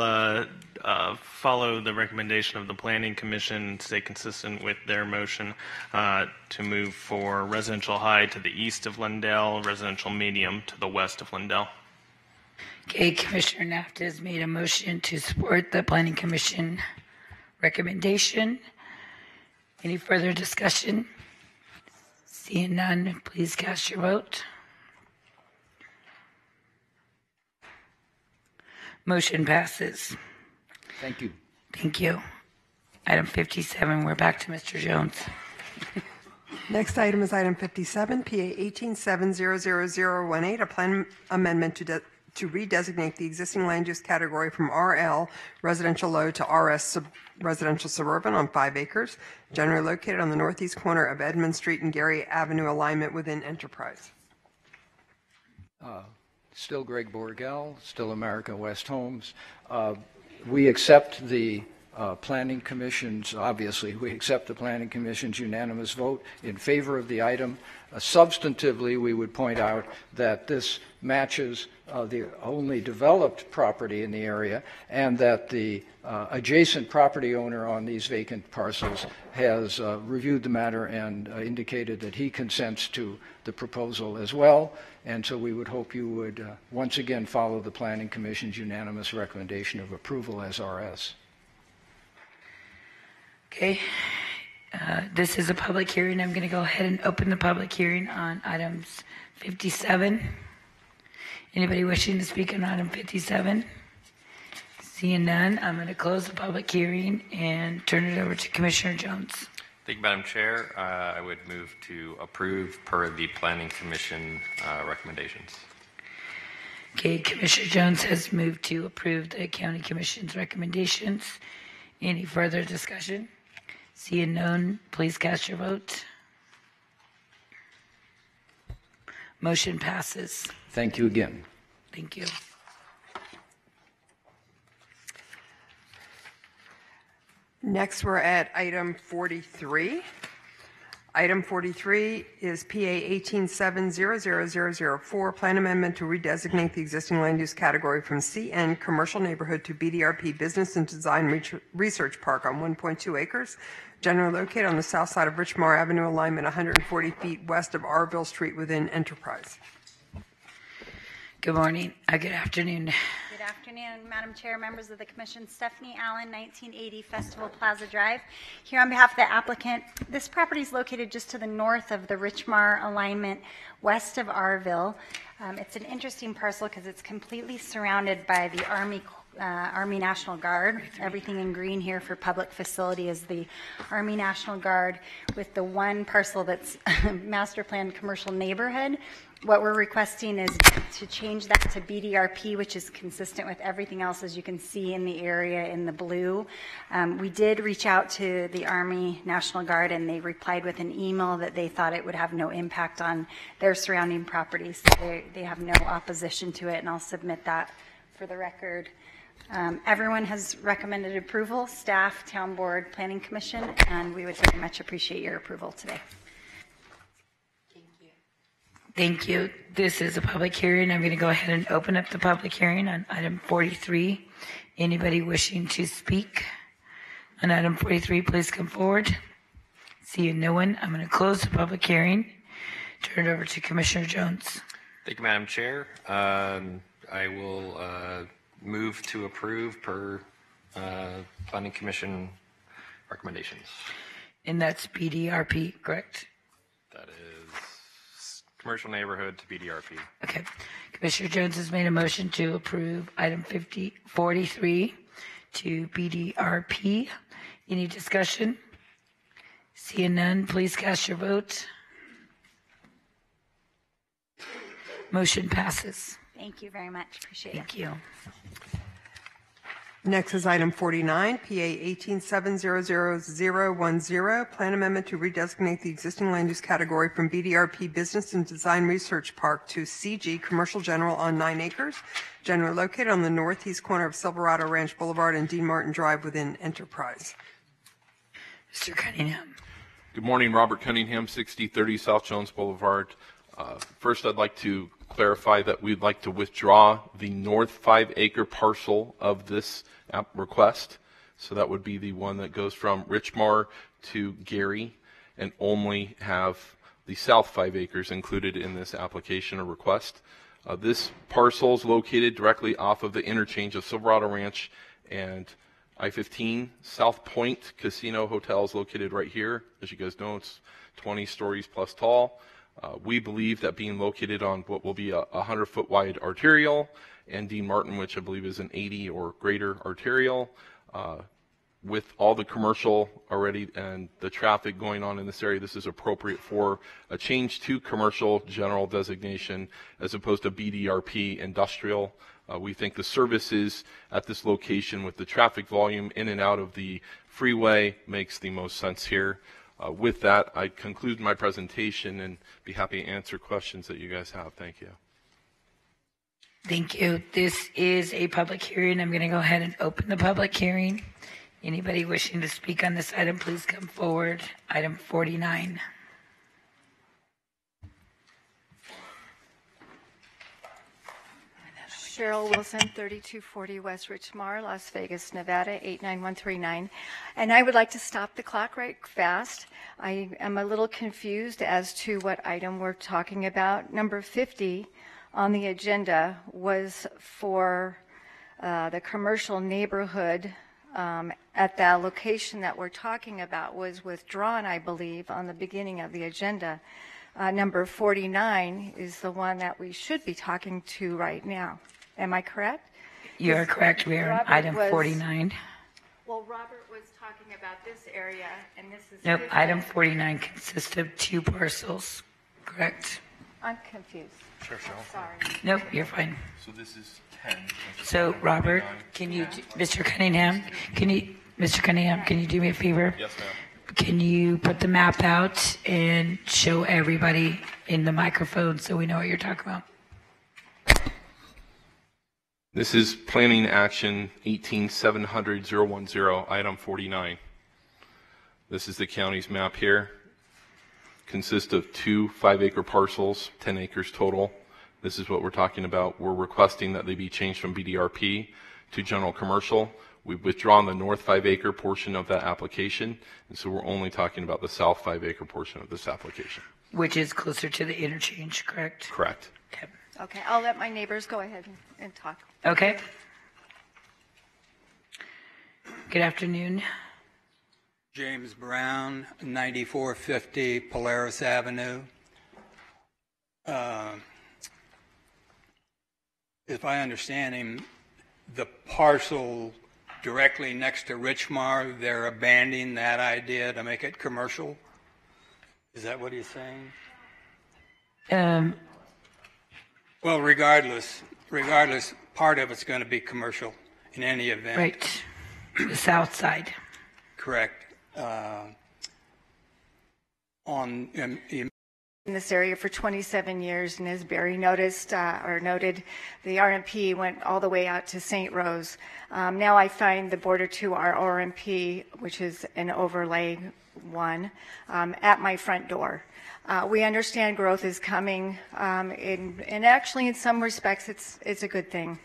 follow the recommendation of the Planning Commission, stay consistent with their motion to move for residential high to the east of Lindell, residential medium to the west of Lindell. Okay, Commissioner Naft has made a motion to support the Planning Commission recommendation. Any further discussion? Seeing none, please cast your vote. Motion passes. Thank you. Thank you. Item 57, we're back to Mr. Jones. Next item is item 57, PA 1870018, a plan amendment to redesignate the existing land use category from RL residential low to RS residential suburban on 5 acres, generally located on the northeast corner of Edmund Street and Gary Avenue alignment within Enterprise. Still Greg Borgel, still American West Homes. We accept the Planning Commission's, obviously, we accept the Planning Commission's unanimous vote in favor of the item. Substantively, we would point out that this matches the only developed property in the area, and that the adjacent property owner on these vacant parcels has reviewed the matter and indicated that he consents to the proposal as well. And so we would hope you would once again follow the Planning Commission's unanimous recommendation of approval as RS. Okay. This is a public hearing. I'm going to go ahead and open the public hearing on items 57. Anybody wishing to speak on item 57? Seeing none, I'm going to close the public hearing and turn it over to Commissioner Jones. Thank you, Madam Chair. I would move to approve per the Planning Commission recommendations. Okay, Commissioner Jones has moved to approve the County Commission's recommendations. Any further discussion? Seeing none, please cast your vote. Motion passes. Thank you again. Thank you. Next, we're at item 43. Item 43 is PA 1870004, plan amendment to redesignate the existing land use category from CN Commercial Neighborhood to BDRP Business and Design Research Park on 1.2 acres, generally located on the south side of Richmar Avenue alignment 140 feet west of Arville Street within Enterprise. Good morning. Good afternoon. Good afternoon, Madam Chair, members of the Commission. Stephanie Allen, 1980 Festival Plaza Drive. Here on behalf of the applicant, this property is located just to the north of the Richmar alignment, west of Arville. It's an interesting parcel because it's completely surrounded by the Army Army National Guard. Everything in green here for public facility is the Army National Guard, with the one parcel that's master planned commercial neighborhood. What we're requesting is to change that to BDRP, which is consistent with everything else, as you can see in the area in the blue. We did reach out to the Army National Guard, and they replied with an email that they thought it would have no impact on their surrounding properties. So they have no opposition to it, and I'll submit that for the record. Everyone has recommended approval, staff, town board, planning commission, and we would very much appreciate your approval today. Thank you. This is a public hearing. I'm going to go ahead and open up the public hearing on item 43. Anybody wishing to speak on item 43, please come forward. Seeing no one, I'm going to close the public hearing. Turn it over to Commissioner Jones. Thank you, Madam Chair. I will move to approve per Planning Commission recommendations. And that's BDRP, correct? That is commercial neighborhood to BDRP. Okay. Commissioner Jones has made a motion to approve item 43 to BDRP. Any discussion? Seeing none, please cast your vote. Motion passes. Thank you very much. Appreciate it. Thank you. Next is item 49, PA 1870010, plan amendment to redesignate the existing land use category from BDRP Business and Design Research Park to CG Commercial General on 9 acres, generally located on the northeast corner of Silverado Ranch Boulevard and Dean Martin Drive within Enterprise. Mr. Cunningham. Good morning, Robert Cunningham, 6030 South Jones Boulevard. First, I'd like to clarify that we'd like to withdraw the north 5-acre parcel of this request. So that would be the one that goes from Richmar to Gary, and only have the south 5 acres included in this application or request. This parcel is located directly off of the interchange of Silverado Ranch and I-15. South Point Casino Hotel is located right here. As you guys know, it's 20 stories plus tall. We believe that being located on what will be a 100-foot wide arterial, and Dean Martin, which I believe is an 80 or greater arterial, with all the commercial already and the traffic going on in this area, this is appropriate for a change to commercial general designation as opposed to BDRP industrial. We think the services at this location with the traffic volume in and out of the freeway makes the most sense here. With that, I conclude my presentation and be happy to answer questions that you guys have. Thank you. Thank you. This is a public hearing. I'm going to go ahead and open the public hearing. Anybody wishing to speak on this item, please come forward. Item 49. Cheryl Wilson, 3240 West Richmar, Las Vegas, Nevada, 89139. And I would like to stop the clock right fast. I am a little confused as to what item we're talking about. Number 50 on the agenda was for the commercial neighborhood at the location that we're talking about was withdrawn, I believe, on the beginning of the agenda. Number 49 is the one that we should be talking to right now. Am I correct? You are correct. We are on item 49. Well, Robert was talking about this area, and this is... Nope, 50. item 49 consists of 2 parcels, correct? I'm confused. Sure. Sorry. Nope, you're fine. So this is 10. So, Robert, can you, Mr. Cunningham, can you do me a favor? Yes, ma'am. Can you put the map out and show everybody in the microphone so we know what you're talking about? This is Planning Action 18700-010, item 49. This is the county's map here. Consists of 2 5-acre parcels, 10 acres total. This is what we're talking about. We're requesting that they be changed from BDRP to general commercial. We've withdrawn the north 5-acre portion of that application, and so we're only talking about the south 5-acre portion of this application. Which is closer to the interchange, correct? Correct. Okay. Okay, I'll let my neighbors go ahead and talk. Okay. Good afternoon. James Brown, 9450 Polaris Avenue. If I understand him, the parcel directly next to Richmar, they're abandoning that idea to make it commercial? Is that what he's saying? Well, regardless, part of it's going to be commercial in any event. Right. The south side. Correct. In this area for 27 years, and as Barry noticed or noted, the RMP went all the way out to St. Rose. Now I find the border to our RMP, which is an overlay one, at my front door. We understand growth is coming, and actually in some respects it's a good thing.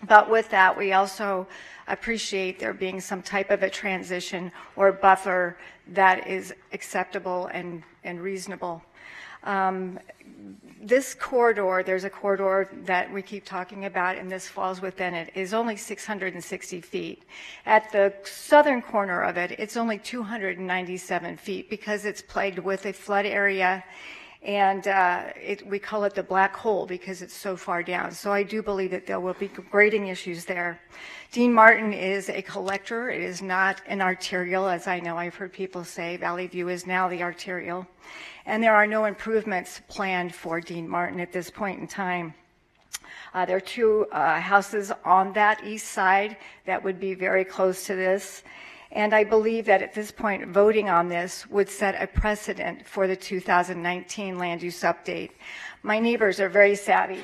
But with that, we also appreciate there being some type of a transition or buffer that is acceptable and reasonable. This corridor, there's a corridor that we keep talking about, and this falls within it, is only 660 feet. At the southern corner of it, it's only 297 feet because it's plagued with a flood area, and we call it the black hole because it's so far down. So I do believe that there will be grading issues there. Dean Martin is a collector. It is not an arterial, as I know I've heard people say. Valley View is now the arterial. And there are no improvements planned for Dean Martin at this point in time. There are two houses on that east side that would be very close to this. And I believe that at this point, voting on this would set a precedent for the 2019 land use update. My neighbors are very savvy.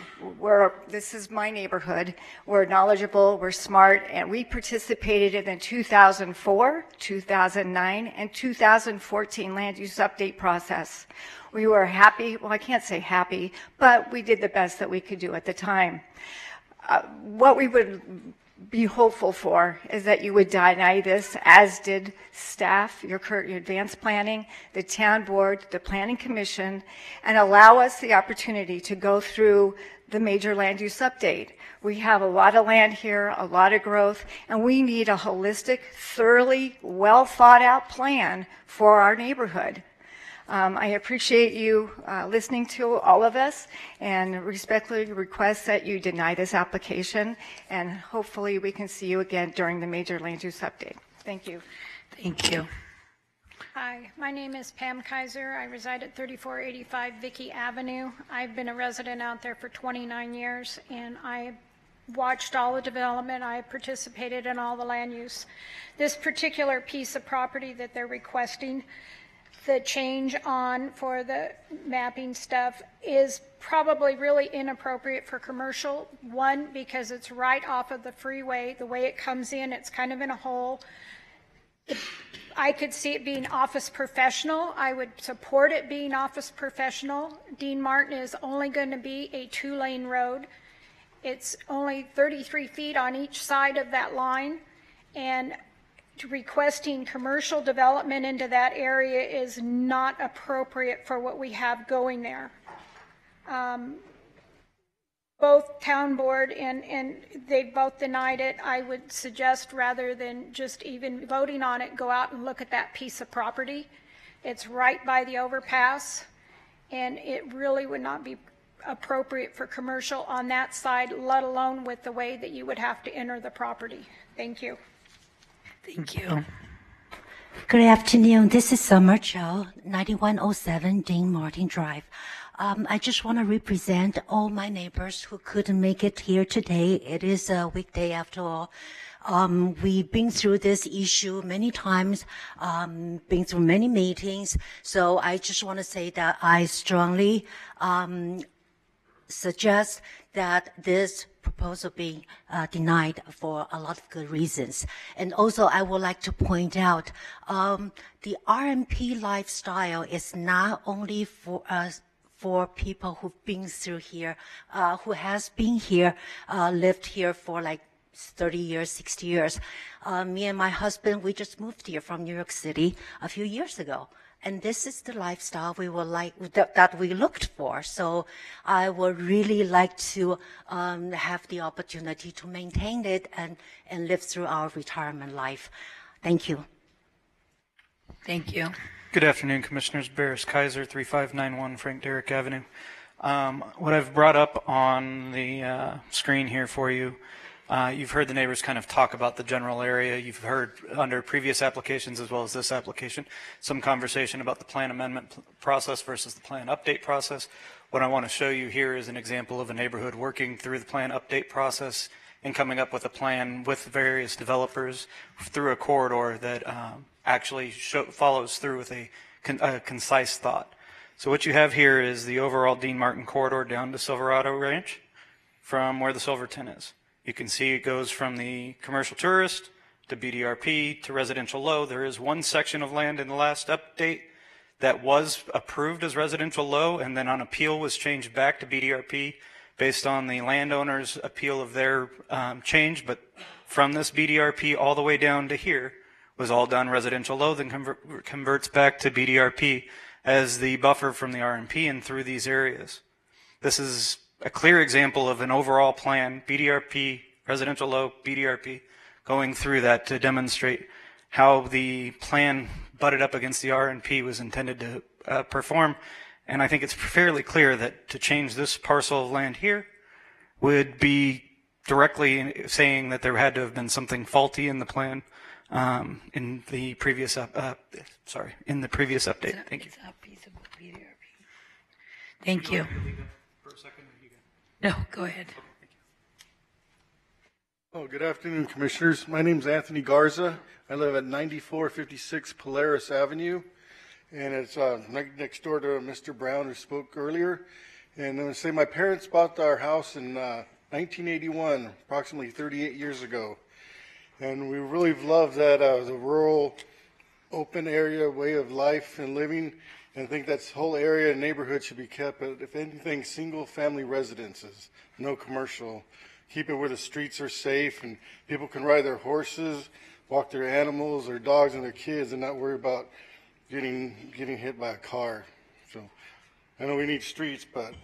This is my neighborhood. We're knowledgeable, we're smart, and we participated in the 2004, 2009, and 2014 land use update process. We were happy, well, I can't say happy, but we did the best that we could do at the time. What we would be hopeful for is that you would deny this, as did staff, your advanced planning, the town board, the planning commission, and allow us the opportunity to go through the major land use update. We have a lot of land here, a lot of growth, and we need a holistic, thoroughly, well thought out plan for our neighborhood. I appreciate you listening to all of us and respectfully request that you deny this application, and hopefully we can see you again during the major land use update. Thank you. Thank you. Hi, my name is Pam Kaiser. I reside at 3485 Vicky Avenue. I've been a resident out there for 29 years, and I watched all the development. I participated in all the land use. This particular piece of property that they're requesting the change on for the mapping stuff is probably really inappropriate for commercial. One, because it's right off of the freeway. The way it comes in, it's kind of in a hole. I could see it being office professional. I would support it being office professional. Dean Martin is only going to be a 2-lane road. It's only 33 feet on each side of that line, and requesting commercial development into that area is not appropriate for what we have going there. Both town board and they both denied it. I would suggest, rather than just even voting on it, go out and look at that piece of property. It's right by the overpass, and it really would not be appropriate for commercial on that side, let alone with the way that you would have to enter the property. Thank you. Thank you. Good afternoon. This is Summer Chow, 9107 Dean Martin Drive. I just want to represent all my neighbors who couldn't make it here today. It is a weekday after all. We've been through this issue many times, been through many meetings. So I just want to say that I strongly suggest that this proposal be denied for a lot of good reasons. And also, I would like to point out the RMP lifestyle is not only for people who've been through here, who has been here, lived here for like 30 years, 60 years. Me and my husband, we just moved here from New York City a few years ago. And this is the lifestyle we would like, that we looked for. So I would really like to have the opportunity to maintain it and live through our retirement life. Thank you. Thank you. Good afternoon, Commissioners. Barris Kaiser, 3591 Frank Derrick Avenue. What I've brought up on the screen here for you You've heard the neighbors kind of talk about the general area. You've heard under previous applications as well as this application some conversation about the plan amendment process versus the plan update process. What I want to show you here is an example of a neighborhood working through the plan update process and coming up with a plan with various developers through a corridor that actually follows through with a concise thought. So what you have here is the overall Dean Martin corridor down to Silverado Ranch from where the Silverton is. You can see it goes from the commercial tourist to BDRP to residential low. There is one section of land in the last update that was approved as residential low and then on appeal was changed back to BDRP based on the landowner's appeal of their change. But from this BDRP all the way down to here was all done residential low, then converts back to BDRP as the buffer from the RMP and through these areas. This is a clear example of an overall plan, BDRP, residential low, BDRP, going through that to demonstrate how the plan butted up against the RNP was intended to perform. And I think it's fairly clear that to change this parcel of land here would be directly saying that there had to have been something faulty in the plan in the previous update. Thank you. Thank you. No, go ahead. Oh, good afternoon, Commissioners. My name is Anthony Garza. I live at 9456 Polaris Avenue, and it's right next door to Mr. Brown who spoke earlier. And I'm going to say my parents bought our house in 1981, approximately 38 years ago. And we really loved that the rural, open area way of life and living. And I think that whole area and neighborhood should be kept, if anything, single-family residences, no commercial. Keep it where the streets are safe and people can ride their horses, walk their animals, their dogs, and their kids, and not worry about getting hit by a car. So I know we need streets, but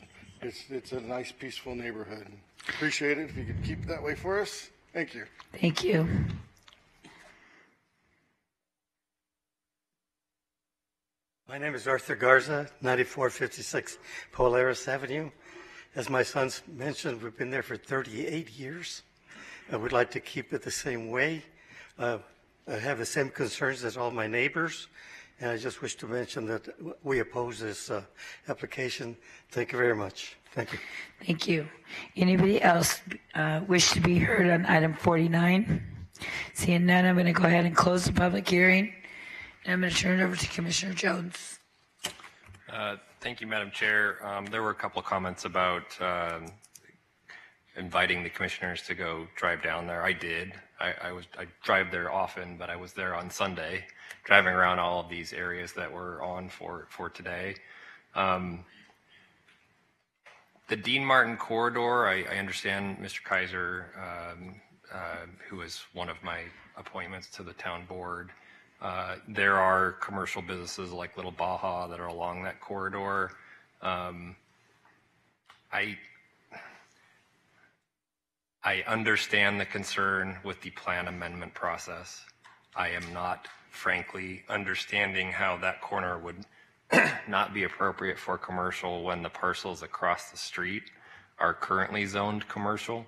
it's a nice, peaceful neighborhood. Appreciate it if you could keep it that way for us. Thank you. Thank you. My name is Arthur Garza, 9456 Polaris Avenue. As my sons mentioned, we've been there for 38 years. I would like to keep it the same way. I have the same concerns as all my neighbors, and I just wish to mention that we oppose this application. Thank you very much. Thank you. Thank you. Anybody else wish to be heard on item 49? Seeing none, I'm going to go ahead and close the public hearing. And I'm going to turn it over to Commissioner Jones. Thank you, Madam Chair. There were a couple of comments about inviting the commissioners to go drive down there. I did. I drive there often, but I was there on Sunday, driving around all of these areas that we're on for today. The Dean Martin corridor, I understand Mr. Kaiser, who is one of my appointments to the town board. There are commercial businesses like Little Baja that are along that corridor. I understand the concern with the plan amendment process. I am not, frankly, understanding how that corner would not be appropriate for commercial when the parcels across the street are currently zoned commercial.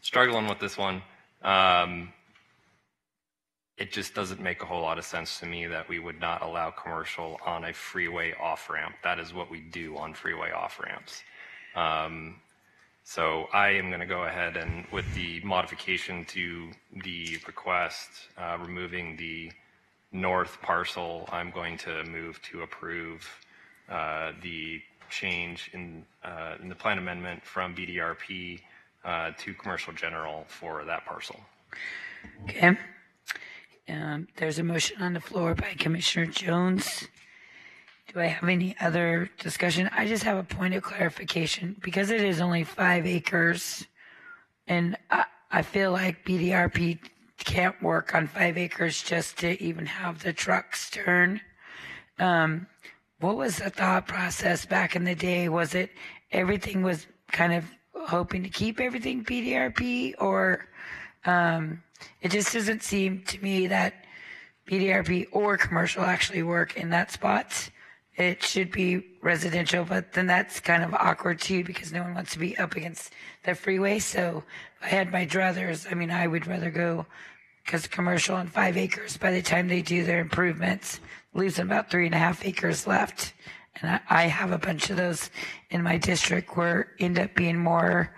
Struggling with this one. It just doesn't make a whole lot of sense to me that we would not allow commercial on a freeway off-ramp. That is what we do on freeway off-ramps. So I am going to go ahead and, with the modification to the request, removing the north parcel, I'm going to move to approve the change in the plan amendment from BDRP to commercial general for that parcel. Okay. There's a motion on the floor by Commissioner Jones. Do I have any other discussion? I just have a point of clarification. Because it is only 5 acres, and I feel like BDRP can't work on 5 acres just to even have the trucks turn. What was the thought process back in the day? Was it everything was kind of hoping to keep everything BDRP, or it just doesn't seem to me that BDRP or commercial actually work in that spot. it should be residential, but then that's kind of awkward too because no one wants to be up against the freeway. So if I had my druthers, I mean, I would rather go because commercial on 5 acres, by the time they do their improvements, leaves them about 3.5 acres left. And I have a bunch of those in my district where end up being more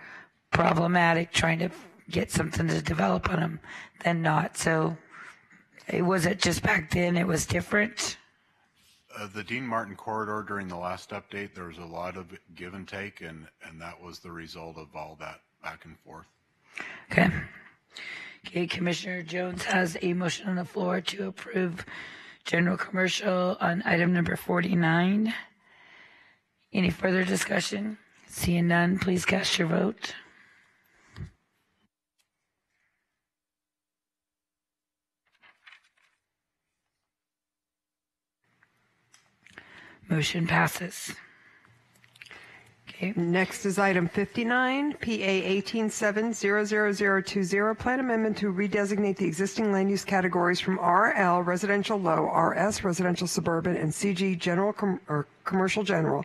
problematic trying to get something to develop on them than not. So it wasn't just back then, it was different. The Dean Martin corridor during the last update, there was a lot of give and take, and that was the result of all that back and forth. Okay. Okay, Commissioner Jones has a motion on the floor to approve general commercial on item number 49. Any further discussion? Seeing none, please cast your vote. Motion passes. Okay. Next is item 59, PA 187-00020, plan amendment to redesignate the existing land use categories from RL, residential low, RS, residential suburban, and CG, general or commercial general,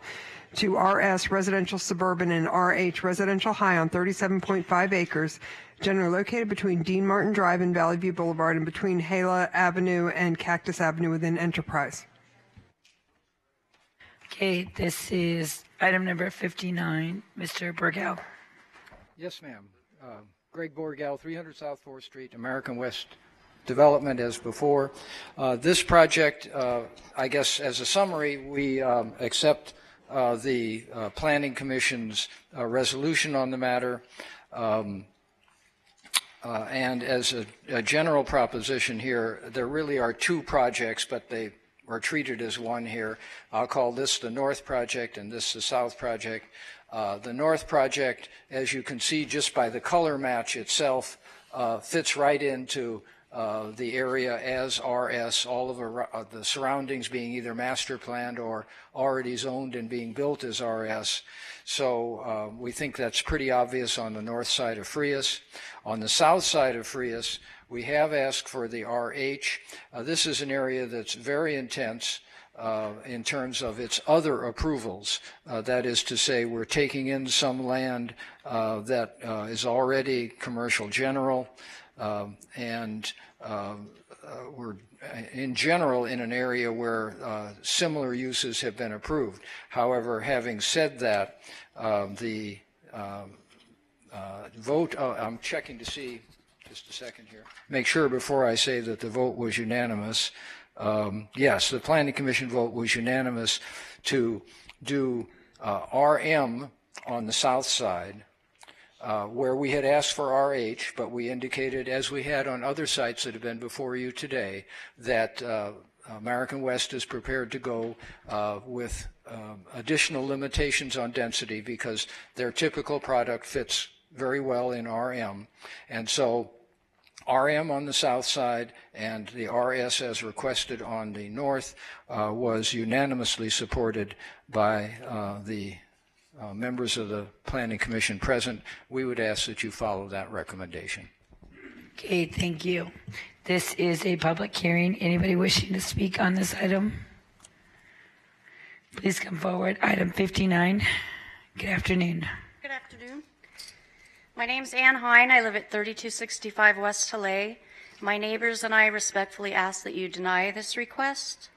to RS, residential suburban, and RH, residential high on 37.5 acres, generally located between Dean Martin Drive and Valley View Boulevard and between Hala Avenue and Cactus Avenue within Enterprise. Okay, this is item number 59. Mr. Burgell. Yes, ma'am. Greg Borgal, 300 South 4th Street, American West Development as before. This project, I guess as a summary, we accept the Planning Commission's resolution on the matter. And as a general proposition here, there really are two projects, but they are treated as one here. I'll call this the North Project and this the South Project. The North Project, as you can see just by the color match itself, fits right into the area as RS, all of the surroundings being either master planned or already zoned and being built as RS. So we think that's pretty obvious on the north side of Frias. On the south side of Frias, we have asked for the RH. This is an area that's very intense in terms of its other approvals. That is to say, we're taking in some land that is already commercial general, and we're in general in an area where similar uses have been approved. However, having said that, the vote, I'm checking to see, just a second here, make sure before I say that the vote was unanimous. Yes, the Planning Commission vote was unanimous to do RM on the south side, where we had asked for RH, but we indicated, as we had on other sites that have been before you today, that American West is prepared to go with additional limitations on density because their typical product fits very well in RM. And so RM on the south side and the RS as requested on the north was unanimously supported by the members of the Planning Commission present. We would ask that you follow that recommendation. Okay, thank you. This is a public hearing. Anybody wishing to speak on this item? Please come forward. Item 59. Good afternoon. Good afternoon. My name's Ann Hine. I live at 3265 West Halais. My neighbors and I respectfully ask that you deny this request.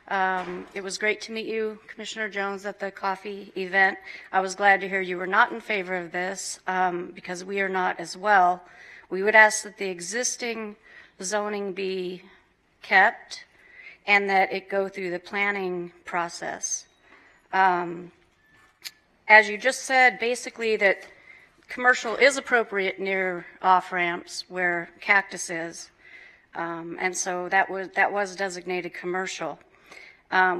It was great to meet you, Commissioner Jones, at the coffee event. I was glad to hear you were not in favor of this because we are not as well. We would ask that the existing zoning be kept and that it go through the planning process. As you just said, basically that commercial is appropriate near off-ramps where Cactus is, and so that was designated commercial.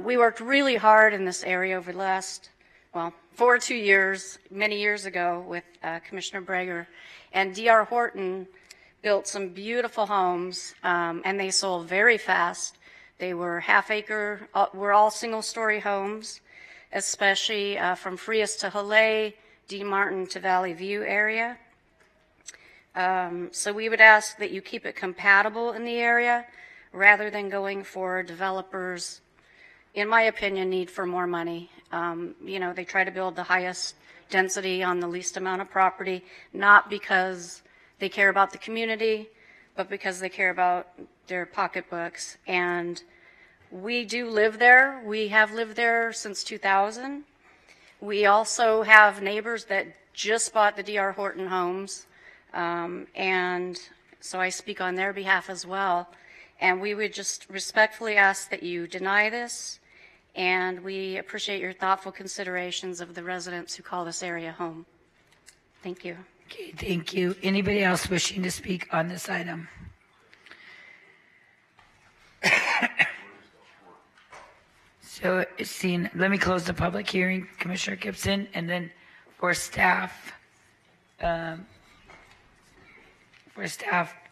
We worked really hard in this area over the last, well, 2 years, many years ago with Commissioner Breger, and D.R. Horton built some beautiful homes, and they sold very fast. They were half-acre, were all single-story homes, especially from Frias to Halais, Dean Martin to Valley View area. So we would ask that you keep it compatible in the area rather than going for developers in my opinion, need for more money. They try to build the highest density on the least amount of property, not because they care about the community, but because they care about their pocketbooks. And we do live there. We have lived there since 2000. We also have neighbors that just bought the D.R. Horton homes, and so I speak on their behalf as well. And we would just respectfully ask that you deny this, and we appreciate your thoughtful considerations of the residents who call this area home. Thank you. Okay, thank you. Anybody else wishing to speak on this item? So, let me close the public hearing, Commissioner Gibson, and then for staff,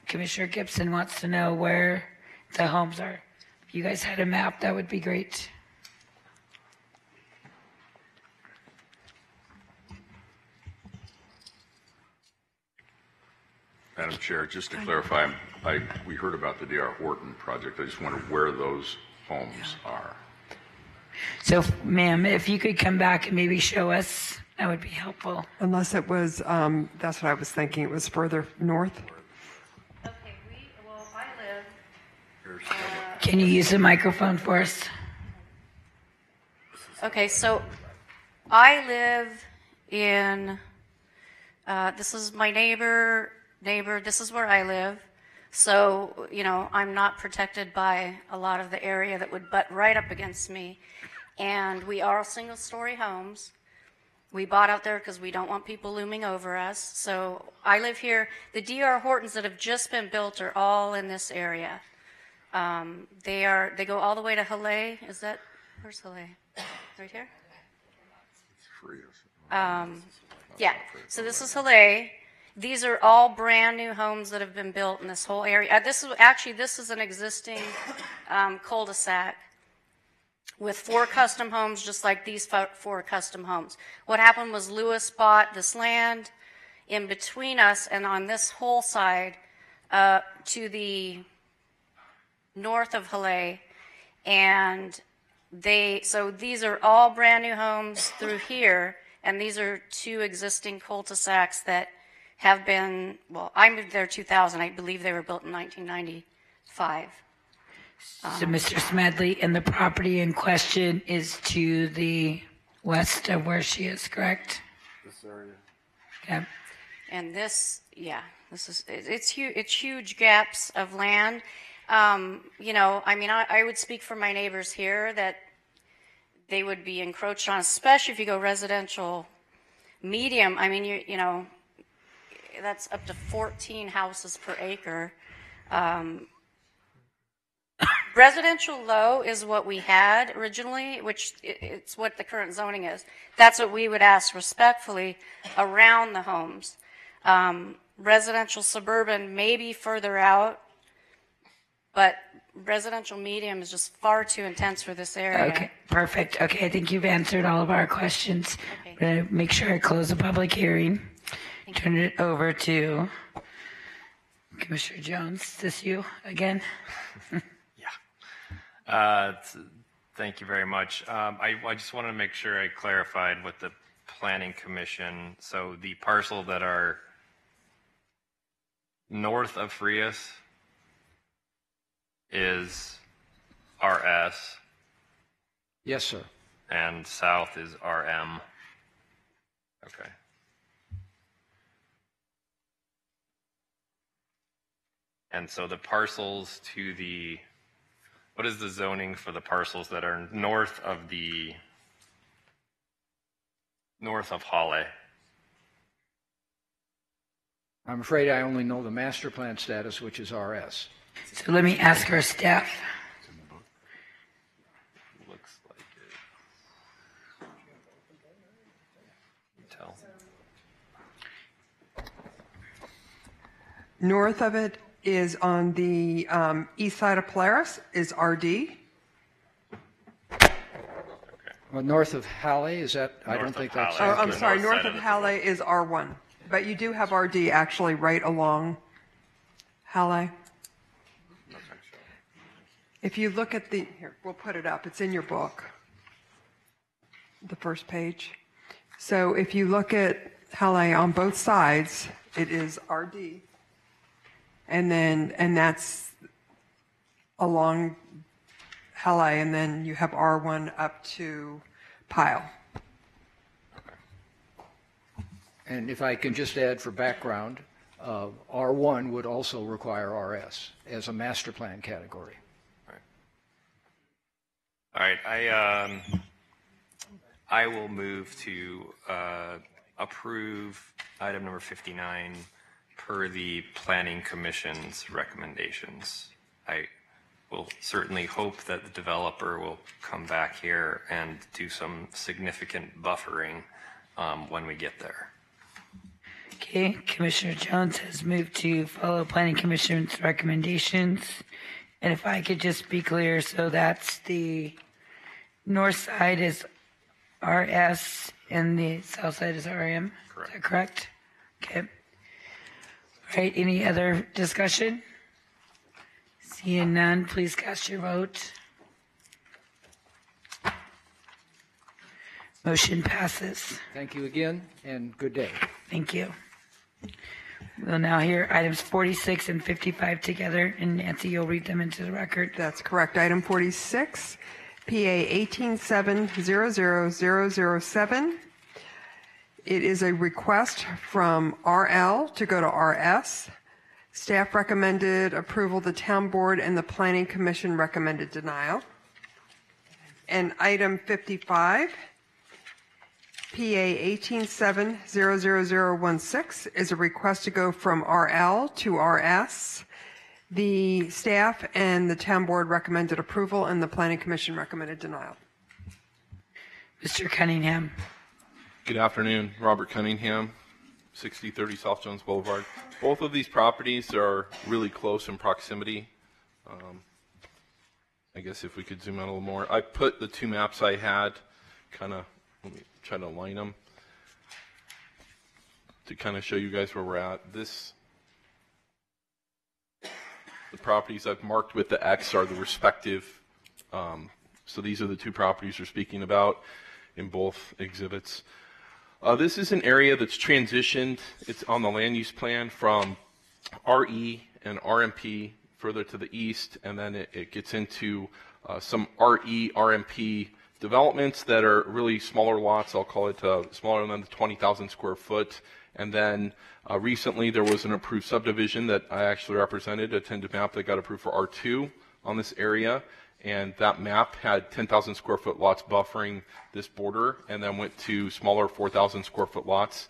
Commissioner Gibson wants to know where the homes are. If you guys had a map, that would be great. Madam Chair, just to clarify, we heard about the D.R. Horton project. I just wondered where those homes are. So, ma'am, if you could come back and maybe show us, that would be helpful. Unless it was, that's what I was thinking, it was further north. Can you use the microphone for us? Okay, so I live in, this is my neighbor, this is where I live. So, I'm not protected by a lot of the area that would butt right up against me. And we are single-story homes. We bought out there because we don't want people looming over us. So I live here. The D.R. Hortons that have just been built are all in this area. They go all the way to Halle. Where's Halle? Right here? Yeah, so this is Halle. These are all brand new homes that have been built in this whole area. This is an existing cul-de-sac with 4 custom homes, just like these 4 custom homes. What happened was Lewis bought this land in between us and on this whole side to the north of Halle, and so these are all brand new homes through here, and these are 2 existing cul-de-sacs that have been, well, I moved there 2000. I believe they were built in 1995. So, Mr. Smedley, and the property in question is to the west of where she is, correct? This area. Okay. And it's huge gaps of land. I would speak for my neighbors here that they would be encroached on, especially if you go residential medium. I mean, that's up to 14 houses per acre. Residential low is what we had originally, which it's what the current zoning is. That's what we would ask respectfully around the homes. Residential suburban may be further out, but residential medium is just far too intense for this area. Okay, perfect. Okay, I think you've answered all of our questions. Okay. I'm going to make sure I close the public hearing. Turn it over to Commissioner Jones. Is this you again? Thank you very much. I just wanted to make sure I clarified with the Planning Commission. So the parcel that are north of Frias is RS. Yes, sir. And south is RM. Okay. And so the parcels to the, what is the zoning for the parcels that are north of Halle? I'm afraid I only know the master plan status, which is RS. So let me ask our staff. Looks like it. Tell. North of it is on the east side of Polaris is RD. Well, north of Halle, is that? I don't think that's. Oh, I'm sorry. North of Halle is R1. But you do have RD actually right along Halle. If you look at here, we'll put it up. It's in your book, the first page. So if you look at Hallie on both sides, it is RD. And that's along Hallie, and then you have R1 up to Pyle. And if I can just add for background, R1 would also require RS as a master plan category. All right, I will move to approve item number 59 per the Planning Commission's recommendations. I will certainly hope that the developer will come back here and do some significant buffering when we get there. Okay, Commissioner Jones has moved to follow Planning Commission's recommendations. And if I could just be clear, so that's the north side is RS and the south side is RM? Correct. Is that correct? Okay. All right, any other discussion? Seeing none, please cast your vote. Motion passes. Thank you again, and good day. Thank you. We'll now hear items 46 and 55 together, and Nancy, you'll read them into the record. That's correct. Item 46, PA 1870007. It is a request from RL to go to RS. Staff recommended approval. The town board and the planning commission recommended denial. And item 55, PA 1870016 is a request to go from RL to RS. The staff and the town board recommended approval, and the planning commission recommended denial. Mr. Cunningham. Good afternoon, Robert Cunningham, 6030 South Jones Boulevard. Both of these properties are really close in proximity. I guess if we could zoom out a little more. I put the two maps I had, let me try to align them to kind of show you guys where we're at. The properties I've marked with the X are the respective, so these are the two properties we're speaking about in both exhibits. This is an area that's transitioned. It's on the land use plan from RE and RMP further to the east, and then it gets into some RE, RMP developments that are really smaller lots. I'll call it smaller than the 20,000 square foot. And then recently there was an approved subdivision that I actually represented, a tentative map that got approved for R2 on this area. And that map had 10,000 square foot lots buffering this border, and then went to smaller 4,000 square foot lots.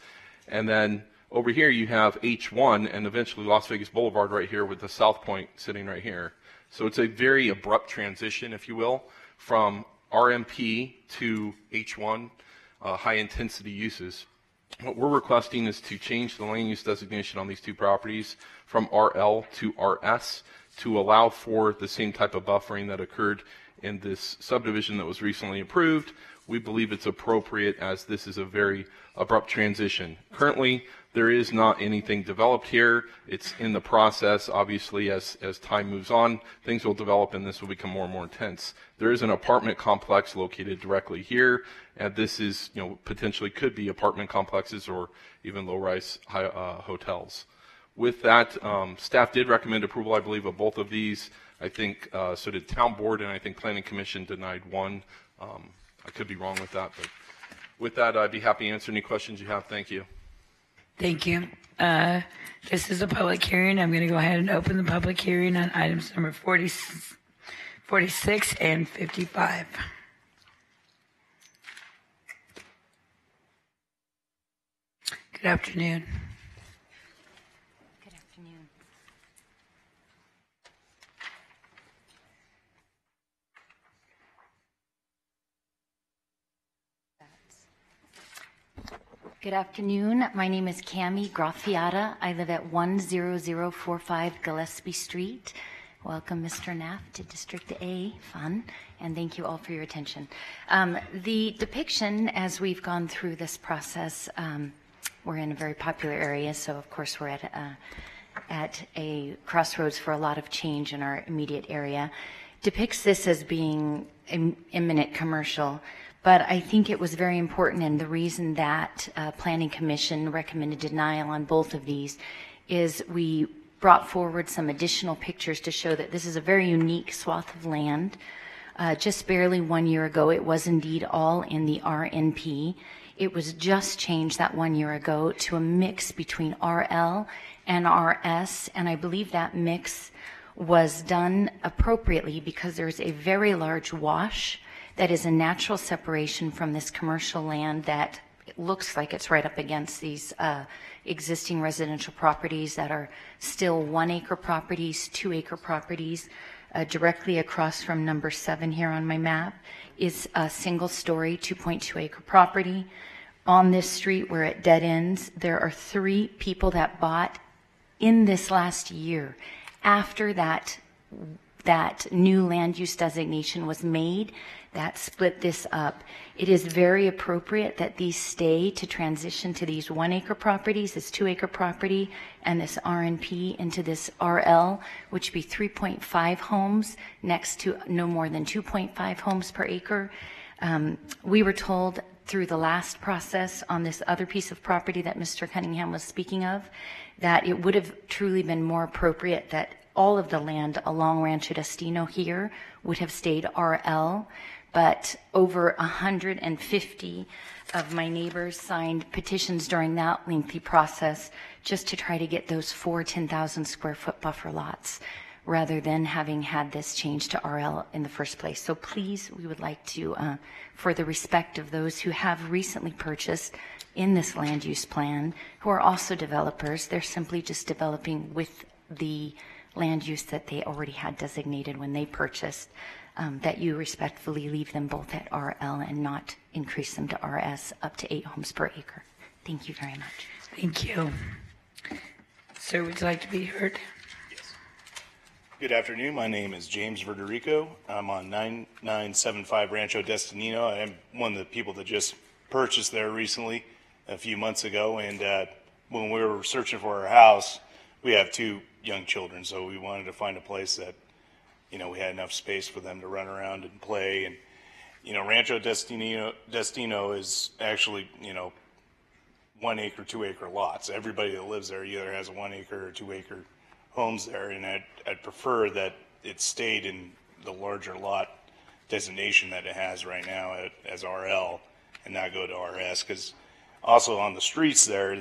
And then over here you have H1 and eventually Las Vegas Boulevard right here with the South Point sitting right here. So it's a very abrupt transition, if you will, from RMP to H1, high intensity uses. What we're requesting is to change the land use designation on these two properties from RL to RS to allow for the same type of buffering that occurred in this subdivision that was recently approved. We believe it's appropriate as this is a very abrupt transition. Currently, there is not anything developed here. It's in the process. Obviously, as time moves on, things will develop and this will become more and more intense. There is an apartment complex located directly here, and this is, potentially could be apartment complexes or even low-rise hotels. With that, staff did recommend approval, I believe, of both of these. I think so did town board, and I think planning commission denied one. I could be wrong with that, but with that, I'd be happy to answer any questions you have. Thank you. Thank you. This is a public hearing. I'm going to go ahead and open the public hearing on items number 46 and 55. Good afternoon. Good afternoon. Good afternoon. My name is Cami Graffiata. I live at 10045 Gillespie Street. Welcome, Mr. Knapp, to District A. Fun. And thank you all for your attention. The depiction, as we've gone through this process, we're in a very popular area, so of course we're at a crossroads for a lot of change in our immediate area. depicts this as being imminent commercial, but I think it was very important, and the reason that Planning Commission recommended denial on both of these is we brought forward some additional pictures to show that this is a very unique swath of land. Just barely 1 year ago, it was indeed all in the RNP. It was just changed that 1 year ago to a mix between RL and RS, and I believe that mix was done appropriately because there's a very large wash that is a natural separation from this commercial land that it looks like it's right up against these existing residential properties that are still 1 acre properties, 2 acre properties. Directly across from number 7 here on my map is a single story 2.2 acre property. On this street where it dead ends, there are 3 people that bought in this last year after that new land use designation was made. That split this up. It is very appropriate that these stay to transition to these 1 acre properties, this 2 acre property, and this RNP into this RL, which would be 3.5 homes next to no more than 2.5 homes per acre. We were told through the last process on this other piece of property that Mr. Cunningham was speaking of, that it would have truly been more appropriate that all of the land along Rancho Destino here would have stayed RL, but over 150 of my neighbors signed petitions during that lengthy process just to try to get those 4 10,000 square foot buffer lots rather than having had this change to RL in the first place. So please, we would like to, for the respect of those who have recently purchased in this land use plan, who are also developers, they're simply just developing with the land use that they already had designated when they purchased, that you respectfully leave them both at RL and not increase them to RS up to 8 homes per acre. Thank you very much. Thank you. Sir, would you like to be heard? Good afternoon. My name is James Verderico. I'm on 9975 Rancho Destino. I'm one of the people that just purchased there recently a few months ago. And when we were searching for our house, we have 2 young children, so we wanted to find a place that, you know, we had enough space for them to run around and play. And, you know, Rancho Destino is actually, you know, 1 acre, 2 acre lots. Everybody that lives there either has a 1 acre or 2 acre homes there, and I'd prefer that it stayed in the larger lot designation that it has right now as RL and not go to RS, because also on the streets there,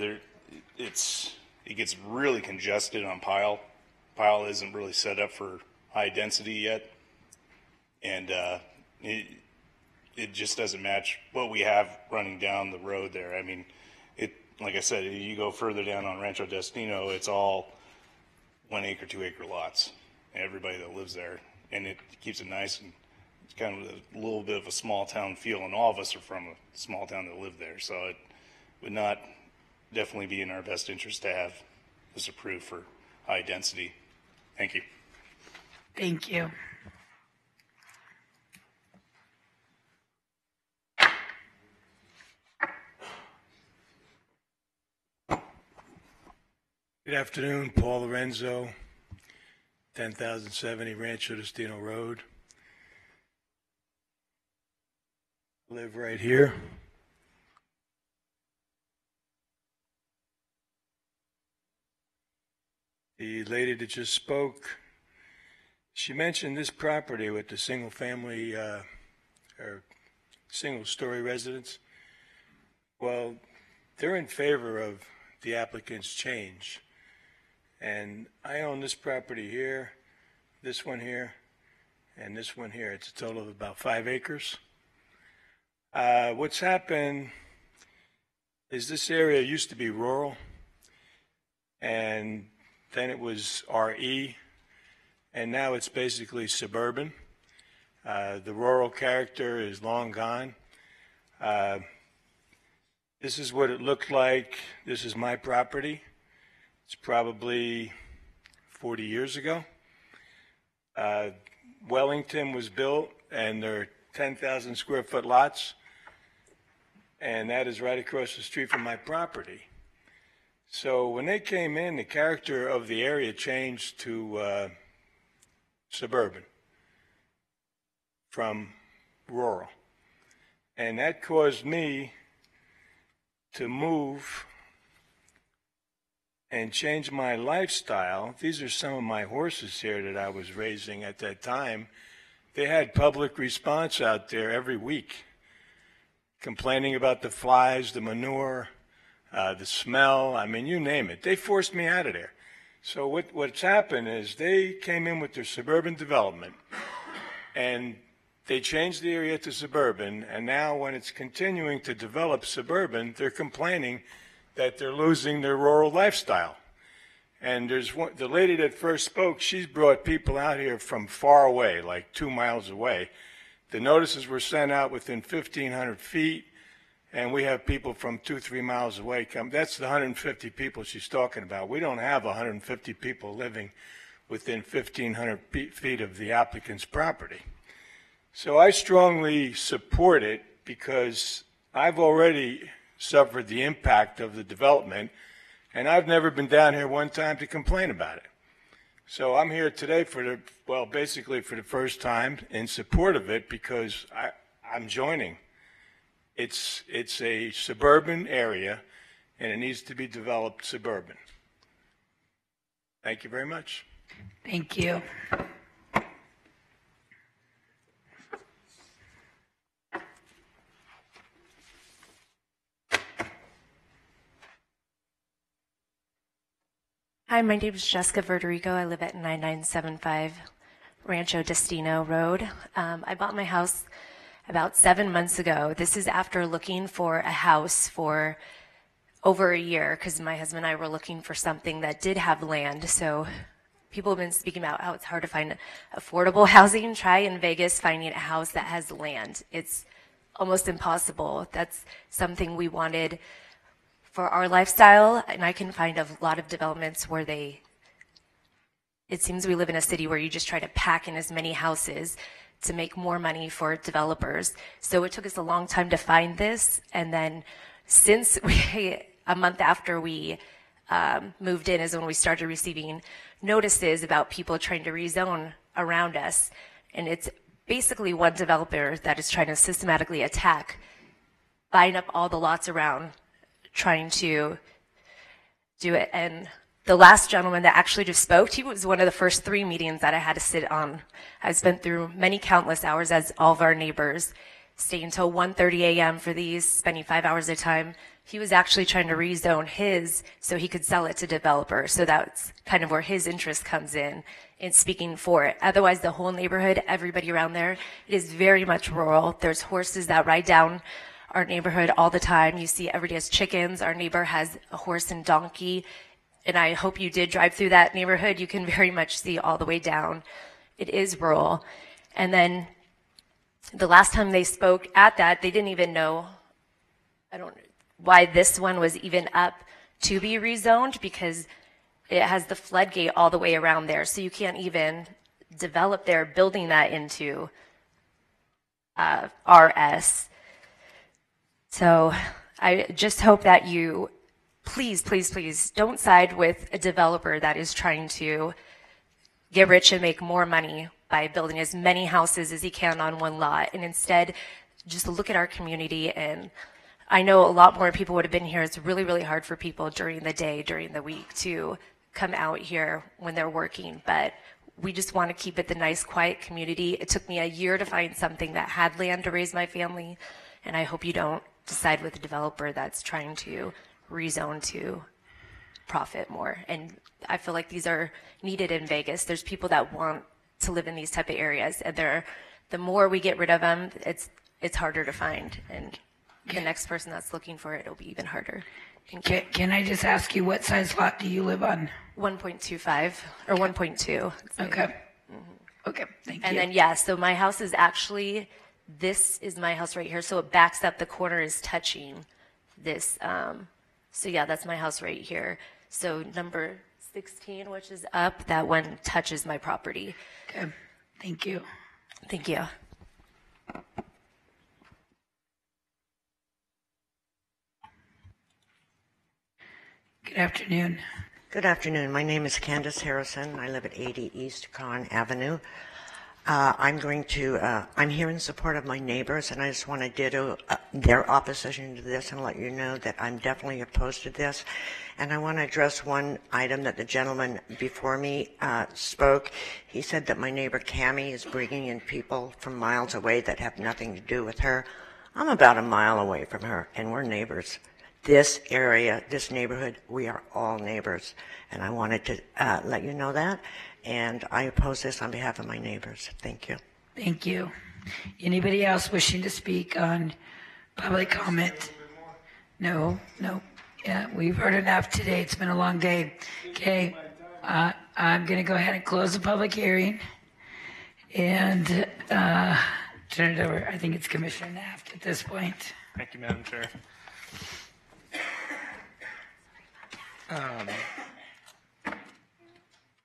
it gets really congested on Pyle. Pyle isn't really set up for high density yet, and it just doesn't match what we have running down the road there. I mean, like I said, you go further down on Rancho Destino, it's all 1 acre, 2 acre lots. Everybody that lives there, and it keeps it nice, and it's kind of a little bit of a small town feel, and all of us are from a small town that live there, so it would not definitely be in our best interest to have this approved for high density. Thank you. Thank you. Good afternoon, Paul Lorenzo, 10,070 Rancho Destino Road. I live right here. The lady that just spoke, she mentioned this property with the single family or single story residence. Well, they're in favor of the applicant's change. And I own this property here, this one here, and this one here. It's a total of about 5 acres. What's happened is this area used to be rural, and then it was RE, and now it's basically suburban. The rural character is long gone. This is what it looked like. This is my property. It's probably 40 years ago. Wellington was built, and they're 10,000 square foot lots, and that is right across the street from my property. So when they came in, the character of the area changed to suburban. from rural. And that caused me to move and change my lifestyle. These are some of my horses here that I was raising at that time. They had public response out there every week, complaining about the flies, the manure, the smell, I mean, you name it. They forced me out of there. So what's happened is they came in with their suburban development, and they changed the area to suburban, and now when it's continuing to develop suburban, they're complaining that they're losing their rural lifestyle. And the lady that first spoke, she's brought people out here from far away, like 2 miles away. The notices were sent out within 1,500 feet, and we have people from 2-3 miles away come. That's the 150 people she's talking about. We don't have 150 people living within 1,500 feet of the applicant's property. So I strongly support it because I've already suffered the impact of the development, and I've never been down here one time to complain about it. So I'm here today basically for the first time in support of it because I'm joining. It's a suburban area, and it needs to be developed suburban. Thank you very much. Thank you. Hi, my name is Jessica Verderico. I live at 9975 Rancho Destino Road. I bought my house about 7 months ago. This is after looking for a house for over a year because my husband and I were looking for something that did have land. So people have been speaking about how it's hard to find affordable housing. Try in Vegas finding a house that has land. It's almost impossible. That's something we wanted for our lifestyle, and I can find a lot of developments where it seems we live in a city where you just try to pack in as many houses to make more money for developers. So it took us a long time to find this, and then since a month after we moved in is when we started receiving notices about people trying to rezone around us, and it's basically one developer that is trying to systematically attack, buying up all the lots around, trying to do it. And the last gentleman that actually just spoke, he was one of the first 3 meetings that I had to sit on. I've spent through many countless hours, as all of our neighbors, staying until 1:30 a.m. for these, spending 5 hours at a time. He was actually trying to rezone his so he could sell it to developers. So that's kind of where his interest comes in speaking for it. Otherwise, the whole neighborhood, everybody around there, it is very much rural. There's horses that ride down our neighborhood all the time. You see everybody has chickens. Our neighbor has a horse and donkey. And I hope you did drive through that neighborhood. You can very much see all the way down. It is rural. And then the last time they spoke at that, they didn't even know, why this one was even up to be rezoned, because it has the floodgate all the way around there. So you can't even develop there, building that into RS. So I just hope that you please, please, please don't side with a developer that is trying to get rich and make more money by building as many houses as he can on one lot. And instead, just look at our community. And I know a lot more people would have been here. It's really, really hard for people during the day, during the week, to come out here when they're working. But we just want to keep it the nice, quiet community. It took me a year to find something that had land to raise my family. And I hope you don't decide with a developer that's trying to rezone to profit more. And I feel like these are needed in Vegas. There's people that want to live in these type of areas, and the more we get rid of them, it's harder to find. And the next person that's looking for it, it'll be even harder. Can I just ask you, what size lot do you live on? 1.25 or 1.2. Okay. Okay, thank you. And then, yeah, so my house is actually, this is my house right here. So it backs up, the corner is touching this. So yeah, that's my house right here. So number 16, which is up, that one touches my property. Okay, thank you. Thank you. Good afternoon. Good afternoon. My name is Candace Harrison. I live at 80 East Conn Avenue. I'm here in support of my neighbors, and I just want to ditto their opposition to this and let you know that I'm definitely opposed to this. And I want to address one item that the gentleman before me spoke. He said that my neighbor Cammie is bringing in people from miles away that have nothing to do with her. I'm about a mile away from her, and we're neighbors. This area, this neighborhood, we are all neighbors. And I wanted to let you know that. And I oppose this on behalf of my neighbors. Thank you. Thank you. Anybody else wishing to speak on public comment? No. Yeah, we've heard enough today. It's been a long day. Okay, I'm going to go ahead and close the public hearing and turn it over. I think it's Commissioner Naft at this point. Thank you, Madam Chair.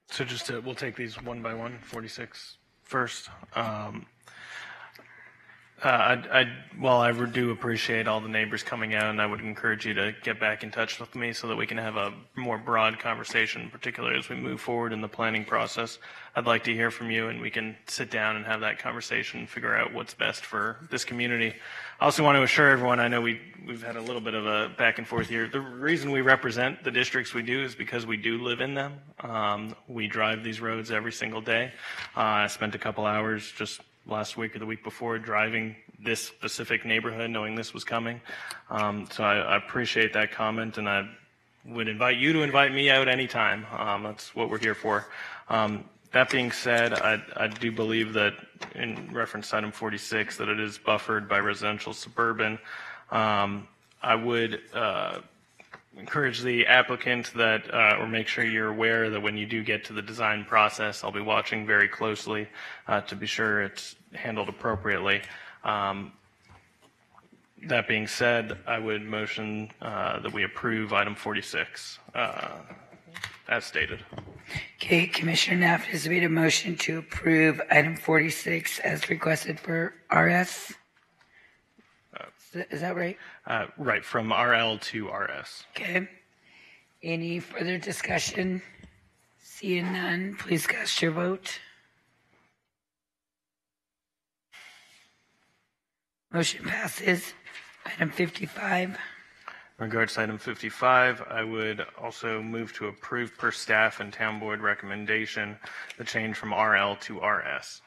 So we'll take these one by one, 46 first. While I do appreciate all the neighbors coming out, and I would encourage you to get back in touch with me so that we can have a more broad conversation, particularly as we move forward in the planning process. I'd like to hear from you, and we can sit down and have that conversation and figure out what's best for this community. I also want to assure everyone, I know we've had a little bit of a back and forth here. The reason we represent the districts we do is because we do live in them. We drive these roads every single day. I spent a couple hours just last week or the week before driving this specific neighborhood, knowing this was coming. So I appreciate that comment, and I would invite you to invite me out anytime. That's what we're here for. That being said, I do believe that in reference to item 46 that it is buffered by residential suburban. I would encourage the applicant that, or make sure you're aware that when you do get to the design process, I'll be watching very closely to be sure it's handled appropriately. That being said, I would motion that we approve item 46 as stated. Okay, Commissioner Naft has made a motion to approve item 46 as requested for RS. Is that right? Right, from RL to RS. Okay. Any further discussion? Seeing none, please cast your vote. Motion passes. Item 55. In regards to item 55, I would also move to approve per staff and town board recommendation the change from RL to RS.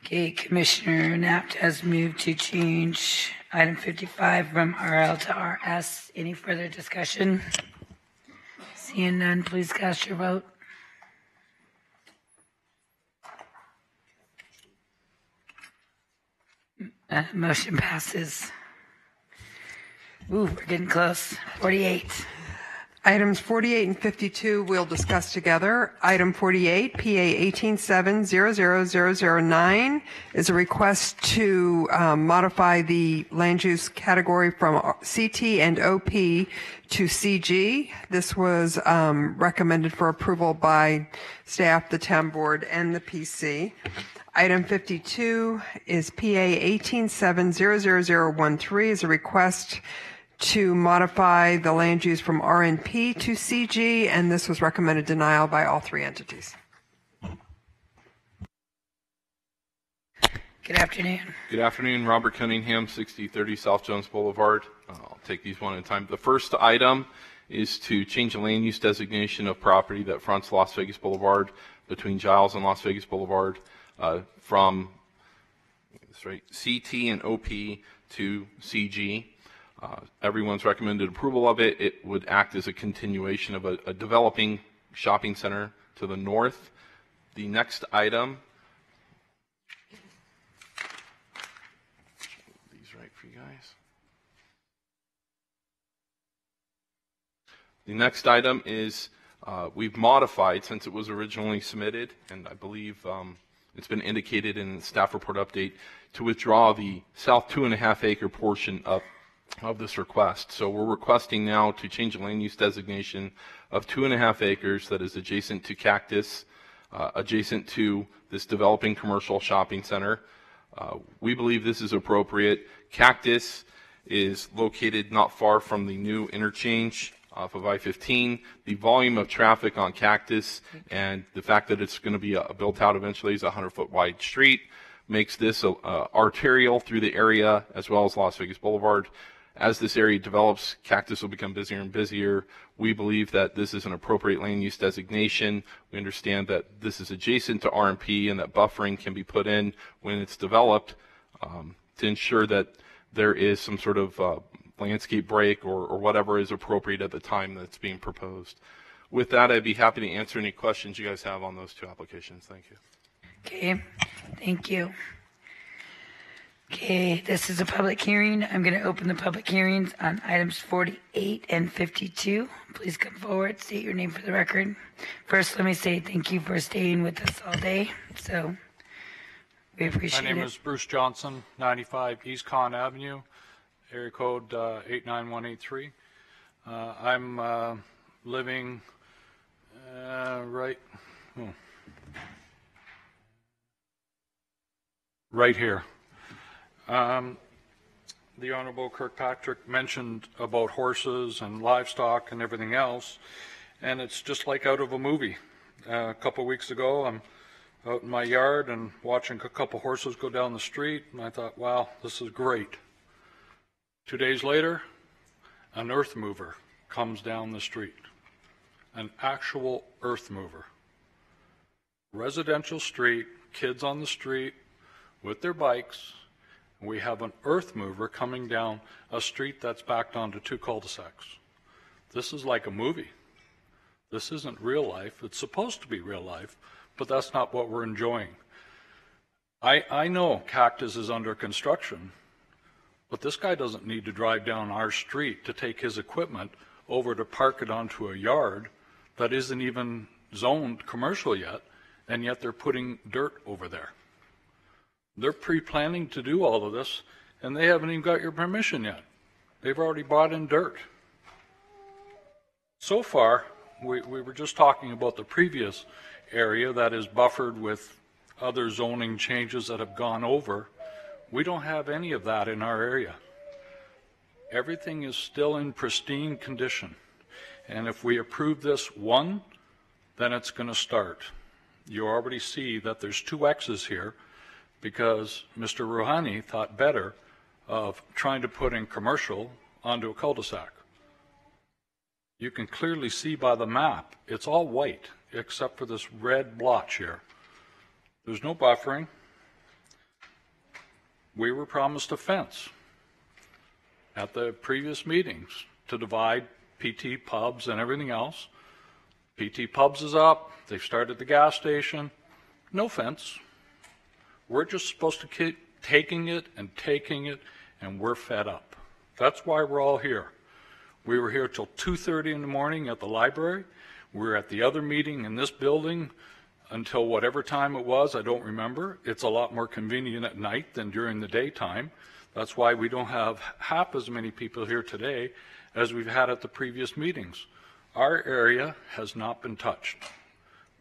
Okay, Commissioner Naft has moved to change item 55 from RL to RS. Any further discussion? Seeing none, please cast your vote. Motion passes. Ooh, we're getting close. 48. Items 48 and 52 we'll discuss together. Item 48, PA 1870009, is a request to modify the land use category from CT and OP to CG. This was recommended for approval by staff, the town board, and the PC. Item 52 is PA 1870013, is a request to modify the land use from RNP to CG, and this was recommended denial by all three entities. Good afternoon. Good afternoon, Robert Cunningham, 6030 South Jones Boulevard. I'll take these one at a time. The first item is to change the land use designation of property that fronts Las Vegas Boulevard between Giles and Las Vegas Boulevard from CT and OP to CG. Everyone's recommended approval of it. It would act as a continuation of a developing shopping center to the north. The next item, these right for you guys. The next item is we've modified since it was originally submitted, and I believe it's been indicated in the staff report update to withdraw the south 2.5 acre portion of this request. So we're requesting now to change the land use designation of 2.5 acres that is adjacent to Cactus, adjacent to this developing commercial shopping center. We believe this is appropriate. Cactus is located not far from the new interchange off of I-15. The volume of traffic on Cactus and the fact that it's going to be built out eventually as a 100-foot wide street makes this arterial through the area as well as Las Vegas Boulevard. As this area develops, Cactus will become busier and busier. We believe that this is an appropriate land use designation. We understand that this is adjacent to RMP and that buffering can be put in when it's developed to ensure that there is some sort of landscape break or whatever is appropriate at the time that's being proposed. With that, I'd be happy to answer any questions you guys have on those two applications. Thank you. Okay, thank you. Okay, this is a public hearing. I'm going to open the public hearings on items 48 and 52. Please come forward, state your name for the record. First, let me say thank you for staying with us all day. So we appreciate it. My name is Bruce Johnson, 95 East Con Avenue, area code 89183. I'm living right here. The Honorable Kirkpatrick mentioned about horses and livestock and everything else, and it's just like out of a movie. A couple weeks ago, I'm out in my yard and watching a couple horses go down the street, and I thought, wow, this is great. 2 days later, an earth mover comes down the street, an actual earth mover. Residential street, kids on the street with their bikes. We have an earth mover coming down a street that's backed onto two cul-de-sacs. This is like a movie. This isn't real life. It's supposed to be real life, but that's not what we're enjoying. I know Cactus is under construction, but this guy doesn't need to drive down our street to take his equipment over to park it onto a yard that isn't even zoned commercial yet, and yet they're putting dirt over there. They're pre-planning to do all of this, and they haven't even got your permission yet. They've already brought in dirt. So far, we were just talking about the previous area that is buffered with other zoning changes that have gone over. We don't have any of that in our area. Everything is still in pristine condition. And if we approve this one, then it's going to start. You already see that there's two X's here, because Mr. Rouhani thought better of trying to put in commercial onto a cul-de-sac. You can clearly see by the map, it's all white except for this red blotch here. There's no buffering. We were promised a fence at the previous meetings to divide PT Pubs and everything else. PT Pubs is up. They've started the gas station. No fence. We're just supposed to keep taking it, and we're fed up. That's why we're all here. We were here till 2:30 in the morning at the library. We were at the other meeting in this building until whatever time it was, I don't remember. It's a lot more convenient at night than during the daytime. That's why we don't have half as many people here today as we've had at the previous meetings. Our area has not been touched.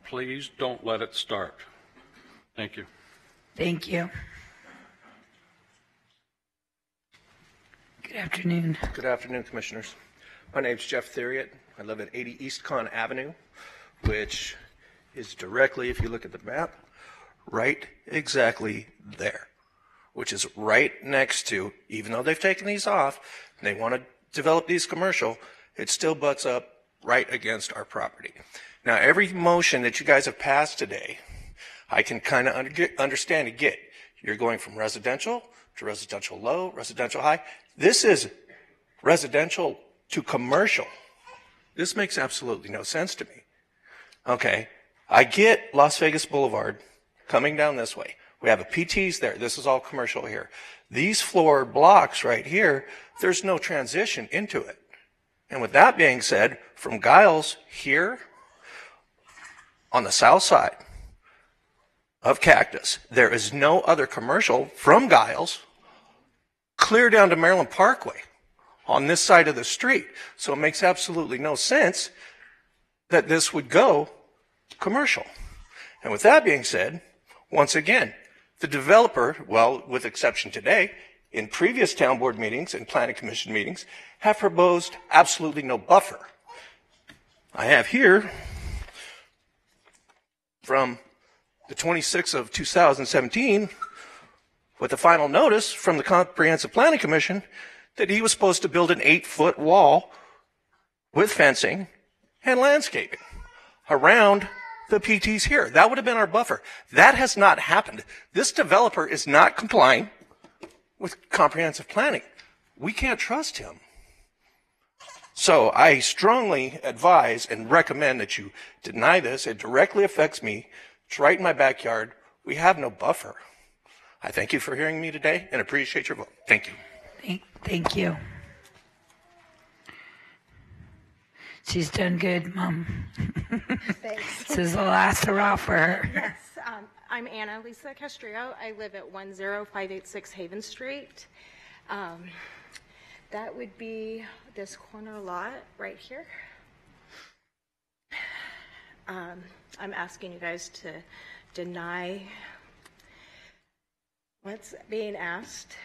Please don't let it start. Thank you. Thank you. Good afternoon. Good afternoon, Commissioners. My name's Jeff Theriot. I live at 80 East Con Avenue, which is directly, if you look at the map, right exactly there, which is right next to, even though they've taken these off, and they want to develop these commercial, it still butts up right against our property. Now, every motion that you guys have passed today, I can kind of understand and get. You're going from residential to residential low, residential high. This is residential to commercial. This makes absolutely no sense to me. Okay, I get Las Vegas Boulevard coming down this way. We have a PT's there. This is all commercial here. These floor blocks right here, there's no transition into it. And with that being said, from Giles here on the south side of Cactus, there is no other commercial from Giles clear down to Maryland Parkway on this side of the street. So it makes absolutely no sense that this would go commercial. And with that being said, once again, the developer, well, with exception today, in previous town board meetings and planning commission meetings, have proposed absolutely no buffer I have here from the 26th of 2017 with the final notice from the Comprehensive Planning Commission that he was supposed to build an 8-foot wall with fencing and landscaping around the PTs here. That would have been our buffer. That has not happened. This developer is not complying with comprehensive planning. We can't trust him. So I strongly advise and recommend that you deny this. It directly affects me. It's right in my backyard. We have no buffer. I thank you for hearing me today and appreciate your vote. Thank you. Thank you. She's done good, Mom. Thanks. This is the last hurrah for her. Yes, I'm Anna Lisa Castrillo. I live at 10586 Haven Street. That would be this corner lot right here. I'm asking you guys to deny what's being asked.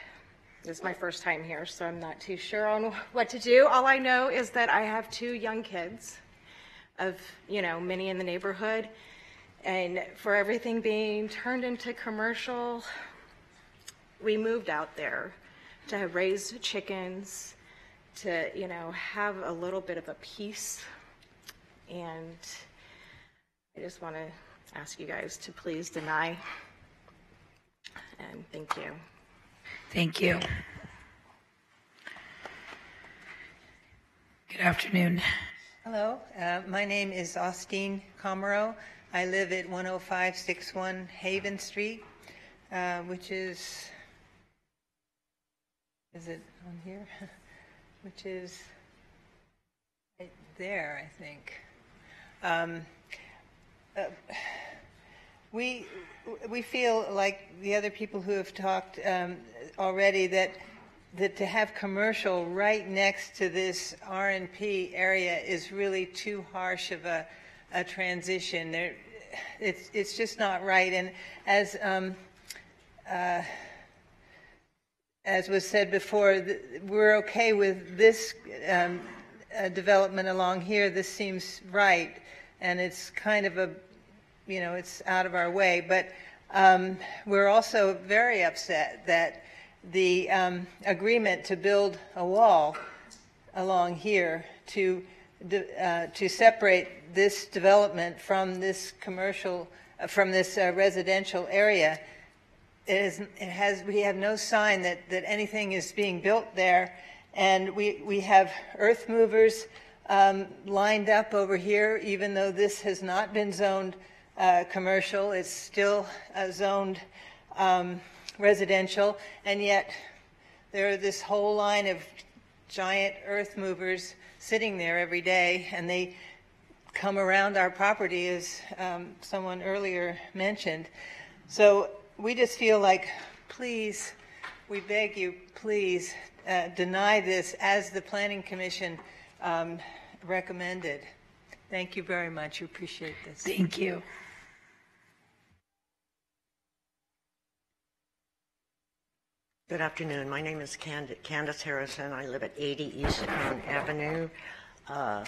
This is my first time here, so I'm not too sure on what to do. All I know is that I have 2 young kids of, many in the neighborhood, and for everything being turned into commercial, we moved out there to raise chickens, to, have a little bit of a peace, and I just want to ask you guys to please deny, and thank you. Thank you. Good afternoon. Hello, my name is Austine Comero. I live at 10561 Haven Street, which is it on here? Which is right there, I think. We feel like the other people who have talked already that to have commercial right next to this R&P area is really too harsh of a transition. It's just not right. And as was said before, we're okay with this development along here. This seems right, and it's kind of it's out of our way. But we're also very upset that the agreement to build a wall along here to separate this development from this residential area, we have no sign that anything is being built there, and we have earth movers lined up over here, even though this has not been zoned commercial. It's still zoned residential, and yet there are this whole line of giant earth movers sitting there every day, and they come around our property, as someone earlier mentioned. So we just feel like, please, we beg you, please deny this as the Planning Commission recommended. Thank you very much. We appreciate this. Thank you. Good afternoon. My name is Candace Harrison. I live at 80 East Crown Avenue. Can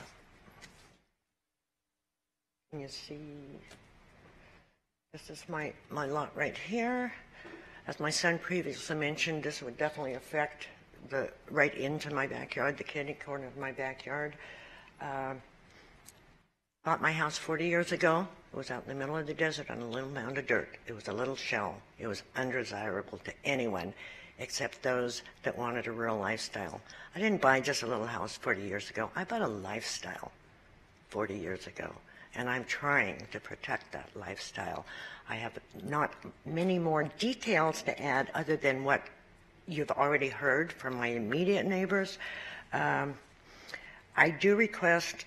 you see? This is my lot right here. As my son previously mentioned, this would definitely affect right into my backyard, the kitty corner of my backyard. Bought my house 40 years ago. It was out in the middle of the desert on a little mound of dirt. It was a little shell. It was undesirable to anyone except those that wanted a real lifestyle. I didn't buy just a little house 40 years ago. I bought a lifestyle 40 years ago, and I'm trying to protect that lifestyle. I have not many more details to add other than what you've already heard from my immediate neighbors. I do request,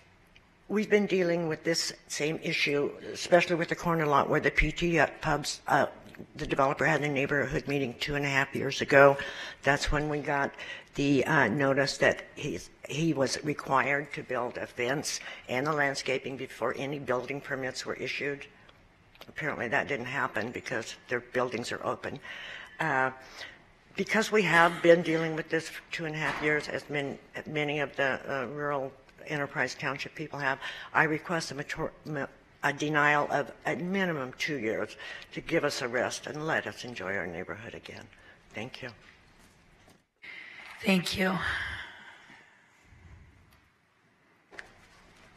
we've been dealing with this same issue, especially with the corner lot where the PT pubs, the developer had a neighborhood meeting 2.5 years ago. That's when we got the notice that he was required to build a fence and the landscaping before any building permits were issued. Apparently that didn't happen because their buildings are open. because we have been dealing with this for 2.5 years, as many of the rural Enterprise Township people have, I request a denial of at minimum 2 years to give us a rest and let us enjoy our neighborhood again. Thank you. Thank you.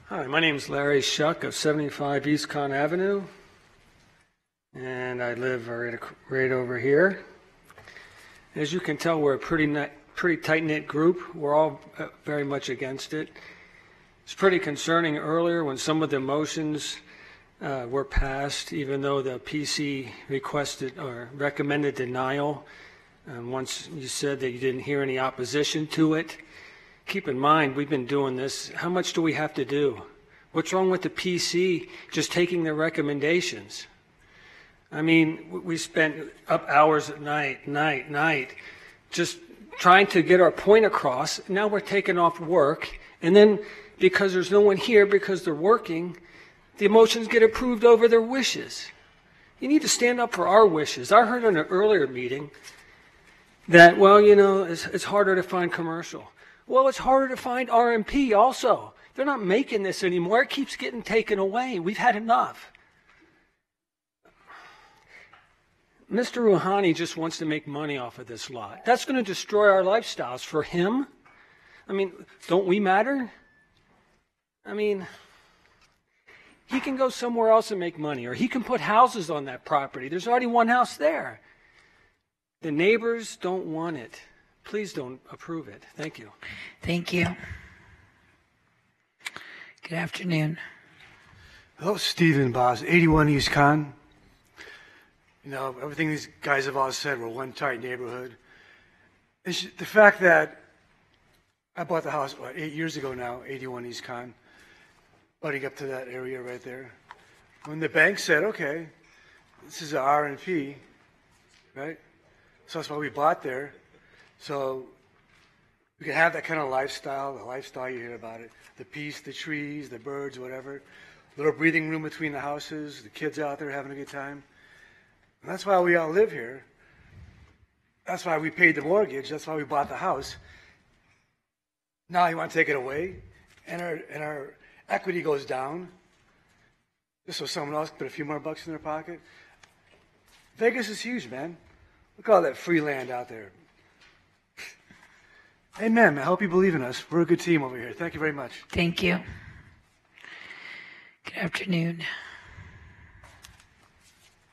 Hi, my name is Larry Shuck of 75 East Con Avenue, and I live right over here. As you can tell, we're a pretty tight-knit group. We're all very much against it. It's pretty concerning earlier when some of the motions were passed, even though the PC requested or recommended denial. Once you said that you didn't hear any opposition to it. Keep in mind, we've been doing this. How much do we have to do? What's wrong with the PC just taking their recommendations? I mean, we spent up hours at night, just trying to get our point across. Now we're taking off work, and then because there's no one here because they're working, the motions get approved over their wishes. You need to stand up for our wishes. I heard in an earlier meeting that, well, you know, it's harder to find commercial. Well, it's harder to find RMP also. They're not making this anymore. It keeps getting taken away. We've had enough. Mr. Rouhani just wants to make money off of this lot. That's going to destroy our lifestyles for him. I mean, don't we matter? I mean, he can go somewhere else and make money, or he can put houses on that property. There's already one house there. The neighbors don't want it. Please don't approve it. Thank you. Thank you. Good afternoon. Hello, Stephen Boss, 81 East Con. You know, everything these guys have all said, we're one tight neighborhood. It's the fact that I bought the house, 8 years ago now, 81 East Con, butting up to that area right there. When the bank said, okay, this is an R&P, right? So that's why we bought there. So we can have that kind of lifestyle, the lifestyle you hear about it, the peace, the trees, the birds, whatever, little breathing room between the houses, the kids out there having a good time. And that's why we all live here. That's why we paid the mortgage. That's why we bought the house. Now you want to take it away, and our equity goes down, just so someone else can put a few more bucks in their pocket. Vegas is huge, man. Look at all that free land out there. Amen. I hope you believe in us. We're a good team over here. Thank you very much. Thank you. Good afternoon.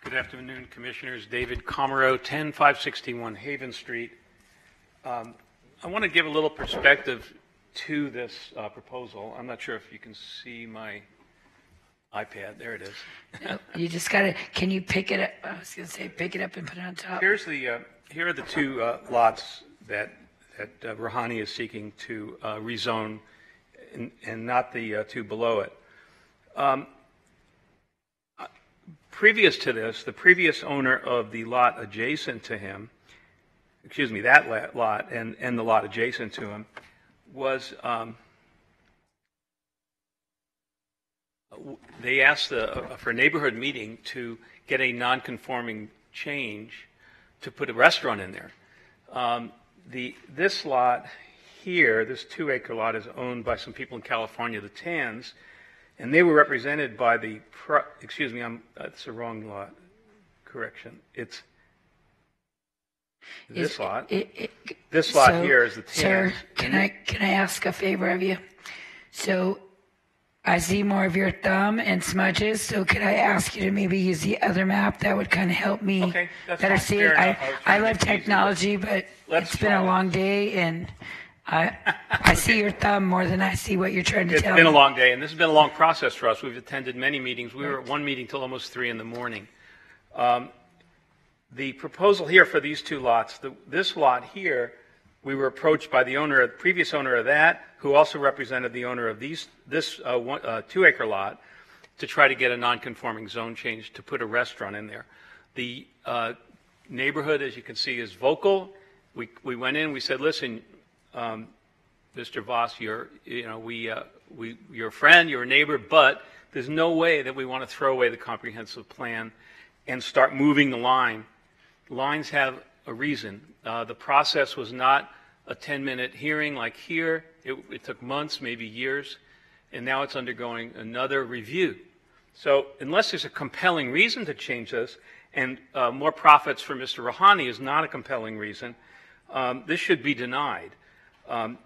Good afternoon, Commissioners. David Comero, 10561 Haven Street. I want to give a little perspective to this proposal. I'm not sure if you can see my iPad. There it is. No, you just got to, can you pick it up? I was going to say, pick it up and put it on top. Here are the two lots that Rouhani is seeking to rezone, and not the two below it. Previous to this, the previous owner of the lot adjacent to him, excuse me, that lot and the lot adjacent to him, was, they asked for a neighborhood meeting to get a non-conforming change to put a restaurant in there. This lot here, this 2-acre lot, is owned by some people in California, the Tans, and they were represented by the, excuse me, it's the wrong lot, correction. It's this lot. This lot here is the Tans. Sir, can I ask a favor of you? So I see more of your thumb and smudges, so could I ask you to maybe use the other map? That would kind of help me better see it. I love technology, but it's been a long day, and I see your thumb more than I see what you're trying to tell me. It's been a long day, and this has been a long process for us. We've attended many meetings. We were at one meeting till almost 3 in the morning. The proposal here for these two lots, this lot here, we were approached by the previous owner of that, who also represented the owner of this 2-acre lot, to try to get a non-conforming zone change to put a restaurant in there. The neighborhood, as you can see, is vocal. We went in. We said, "Listen, Mr. Voss, you're a friend, you're a neighbor, but there's no way that we want to throw away the comprehensive plan and start moving the line. Lines have a reason. The process was not a 10-minute hearing like here. It took months, maybe years, and now it's undergoing another review. So unless there's a compelling reason to change this, and more profits for Mr. Rouhani is not a compelling reason, this should be denied.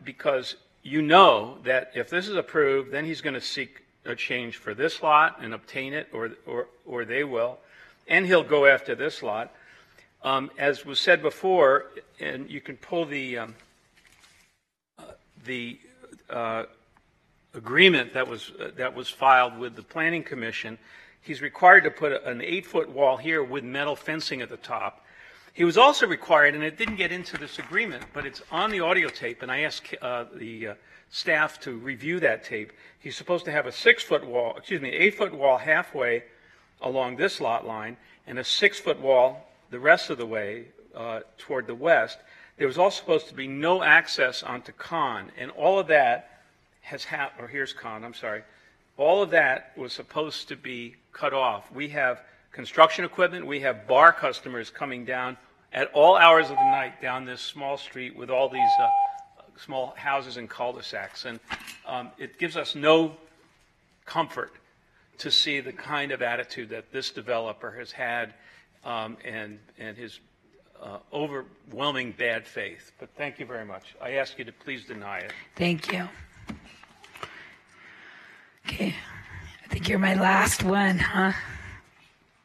Because you know that if this is approved, then he's going to seek a change for this lot and obtain it, or they will, and he'll go after this lot. As was said before, and you can pull the agreement that was filed with the Planning Commission, he's required to put an 8-foot wall here with metal fencing at the top. He was also required, and it didn't get into this agreement, but it's on the audio tape, and I asked the staff to review that tape. He's supposed to have a 8-foot wall halfway along this lot line, and a 6-foot wall the rest of the way toward the west. There was also supposed to be no access onto Con, and all of that has happened, or here's Con, I'm sorry. All of that was supposed to be cut off. We have construction equipment, we have bar customers coming down at all hours of the night down this small street with all these small houses and cul-de-sacs. And it gives us no comfort to see the kind of attitude that this developer has had and his overwhelming bad faith. But thank you very much. I ask you to please deny it. Thank you. Okay. I think you're my last one, huh?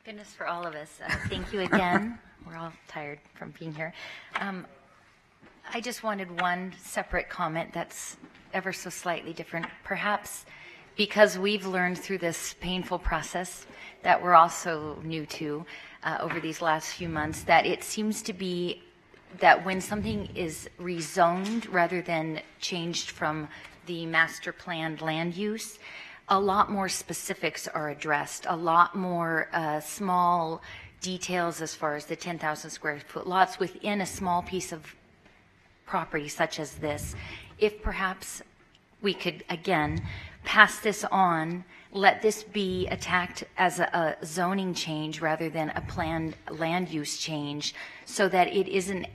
Goodness for all of us. Thank you again. We're all tired from being here. I just wanted one separate comment that's ever so slightly different. Perhaps because we've learned through this painful process that we're also new to over these last few months, that it seems to be that when something is rezoned rather than changed from the master planned land use, a lot more specifics are addressed, a lot more small details as far as the 10,000 square foot lots within a small piece of property such as this. If perhaps we could, again, pass this on, let this be attacked as a zoning change rather than a planned land use change, so that it isn't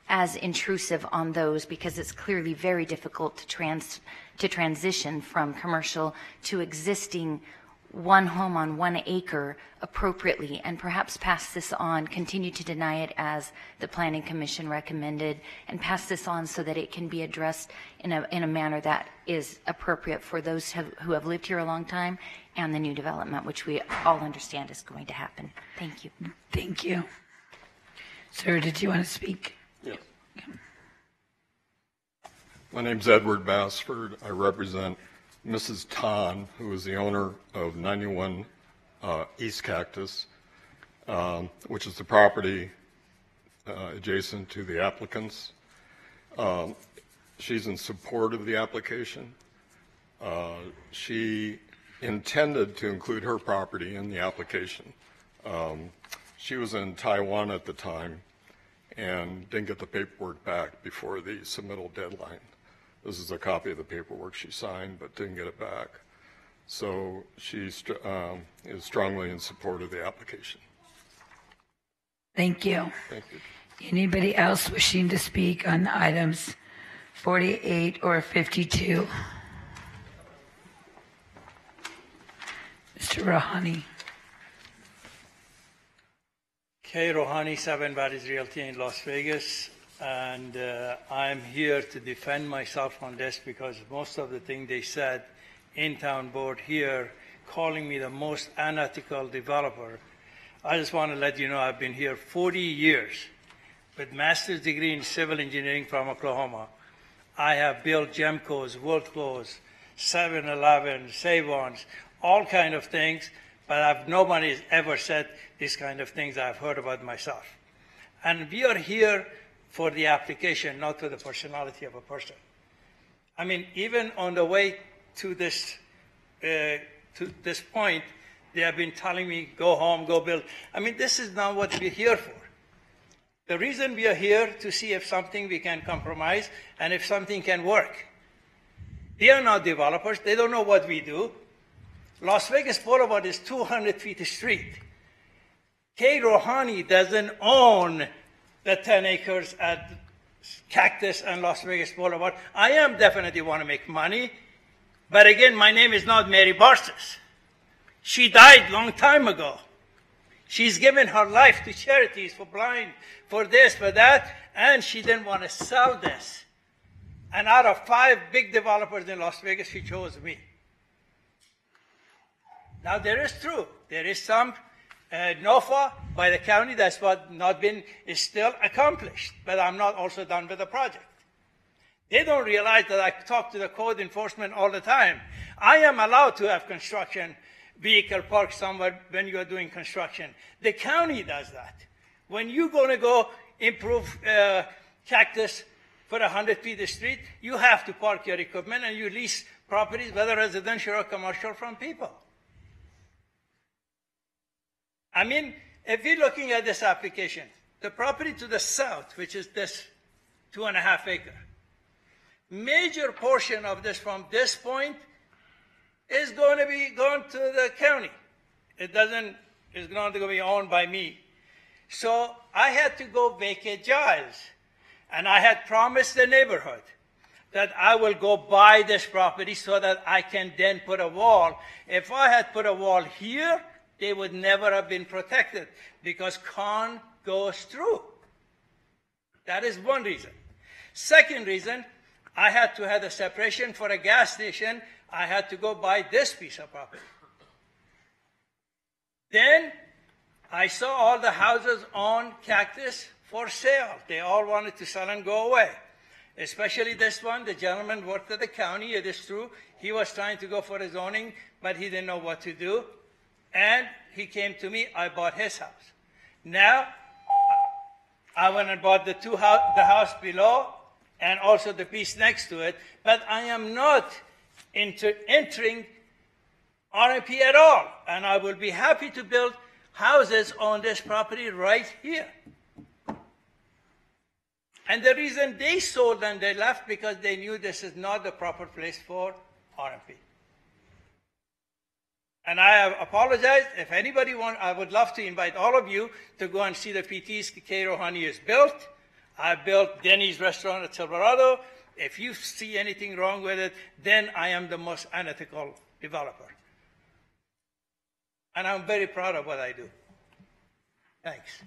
as intrusive on those, because it's clearly very difficult to transition from commercial to existing one home on 1 acre appropriately, and perhaps pass this on, continue to deny it as the Planning Commission recommended, and pass this on so that it can be addressed in a manner that is appropriate for those who have lived here a long time and the new development, which we all understand is going to happen. Thank you. Thank you. Sir, did you want to speak? Yes. My name's Edward Bassford. I represent Mrs. Tan, who is the owner of 91 East Cactus, which is the property adjacent to the applicants. She's in support of the application. She intended to include her property in the application. She was in Taiwan at the time and didn't get the paperwork back before the submittal deadline. This is a copy of the paperwork she signed, but didn't get it back. So she is strongly in support of the application. Thank you. Thank you. Anybody else wishing to speak on items 48 or 52? Mr. Rouhani. K. Rouhani, 7 Barry's Realty in Las Vegas. And I'm here to defend myself on this, because most of the things they said in town board here, calling me the most unethical developer. I just want to let you know I've been here 40 years with master's degree in civil engineering from Oklahoma. I have built Gemco's, Worldclose, 7-Eleven, Save-Ons, all kind of things, but nobody has ever said these kind of things I've heard about myself. And we are here for the application, not for the personality of a person. I mean, even on the way to this point, they have been telling me, go home, go build. I mean, this is not what we're here for. The reason we are here to see if something we can compromise and if something can work. They are not developers. They don't know what we do. Las Vegas Boulevard is 200 feet of street. K. Rouhani doesn't own the 10 acres at Cactus and Las Vegas Boulevard. I am definitely want to make money, but again, my name is not Mary Barsis. She died long time ago. She's given her life to charities for blind, for this, for that, and she didn't want to sell this. And out of 5 big developers in Las Vegas, she chose me. Now, there is some NOFA by the county that's what not been, is still accomplished, but I'm not also done with the project. They don't realize that I talk to the code enforcement all the time. I am allowed to have construction vehicle parked somewhere when you are doing construction. The county does that. When you're going to go improve Cactus for 100 feet of street, you have to park your equipment and you lease properties, whether residential or commercial, from people. I mean, if you're looking at this application, the property to the south, which is this 2.5 acre, major portion of this from this point is going to be going to the county. It's going to be owned by me. So I had to go vacate Giles. And I had promised the neighborhood that I will go buy this property so that I can then put a wall. If I had put a wall here, they would never have been protected because Con goes through. That is one reason. Second reason, I had to have a separation for a gas station. I had to go buy this piece of property. Then I saw all the houses on Cactus for sale. They all wanted to sell and go away. Especially this one, the gentleman worked at the county, it is true. He was trying to go for a zoning, but he didn't know what to do. And he came to me, I bought his house. Now, I went and bought the house below and also the piece next to it, but I am not entering RMP at all. And I will be happy to build houses on this property right here. And the reason they sold and they left because they knew this is not the proper place for RMP. And I have apologized. If anybody wants, I would love to invite all of you to go and see the PTs K. Rouhani has built. I built Denny's restaurant at Silverado. If you see anything wrong with it, then I am the most unethical developer. And I'm very proud of what I do. Thanks.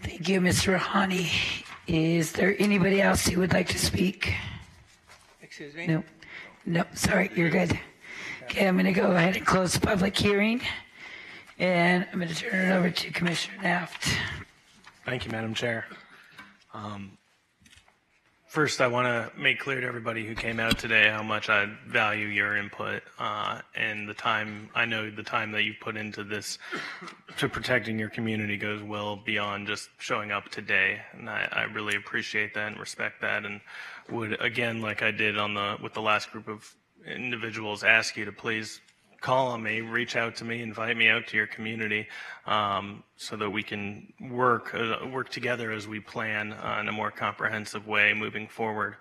Thank you, Mr. Rouhani. Is there anybody else who would like to speak? Excuse me? No. No, sorry, you're good. Okay, I'm going to go ahead and close the public hearing. And I'm going to turn it over to Commissioner Naft. Thank you, Madam Chair. First, I want to make clear to everybody who came out today how much I value your input and the time. I know the time that you put into this to protecting your community goes well beyond just showing up today, and I really appreciate that and respect that, and would again, like I did with the last group of individuals, ask you to please call on me, reach out to me, invite me out to your community so that we can work together as we plan in a more comprehensive way moving forward.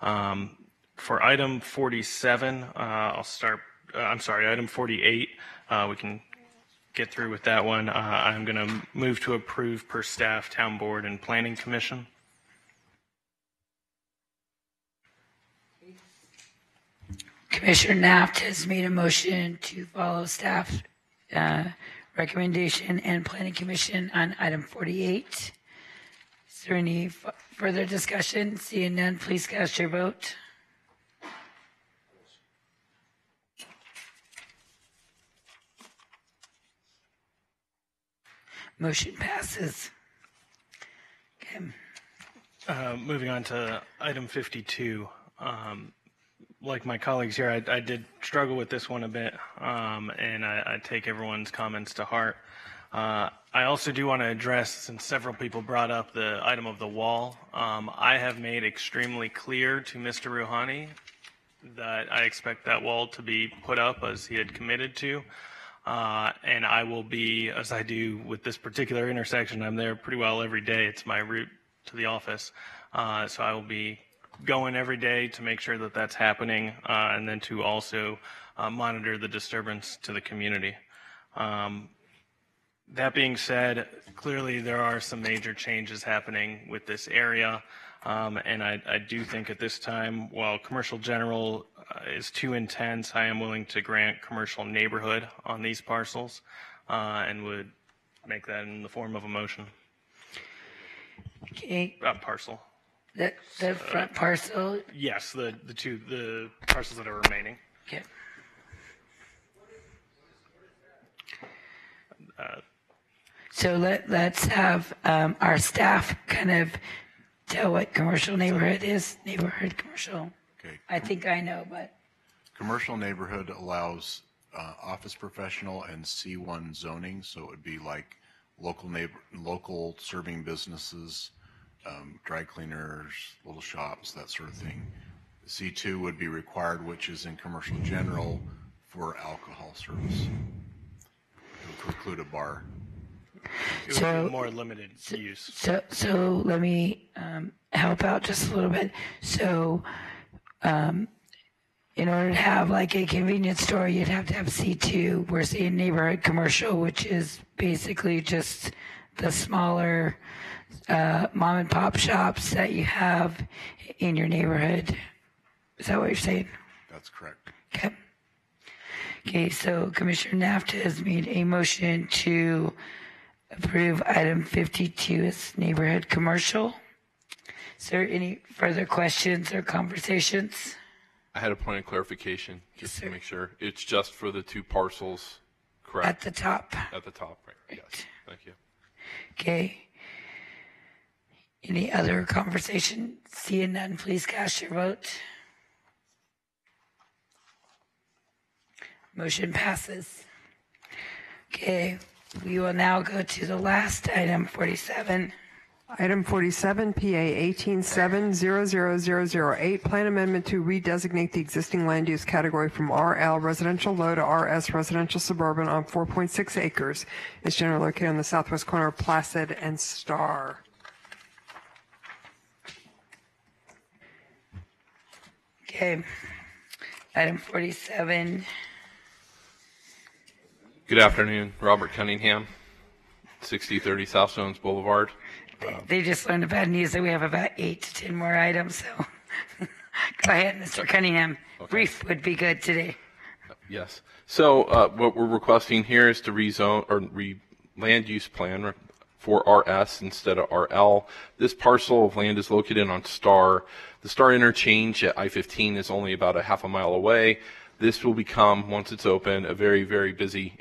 For item 47, item 48, we can get through with that one. I'm going to move to approve per staff, town board, and planning commission. Commissioner Naft has made a motion to follow staff recommendation and planning commission on item 48. Is there any further discussion? Seeing none, please cast your vote. Motion passes. Okay. Moving on to item 52. Like my colleagues here, I did struggle with this one a bit, and I take everyone's comments to heart. I also do want to address, since several people brought up the item of the wall, I have made extremely clear to Mr. Rouhani that I expect that wall to be put up as he had committed to, and I will be, as I do with this particular intersection, I'm there pretty well every day. It's my route to the office, so I will be going every day to make sure that that's happening, and then to also monitor the disturbance to the community. That being said, clearly there are some major changes happening with this area. And I do think at this time, while commercial general is too intense, I am willing to grant commercial neighborhood on these parcels and would make that in the form of a motion. Okay. Parcel. The front parcel? Yes, the parcels that are remaining. Okay. So let's have our staff kind of tell what commercial neighborhood is. Neighborhood commercial. Okay. I think I know, but Commercial neighborhood allows office professional and C1 zoning, so it would be like local serving businesses, dry cleaners, little shops, that sort of thing. C2 would be required, which is in commercial general for alcohol service. It would preclude a bar. It would be more limited use. So let me help out just a little bit. So in order to have like a convenience store, you'd have to have C2. We're seeing neighborhood commercial, which is basically just the smaller mom and pop shops that you have in your neighborhood. Is that what you're saying? That's correct. Okay. Okay, so Commissioner Nafta has made a motion to approve item 52 as neighborhood commercial. Is there any further questions or conversations? I had a point of clarification, just to make sure. It's just for the two parcels, correct? At the top. At the top, right. Yes, thank you. Okay. Any other conversation? Seeing none, please cast your vote. Motion passes. Okay, we will now go to the last item, 47. Item 47, PA 187-00008, plan amendment to redesignate the existing land use category from RL residential low to RS residential suburban on 4.6 acres. It's generally located on the southwest corner of Placid and Star. Okay, item 47. Good afternoon, Robert Cunningham, 6030 South Jones Boulevard. They just learned the bad news that we have about 8 to 10 more items, so go ahead, Mr. Cunningham. Okay. Brief would be good today. Yes. So what we're requesting here is to rezone or land use plan for RS instead of RL. This parcel of land is located on Star. The Star interchange at I-15 is only about a half a mile away. This will become, once it's open, a very, very busy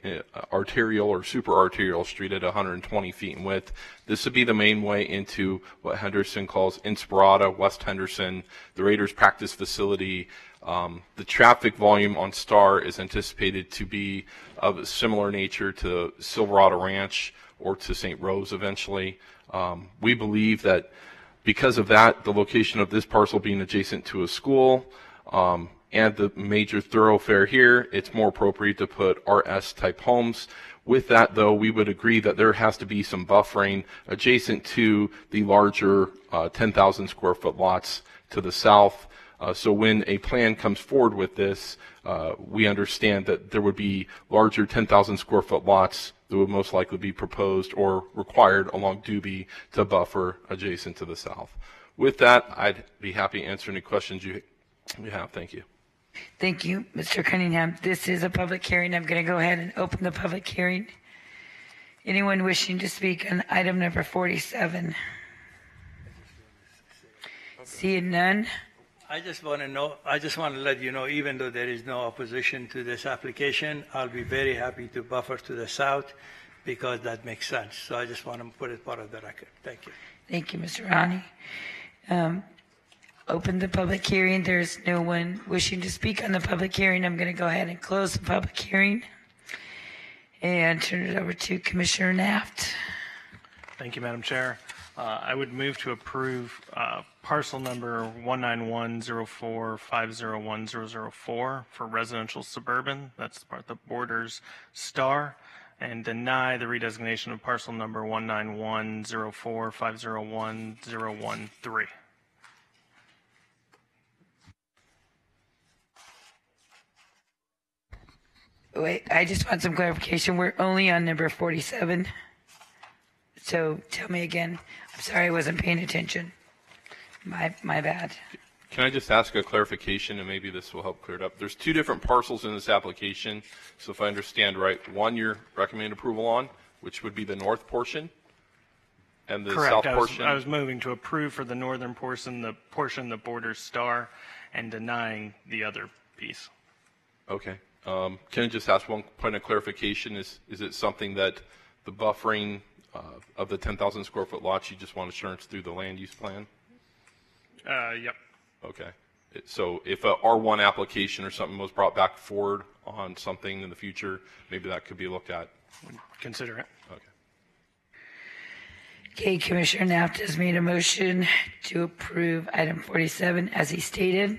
arterial or super arterial street at 120 feet in width. This would be the main way into what Henderson calls Inspirada, West Henderson, the Raiders practice facility. The traffic volume on Star is anticipated to be of a similar nature to Silverado Ranch or to St. Rose eventually. We believe that because of that, the location of this parcel being adjacent to a school, and the major thoroughfare here, it's more appropriate to put RS type homes. With that, though, we would agree that there has to be some buffering adjacent to the larger 10,000 square foot lots to the south. So when a plan comes forward with this, we understand that there would be larger 10,000 square foot lots that would most likely be proposed or required along Doobie to buffer adjacent to the south. With that, I'd be happy to answer any questions you have. Thank you. Thank you, Mr. Cunningham. This is a public hearing. I'm going to go ahead and open the public hearing. Anyone wishing to speak on item number 47? Seeing none. I just want to let you know, even though there is no opposition to this application, I'll be very happy to buffer to the south because that makes sense. So I just want to put it part of the record. Thank you. Thank you, Mr. Rani. Open the public hearing. There's no one wishing to speak on the public hearing. I'm going to go ahead and close the public hearing and turn it over to Commissioner Naft. Thank you, Madam Chair. I would move to approve parcel number 19104501004 for residential suburban. That's the part that borders Star, and deny the redesignation of parcel number 19104501013. Wait, I just want some clarification. We're only on number 47. So tell me again. I'm sorry, I wasn't paying attention. My bad. Can I just ask a clarification, and maybe this will help clear it up? There's two different parcels in this application. So if I understand right, one you're recommending approval on, which would be the north portion, and the Correct. south portion. I was moving to approve for the northern portion that borders Star, and denying the other piece. Okay. Can I just ask one point of clarification? Is it something that the buffering of the 10,000 square foot lots, you just want assurance through the land use plan? Yep. Okay. So if a R1 application or something was brought back forward on something in the future, maybe that could be looked at. Consider it. Okay. Okay, Commissioner Knapp has made a motion to approve item 47 as he stated.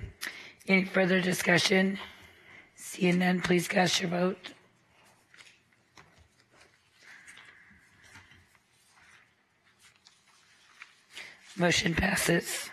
Any further discussion? Seeing none, please cast your vote. Motion passes.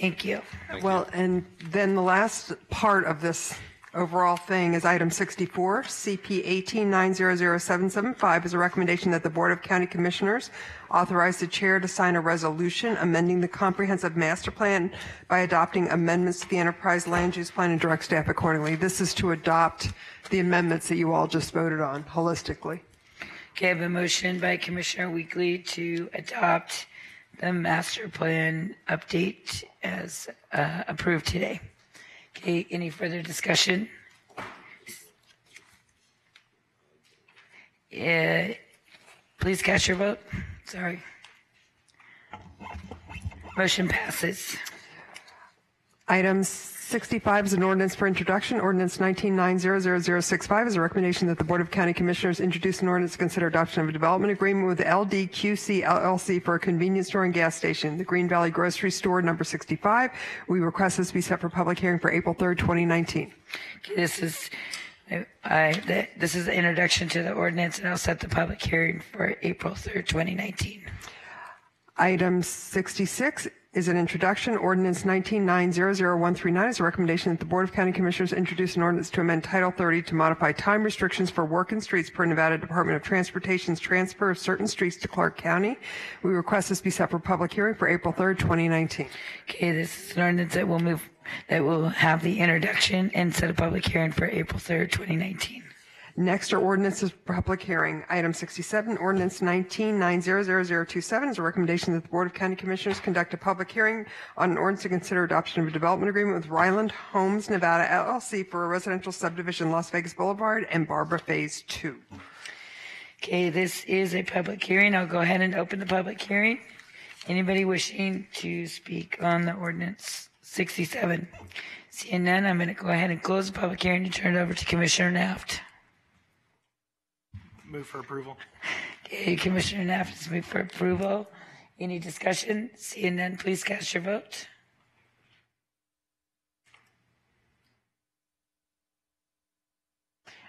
Thank you. Well, and then the last part of this overall thing is item 64, CP 189007775, is a recommendation that the Board of County Commissioners authorize the chair to sign a resolution amending the comprehensive master plan by adopting amendments to the enterprise land use plan and direct staff accordingly. This is to adopt the amendments that you all just voted on holistically. Okay, I have a motion by Commissioner Weekly to adopt the master plan update as approved today. Okay, any further discussion? Please cast your vote. Sorry. Motion passes. Item 65 is an ordinance for introduction. Ordinance 19900065 is a recommendation that the Board of County Commissioners introduce an ordinance to consider adoption of a development agreement with LDQC LLC for a convenience store and gas station, the Green Valley Grocery Store, number 65. We request this be set for public hearing for April 3rd, 2019. Okay, this is the introduction to the ordinance, and I'll set the public hearing for April 3rd, 2019. Item 66 is an introduction. Ordinance 19900139 is a recommendation that the Board of County Commissioners introduce an ordinance to amend Title 30 to modify time restrictions for work in streets per Nevada Department of Transportation's transfer of certain streets to Clark County. We request this be set for public hearing for April 3rd, 2019. Okay, this is an ordinance that will have the introduction and set a public hearing for April 3rd, 2019. Next are ordinances for public hearing. Item 67, ordinance 19900027 is a recommendation that the Board of County Commissioners conduct a public hearing on an ordinance to consider adoption of a development agreement with Ryland Homes Nevada LLC for a residential subdivision Las Vegas Boulevard and Barbara Phase 2. Okay, this is a public hearing. I'll go ahead and open the public hearing. Anybody wishing to speak on the ordinance 67? Seeing none, I'm going to go ahead and close the public hearing and turn it over to Commissioner Naft. Move for approval. Okay, Commissioner Naft has moved for approval. Any discussion? Seeing none, please cast your vote.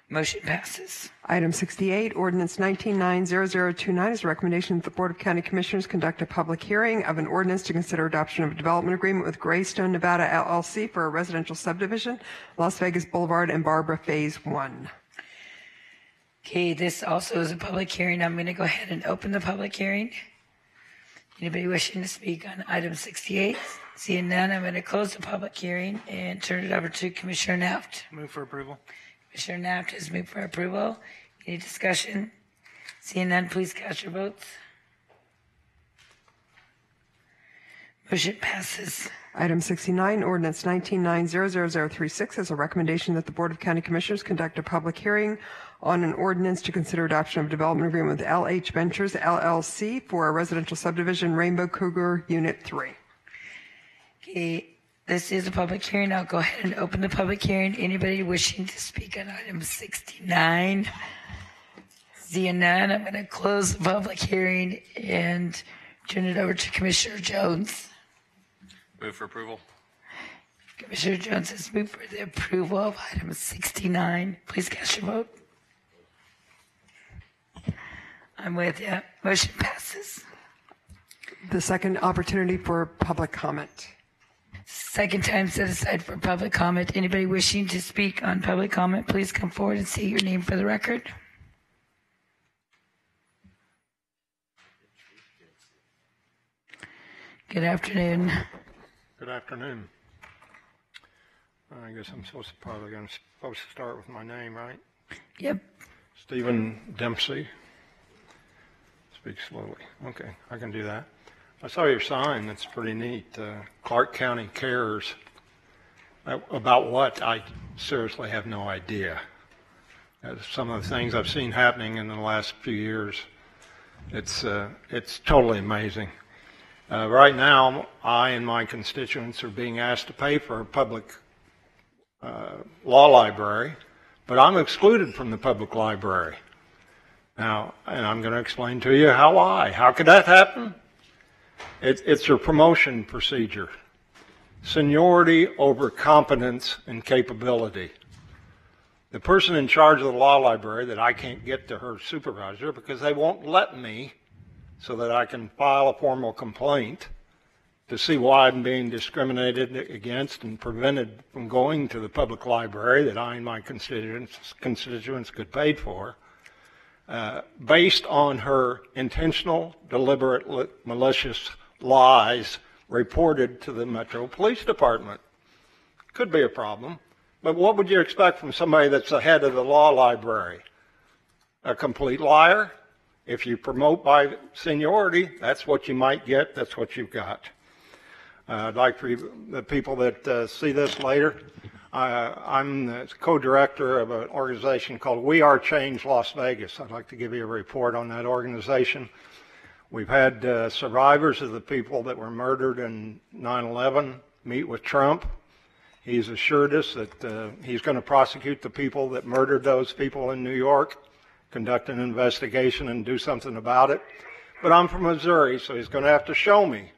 Motion passes. Item 68, ordinance 19900029 is a recommendation that the Board of County Commissioners conduct a public hearing of an ordinance to consider adoption of a development agreement with Greystone Nevada LLC for a residential subdivision, Las Vegas Boulevard and Barbara Phase 1. Okay, this also is a public hearing. I'm going to go ahead and open the public hearing. Anybody wishing to speak on item 68? Seeing none, I'm going to close the public hearing and turn it over to Commissioner Naft. Move for approval. Commissioner Naft has moved for approval. Any discussion? Seeing none, please cast your votes. Motion passes. Item 69, ordinance 19900036 is a recommendation that the Board of County Commissioners conduct a public hearing on an ordinance to consider adoption of a development agreement with LH Ventures LLC for a residential subdivision, Rainbow Cougar Unit 3. Okay, this is a public hearing. I'll go ahead and open the public hearing. Anybody wishing to speak on item 69? Seeing none, I'm going to close the public hearing and turn it over to Commissioner Jones. Move for approval. Commissioner Jones has moved for the approval of item 69. Please cast your vote. I'm with you. Motion passes. The second opportunity for public comment. Second time set aside for public comment. Anybody wishing to speak on public comment, please come forward and say your name for the record. Good afternoon. Good afternoon. I guess I'm supposed to start with my name, right? Yep. Stephen Dempsey. Speak slowly. Okay, I can do that. I saw your sign. That's pretty neat. Clark County Cares. About what? I seriously have no idea. Some of the things I've seen happening in the last few years, it's totally amazing. Right now, I and my constituents are being asked to pay for a public law library, but I'm excluded from the public library. Now, and I'm going to explain to you how could that happen? It's a promotion procedure. Seniority over competence and capability. The person in charge of the law library that I can't get to her supervisor because they won't let me so that I can file a formal complaint to see why I'm being discriminated against and prevented from going to the public library that I and my constituents could pay for, based on her intentional, deliberate, malicious lies reported to the Metro Police Department. Could be a problem, but what would you expect from somebody that's the head of the law library? A complete liar? If you promote by seniority, that's what you might get, that's what you've got. I'd like for the people that see this later, I'm the co-director of an organization called We Are Change Las Vegas. I'd like to give you a report on that organization. We've had survivors of the people that were murdered in 9/11 meet with Trump. He's assured us that he's going to prosecute the people that murdered those people in New York, conduct an investigation and do something about it. But I'm from Missouri, so he's going to have to show me.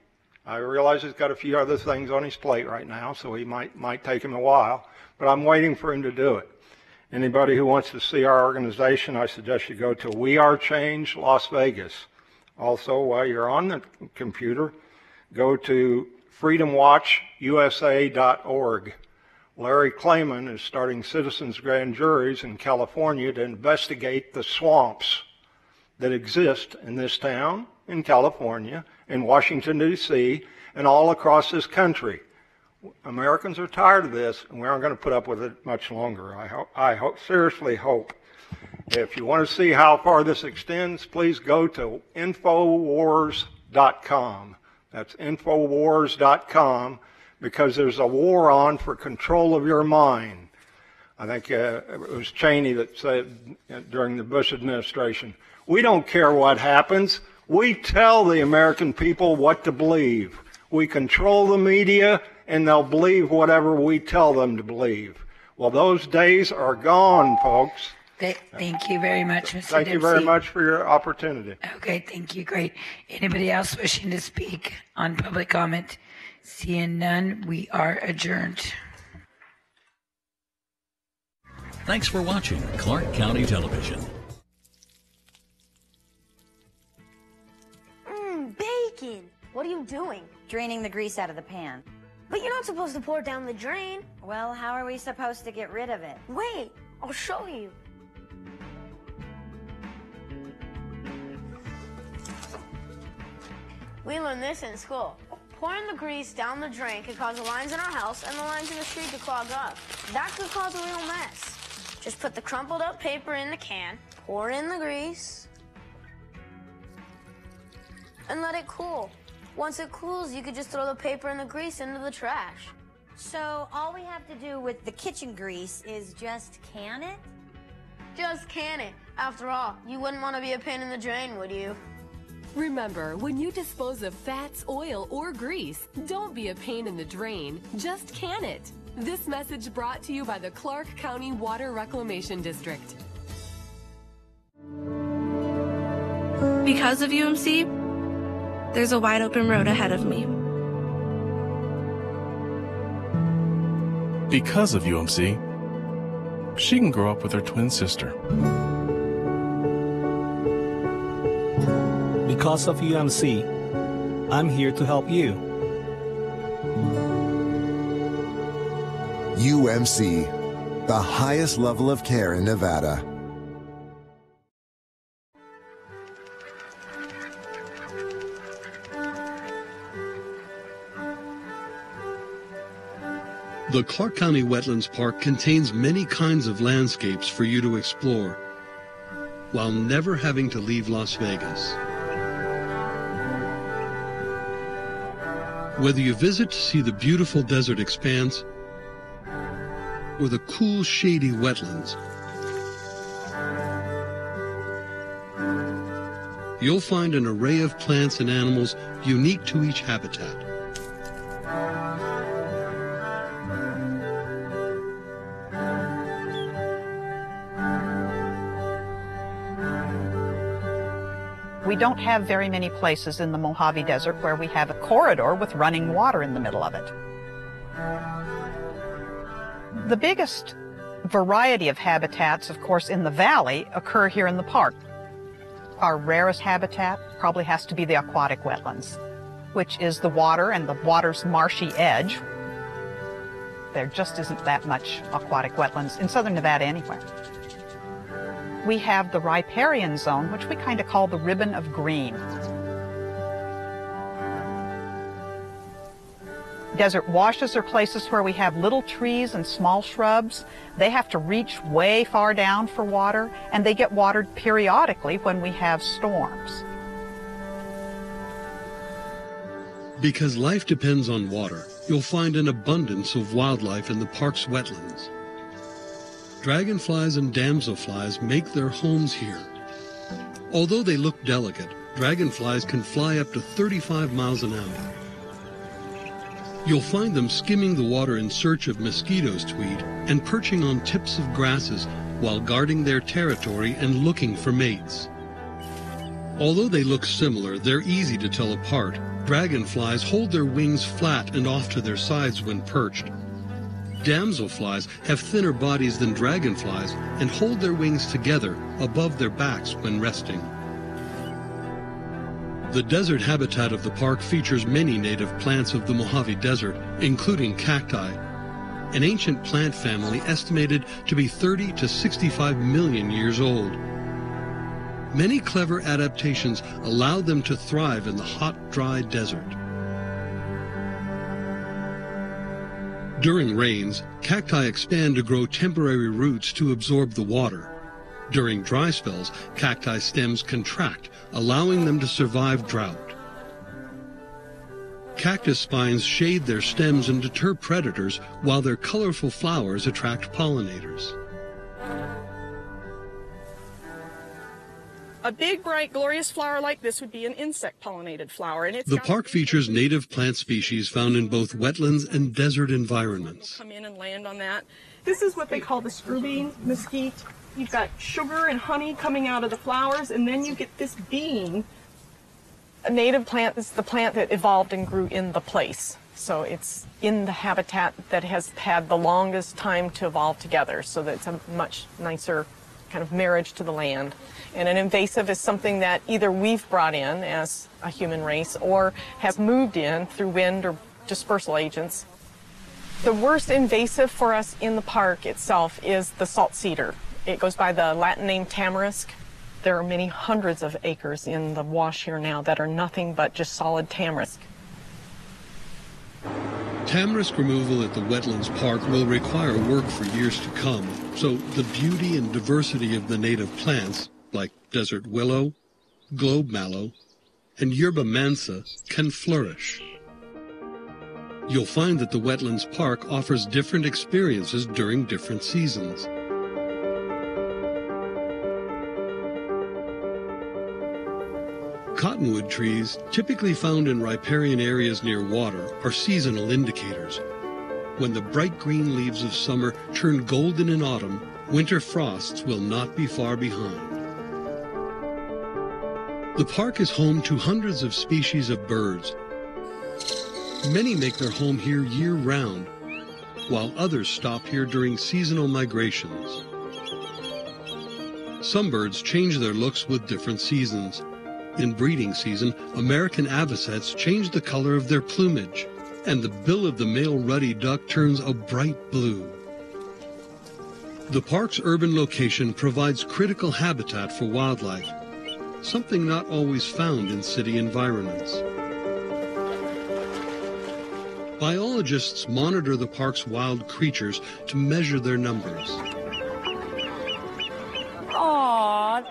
I realize he's got a few other things on his plate right now, so he might take him a while, but I'm waiting for him to do it. Anybody who wants to see our organization, I suggest you go to We Are Change Las Vegas. Also, while you're on the computer, go to freedomwatchusa.org. Larry Klayman is starting citizens grand juries in California to investigate the swamps that exist in this town, in California, in Washington, D.C., and all across this country. Americans are tired of this, and we aren't going to put up with it much longer. I seriously hope. If you want to see how far this extends, please go to Infowars.com. That's Infowars.com, because there's a war on for control of your mind. I think it was Cheney that said during the Bush administration, we don't care what happens. We tell the American people what to believe. We control the media, and they'll believe whatever we tell them to believe. Well, those days are gone, folks. Thank you very much, Mr. Thank you very much for your opportunity. Okay, thank you. Great. Anybody else wishing to speak on public comment? Seeing none, we are adjourned. Thanks for watching Clark County Television. Bacon! What are you doing? Draining the grease out of the pan. But you're not supposed to pour it down the drain. Well, how are we supposed to get rid of it? Wait, I'll show you. We learned this in school. Pouring the grease down the drain could cause the lines in our house and the lines in the street to clog up. That could cause a real mess. Just put the crumpled up paper in the can, pour in the grease, and let it cool. Once it cools, you could just throw the paper and the grease into the trash. So all we have to do with the kitchen grease is just can it? Just can it. After all, you wouldn't want to be a pain in the drain, would you? Remember, when you dispose of fats, oil, or grease, don't be a pain in the drain. Just can it. This message brought to you by the Clark County Water Reclamation District. Because of UMC, there's a wide open road ahead of me. Because of UMC, she can grow up with her twin sister. Because of UMC, I'm here to help you. UMC, the highest level of care in Nevada. The Clark County Wetlands Park contains many kinds of landscapes for you to explore, while never having to leave Las Vegas. Whether you visit to see the beautiful desert expanse or the cool, shady wetlands, you'll find an array of plants and animals unique to each habitat. We don't have very many places in the Mojave Desert where we have a corridor with running water in the middle of it. The biggest variety of habitats, of course, in the valley occur here in the park. Our rarest habitat probably has to be the aquatic wetlands, which is the water and the water's marshy edge. There just isn't that much aquatic wetlands in southern Nevada anywhere. We have the riparian zone, which we kind of call the ribbon of green. Desert washes are places where we have little trees and small shrubs. They have to reach way far down for water, and they get watered periodically when we have storms. Because life depends on water, you'll find an abundance of wildlife in the park's wetlands. Dragonflies and damselflies make their homes here. Although they look delicate, dragonflies can fly up to 35 miles an hour. You'll find them skimming the water in search of mosquitoes to eat and perching on tips of grasses while guarding their territory and looking for mates. Although they look similar, they're easy to tell apart. Dragonflies hold their wings flat and off to their sides when perched. Damselflies have thinner bodies than dragonflies and hold their wings together above their backs when resting. The desert habitat of the park features many native plants of the Mojave Desert, including cacti, an ancient plant family estimated to be 30 to 65 million years old. Many clever adaptations allow them to thrive in the hot, dry desert. During rains, cacti expand to grow temporary roots to absorb the water. During dry spells, cacti stems contract, allowing them to survive drought. Cactus spines shade their stems and deter predators, while their colorful flowers attract pollinators. A big, bright, glorious flower like this would be an insect-pollinated flower. And The park features native plant species found in both wetlands and desert environments. Come in and land on that. This is what they call the screwbean mesquite. You've got sugar and honey coming out of the flowers, and then you get this bean. A native plant is the plant that evolved and grew in the place. So it's in the habitat that has had the longest time to evolve together, so that it's a much nicer kind of marriage to the land. And an invasive is something that either we've brought in as a human race or has moved in through wind or dispersal agents. The worst invasive for us in the park itself is the salt cedar. It goes by the Latin name tamarisk. There are many hundreds of acres in the wash here now that are nothing but just solid tamarisk. Tamarisk removal at the Wetlands Park will require work for years to come, so the beauty and diversity of the native plants, like desert willow, globe mallow, and yerba mansa, can flourish. You'll find that the Wetlands Park offers different experiences during different seasons. Cottonwood trees, typically found in riparian areas near water, are seasonal indicators. When the bright green leaves of summer turn golden in autumn, winter frosts will not be far behind. The park is home to hundreds of species of birds. Many make their home here year-round, while others stop here during seasonal migrations. Some birds change their looks with different seasons. In breeding season, American avocets change the color of their plumage. and the bill of the male ruddy duck turns a bright blue. The park's urban location provides critical habitat for wildlife, something not always found in city environments. Biologists monitor the park's wild creatures to measure their numbers. Aww.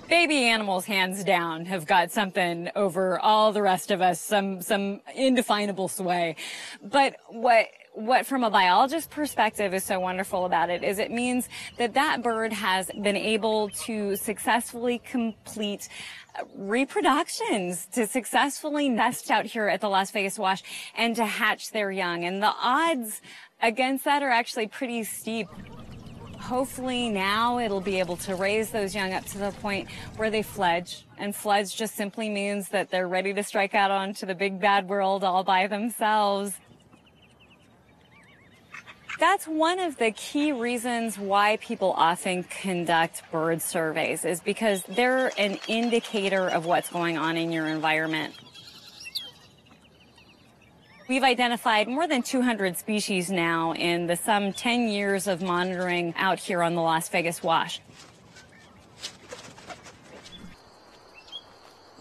Baby animals, hands down, have got something over all the rest of us, some indefinable sway. But what from a biologist perspective is so wonderful about it is it means that that bird has been able to successfully complete reproductions, to successfully nest out here at the Las Vegas Wash and to hatch their young. And the odds against that are actually pretty steep. Hopefully now it'll be able to raise those young up to the point where they fledge. And fledge just simply means that they're ready to strike out onto the big bad world all by themselves. That's one of the key reasons why people often conduct bird surveys, is because they're an indicator of what's going on in your environment. We've identified more than 200 species now in the some 10 years of monitoring out here on the Las Vegas Wash.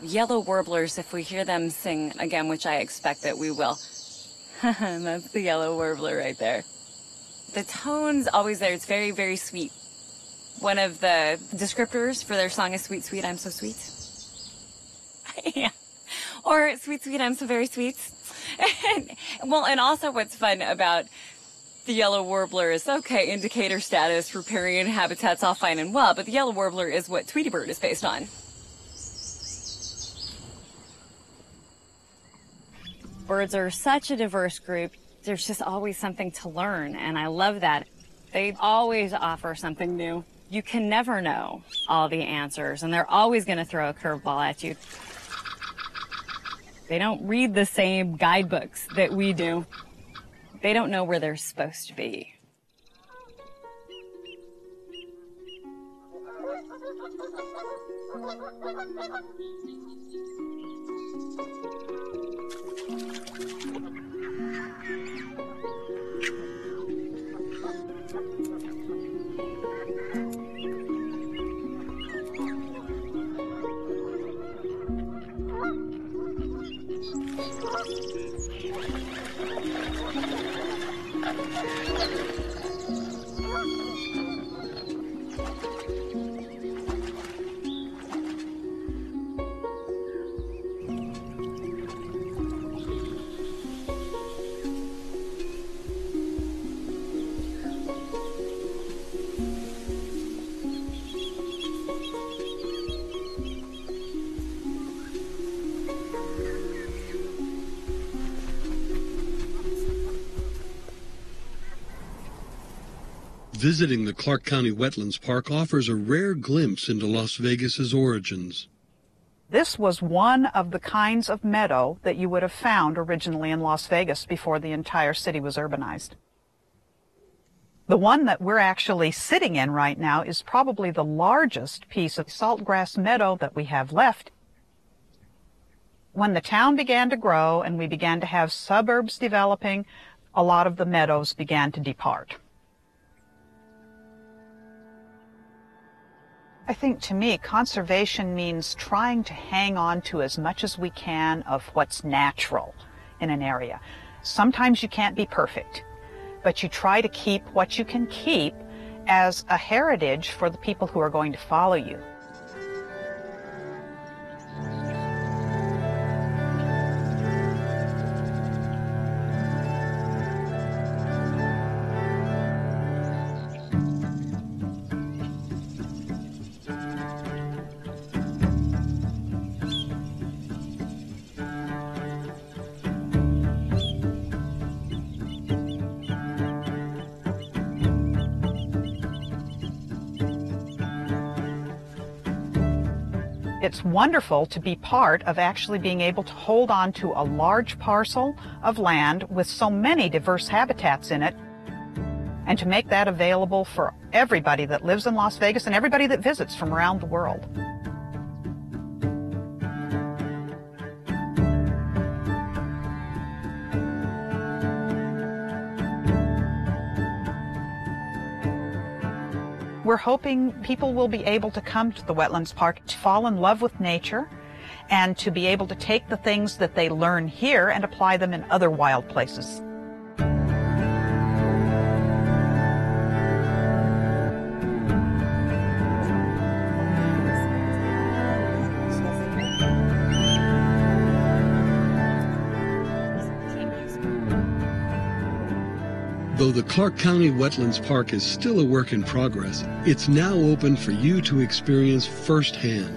Yellow warblers, if we hear them sing again, which I expect that we will. That's the yellow warbler right there. The tone's always there. It's very, very sweet. One of the descriptors for their song is "Sweet, sweet, I'm so sweet." Yeah. Or "Sweet, sweet, I'm so very sweet." And also what's fun about the yellow warbler is, okay, indicator status, riparian habitats, all fine and well, but the yellow warbler is what Tweety Bird is based on. Birds are such a diverse group. There's just always something to learn, and I love that. They always offer something new. You can never know all the answers, and they're always going to throw a curveball at you. They don't read the same guidebooks that we do. They don't know where they're supposed to be. Visiting the Clark County Wetlands Park offers a rare glimpse into Las Vegas's origins. This was one of the kinds of meadow that you would have found originally in Las Vegas before the entire city was urbanized. The one that we're actually sitting in right now is probably the largest piece of saltgrass meadow that we have left. When the town began to grow and we began to have suburbs developing, a lot of the meadows began to depart. I think, to me, conservation means trying to hang on to as much as we can of what's natural in an area. Sometimes you can't be perfect, but you try to keep what you can keep as a heritage for the people who are going to follow you. It's wonderful to be part of actually being able to hold on to a large parcel of land with so many diverse habitats in it, and to make that available for everybody that lives in Las Vegas and everybody that visits from around the world. We're hoping people will be able to come to the Wetlands Park to fall in love with nature and to be able to take the things that they learn here and apply them in other wild places. Though the Clark County Wetlands Park is still a work in progress, it's now open for you to experience firsthand.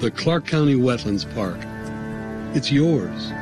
The Clark County Wetlands Park. It's yours.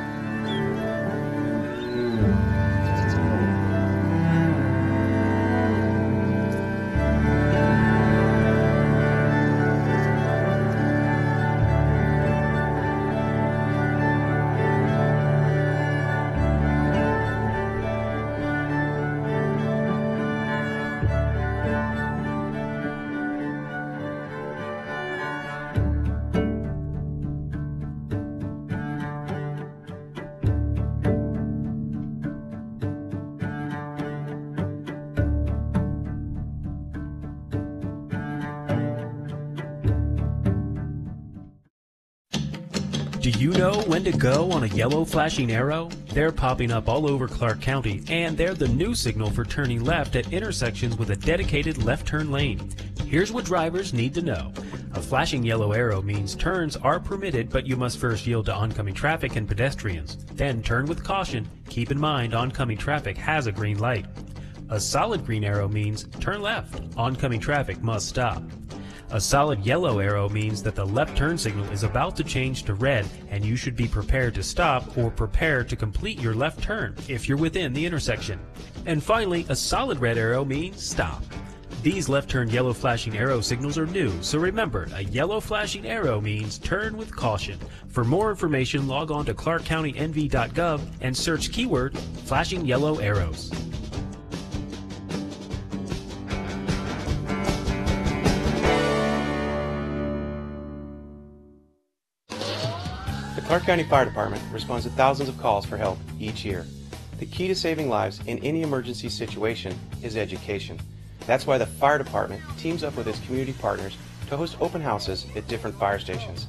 Do you know when to go on a yellow flashing arrow? They're popping up all over Clark County, and they're the new signal for turning left at intersections with a dedicated left turn lane. Here's what drivers need to know. A flashing yellow arrow means turns are permitted, but you must first yield to oncoming traffic and pedestrians. Then turn with caution. Keep in mind oncoming traffic has a green light. A solid green arrow means turn left. Oncoming traffic must stop. A solid yellow arrow means that the left turn signal is about to change to red and you should be prepared to stop or prepared to complete your left turn if you're within the intersection. And finally, a solid red arrow means stop. These left turn yellow flashing arrow signals are new, so remember, a yellow flashing arrow means turn with caution. For more information, log on to clarkcountynv.gov and search keyword flashing yellow arrows. The Clark County Fire Department responds to thousands of calls for help each year. The key to saving lives in any emergency situation is education. That's why the fire department teams up with its community partners to host open houses at different fire stations.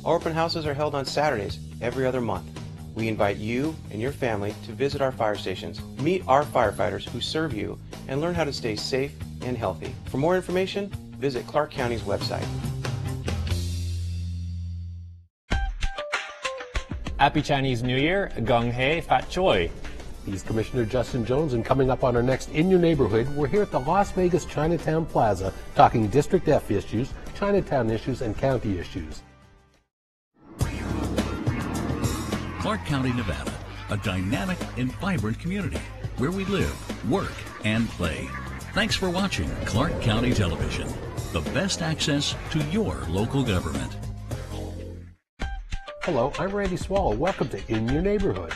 Our open houses are held on Saturdays every other month. We invite you and your family to visit our fire stations, meet our firefighters who serve you, and learn how to stay safe and healthy. For more information, visit Clark County's website. Happy Chinese New Year, Gong Hei Fat Choi. He's Commissioner Justin Jones, and coming up on our next In Your Neighborhood, we're here at the Las Vegas Chinatown Plaza talking District F issues, Chinatown issues, and county issues. Clark County, Nevada, a dynamic and vibrant community where we live, work, and play. Thanks for watching Clark County Television, the best access to your local government. Hello, I'm Randy Swallow. Welcome to In Your Neighborhood.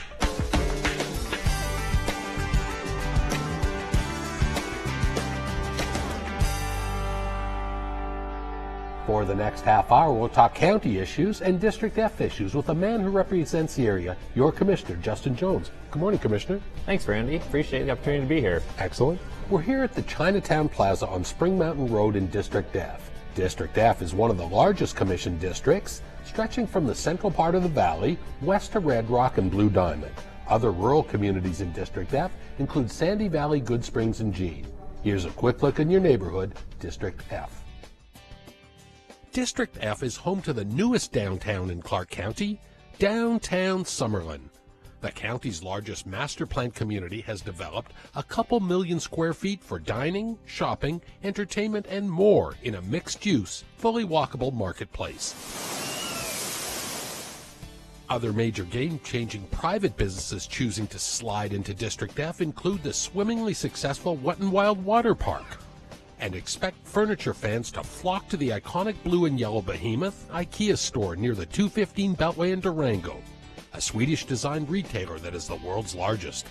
For the next half hour, we'll talk county issues and District F issues with a man who represents the area, your Commissioner, Justin Jones. Good morning, Commissioner. Thanks, Randy. Appreciate the opportunity to be here. Excellent. We're here at the Chinatown Plaza on Spring Mountain Road in District F. District F is one of the largest commission districts, stretching from the central part of the valley west to Red Rock and Blue Diamond. Other rural communities in District F include Sandy Valley, Good Springs, and Jean. Here's a quick look in your neighborhood, District F. District F is home to the newest downtown in Clark County, Downtown Summerlin. The county's largest master plan community has developed a couple million square feet for dining, shopping, entertainment, and more in a mixed-use, fully walkable marketplace. Other major game-changing private businesses choosing to slide into District F include the swimmingly successful Wet 'n Wild Water Park. And expect furniture fans to flock to the iconic blue and yellow behemoth IKEA store near the 215 Beltway in Durango, a Swedish-designed retailer that is the world's largest.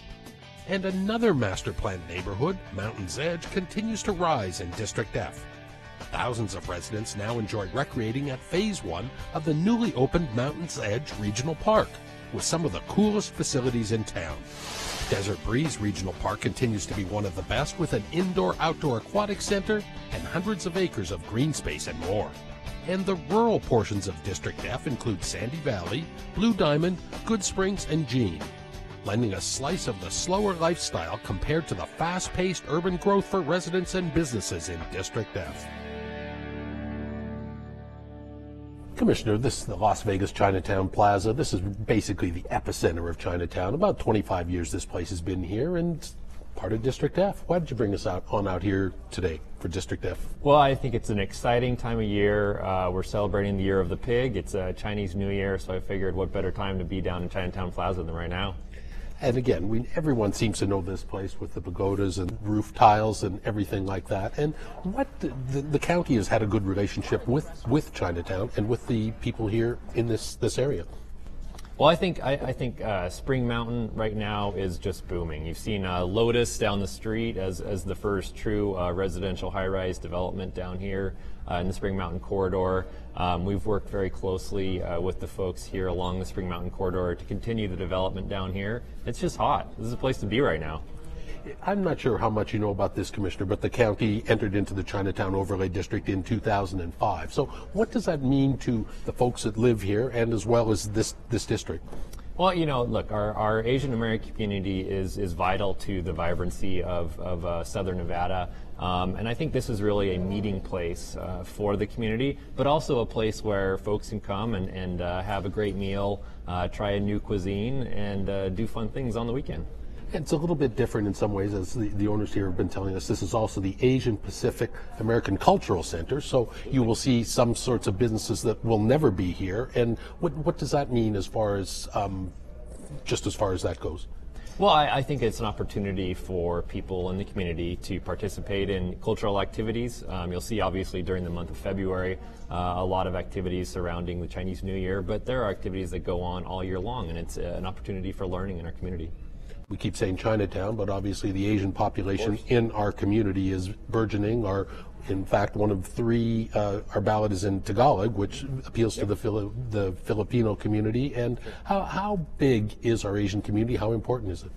And another master-planned neighborhood, Mountain's Edge, continues to rise in District F. Thousands of residents now enjoy recreating at Phase 1 of the newly opened Mountain's Edge Regional Park, with some of the coolest facilities in town. Desert Breeze Regional Park continues to be one of the best with an indoor-outdoor aquatic center and hundreds of acres of green space and more. And the rural portions of District F include Sandy Valley, Blue Diamond, Good Springs, and Jean, lending a slice of the slower lifestyle compared to the fast-paced urban growth for residents and businesses in District F. Commissioner, this is the Las Vegas Chinatown Plaza. This is basically the epicenter of Chinatown. About 25 years this place has been here, and it's part of District F. Why did you bring us out here today for District F? Well, I think it's an exciting time of year. We're celebrating the Year of the Pig. It's a Chinese New Year, so I figured what better time to be down in Chinatown Plaza than right now. And again, everyone seems to know this place with the pagodas and roof tiles and everything like that. And what the county has had a good relationship with Chinatown and with the people here in this area. Well, I think Spring Mountain right now is just booming. You've seen Lotus down the street as the first true residential high-rise development down here in the Spring Mountain corridor. We've worked very closely with the folks here along the Spring Mountain corridor to continue the development down here. It's just hot. This is a place to be right now. I'm not sure how much you know about this, Commissioner, but the county entered into the Chinatown Overlay District in 2005. So what does that mean to the folks that live here and as well as this district? Well, you know, look, our Asian American community is vital to the vibrancy of Southern Nevada. And I think this is really a meeting place for the community, but also a place where folks can come and have a great meal, try a new cuisine, and do fun things on the weekend. It's a little bit different in some ways, as the owners here have been telling us. This is also the Asian Pacific American Cultural Center, so you will see some sorts of businesses that will never be here. And what does that mean as far as, just as far as that goes? Well, I think it's an opportunity for people in the community to participate in cultural activities. You'll see, obviously, during the month of February, a lot of activities surrounding the Chinese New Year, but there are activities that go on all year long, and it's an opportunity for learning in our community. We keep saying Chinatown, but obviously the Asian population in our community is burgeoning. In fact, one of three, our ballot is in Tagalog, which appeals to the Filipino community. And how big is our Asian community? How important is it?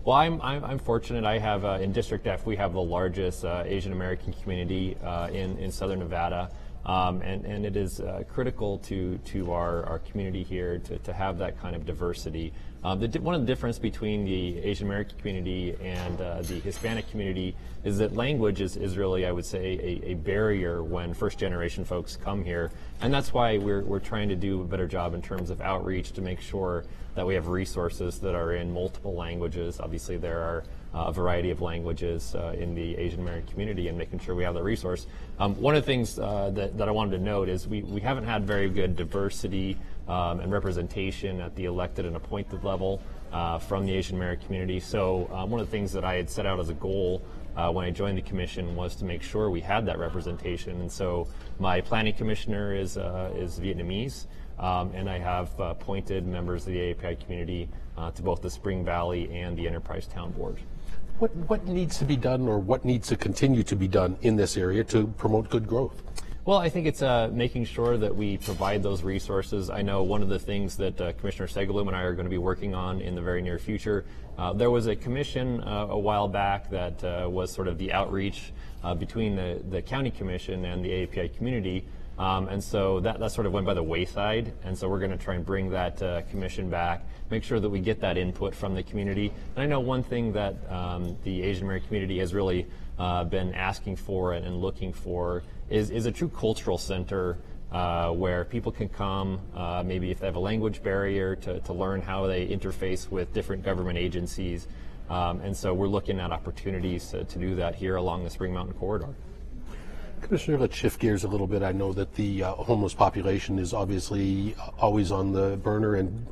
Well, I'm fortunate. I have in District F, we have the largest Asian American community in Southern Nevada. And it is critical to our community here to have that kind of diversity. One of the difference between the Asian American community and the Hispanic community is that language is really, I would say, a barrier when first generation folks come here. And that's why we're trying to do a better job in terms of outreach to make sure that we have resources that are in multiple languages. Obviously, there are a variety of languages in the Asian American community, and making sure we have that resource. One of the things that I wanted to note is we haven't had very good diversity and representation at the elected and appointed level from the Asian American community. So one of the things that I had set out as a goal when I joined the commission was to make sure we had that representation. And so my planning commissioner is Vietnamese, and I have appointed members of the AAPI community to both the Spring Valley and the Enterprise Town Board. What needs to be done, or what needs to continue to be done in this area to promote good growth? Well, I think it's making sure that we provide those resources. I know one of the things that Commissioner Segalum and I are going to be working on in the very near future, there was a commission a while back that was sort of the outreach between the county commission and the AAPI community. And so that sort of went by the wayside, and so we're going to try and bring that commission back, make sure that we get that input from the community. And I know one thing that the Asian American community has really been asking for and looking for is a true cultural center where people can come, maybe if they have a language barrier, to learn how they interface with different government agencies. And so we're looking at opportunities to do that here along the Spring Mountain corridor. Commissioner, let's shift gears a little bit. I know that the homeless population is obviously always on the burner, and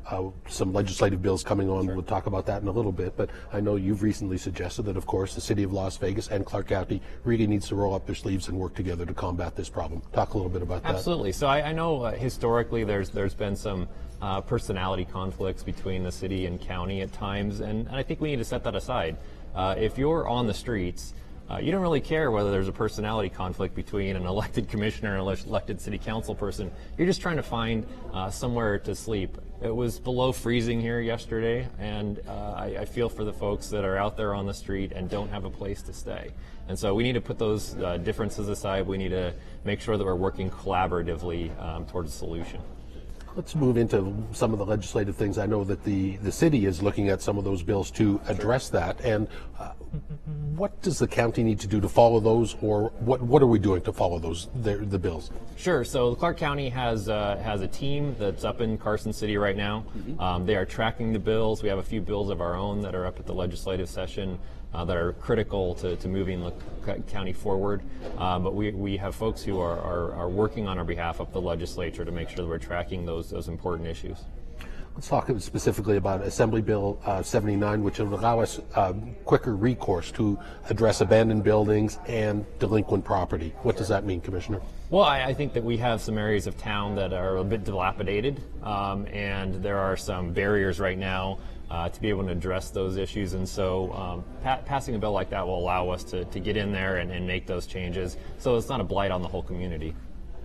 some legislative bills coming on. Sure. We'll talk about that in a little bit, but I know you've recently suggested that, of course, the city of Las Vegas and Clark County really needs to roll up their sleeves and work together to combat this problem. Talk a little bit about that. Absolutely. So I know historically there's been some personality conflicts between the city and county at times, and I think we need to set that aside. If you're on the streets, you don't really care whether there's a personality conflict between an elected commissioner and an elected city council person. You're just trying to find somewhere to sleep. It was below freezing here yesterday, and I feel for the folks that are out there on the street and don't have a place to stay. And so we need to put those differences aside. We need to make sure that we're working collaboratively towards a solution. Let's move into some of the legislative things. I know that the city is looking at some of those bills to address that. And what does the county need to do to follow those, or what are we doing to follow those, the bills? Sure. So Clark County has a team that's up in Carson City right now. They are tracking the bills. We have a few bills of our own that are up at the legislative session that are critical to moving the county forward. But we have folks who are working on our behalf up the legislature to make sure that we're tracking those important issues. Let's talk specifically about Assembly Bill 79, which will allow us quicker recourse to address abandoned buildings and delinquent property. What does that mean, Commissioner? Well, I think that we have some areas of town that are a bit dilapidated, and there are some barriers right now to be able to address those issues. And so passing a bill like that will allow us to get in there and make those changes so it's not a blight on the whole community.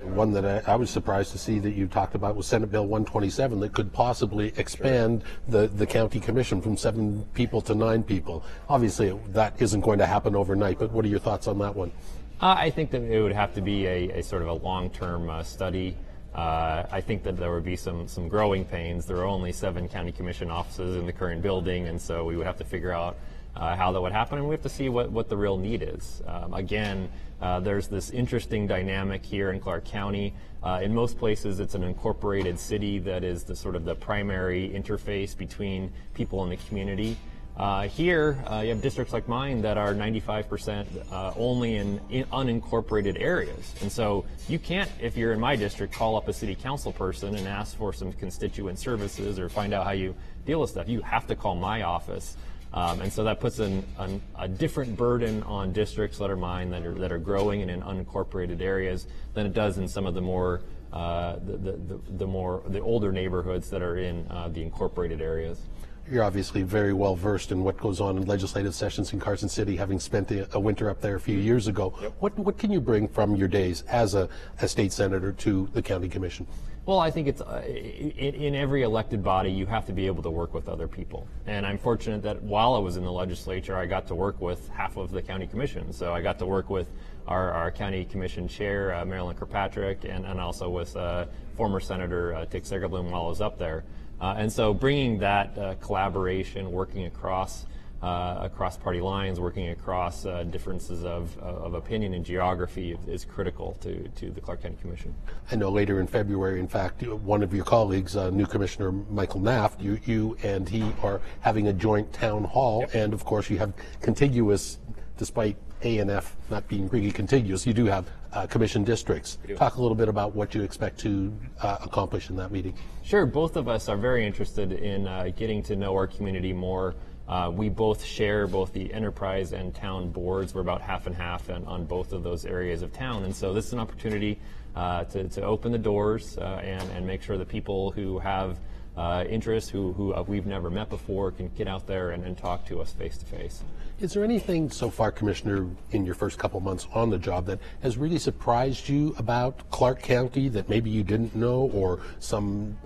One that I was surprised to see that you talked about was Senate Bill 127 that could possibly expand the county commission from 7 people to 9 people. Obviously, that isn't going to happen overnight, but what are your thoughts on that one? I think that it would have to be a sort of a long-term study. I think that there would be some growing pains. There are only 7 county commission offices in the current building, and so we would have to figure out how that would happen, and we have to see what the real need is. Again, there's this interesting dynamic here in Clark County. In most places, it's an incorporated city that is the sort of the primary interface between people in the community. Here, you have districts like mine that are 95% only in unincorporated areas. And so you can't, if you're in my district, call up a city council person and ask for some constituent services or find out how you deal with stuff. You have to call my office. And so that puts a different burden on districts that are mine that are growing and in unincorporated areas than it does in some of the more the older neighborhoods that are in the incorporated areas. You're obviously very well versed in what goes on in legislative sessions in Carson City, having spent a winter up there a few years ago. Yep. What can you bring from your days as a state senator to the county commission? Well, I think it's in every elected body, you have to be able to work with other people. And I'm fortunate that while I was in the legislature, I got to work with half of the county commission. So I got to work with our county commission chair, Marilyn Kirkpatrick, and also with former Senator Dick Segerblum while I was up there. And so bringing that collaboration, working across party lines, working across differences of opinion and geography is critical to the Clark County Commission. I know later in February, in fact, one of your colleagues, new Commissioner Michael Naft, you and he are having a joint town hall, yep. And of course you have contiguous, despite A&F not being really contiguous, you do have commission districts. Talk a little bit about what you expect to accomplish in that meeting. Sure, both of us are very interested in getting to know our community more. We both share both the enterprise and town boards. We're about half and half on both of those areas of town. And so this is an opportunity to open the doors and make sure that people who have interest, who we've never met before, can get out there and talk to us face to face. Is there anything so far, Commissioner, in your first couple months on the job that has really surprised you about Clark County that maybe you didn't know, or some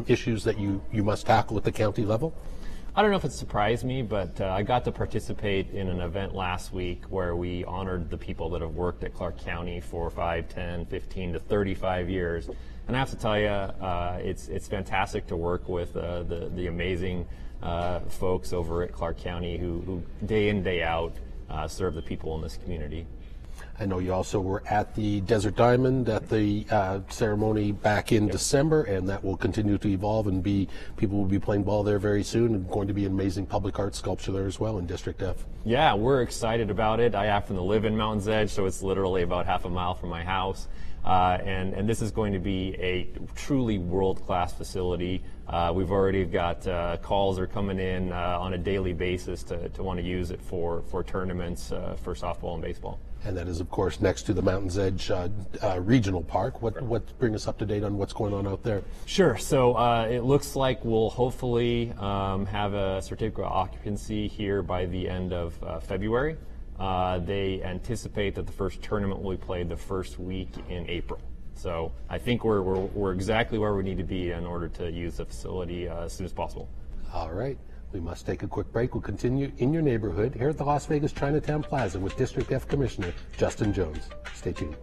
issues that you must tackle at the county level? I don't know if it surprised me, but I got to participate in an event last week where we honored the people that have worked at Clark County for 5, 10, 15 to 35 years. And I have to tell you, it's fantastic to work with the amazing folks over at Clark County who day in, day out serve the people in this community. I know you also were at the Desert Diamond at the ceremony back in December, and that will continue to evolve and people will be playing ball there very soon, and going to be an amazing public art sculpture there as well in District F. Yeah, we're excited about it. I happen to live in Mountain's Edge, so it's literally about half a mile from my house. And this is going to be a truly world-class facility. We've already got calls are coming in on a daily basis to want to use it for tournaments for softball and baseball. And that is, of course, next to the Mountain's Edge Regional Park. What bring us up to date on what's going on out there? Sure. So it looks like we'll hopefully have a certificate of occupancy here by the end of February. They anticipate that the first tournament will be played the first week in April. So I think we're exactly where we need to be in order to use the facility as soon as possible. All right. We must take a quick break. We'll continue in your neighborhood here at the Las Vegas Chinatown Plaza with District F Commissioner Justin Jones. Stay tuned.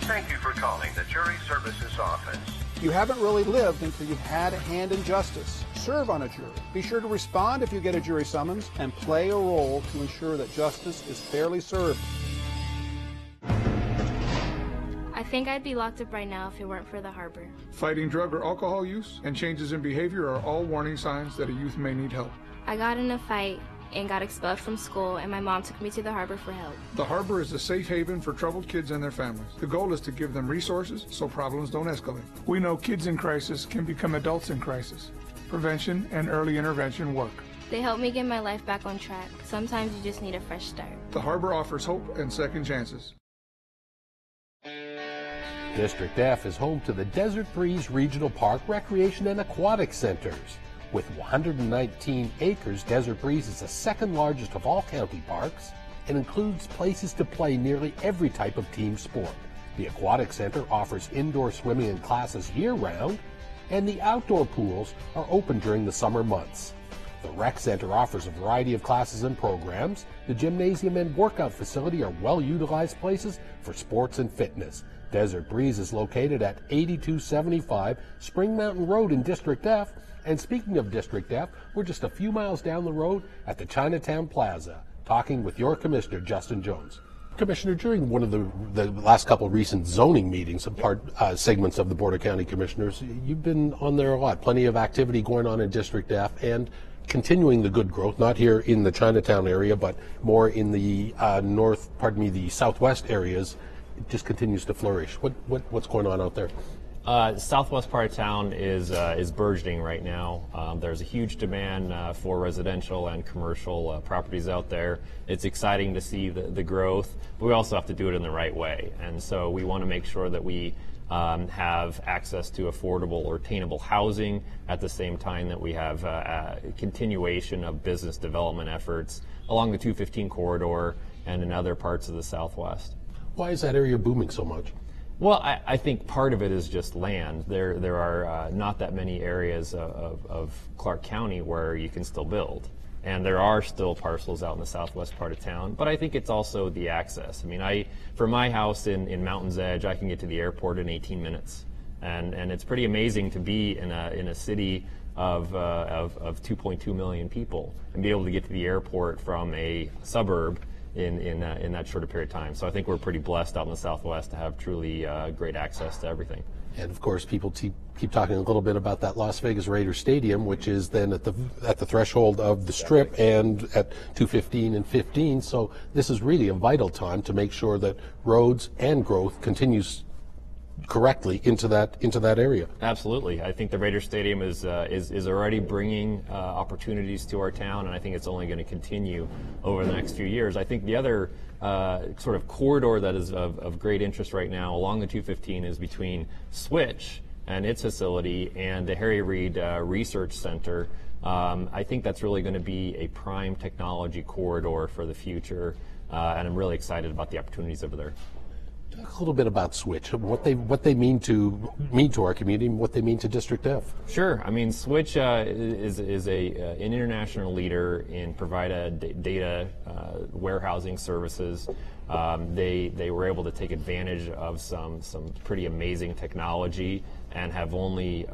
Thank you for calling the Jury Services Office. You haven't really lived until you've had a hand in justice. Serve on a jury. Be sure to respond if you get a jury summons and play a role to ensure that justice is fairly served. I think I'd be locked up right now if it weren't for the harbor. Fighting drug or alcohol use and changes in behavior are all warning signs that a youth may need help. I got in a fight and got expelled from school, and my mom took me to the harbor for help. The harbor is a safe haven for troubled kids and their families. The goal is to give them resources so problems don't escalate. We know kids in crisis can become adults in crisis. Prevention and early intervention work. They helped me get my life back on track. Sometimes you just need a fresh start. The harbor offers hope and second chances. District F is home to the Desert Breeze Regional Park Recreation and Aquatic Centers. With 119 acres, Desert Breeze is the second largest of all county parks and includes places to play nearly every type of team sport. The Aquatic Center offers indoor swimming and classes year-round, and the outdoor pools are open during the summer months. The Rec Center offers a variety of classes and programs. The gymnasium and workout facility are well-utilized places for sports and fitness. Desert Breeze is located at 8275 Spring Mountain Road in District F. And speaking of District F, we're just a few miles down the road at the Chinatown Plaza, talking with your Commissioner, Justin Jones. Commissioner, during one of the last couple of recent zoning meetings, segments of the Board of County Commissioners, you've been on there a lot. Plenty of activity going on in District F and continuing the good growth, not here in the Chinatown area, but more in the the southwest areas. It just continues to flourish. What's going on out there? Southwest part of town is burgeoning right now. There's a huge demand for residential and commercial properties out there. It's exciting to see the growth, but we also have to do it in the right way. And so we want to make sure that we have access to affordable or attainable housing at the same time that we have a continuation of business development efforts along the 215 corridor and in other parts of the Southwest. Why is that area booming so much? Well, I think part of it is just land. There are not that many areas of Clark County where you can still build. And there are still parcels out in the southwest part of town, but I think it's also the access. I mean, for my house in Mountain's Edge, I can get to the airport in 18 minutes. And it's pretty amazing to be in a city of 2.2 million people and be able to get to the airport from a suburb in that shorter period of time. So I think we're pretty blessed out in the Southwest to have truly great access to everything. And of course, people keep talking a little bit about that Las Vegas Raiders Stadium, which is then at the threshold of the Strip and at 215 and 15. So this is really a vital time to make sure that roads and growth continues correctly into that area. Absolutely. I think the Raiders Stadium is already bringing opportunities to our town, and I think it's only going to continue over the next few years. I think the other sort of corridor that is of great interest right now along the 215 is between Switch and its facility and the Harry Reid Research Center. I think that's really going to be a prime technology corridor for the future, and I'm really excited about the opportunities over there. Talk a little bit about Switch, what they mean to our community, and what they mean to District F. Sure. I mean, Switch is an international leader in providing data warehousing services. They were able to take advantage of some pretty amazing technology and have only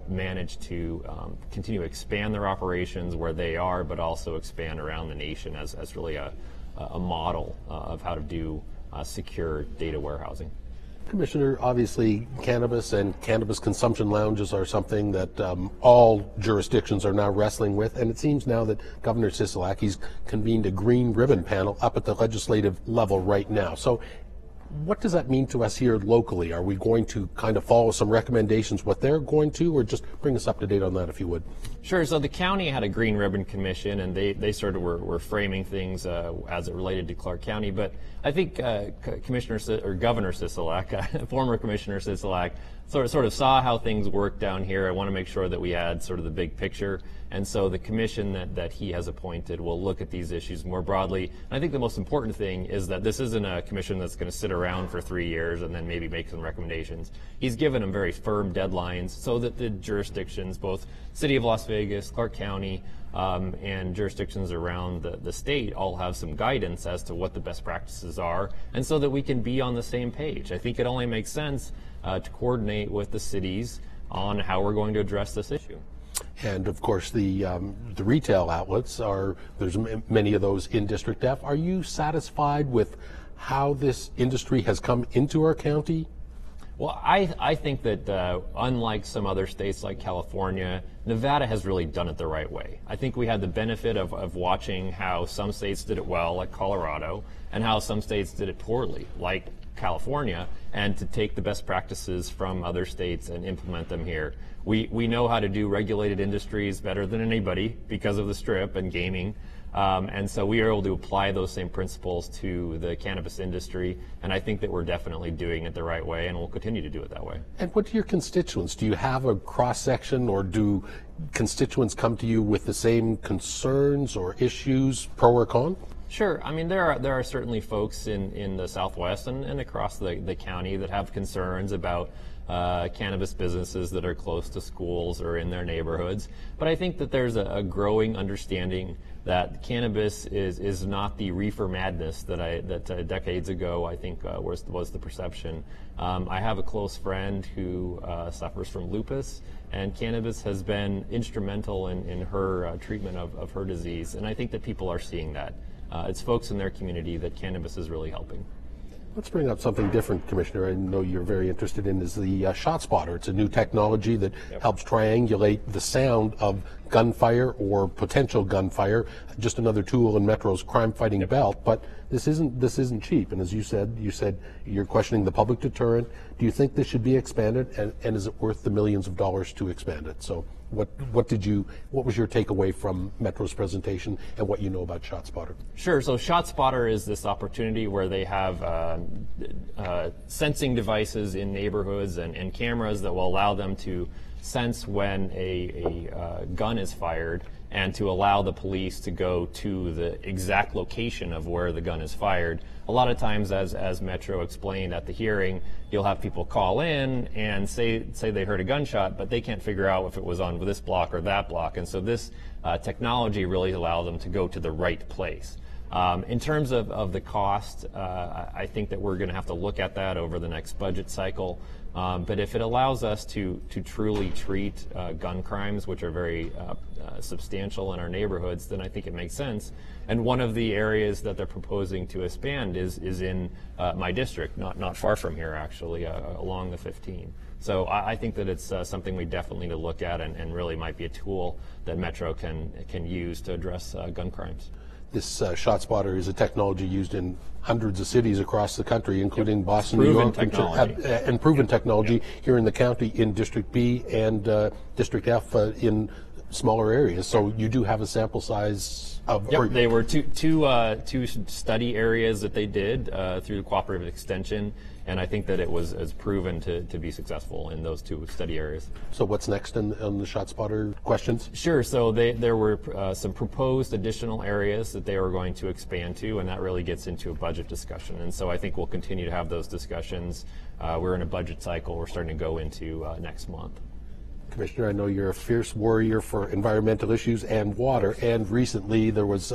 managed to continue to expand their operations where they are, but also expand around the nation as really a model of how to do secure data warehousing. Commissioner, obviously cannabis and cannabis consumption lounges are something that all jurisdictions are now wrestling with, and it seems now that Governor Sisolak, he's convened a green ribbon panel up at the legislative level right now. So What does that mean to us here locally? Are we going to kind of follow some recommendations, what they're going to, or just bring us up to date on that if you would? Sure. So the county had a Green Ribbon Commission, and they sort of were framing things as it related to Clark County. But I think Governor Sisolak, former Commissioner Sisolak, sort of saw how things work down here. I want to make sure that we had sort of the big picture. And so the commission that he has appointed will look at these issues more broadly. And I think the most important thing is that this isn't a commission that's going to sit around for 3 years and then maybe make some recommendations. He's given them very firm deadlines so that the jurisdictions, both City of Las Vegas, Clark County, and jurisdictions around the state all have some guidance as to what the best practices are, and so that we can be on the same page. I think it only makes sense to coordinate with the cities on how we're going to address this issue. And of course, the retail outlets there's many of those in District F. Are you satisfied with how this industry has come into our county? Well, I think that unlike some other states like California, Nevada has really done it the right way. I think we had the benefit of watching how some states did it well, like Colorado, and how some states did it poorly, like California, and to take the best practices from other states and implement them here. We know how to do regulated industries better than anybody because of the Strip and gaming. And so we are able to apply those same principles to the cannabis industry, and I think that we're definitely doing it the right way, and we'll continue to do it that way. And what do your constituents? Do you have a cross-section, or do constituents come to you with the same concerns or issues, pro or con? Sure. I mean, there are certainly folks in the Southwest and across the county that have concerns about cannabis businesses that are close to schools or in their neighborhoods. But I think that there's a growing understanding that cannabis is not the reefer madness that decades ago I think was the perception. I have a close friend who suffers from lupus, and cannabis has been instrumental in her treatment of her disease, and I think that people are seeing that. It's folks in their community that cannabis is really helping. Let's bring up something different, Commissioner. I know you're very interested in is the shot spotter. It's a new technology that helps triangulate the sound of gunfire or potential gunfire. Just another tool in Metro's crime-fighting belt. But this isn't cheap. And as you said you're questioning the public deterrent. Do you think this should be expanded? And is it worth the millions of dollars to expand it? So what was your takeaway from Metro's presentation and what you know about ShotSpotter? Sure. So ShotSpotter is this opportunity where they have sensing devices in neighborhoods and cameras that will allow them to sense when a gun is fired, and to allow the police to go to the exact location of where the gun is fired. A lot of times, as Metro explained at the hearing, you'll have people call in and say they heard a gunshot, but they can't figure out if it was on this block or that block. And so this technology really allows them to go to the right place. In terms of the cost, I think that we're going to have to look at that over the next budget cycle. But if it allows us to truly treat gun crimes, which are very substantial in our neighborhoods, then I think it makes sense. And one of the areas that they're proposing to expand is in my district, not far from here actually, along the 15. So I think that it's something we definitely need to look at, and really might be a tool that Metro can use to address gun crimes. This ShotSpotter is a technology used in hundreds of cities across the country, including Boston, New York, and proven technology here in the county in District B and District F in smaller areas. So you do have a sample size of... Yep, they were two study areas that they did through Cooperative Extension, and I think that it was proven to be successful in those two study areas. So what's next on the ShotSpotter questions? Sure. So there were some proposed additional areas that they were going to expand to, and that really gets into a budget discussion. And so I think we'll continue to have those discussions. We're in a budget cycle we're starting to go into next month. Commissioner, I know you're a fierce warrior for environmental issues and water, and recently there was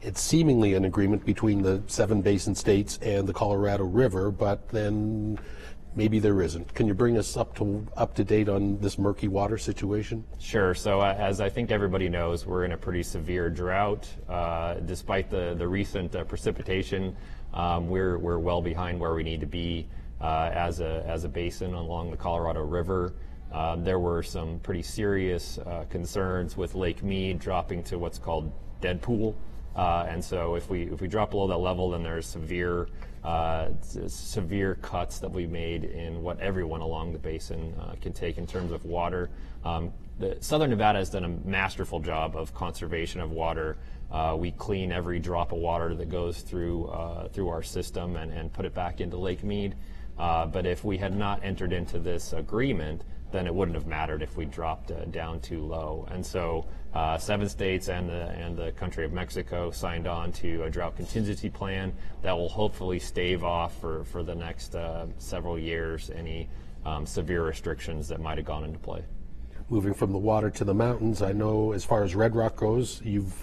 it's seemingly an agreement between the 7 basin states and the Colorado River, but then maybe there isn't. Can you bring us up to date on this murky water situation? Sure. So as I think everybody knows, we're in a pretty severe drought. Despite the recent precipitation, we're well behind where we need to be as a basin along the Colorado River. There were some pretty serious concerns with Lake Mead dropping to what's called dead pool And so if we drop below that level, then there's severe cuts that we made in what everyone along the basin can take in terms of water. Southern Nevada has done a masterful job of conservation of water. We clean every drop of water that goes through our system and put it back into Lake Mead. But if we had not entered into this agreement, then it wouldn't have mattered if we dropped down too low. And so 7 states and the country of Mexico signed on to a drought contingency plan that will hopefully stave off for the next several years any severe restrictions that might have gone into play. Moving from the water to the mountains, I know as far as Red Rock goes, you've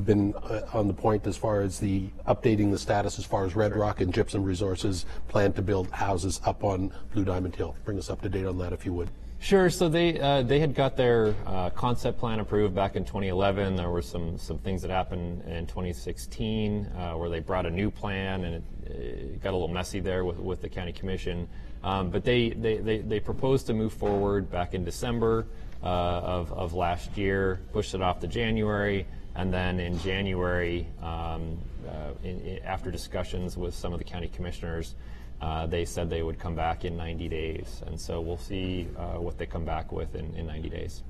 been on the point as far as the updating the status as far as Red Rock and Gypsum Resources plan to build houses up on Blue Diamond Hill. Bring us up to date on that if you would. Sure. So they had got their concept plan approved back in 2011. There were some things that happened in 2016 where they brought a new plan, and it got a little messy there with the county commission. But they proposed to move forward back in December of last year, pushed it off to January, and then in January, after discussions with some of the county commissioners, they said they would come back in 90 days. And so we'll see what they come back with in 90 days.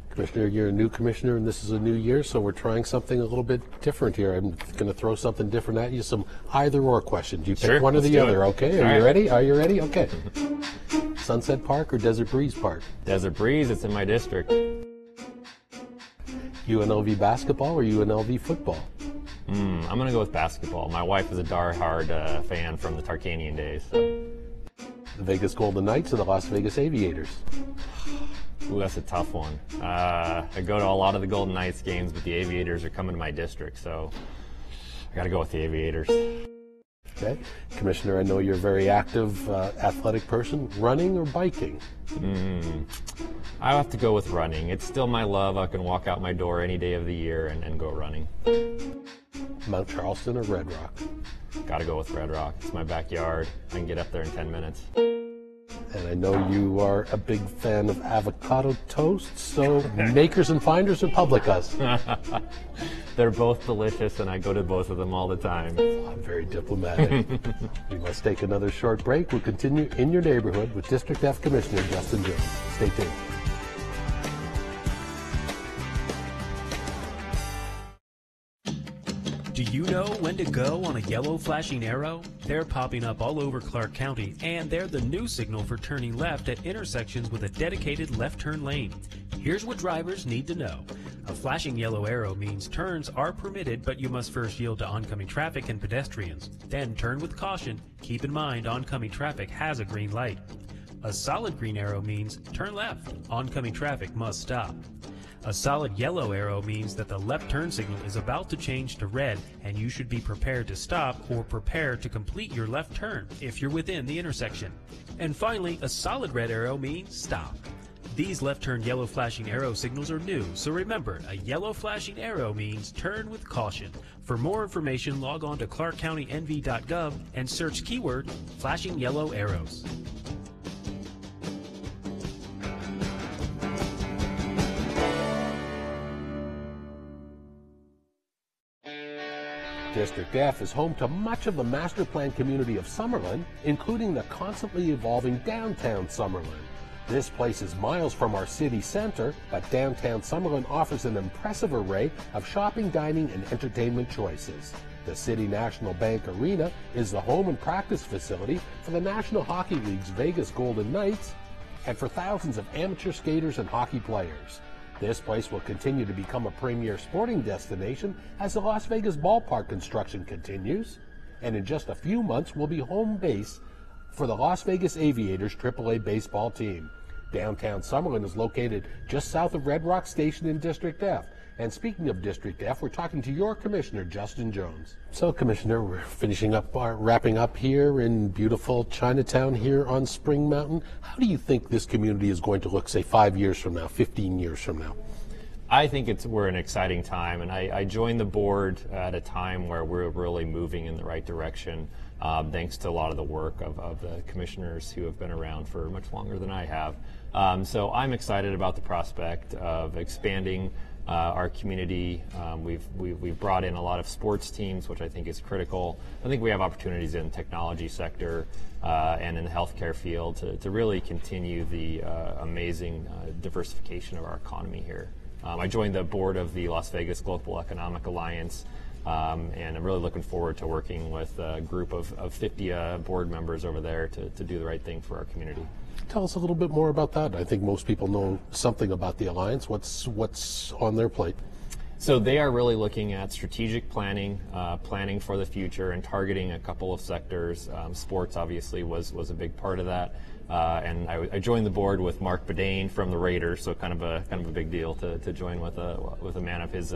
Commissioner, you're a new commissioner, and this is a new year, so we're trying something a little bit different here. I'm going to throw something different at you, some either-or questions. You pick Sure, one or the other, it. okay? All Are you right. ready? Are you ready? Okay. Sunset Park or Desert Breeze Park? Desert Breeze, it's in my district. UNLV basketball or UNLV football? I'm going to go with basketball. My wife is a diehard fan from the Tarkanian days. So. The Vegas Golden Knights or the Las Vegas Aviators? Ooh, that's a tough one. I go to a lot of the Golden Knights games, but the Aviators are coming to my district, so I got to go with the Aviators. Okay. Commissioner, I know you're a very active athletic person. Running or biking? I have to go with running. It's still my love. I can walk out my door any day of the year and go running. Mount Charleston or Red Rock? Got to go with Red Rock. It's my backyard. I can get up there in 10 minutes. And I know you are a big fan of avocado toast, so Makers and Finders or Publicas? They're both delicious, and I go to both of them all the time. I'm very diplomatic. We must take another short break. We'll continue in your neighborhood with District F Commissioner Justin Jones. Stay tuned. Do you know when to go on a yellow flashing arrow? They're popping up all over Clark County, and they're the new signal for turning left at intersections with a dedicated left turn lane. Here's what drivers need to know. A flashing yellow arrow means turns are permitted, but you must first yield to oncoming traffic and pedestrians. Then turn with caution. Keep in mind oncoming traffic has a green light. A solid green arrow means turn left. Oncoming traffic must stop. A solid yellow arrow means that the left turn signal is about to change to red, and you should be prepared to stop or prepare to complete your left turn if you're within the intersection. And finally, a solid red arrow means stop. These left turn yellow flashing arrow signals are new, so remember, a yellow flashing arrow means turn with caution. For more information, log on to clarkcountynv.gov and search keyword flashing yellow arrows. District F is home to much of the master plan community of Summerlin, including the constantly evolving downtown Summerlin. This place is miles from our city center, but downtown Summerlin offers an impressive array of shopping, dining, and entertainment choices. The City National Bank Arena is the home and practice facility for the National Hockey League's Vegas Golden Knights and for thousands of amateur skaters and hockey players. This place will continue to become a premier sporting destination as the Las Vegas ballpark construction continues, and in just a few months will be home base for the Las Vegas Aviators AAA baseball team. Downtown Summerlin is located just south of Red Rock Station in District F. And speaking of District F, we're talking to your Commissioner, Justin Jones. So, Commissioner, we're wrapping up here in beautiful Chinatown here on Spring Mountain. How do you think this community is going to look, say, 5 years from now, 15 years from now? I think we're an exciting time, and I joined the board at a time where we're really moving in the right direction, thanks to a lot of the work of the commissioners who have been around for much longer than I have. So I'm excited about the prospect of expanding our community. We've brought in a lot of sports teams, which I think is critical. I think we have opportunities in the technology sector and in the healthcare field to really continue the amazing diversification of our economy here. I joined the board of the Las Vegas Global Economic Alliance, and I'm really looking forward to working with a group of 50 board members over there to do the right thing for our community. Tell us a little bit more about that. I think most people know something about the Alliance. What's on their plate? So they are really looking at strategic planning, planning for the future, and targeting a couple of sectors. Sports obviously was a big part of that. And I joined the board with Mark Bedane from the Raiders, so kind of a big deal to join with a man of his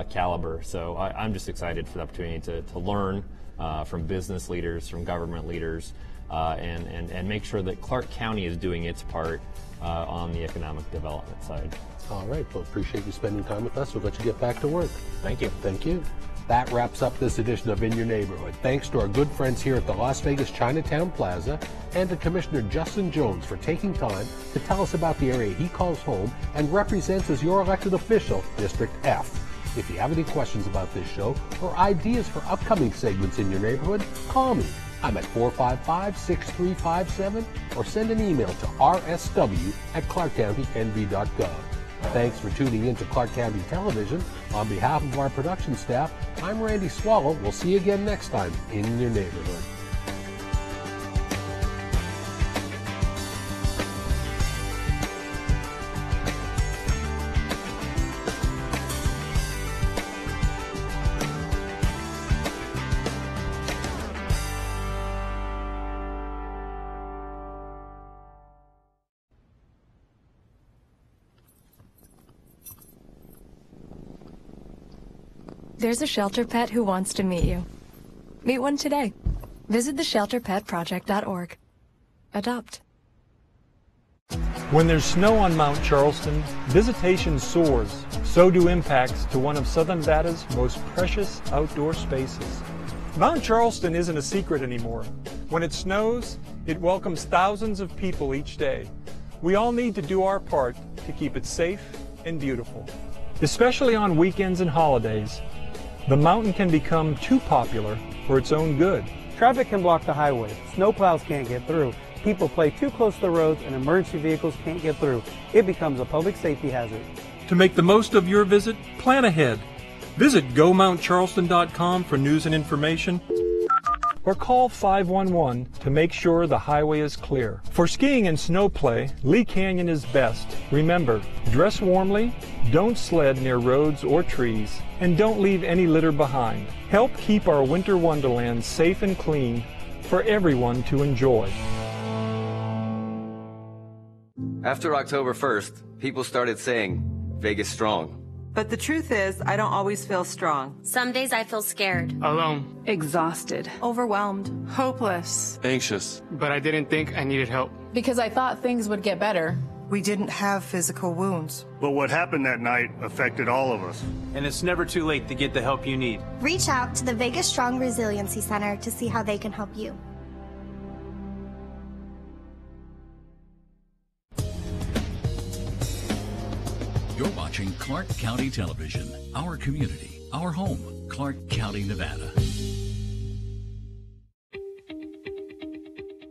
caliber. So I'm just excited for the opportunity to learn from business leaders, from government leaders, and make sure that Clark County is doing its part on the economic development side. All right, well, appreciate you spending time with us. We'll let you get back to work. Thank you. Thank you. That wraps up this edition of In Your Neighborhood. Thanks to our good friends here at the Las Vegas Chinatown Plaza and to Commissioner Justin Jones for taking time to tell us about the area he calls home and represents as your elected official, District F. If you have any questions about this show or ideas for upcoming segments in your neighborhood, call me. I'm at 455-6357 or send an email to rsw@clarkcountynv.gov. Thanks for tuning in to Clark County Television. On behalf of our production staff, I'm Randy Swallow. We'll see you again next time in your neighborhood. There's a shelter pet who wants to meet you. Meet one today. Visit theshelterpetproject.org. Adopt. When there's snow on Mount Charleston, visitation soars. So do impacts to one of Southern Nevada's most precious outdoor spaces. Mount Charleston isn't a secret anymore. When it snows, it welcomes thousands of people each day. We all need to do our part to keep it safe and beautiful. Especially on weekends and holidays, the mountain can become too popular for its own good. Traffic can block the highway, snowplows can't get through, people play too close to the roads, and emergency vehicles can't get through. It becomes a public safety hazard. To make the most of your visit, plan ahead. Visit GoMountCharleston.com for news and information, or call 511 to make sure the highway is clear. For skiing and snow play, Lee Canyon is best. Remember, dress warmly, don't sled near roads or trees, and don't leave any litter behind. Help keep our winter wonderland safe and clean for everyone to enjoy. After October 1st, people started saying, Vegas strong. But the truth is, I don't always feel strong. Some days I feel scared. Alone. Exhausted. Overwhelmed. Hopeless. Anxious. But I didn't think I needed help. Because I thought things would get better. We didn't have physical wounds. But what happened that night affected all of us. And it's never too late to get the help you need. Reach out to the Vegas Strong Resiliency Center to see how they can help you. You're watching Clark County Television, our community, our home, Clark County, Nevada.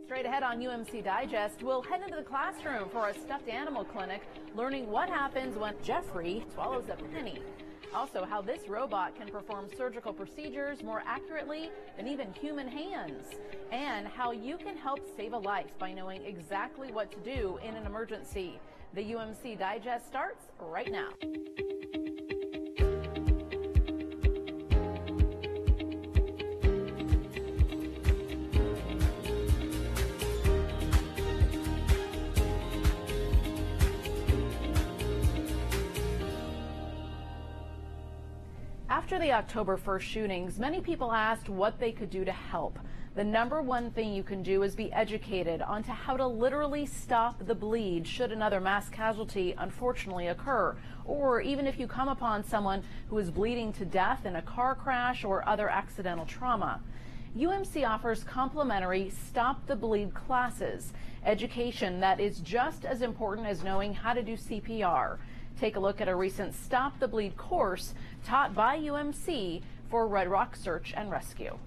Straight ahead on UMC Digest, we'll head into the classroom for a stuffed animal clinic, learning what happens when Jeffrey swallows a penny. Also, how this robot can perform surgical procedures more accurately than even human hands. And how you can help save a life by knowing exactly what to do in an emergency. The UMC Digest starts right now. After the October 1st shootings, many people asked what they could do to help. The number one thing you can do is be educated on to how to literally stop the bleed should another mass casualty unfortunately occur, or even if you come upon someone who is bleeding to death in a car crash or other accidental trauma. UMC offers complimentary Stop the Bleed classes, education that is just as important as knowing how to do CPR. Take a look at a recent Stop the Bleed course taught by UMC for Red Rock Search and Rescue.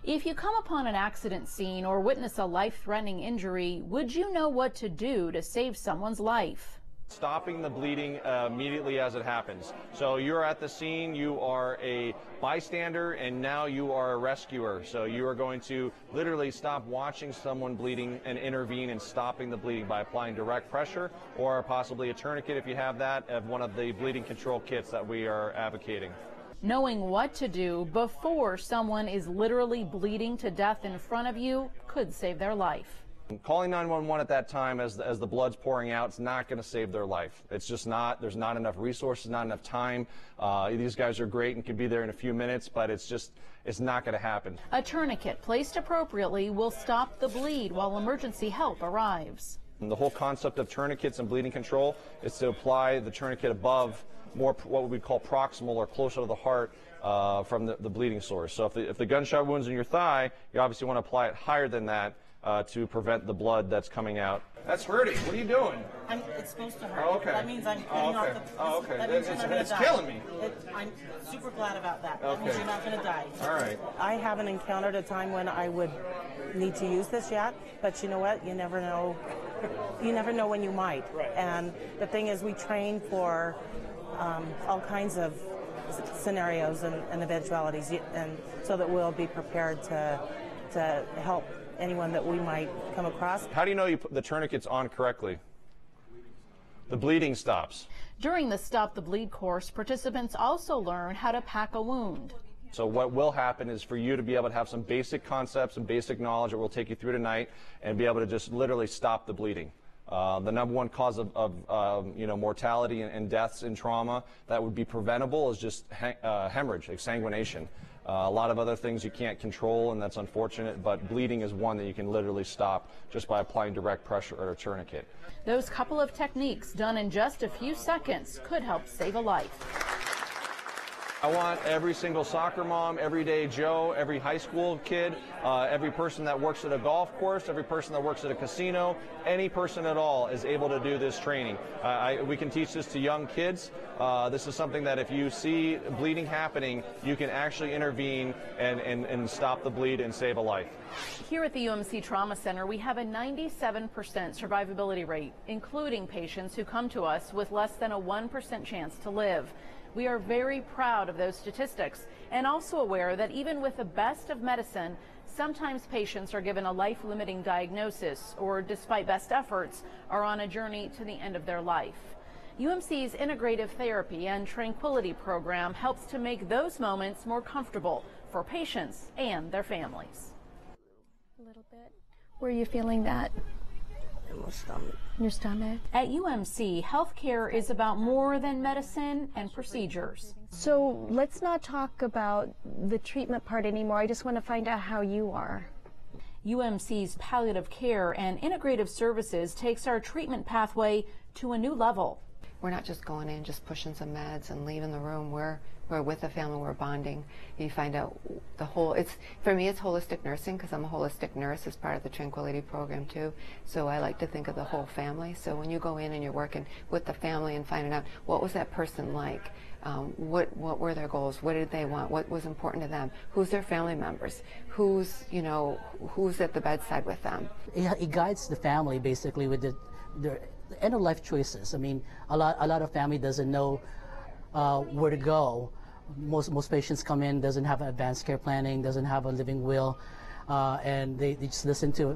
If you come upon an accident scene or witness a life-threatening injury, would you know what to do to save someone's life? Stopping the bleeding immediately as it happens. So you're at the scene, you are a bystander, and now you are a rescuer. So you are going to literally stop watching someone bleeding and intervene in stopping the bleeding by applying direct pressure or possibly a tourniquet if you have that, of one of the bleeding control kits that we are advocating. Knowing what to do before someone is literally bleeding to death in front of you could save their life. Calling 911 at that time as the blood's pouring out, it's not going to save their life. It's just not. There's not enough resources, not enough time. These guys are great and can be there in a few minutes, but it's not going to happen. A tourniquet placed appropriately will stop the bleed while emergency help arrives. And the whole concept of tourniquets and bleeding control is to apply the tourniquet above, more what we call proximal or closer to the heart from the bleeding source. So if the gunshot wound's in your thigh, you obviously want to apply it higher than that to prevent the blood that's coming out. That's hurting. What are you doing? It's supposed to hurt. Oh, okay. That means I'm cutting off the... Oh, okay. That means It's killing me. I'm super glad about that. That Okay. means you're not going to die. All right. I haven't encountered a time when I would need to use this yet, but you know what? You never know. You never know when you might. Right. And the thing is, we train for all kinds of scenarios and eventualities, and so that we'll be prepared to help anyone that we might come across. How do you know you put the tourniquets on correctly? The bleeding stops. During the Stop the Bleed course, participants also learn how to pack a wound. So what will happen is for you to be able to have some basic concepts and basic knowledge that we'll take you through tonight and be able to just literally stop the bleeding. The number one cause of mortality and deaths in trauma that would be preventable is just hemorrhage, exsanguination. A lot of other things you can't control, and that's unfortunate, but bleeding is one that you can literally stop just by applying direct pressure or a tourniquet. Those couple of techniques done in just a few seconds could help save a life. I want every single soccer mom, everyday Joe, every high school kid, every person that works at a golf course, every person that works at a casino, any person at all is able to do this training. We can teach this to young kids. This is something that if you see bleeding happening, you can actually intervene and stop the bleed and save a life. Here at the UMC Trauma Center, we have a 97% survivability rate, including patients who come to us with less than a 1% chance to live. We are very proud of those statistics and also aware that even with the best of medicine, sometimes patients are given a life-limiting diagnosis or, despite best efforts, are on a journey to the end of their life. UMC's Integrative Therapy and Tranquility Program helps to make those moments more comfortable for patients and their families. A little bit. Were you feeling that? In my stomach. Your stomach? At UMC, healthcare is about more than medicine and procedures. So let's not talk about the treatment part anymore. I just want to find out how you are. UMC's palliative care and integrative services takes our treatment pathway to a new level. We're not just going in, just pushing some meds and leaving the room. We're with the family, we're bonding. You find out the whole, for me it's holistic nursing because I'm a holistic nurse as part of the Tranquility program too. So I like to think of the whole family. So when you go in and you're working with the family and finding out what was that person like, what were their goals, what did they want, what was important to them, who's their family members, who's at the bedside with them. It guides the family basically with their end of life choices. I mean, a lot of family doesn't know where to go. Most patients come in, doesn't have advanced care planning, doesn't have a living will, and they just listen to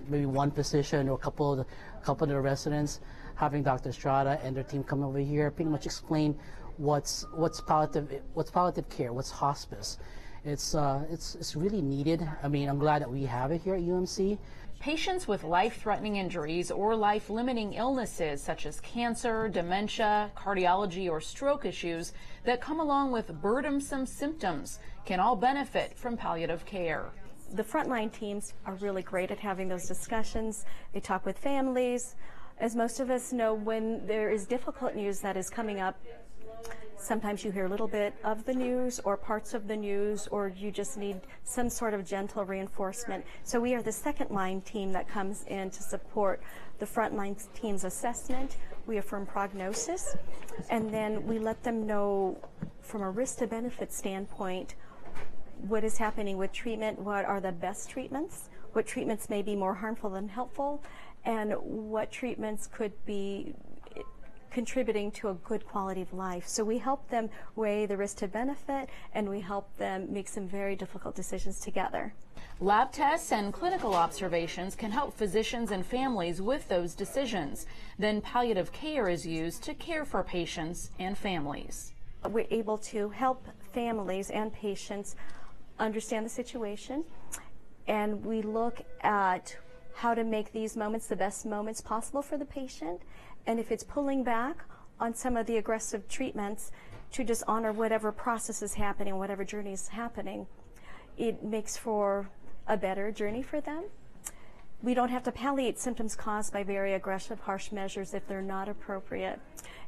maybe one physician or a couple of the residents. Having Dr. Estrada and their team come over here, pretty much explain what's palliative care, what's hospice. It's really needed. I mean, I'm glad that we have it here at UMC. Patients with life-threatening injuries or life-limiting illnesses such as cancer, dementia, cardiology, or stroke issues that come along with burdensome symptoms can all benefit from palliative care. The frontline teams are really great at having those discussions. They talk with families. As most of us know, when there is difficult news that is coming up, Sometimes you hear a little bit of the news or parts of the news, or you just need some sort of gentle reinforcement. So we are the second line team that comes in to support the frontline team's assessment. We affirm prognosis, and then we let them know from a risk to benefit standpoint what is happening with treatment, what are the best treatments, what treatments may be more harmful than helpful, and what treatments could be contributing to a good quality of life. So we help them weigh the risk to benefit, and we help them make some very difficult decisions together. Lab tests and clinical observations can help physicians and families with those decisions. Then palliative care is used to care for patients and families. We're able to help families and patients understand the situation, and we look at how to make these moments the best moments possible for the patient. And if it's pulling back on some of the aggressive treatments to just honor whatever process is happening, whatever journey is happening, it makes for a better journey for them. We don't have to palliate symptoms caused by very aggressive, harsh measures if they're not appropriate.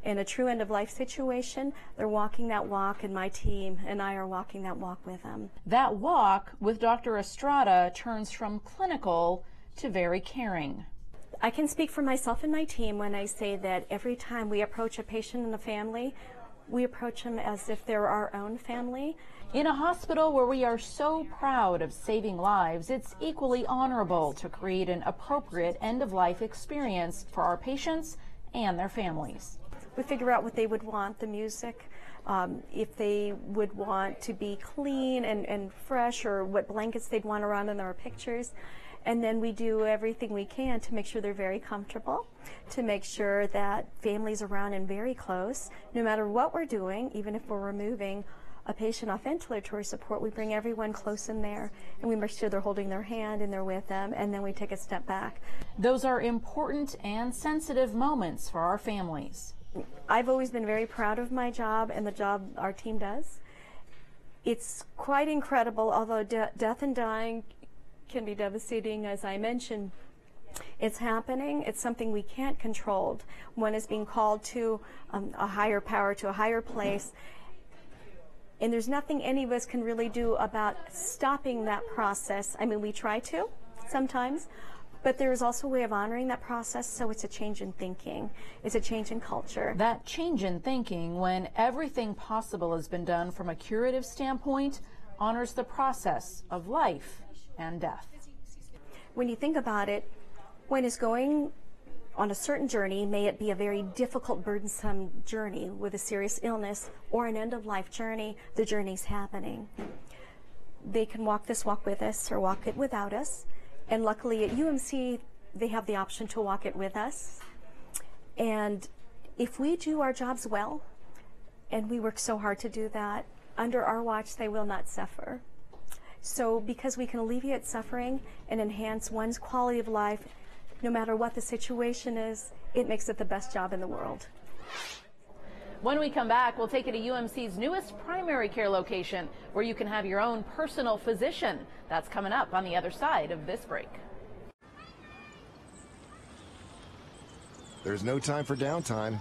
In a true end-of-life situation, they're walking that walk, and my team and I are walking that walk with them. That walk with Dr. Estrada turns from clinical to very caring. I can speak for myself and my team when I say that every time we approach a patient and a family, we approach them as if they're our own family. In a hospital where we are so proud of saving lives, it's equally honorable to create an appropriate end-of-life experience for our patients and their families. We figure out what they would want, the music, if they would want to be clean and fresh, or what blankets they'd want around in their pictures. And then we do everything we can to make sure they're very comfortable, to make sure that families around and very close, no matter what we're doing, even if we're removing a patient off ventilatory support, we bring everyone close in there, and we make sure they're holding their hand and they're with them, and then we take a step back. Those are important and sensitive moments for our families. I've always been very proud of my job and the job our team does. It's quite incredible, although death and dying can be devastating, as I mentioned. It's happening. It's something we can't control. One is being called to a higher power, to a higher place, and there's nothing any of us can really do about stopping that process. I mean, we try to sometimes, but there is also a way of honoring that process, so it's a change in thinking. It's a change in culture. That change in thinking, when everything possible has been done from a curative standpoint, honors the process of life and death. When you think about it, one is going on a certain journey, may it be a very difficult, burdensome journey with a serious illness or an end-of-life journey, the journey's happening. They can walk this walk with us or walk it without us. And luckily at UMC, they have the option to walk it with us. And if we do our jobs well, and we work so hard to do that, under our watch, they will not suffer. So because we can alleviate suffering and enhance one's quality of life, no matter what the situation is, it makes it the best job in the world. When we come back, we'll take you to UMC's newest primary care location, where you can have your own personal physician. That's coming up on the other side of this break. There's no time for downtime.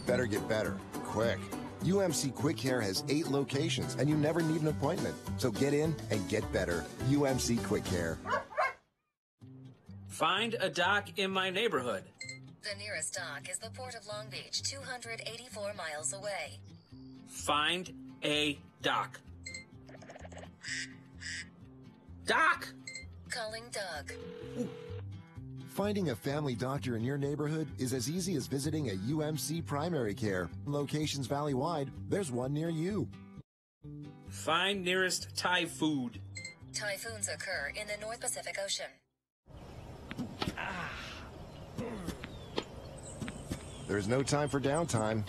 Better get better, quick. UMC Quick Care has 8 locations, and you never need an appointment. So get in and get better. UMC Quick Care. Find a dock in my neighborhood. The nearest dock is the Port of Long Beach, 284 miles away. Find a dock. Doc! Calling Doug. Finding a family doctor in your neighborhood is as easy as visiting a UMC Primary Care. Locations valley-wide, there's one near you. Find nearest Thai food. Typhoons occur in the North Pacific Ocean. There's no time for downtime.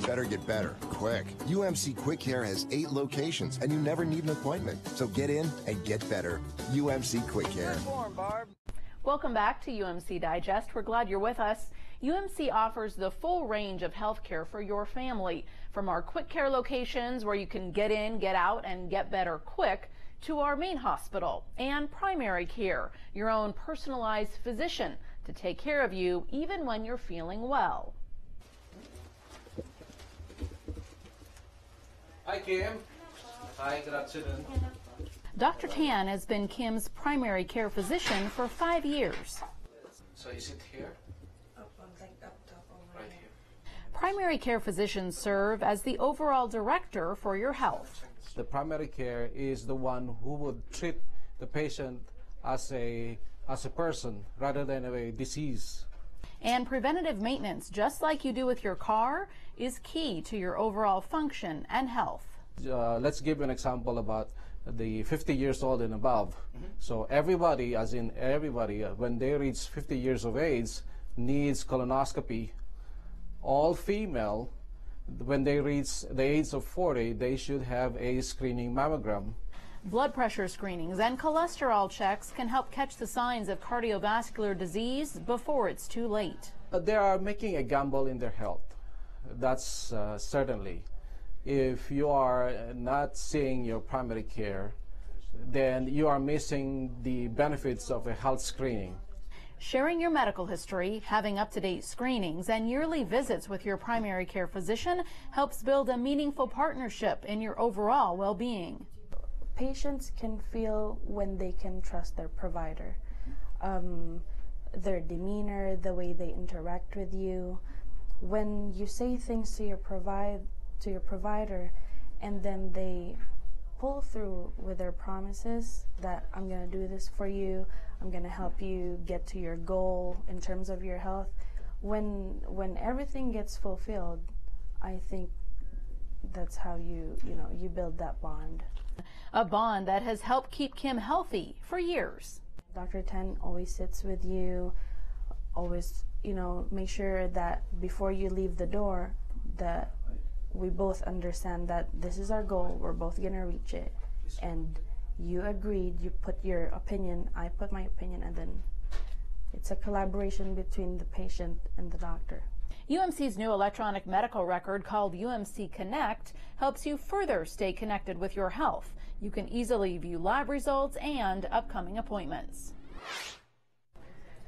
Better get better, quick. UMC Quick Care has 8 locations, and you never need an appointment. So get in and get better. UMC Quick Care. Welcome back to UMC Digest. We're glad you're with us. UMC offers the full range of health care for your family, from our quick care locations where you can get in, get out, and get better quick, to our main hospital and primary care, your own personalized physician to take care of you even when you're feeling well. Hi, Kim. Hi, good afternoon. Dr. Tan has been Kim's primary care physician for 5 years. So you sit here? Right here. Primary care physicians serve as the overall director for your health. The primary care is the one who would treat the patient as a person rather than a disease. And preventative maintenance, just like you do with your car, is key to your overall function and health. Let's give an example about the 50 years old and above. So everybody, as in everybody, when they reach 50 years of age, needs colonoscopy. All female, when they reach the age of 40, they should have a screening mammogram. Blood pressure screenings and cholesterol checks can help catch the signs of cardiovascular disease before it's too late. They are making a gamble in their health. That's certainly. If you are not seeing your primary care, then you are missing the benefits of a health screening. Sharing your medical history, having up-to-date screenings, and yearly visits with your primary care physician helps build a meaningful partnership in your overall well-being. Patients can feel when they can trust their provider. Their demeanor, the way they interact with you. When you say things to your provider and then they pull through with their promises that I'm going to do this for you, I'm going to help you get to your goal in terms of your health. When everything gets fulfilled, I think that's how you build that bond. A bond that has helped keep Kim healthy for years. Dr. Tan always sits with you, always, make sure that before you leave the door that we both understand that this is our goal, we're both going to reach it. And you agreed, you put your opinion, I put my opinion, and then it's a collaboration between the patient and the doctor. UMC's new electronic medical record called UMC Connect helps you further stay connected with your health. You can easily view lab results and upcoming appointments.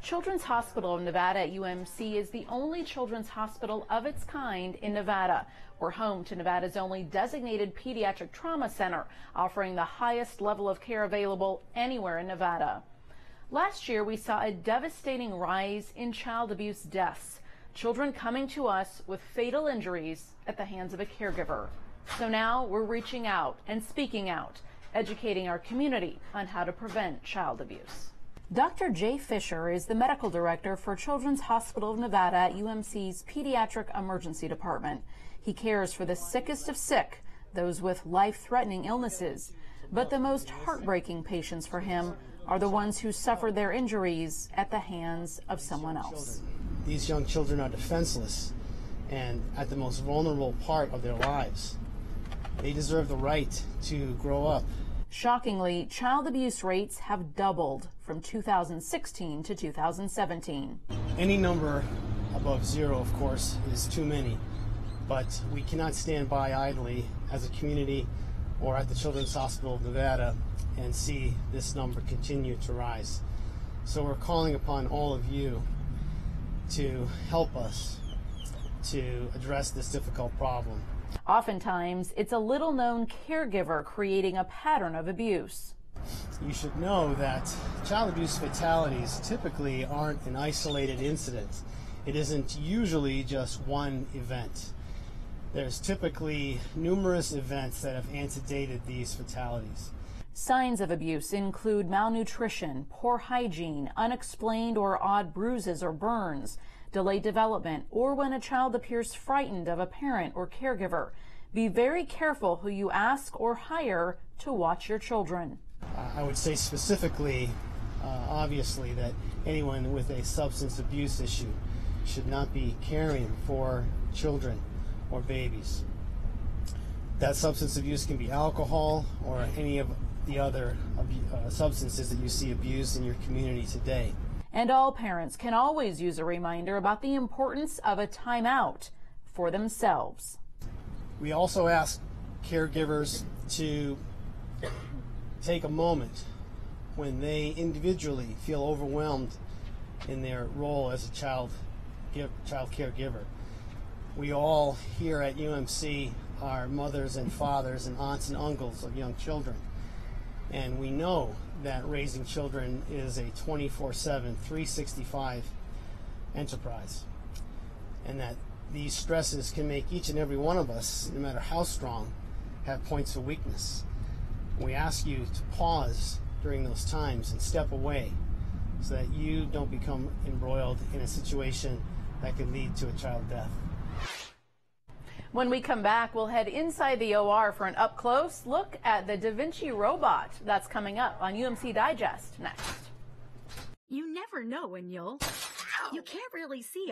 Children's Hospital of Nevada at UMC is the only children's hospital of its kind in Nevada. We're home to Nevada's only designated pediatric trauma center, offering the highest level of care available anywhere in Nevada. Last year, we saw a devastating rise in child abuse deaths, children coming to us with fatal injuries at the hands of a caregiver. So now we're reaching out and speaking out, educating our community on how to prevent child abuse. Dr. Jay Fisher is the medical director for Children's Hospital of Nevada at UMC's Pediatric Emergency Department. He cares for the sickest of sick, those with life-threatening illnesses. But the most heartbreaking patients for him are the ones who suffered their injuries at the hands of someone else. These young children are defenseless and at the most vulnerable part of their lives. They deserve the right to grow up. Shockingly, child abuse rates have doubled from 2016 to 2017. Any number above zero, of course, is too many, but we cannot stand by idly as a community or at the Children's Hospital of Nevada and see this number continue to rise. So we're calling upon all of you to help us to address this difficult problem. Oftentimes, it's a little-known caregiver creating a pattern of abuse. You should know that child abuse fatalities typically aren't an isolated incident. It isn't usually just one event. There's typically numerous events that have antedated these fatalities. Signs of abuse include malnutrition, poor hygiene, unexplained or odd bruises or burns, delayed development, or when a child appears frightened of a parent or caregiver. Be very careful who you ask or hire to watch your children. I would say specifically, obviously, that anyone with a substance abuse issue should not be caring for children or babies. That substance abuse can be alcohol or any of the other substances that you see abused in your community today. And all parents can always use a reminder about the importance of a timeout for themselves. We also ask caregivers to take a moment when they individually feel overwhelmed in their role as a child caregiver. We all here at UMC are mothers and fathers and aunts and uncles of young children. And we know that raising children is a 24/7, 365 enterprise. And that these stresses can make each and every one of us, no matter how strong, have points of weakness. We ask you to pause during those times and step away so that you don't become embroiled in a situation that could lead to a child death. When we come back, we'll head inside the OR for an up-close look at the Da Vinci robot. That's coming up on UMC Digest next. You never know when you can't really see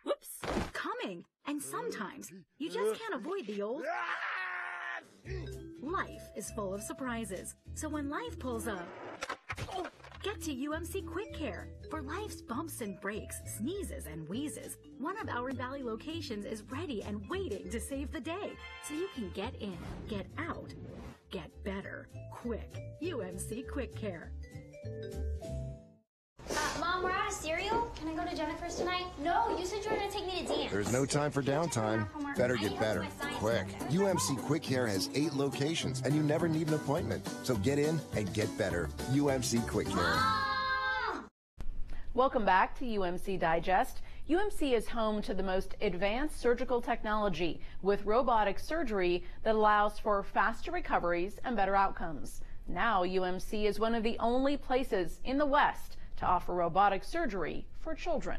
whoops, coming. And sometimes you just can't avoid the old. Life is full of surprises. So when life pulls up, get to UMC Quick Care. For life's bumps and breaks, sneezes and wheezes, one of our Valley locations is ready and waiting to save the day. So you can get in, get out, get better, quick. UMC Quick Care. Mom, we're out of cereal. Can I go to Jennifer's tonight? No, you said you were going to take me to dance. There's no time for downtime. Better get better, quick. UMC Quick Care has 8 locations, and you never need an appointment. So get in and get better. UMC Quick Care. Welcome back to UMC Digest. UMC is home to the most advanced surgical technology with robotic surgery that allows for faster recoveries and better outcomes. Now UMC is one of the only places in the West to offer robotic surgery for children.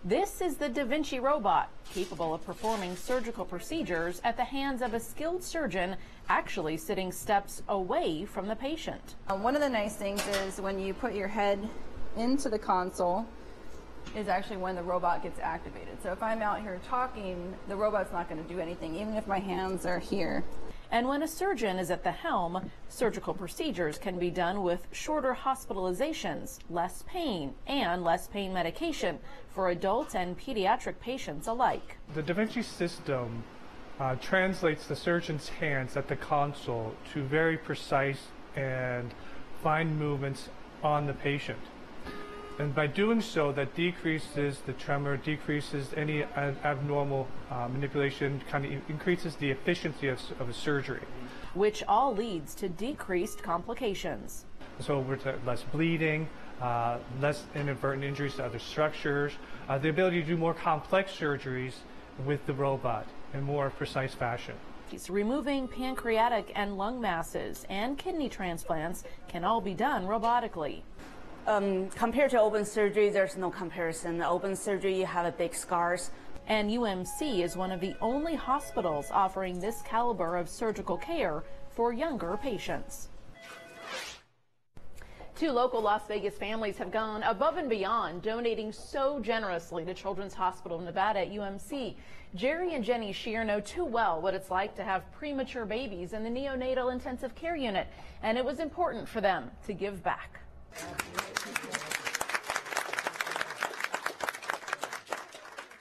This is the Da Vinci robot, capable of performing surgical procedures at the hands of a skilled surgeon actually sitting steps away from the patient. One of the nice things is when you put your head into the console is actually when the robot gets activated. So if I'm out here talking, the robot's not going to do anything, even if my hands are here. And when a surgeon is at the helm, surgical procedures can be done with shorter hospitalizations, less pain, and less pain medication for adult and pediatric patients alike. The Da Vinci system translates the surgeon's hands at the console to very precise and fine movements on the patient. And by doing so, that decreases the tremor, decreases any abnormal manipulation, kind of increases the efficiency of a surgery. Which all leads to decreased complications. So we're less bleeding, less inadvertent injuries to other structures, the ability to do more complex surgeries with the robot in more precise fashion. Removing pancreatic and lung masses and kidney transplants can all be done robotically. Compared to open surgery, there's no comparison. The open surgery, you have big scars. And UMC is one of the only hospitals offering this caliber of surgical care for younger patients. 2 local Las Vegas families have gone above and beyond, donating so generously to Children's Hospital of Nevada at UMC. Jerry and Jenny Shear know too well what it's like to have premature babies in the neonatal intensive care unit, and it was important for them to give back.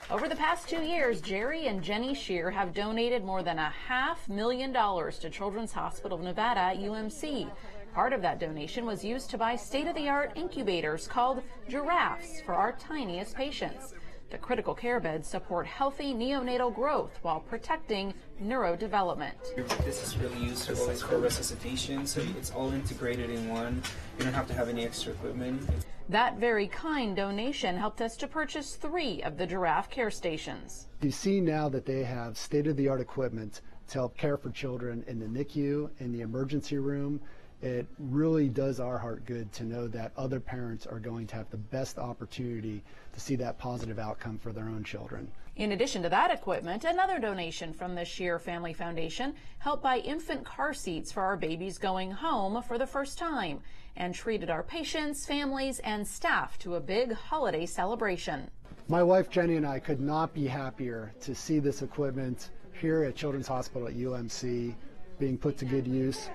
Over the past 2 years, Jerry and Jenny Shear have donated more than $500,000 to Children's Hospital of Nevada at UMC. Part of that donation was used to buy state-of-the-art incubators called giraffes for our tiniest patients. The critical care beds support healthy neonatal growth while protecting neurodevelopment. This is really useful for resuscitation, so it's all integrated in one. You don't have to have any extra equipment. That very kind donation helped us to purchase 3 of the giraffe care stations. You see now that they have state-of-the-art equipment to help care for children in the NICU, in the emergency room. It really does our heart good to know that other parents are going to have the best opportunity to see that positive outcome for their own children. In addition to that equipment, another donation from the Shear Family Foundation helped buy infant car seats for our babies going home for the first time and treated our patients, families, and staff to a big holiday celebration. My wife Jenny and I could not be happier to see this equipment here at Children's Hospital at UMC being put to good use.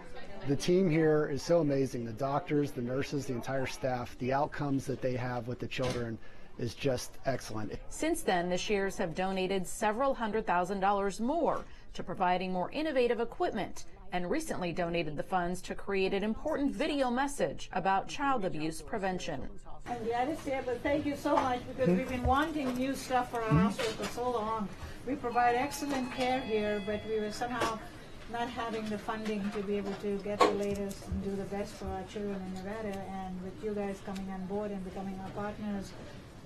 The team here is so amazing. The doctors, the nurses, the entire staff, the outcomes that they have with the children is just excellent. Since then, the Shears have donated several $100,000 more to providing more innovative equipment and recently donated the funds to create an important video message about child abuse prevention. I'm glad to see it, but thank you so much because we've been wanting new stuff for our hospital for so long. We provide excellent care here, but we were somehow not having the funding to be able to get the latest and do the best for our children in Nevada. And with you guys coming on board and becoming our partners,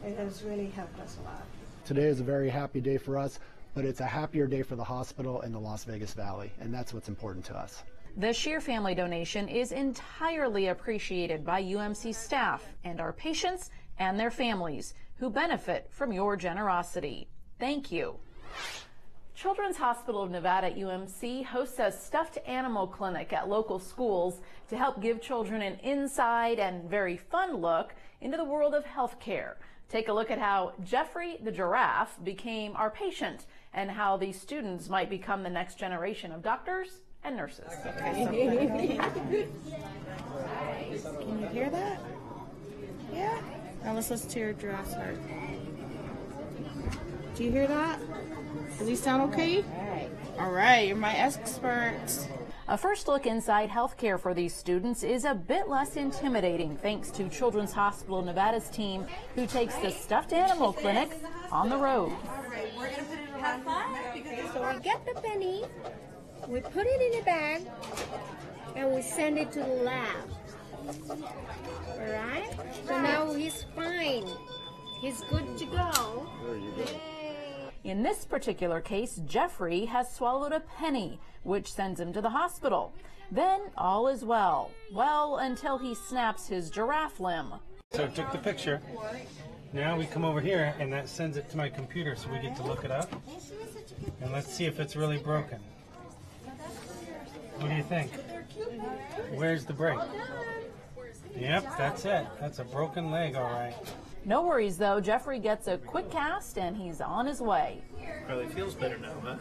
it has really helped us a lot. Today is a very happy day for us, but it's a happier day for the hospital in the Las Vegas Valley, and that's what's important to us. The Shear family donation is entirely appreciated by UMC staff and our patients and their families who benefit from your generosity. Thank you. Children's Hospital of Nevada at UMC hosts a stuffed animal clinic at local schools to help give children an inside and very fun look into the world of healthcare. Take a look at how Jeffrey the giraffe became our patient and how these students might become the next generation of doctors and nurses. Can you hear that? Yeah? Now let's listen to your giraffe's heart. Do you hear that? Does he sound okay? All right, you're my expert. A first look inside healthcare for these students is a bit less intimidating thanks to Children's Hospital of Nevada's team who takes the stuffed animal clinic on the road. So we get the penny, we put it in a bag, and we send it to the lab. Alright? So now he's fine. He's good to go. In this particular case, Jeffrey has swallowed a penny, which sends him to the hospital. Then all is well. Well, until he snaps his giraffe limb. So I took the picture. Now we come over here and that sends it to my computer so we get to look it up. And let's see if it's really broken. What do you think? Where's the break? Yep, that's it. That's a broken leg, all right. No worries, though. Jeffrey gets a quick cast, and he's on his way. Probably feels better now, huh?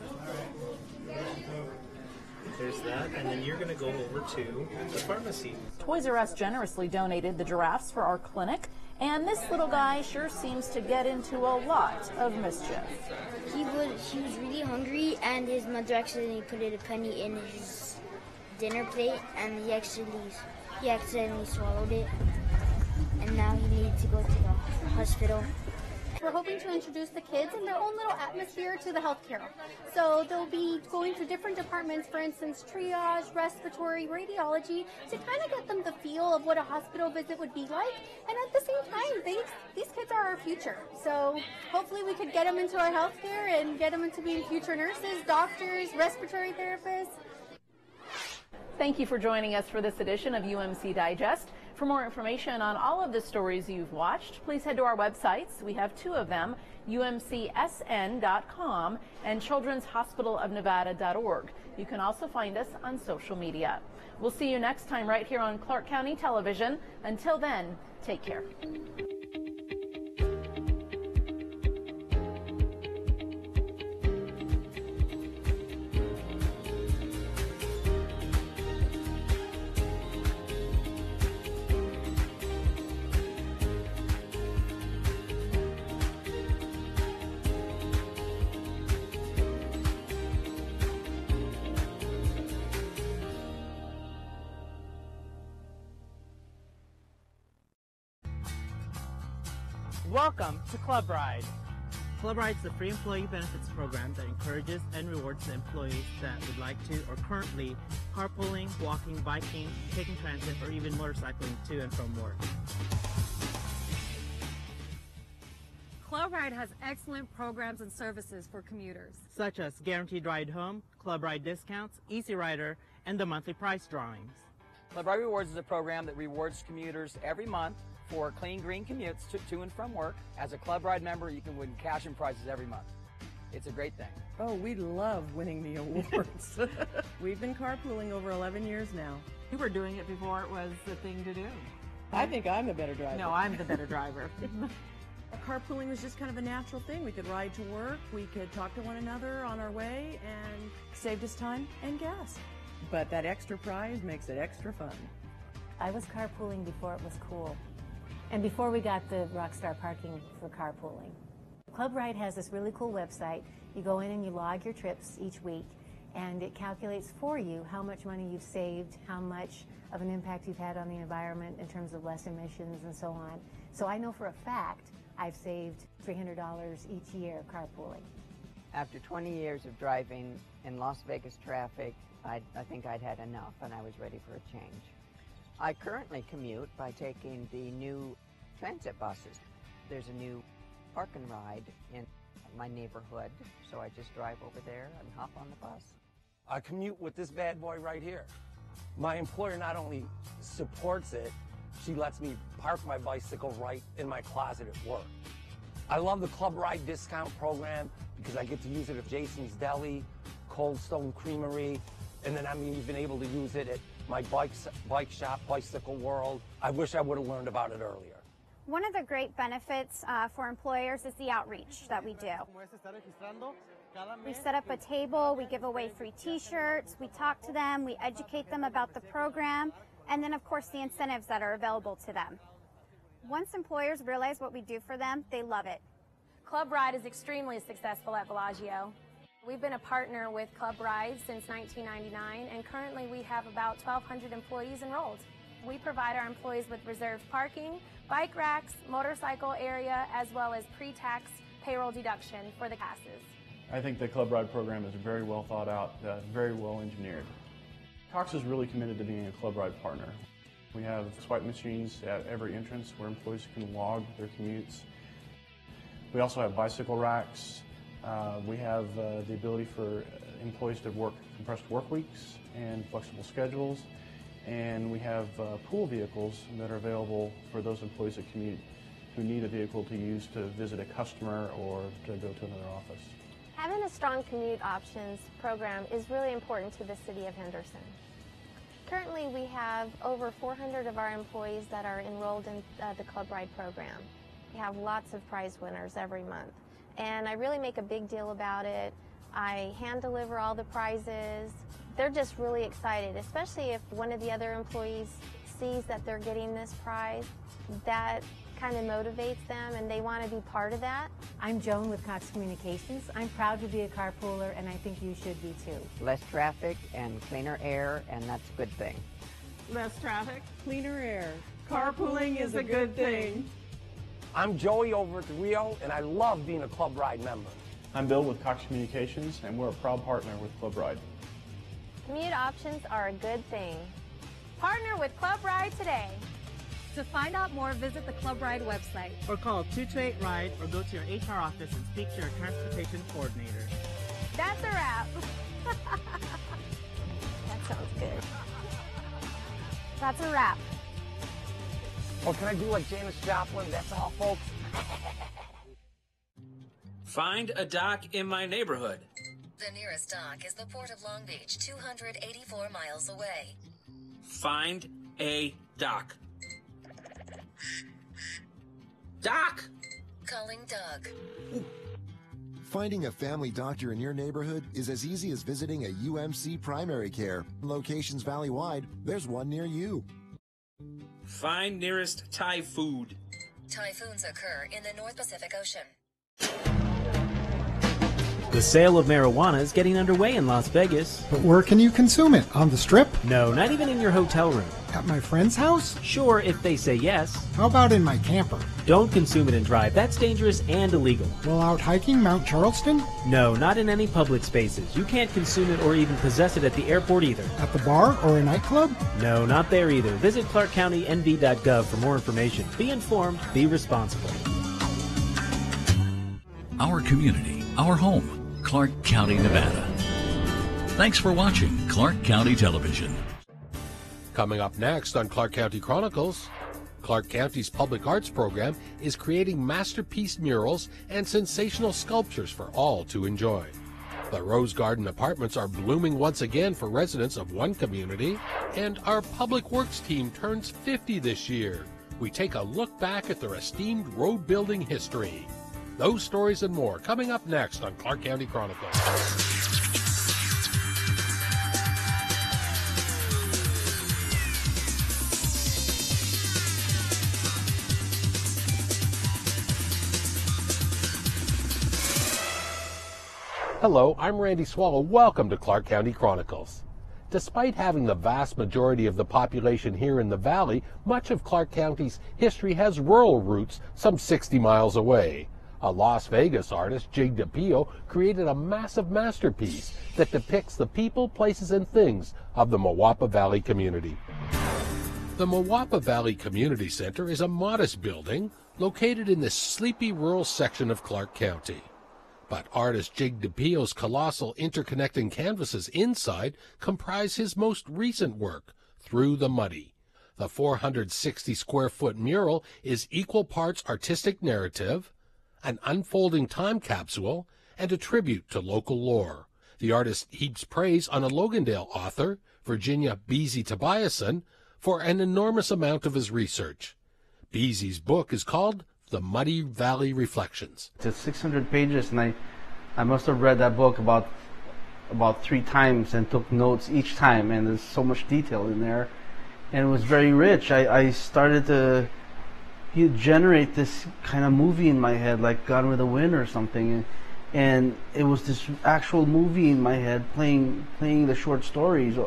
There's that, and then you're going to go over to the pharmacy. Toys R Us generously donated the giraffes for our clinic, and this little guy sure seems to get into a lot of mischief. He was really hungry, and his mother accidentally put a penny in his dinner plate, and he accidentally swallowed it. And now he needs to go to the hospital. We're hoping to introduce the kids in their own little atmosphere to the healthcare. So they'll be going to different departments, for instance, triage, respiratory, radiology, to kind of get them the feel of what a hospital visit would be like. And at the same time, these kids are our future. So hopefully we could get them into our healthcare and get them into being future nurses, doctors, respiratory therapists. Thank you for joining us for this edition of UMC Digest. For more information on all of the stories you've watched, please head to our websites. We have two of them, umcsn.com and children'shospitalofnevada.org. You can also find us on social media. We'll see you next time right here on Clark County Television. Until then, take care. Welcome to Club Ride. Club Ride is a free employee benefits program that encourages and rewards the employees that would like to or currently carpooling, walking, biking, taking transit, or even motorcycling to and from work. Club Ride has excellent programs and services for commuters, such as Guaranteed Ride Home, Club Ride Discounts, Easy Rider, and the monthly price drawings. Club Ride Rewards is a program that rewards commuters every month for clean, green commutes to and from work. As a Club Ride member, you can win cash and prizes every month. It's a great thing. Oh, we love winning the awards. We've been carpooling over 11 years now. We were doing it before it was the thing to do. I think I'm the better driver. No, I'm the better driver. Carpooling was just kind of a natural thing. We could ride to work, we could talk to one another on our way, and saved us time and gas. But that extra prize makes it extra fun. I was carpooling before it was cool. And before we got the Rockstar parking for carpooling. Club Ride has this really cool website. You go in and you log your trips each week, and it calculates for you how much money you've saved, how much of an impact you've had on the environment in terms of less emissions and so on. So I know for a fact I've saved $300 each year carpooling. After 20 years of driving in Las Vegas traffic, I think I'd had enough and I was ready for a change. I currently commute by taking the new transit buses. There's a new park and ride in my neighborhood, so I just drive over there and hop on the bus. I commute with this bad boy right here. My employer not only supports it, she lets me park my bicycle right in my closet at work. I love the Club Ride discount program because I get to use it at Jason's Deli, Cold Stone Creamery, and then I'm even able to use it at my bike shop, Bicycle World. I wish I would have learned about it earlier. One of the great benefits for employers is the outreach that we do. We set up a table, we give away free t-shirts, we talk to them, we educate them about the program, and then of course the incentives that are available to them. Once employers realize what we do for them, they love it. Club Ride is extremely successful at Bellagio. We've been a partner with Club Ride since 1999, and currently we have about 1,200 employees enrolled. We provide our employees with reserved parking, bike racks, motorcycle area, as well as pre-tax payroll deduction for the classes. I think the Club Ride program is very well thought out, very well engineered. Cox is really committed to being a Club Ride partner. We have swipe machines at every entrance where employees can log their commutes. We also have bicycle racks. We have the ability for employees to work compressed work weeks and flexible schedules. And we have pool vehicles that are available for those employees that commute who need a vehicle to use to visit a customer or to go to another office. Having a strong commute options program is really important to the city of Henderson. Currently, we have over 400 of our employees that are enrolled in the Club Ride program. We have lots of prize winners every month, and I really make a big deal about it. I hand deliver all the prizes. They're just really excited, especially if one of the other employees sees that they're getting this prize. That kind of motivates them and they want to be part of that. I'm Joan with Cox Communications. I'm proud to be a carpooler, and I think you should be too. Less traffic and cleaner air, and that's a good thing. Less traffic, cleaner air. Carpooling is a good thing. I'm Joey over at the Rio, and I love being a Club Ride member. I'm Bill with Cox Communications, and we're a proud partner with Club Ride. Commute options are a good thing. Partner with Club Ride today. To find out more, visit the Club Ride website. Or call 228-RIDE or go to your HR office and speak to your transportation coordinator. That's a wrap. That sounds good. That's a wrap. Or can I do like Janis Joplin? That's all, folks. Find a dock in my neighborhood. The nearest dock is the Port of Long Beach, 284 miles away. Find a dock. Doc! Calling Doug. Finding a family doctor in your neighborhood is as easy as visiting a UMC primary care. Locations valley-wide, there's one near you. Find nearest Thai food. Typhoons occur in the North Pacific Ocean. The sale of marijuana is getting underway in Las Vegas. But where can you consume it? On the Strip? No, not even in your hotel room. At my friend's house? Sure, if they say yes. How about in my camper? Don't consume it and drive. That's dangerous and illegal. Well, out hiking Mount Charleston? No, not in any public spaces. You can't consume it or even possess it at the airport either. At the bar or a nightclub? No, not there either. Visit ClarkCountyNV.gov for more information. Be informed, be responsible. Our community, our home. Clark County, Nevada. Thanks for watching Clark County Television. Coming up next on Clark County Chronicles, Clark County's public arts program is creating masterpiece murals and sensational sculptures for all to enjoy. The Rose Garden Apartments are blooming once again for residents of one community, and our public works team turns 50 this year. We take a look back at their esteemed road building history. Those stories and more coming up next on Clark County Chronicles. Hello, I'm Randy Swallow. Welcome to Clark County Chronicles. Despite having the vast majority of the population here in the valley, much of Clark County's history has rural roots some 60 miles away. A Las Vegas artist, Jig DePio, created a massive masterpiece that depicts the people, places, and things of the Mawapa Valley community. The Mawapa Valley Community Center is a modest building located in the sleepy rural section of Clark County. But artist Jig DePio's colossal interconnecting canvases inside comprise his most recent work, Through the Muddy. The 460-square-foot mural is equal parts artistic narrative, an unfolding time capsule, and a tribute to local lore. The artist heaps praise on a Logandale author, Virginia Beezy Tobiason, for an enormous amount of his research. Beezy's book is called The Muddy Valley Reflections. It's 600 pages, and I must have read that book about 3 times and took notes each time, and there's so much detail in there, and it was very rich. I started to generate this kind of movie in my head, like Gone with the Wind or something, and it was this actual movie in my head, playing the short stories,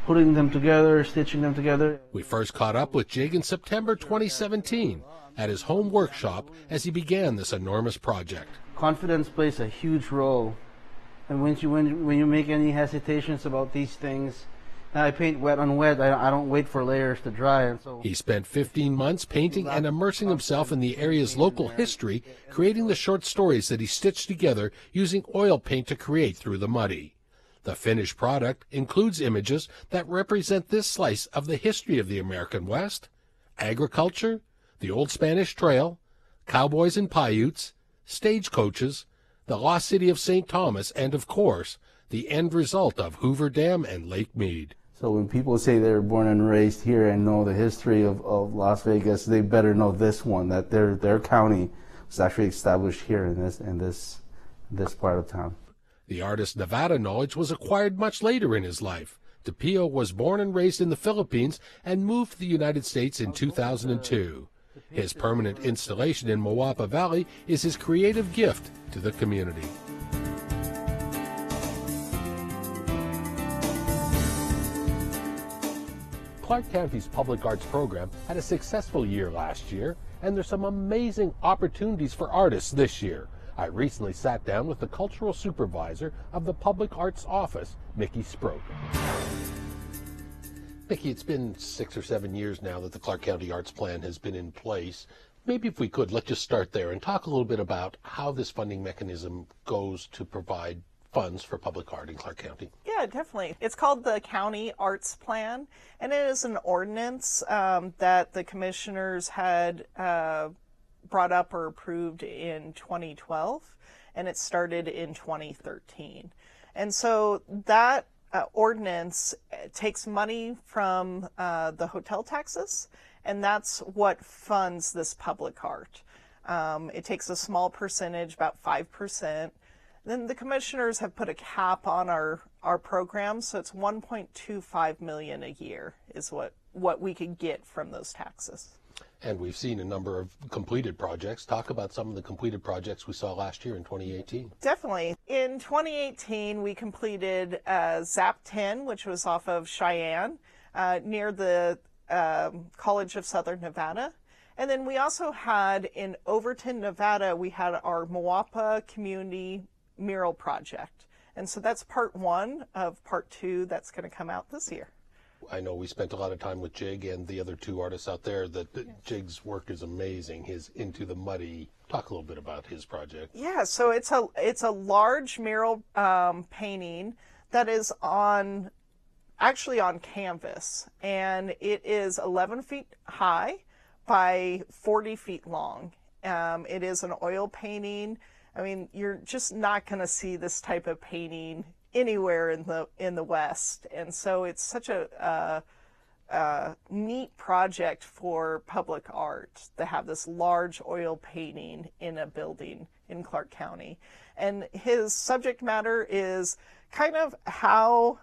putting them together, stitching them together. We first caught up with Jig in September 2017 at his home workshop as he began this enormous project. Confidence plays a huge role, and when you make any hesitations about these things, and I paint wet on wet, I don't wait for layers to dry. And so he spent 15 months painting and immersing himself in the area's local history, creating the short stories that he stitched together using oil paint to create Through the Muddy. The finished product includes images that represent this slice of the history of the American West, agriculture, the Old Spanish Trail, cowboys and Paiutes, stagecoaches, the lost city of St. Thomas, and, of course, the end result of Hoover Dam and Lake Mead. So when people say they're born and raised here and know the history of Las Vegas, they better know this one, that their county was actually established here in this part of town. The artist's Nevada knowledge was acquired much later in his life. DePio was born and raised in the Philippines and moved to the United States in 2002. His permanent installation in Mawapa Valley is his creative gift to the community. Clark County's Public Arts program had a successful year last year, and there's some amazing opportunities for artists this year. I recently sat down with the cultural supervisor of the Public Arts Office, Mickey Sproat. Mickey, it's been 6 or 7 years now that the Clark County Arts Plan has been in place. Maybe if we could, let's just start there and talk a little bit about how this funding mechanism goes to provide funds for public art in Clark County. Yeah, definitely. It's called the County Arts Plan, and it is an ordinance that the commissioners had brought up or approved in 2012, and it started in 2013. And so that ordinance takes money from the hotel taxes, and that's what funds this public art. It takes a small percentage, about 5%. Then the commissioners have put a cap on our program, so it's $1.25 million a year is what we could get from those taxes. And we've seen a number of completed projects. Talk about some of the completed projects we saw last year in 2018. Definitely. In 2018, we completed ZAP 10, which was off of Cheyenne, near the College of Southern Nevada. And then we also had in Overton, Nevada, we had our Mawapa Community Mural Project. And so that's part 1 of part 2 that's going to come out this year. I know we spent a lot of time with Jig and the other 2 artists out there. Jig's work is amazing. His Into the Muddy. Talk a little bit about his project. Yeah, so it's a large mural painting that is actually on canvas, and it is 11 feet high by 40 feet long. It is an oil painting. I mean, you're just not going to see this type of painting anywhere in the West, and so it's such a neat project for public art to have this large oil painting in a building in Clark County. And his subject matter is kind of how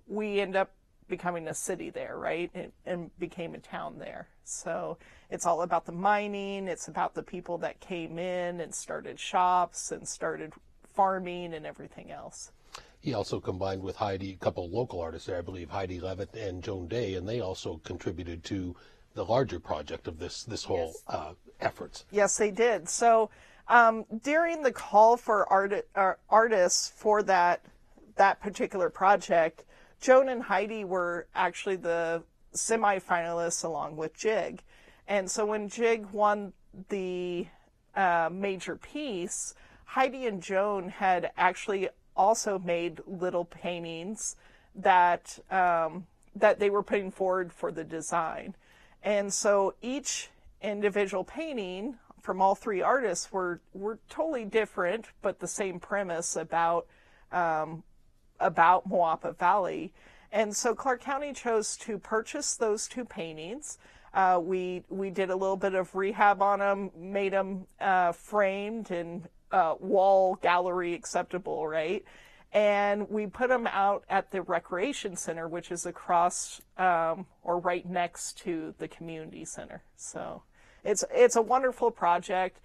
we end up becoming a city there, right? And became a town there. So it's all about the mining. It's about the people that came in and started shops and started farming and everything else. He also combined with Heidi, a couple of local artists there, I believe, Heidi Levitt and Joan Day, and they also contributed to the larger project of this whole efforts. Yes, they did. So during the call for artists for that particular project, Joan and Heidi were actually the semifinalists along with Jig. And so when Jig won the major piece, Heidi and Joan had actually also made little paintings that that they were putting forward for the design. And so each individual painting from all three artists were totally different, but the same premise about Moapa Valley. And so Clark County chose to purchase those two paintings. We did a little bit of rehab on them, made them framed and wall gallery acceptable, right? And we put them out at the Recreation Center, which is across or right next to the community center. So it's a wonderful project.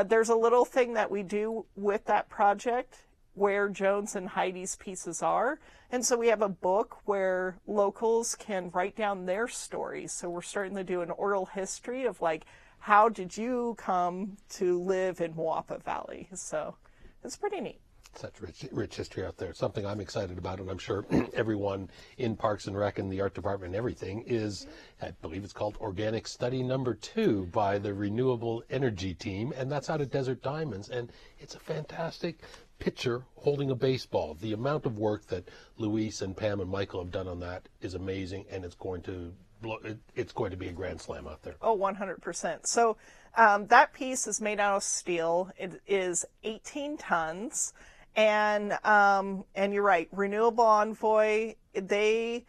There's a little thing that we do with that project where Joan's and Heidi's pieces are. And so we have a book where locals can write down their stories. So we're starting to do an oral history of like, how did you come to live in Moapa Valley? So it's pretty neat. Such rich history out there. Something I'm excited about, and I'm sure everyone in Parks and Rec and the art department and everything is, I believe it's called Organic Study Number 2 by the Renewable Energy Team, and that's out of Desert Diamonds, and it's a fantastic picture holding a baseball. The amount of work that Luis and Pam and Michael have done on that is amazing, and it's going to be a grand slam out there. Oh, 100%. So that piece is made out of steel. It is 18 tons. And you're right, Renewable Envoy, they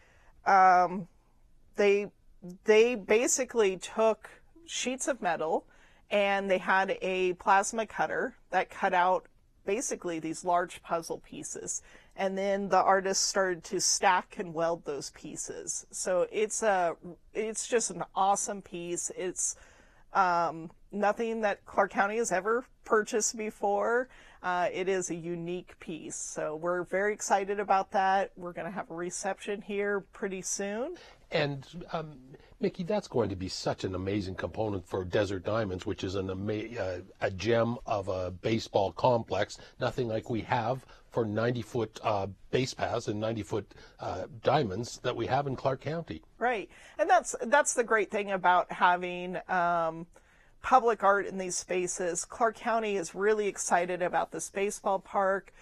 basically took sheets of metal and they had a plasma cutter that cut out basically these large puzzle pieces. And then the artists started to stack and weld those pieces. So it's just an awesome piece. It's nothing that Clark County has ever purchased before. It is a unique piece. So we're very excited about that. We're going to have a reception here pretty soon. And Mickey, that's going to be such an amazing component for Desert Diamonds, which is a gem of a baseball complex, nothing like we have for 90-foot base paths and 90-foot diamonds that we have in Clark County. Right. And that's the great thing about having public art in these spaces. Clark County is really excited about this baseball park.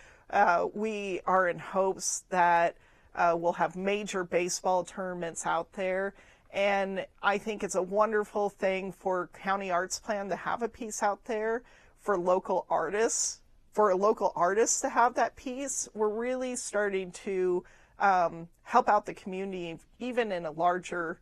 We are in hopes that we'll have major baseball tournaments out there. And I think it's a wonderful thing for County Arts Plan to have a piece out there for local artists. For a local artist to have that piece, we're really starting to help out the community, even in a larger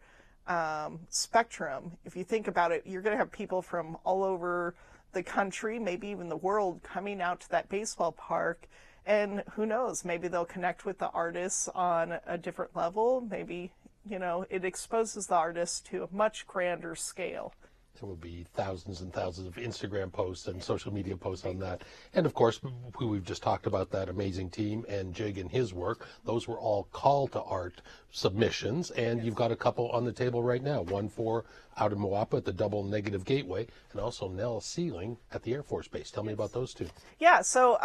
spectrum. If you think about it, you're going to have people from all over the country, maybe even the world, coming out to that baseball park. And who knows, maybe they'll connect with the artists on a different level. Maybe, it exposes the artists to a much grander scale. There will be thousands and thousands of Instagram posts and social media posts on that. And of course, we've just talked about that amazing team and Jig and his work. Those were all call to art submissions. And you've got a couple on the table right now. One for out in Moapa at the Double Negative Gateway, and also Nell Ceiling at the Air Force Base. Tell me about those two. Yeah, so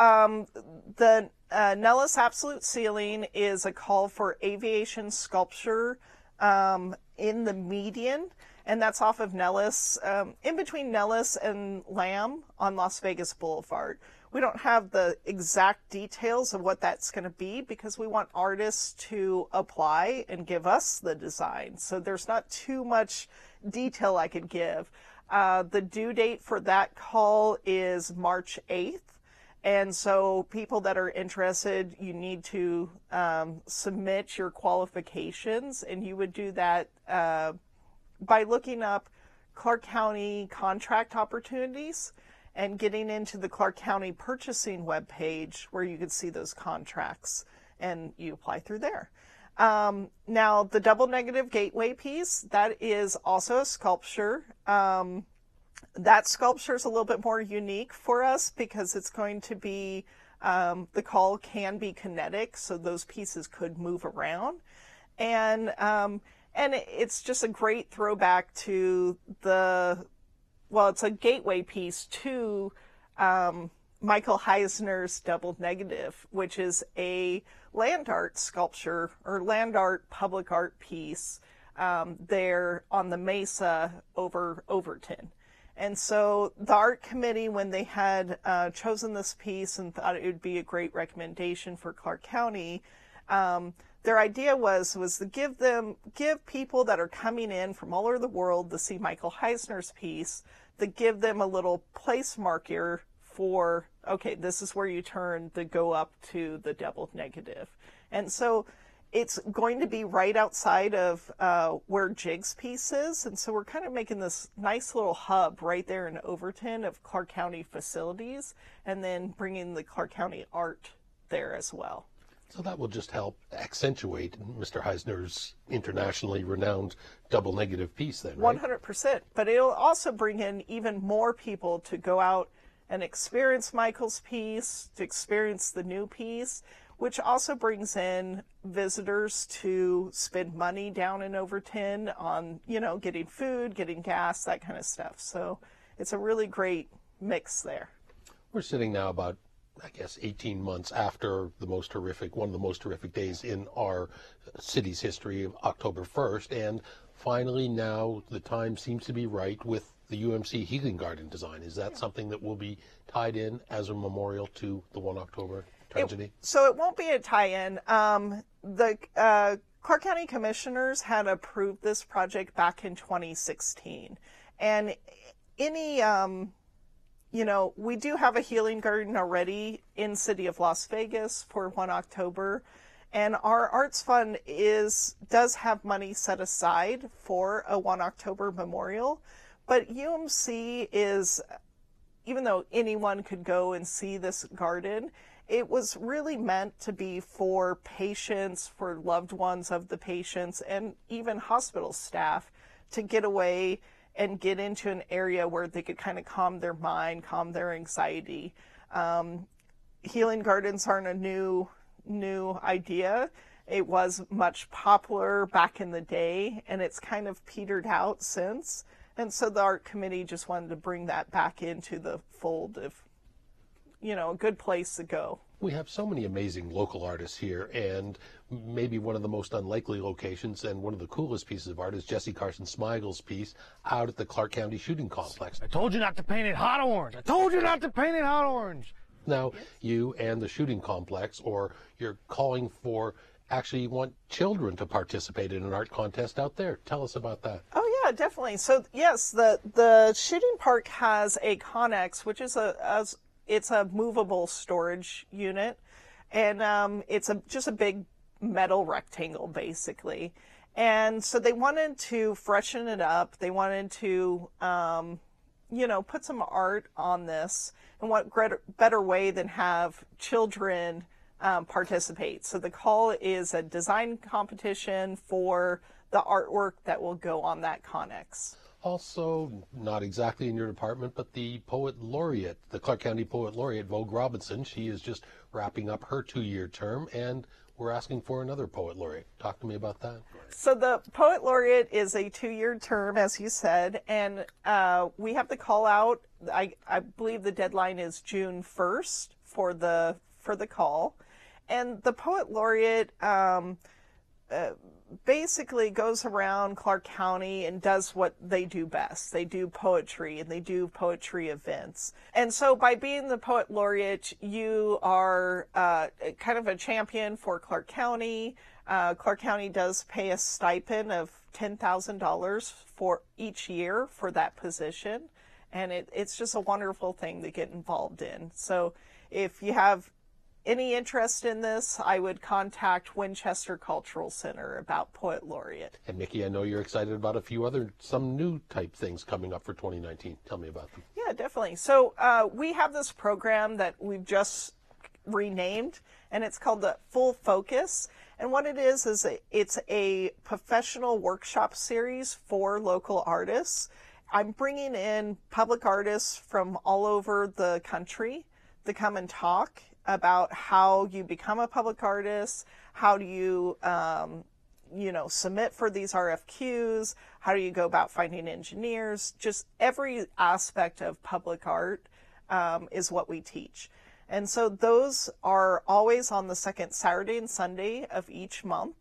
the Nellis Absolute Ceiling is a call for aviation sculpture in the median. And that's off of Nellis, in between Nellis and Lamb on Las Vegas Boulevard. We don't have the exact details of what that's going to be because we want artists to apply and give us the design. So there's not too much detail I could give. The due date for that call is March 8th. And so people that are interested, you need to submit your qualifications, and you would do that by looking up Clark County contract opportunities and getting into the Clark County purchasing webpage where you can see those contracts, and you apply through there. Now, the Double Negative Gateway piece, that is also a sculpture. That sculpture is a little bit more unique for us because it's going to be The call can be kinetic, so those pieces could move around. And it's just a great throwback to it's a gateway piece to Michael Heisner's Double Negative, which is a land art sculpture or land art public art piece there on the mesa over Overton. And so the art committee, when they had chosen this piece and thought it would be a great recommendation for Clark County, their idea was to give people that are coming in from all over the world to see Michael Heisner's piece, to give them a little place marker for, okay, this is where you turn to go up to the Double Negative. And so it's going to be right outside of where Jig's piece is. And so we're kind of making this nice little hub right there in Overton of Clark County facilities, and then bringing the Clark County art there as well. So that will just help accentuate Mr. Heisner's internationally renowned Double Negative piece then, right? 100%. But it'll also bring in even more people to go out and experience Michael's piece, to experience the new piece, which also brings in visitors to spend money down in Overton on, getting food, getting gas, that kind of stuff. So it's a really great mix there. We're sitting now about, 18 months after one of the most horrific days in our city's history, of October 1st. And finally now the time seems to be right with the UMC Healing Garden design. Is that something that will be tied in as a memorial to the 1 October tragedy? So it won't be a tie-in. The Clark County Commissioners had approved this project back in 2016. And we do have a healing garden already in City of Las Vegas for 1 October. And our Arts Fund does have money set aside for a 1 October memorial. But UMC is, even though anyone could go and see this garden, it was really meant to be for patients, for loved ones of the patients, and even hospital staff to get away and get into an area where they could kind of calm their mind, calm their anxiety. Healing gardens aren't a new idea. It was much popular back in the day, and it's kind of petered out since. And so the art committee just wanted to bring that back into the fold of, a good place to go. We have so many amazing local artists here, and maybe one of the most unlikely locations and one of the coolest pieces of art is Jesse Carson Smigle's piece out at the Clark County Shooting Complex. I told you not to paint it hot orange. I told you not to paint it hot orange. Now, you and the shooting complex, or you're calling for, actually you want children to participate in an art contest out there. Tell us about that. Oh yeah, definitely. So yes, the shooting park has a Connex, which is it's a movable storage unit, and it's just a big metal rectangle basically. And so they wanted to freshen it up. They wanted to put some art on this, and what better way than have children participate. So the call is a design competition for the artwork that will go on that Connex. Also, not exactly in your department, but the Poet Laureate, the Clark County Poet Laureate, Vogue Robinson, she is just wrapping up her 2-year term, and we're asking for another Poet Laureate. Talk to me about that. So the Poet Laureate is a 2-year term, as you said, and we have the call out. I believe the deadline is June 1st for the call. And the Poet Laureate basically goes around Clark County and does what they do best. They do poetry, and they do poetry events. And so by being the Poet Laureate, you are kind of a champion for Clark County. Clark County does pay a stipend of $10,000 for each year for that position. And it's just a wonderful thing to get involved in. So if you have any interest in this, I would contact Winchester Cultural Center about Poet Laureate. And Nikki, I know you're excited about some new type things coming up for 2019. Tell me about them. Yeah, definitely. So we have this program that we've just renamed, and it's called the Full Focus. And what it is it's a professional workshop series for local artists. I'm bringing in public artists from all over the country to come and talk about how you become a public artist, how do you, submit for these RFQs, how do you go about finding engineers, just every aspect of public art is what we teach. And so those are always on the second Saturday and Sunday of each month.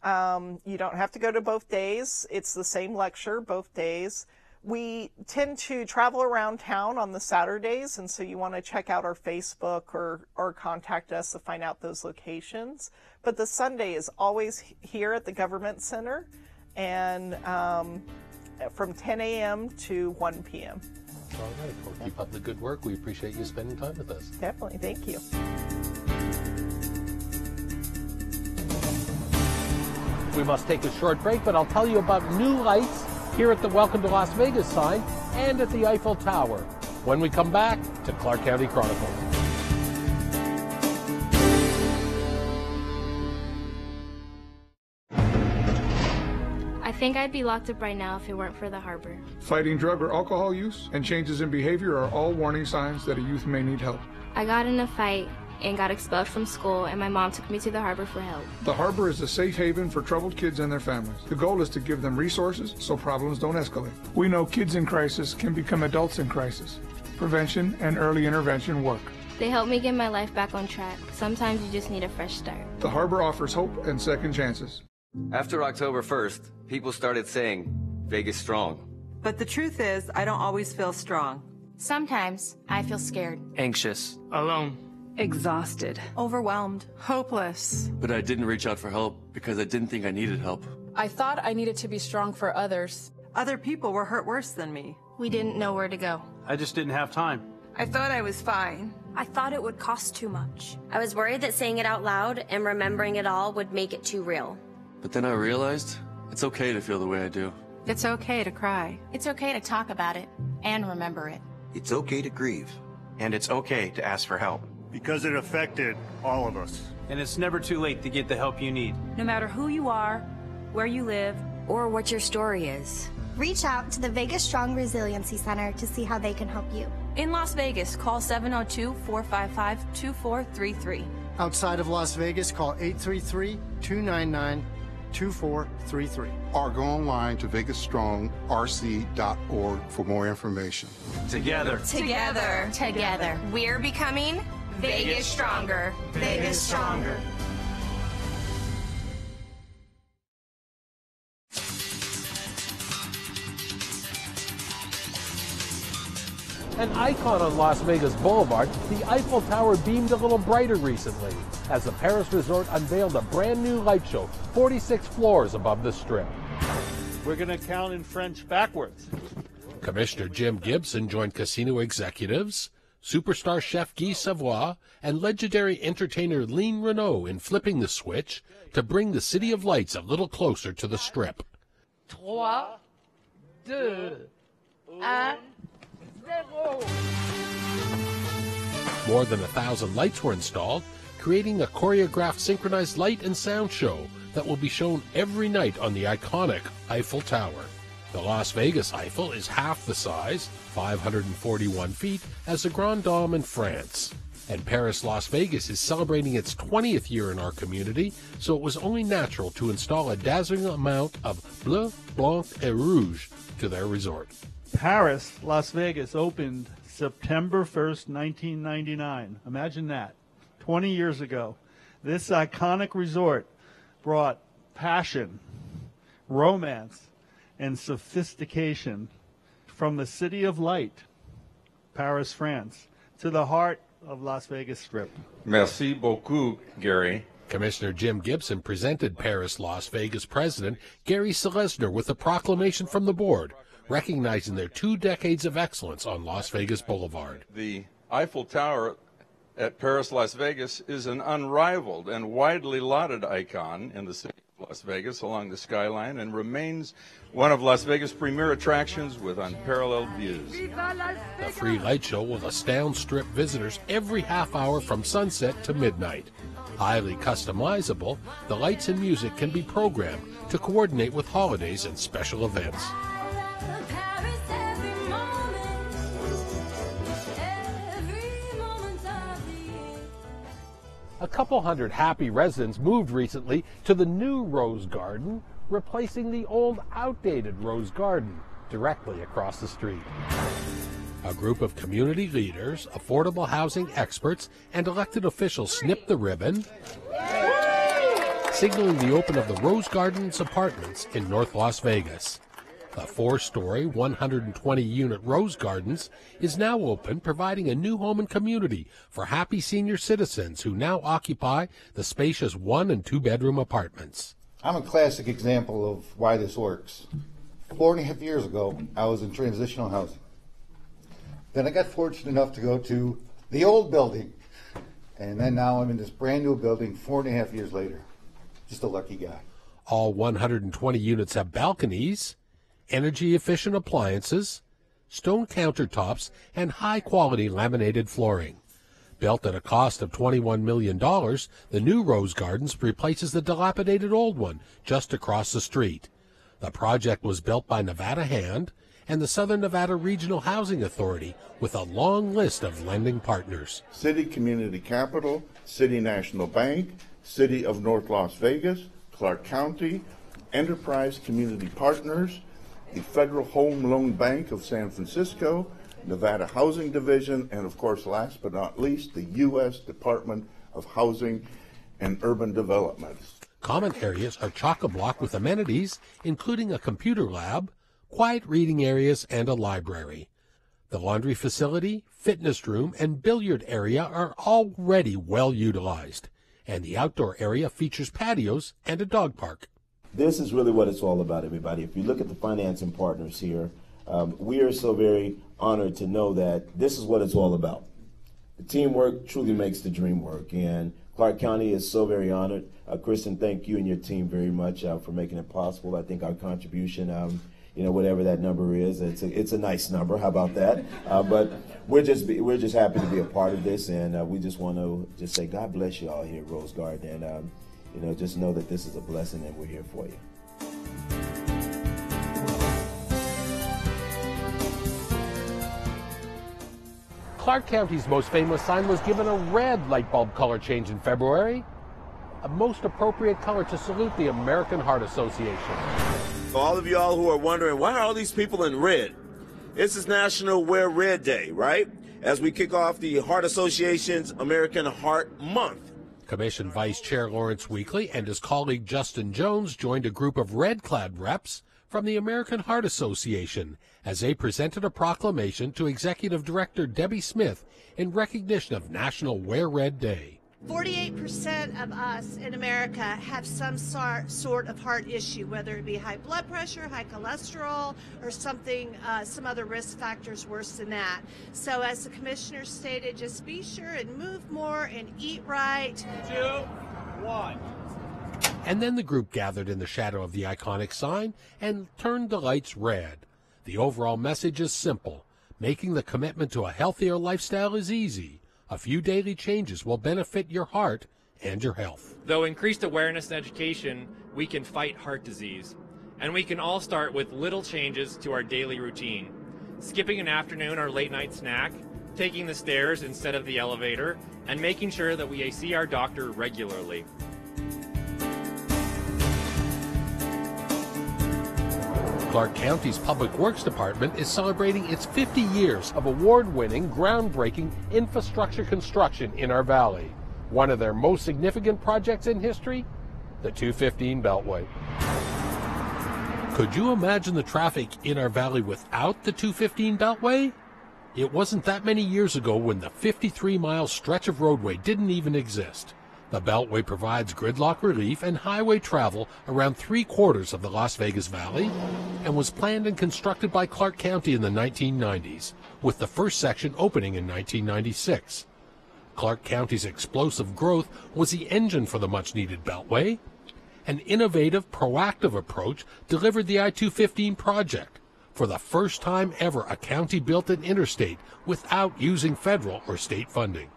You don't have to go to both days. It's the same lecture both days. We tend to travel around town on the Saturdays, and so you want to check out our Facebook or contact us to find out those locations. But the Sunday is always here at the Government Center, and from 10 a.m. to 1 p.m. All right. Well, keep up the good work. We appreciate you spending time with us. Definitely. Thank you. We must take a short break, but I'll tell you about new lights here at the Welcome to Las Vegas sign and at the Eiffel Tower when we come back to Clark County Chronicles. I think I'd be locked up right now if it weren't for the harbor. Fighting drug or alcohol use and changes in behavior are all warning signs that a youth may need help. I got in a fight and got expelled from school, and my mom took me to the harbor for help. The harbor is a safe haven for troubled kids and their families. The goal is to give them resources so problems don't escalate. We know kids in crisis can become adults in crisis. Prevention and early intervention work. They helped me get my life back on track. Sometimes you just need a fresh start. The harbor offers hope and second chances. After October 1st, people started saying, Vegas strong. But the truth is, I don't always feel strong. Sometimes I feel scared. Anxious. Alone. Exhausted. Overwhelmed. Hopeless. But I didn't reach out for help because I didn't think I needed help. I thought I needed to be strong for others. Other people were hurt worse than me. We didn't know where to go. I just didn't have time. I thought I was fine. I thought it would cost too much. I was worried that saying it out loud and remembering it all would make it too real. But then I realized it's okay to feel the way I do. It's okay to cry. It's okay to talk about it and remember it. It's okay to grieve. And it's okay to ask for help. Because it affected all of us. And it's never too late to get the help you need. No matter who you are, where you live, or what your story is. Reach out to the Vegas Strong Resiliency Center to see how they can help you. In Las Vegas, call 702-455-2433. Outside of Las Vegas, call 833-299-2433. Or go online to vegasstrongrc.org for more information. Together. Together. Together. We're becoming Vegas Stronger. Vegas Stronger. An icon on Las Vegas Boulevard, the Eiffel Tower beamed a little brighter recently as the Paris Resort unveiled a brand new light show, 46 floors above the Strip. We're going to count in French backwards. Commissioner Jim Gibson joined casino executives, superstar chef Guy Savoy, and legendary entertainer Leen Renault in flipping the switch to bring the City of Lights a little closer to the Strip. 3, 2, 1... More than 1,000 lights were installed, creating a choreographed synchronized light and sound show that will be shown every night on the iconic Eiffel Tower. The Las Vegas Eiffel is half the size, 541 feet, as the Grand Dome in France. And Paris Las Vegas is celebrating its 20th year in our community, so it was only natural to install a dazzling amount of bleu, blanc, et rouge to their resort. Paris, Las Vegas opened September 1st, 1999. Imagine that. 20 years ago. This iconic resort brought passion, romance, and sophistication from the City of Light, Paris, France, to the heart of Las Vegas Strip. Merci beaucoup, Gary. Commissioner Jim Gibson presented Paris Las Vegas President Gary Selesner with a proclamation from the board, recognizing their 2 decades of excellence on Las Vegas Boulevard. The Eiffel Tower at Paris Las Vegas is an unrivaled and widely lauded icon in the city of Las Vegas along the skyline and remains one of Las Vegas' premier attractions with unparalleled views. The free light show will astound Strip visitors every half hour from sunset to midnight. Highly customizable, the lights and music can be programmed to coordinate with holidays and special events. A couple hundred happy residents moved recently to the new Rose Garden, replacing the old, outdated Rose Garden directly across the street. A group of community leaders, affordable housing experts, and elected officials snipped the ribbon, signaling the open of the Rose Gardens Apartments in North Las Vegas. The 4-story, 120-unit Rose Gardens is now open, providing a new home and community for happy senior citizens who now occupy the spacious 1- and 2-bedroom apartments. I'm a classic example of why this works. 4.5 years ago, I was in transitional housing. Then I got fortunate enough to go to the old building. And then now I'm in this brand new building 4.5 years later. Just a lucky guy. All 120 units have balconies, energy-efficient appliances, stone countertops, and high-quality laminated flooring. Built at a cost of $21 million, the new Rose Gardens replaces the dilapidated old one just across the street. The project was built by Nevada Hand and the Southern Nevada Regional Housing Authority with a long list of lending partners. City Community Capital, City National Bank, City of North Las Vegas, Clark County, Enterprise Community Partners, the Federal Home Loan Bank of San Francisco, Nevada Housing Division, and of course, last but not least, the U.S. Department of Housing and Urban Development. Common areas are chock-a-block with amenities, including a computer lab, quiet reading areas, and a library. The laundry facility, fitness room, and billiard area are already well utilized, and the outdoor area features patios and a dog park. This is really what it's all about, everybody. If you look at the financing partners here, we are so very honored to know that this is what it's all about. The teamwork truly makes the dream work, and Clark County is so very honored. Kristen, thank you and your team very much for making it possible. I think our contribution, whatever that number is, it's a nice number. How about that? But we're just happy to be a part of this, and we just want to just say God bless you all here at Rose Garden, and just know that this is a blessing and we're here for you. Clark County's most famous sign was given a red light bulb color change in February, a most appropriate color to salute the American Heart Association. For all of y'all who are wondering, why are all these people in red? This is National Wear Red Day, right? As we kick off the Heart Association's American Heart Month. Commission Vice Chair Lawrence Weekly and his colleague Justin Jones joined a group of red-clad reps from the American Heart Association as they presented a proclamation to Executive Director Debbie Smith in recognition of National Wear Red Day. 48% of us in America have some sort of heart issue, whether it be high blood pressure, high cholesterol, or something, some other risk factors worse than that. So as the commissioner stated, just be sure and move more and eat right. 2, 1. And then the group gathered in the shadow of the iconic sign and turned the lights red. The overall message is simple. Making the commitment to a healthier lifestyle is easy. A few daily changes will benefit your heart and your health. Though increased awareness and education, we can fight heart disease. And we can all start with little changes to our daily routine. Skipping an afternoon or late night snack, taking the stairs instead of the elevator, and making sure that we see our doctor regularly. Clark County's Public Works Department is celebrating its 50 years of award-winning, groundbreaking infrastructure construction in our valley. One of their most significant projects in history, the 215 Beltway. Could you imagine the traffic in our valley without the 215 Beltway? It wasn't that many years ago when the 53-mile stretch of roadway didn't even exist. The Beltway provides gridlock relief and highway travel around 3/4 of the Las Vegas Valley and was planned and constructed by Clark County in the 1990s, with the first section opening in 1996. Clark County's explosive growth was the engine for the much-needed Beltway. An innovative, proactive approach delivered the I-215 project. For the first time ever, a county built an interstate without using federal or state funding.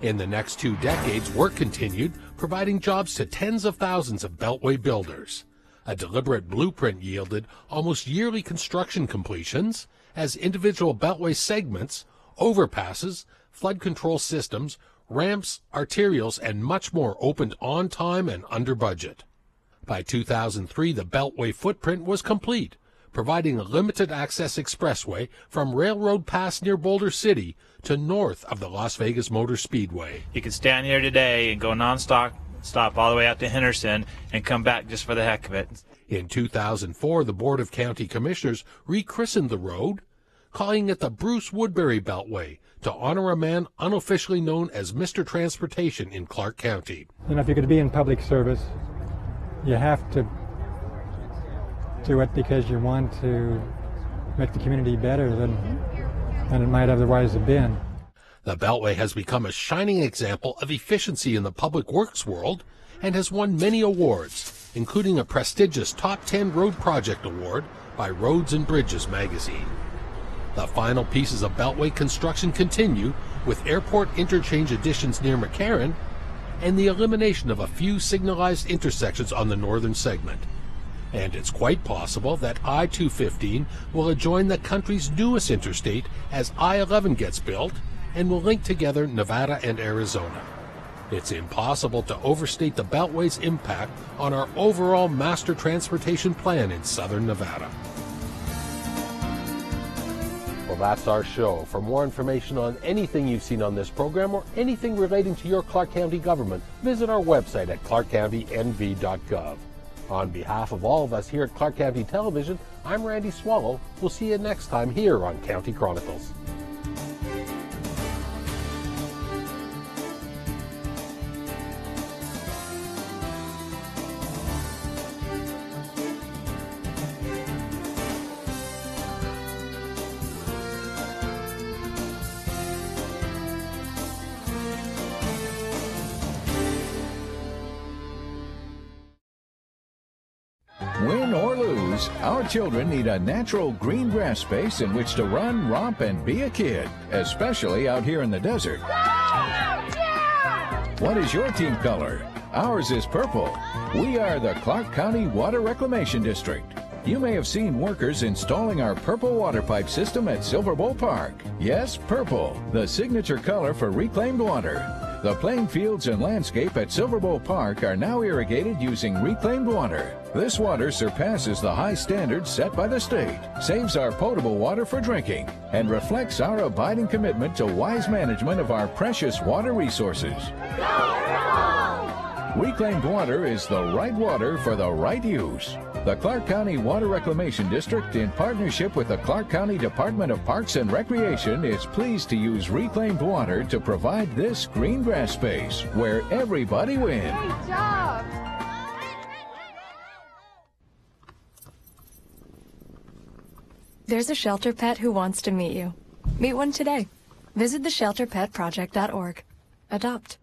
In the next 2 decades, work continued, providing jobs to tens of thousands of Beltway builders. A deliberate blueprint yielded almost yearly construction completions as individual Beltway segments, overpasses, flood control systems, ramps, arterials, and much more opened on time and under budget. By 2003, the Beltway footprint was complete, providing a limited access expressway from Railroad Pass near Boulder City to north of the Las Vegas Motor Speedway. You could stand here today and go nonstop all the way out to Henderson and come back just for the heck of it. In 2004, the Board of County Commissioners rechristened the road, calling it the Bruce Woodbury Beltway, to honor a man unofficially known as Mr. Transportation in Clark County. You know, if you're going to be in public service, you have to do it because you want to make the community better than it might otherwise have been. The Beltway has become a shining example of efficiency in the public works world and has won many awards, including a prestigious Top 10 Road Project Award by Roads and Bridges magazine. The final pieces of Beltway construction continue, with airport interchange additions near McCarran and the elimination of a few signalized intersections on the northern segment. And it's quite possible that I-215 will join the country's newest interstate as I-11 gets built and will link together Nevada and Arizona. It's impossible to overstate the Beltway's impact on our overall master transportation plan in southern Nevada. Well, that's our show. For more information on anything you've seen on this program or anything relating to your Clark County government, visit our website at clarkcountynv.gov. On behalf of all of us here at Clark County Television, I'm Randy Swallow. We'll see you next time here on County Chronicles. Win or lose, our children need a natural green grass space in which to run, romp, and be a kid, especially out here in the desert. What is your team color? Ours is purple. We are the Clark County Water Reclamation District. You may have seen workers installing our purple water pipe system at Silver Bowl Park. Yes, purple, the signature color for reclaimed water. The playing fields and landscape at Silver Bowl Park are now irrigated using reclaimed water. This water surpasses the high standards set by the state, saves our potable water for drinking, and reflects our abiding commitment to wise management of our precious water resources. Reclaimed water is the right water for the right use. The Clark County Water Reclamation District, in partnership with the Clark County Department of Parks and Recreation, is pleased to use reclaimed water to provide this green grass space where everybody wins. Great job! There's a shelter pet who wants to meet you. Meet one today. Visit theshelterpetproject.org. Adopt.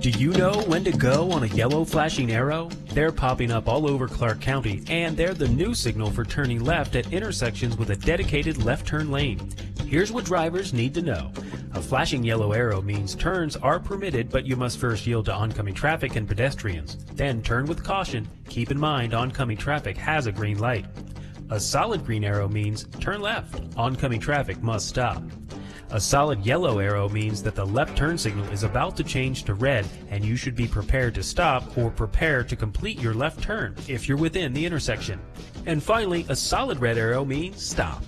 Do you know when to go on a yellow flashing arrow? They're popping up all over Clark County, and they're the new signal for turning left at intersections with a dedicated left turn lane. Here's what drivers need to know. A flashing yellow arrow means turns are permitted, but you must first yield to oncoming traffic and pedestrians. Then turn with caution. Keep in mind oncoming traffic has a green light. A solid green arrow means turn left. Oncoming traffic must stop. A solid yellow arrow means that the left turn signal is about to change to red and you should be prepared to stop or prepare to complete your left turn if you're within the intersection. And finally, a solid red arrow means stop.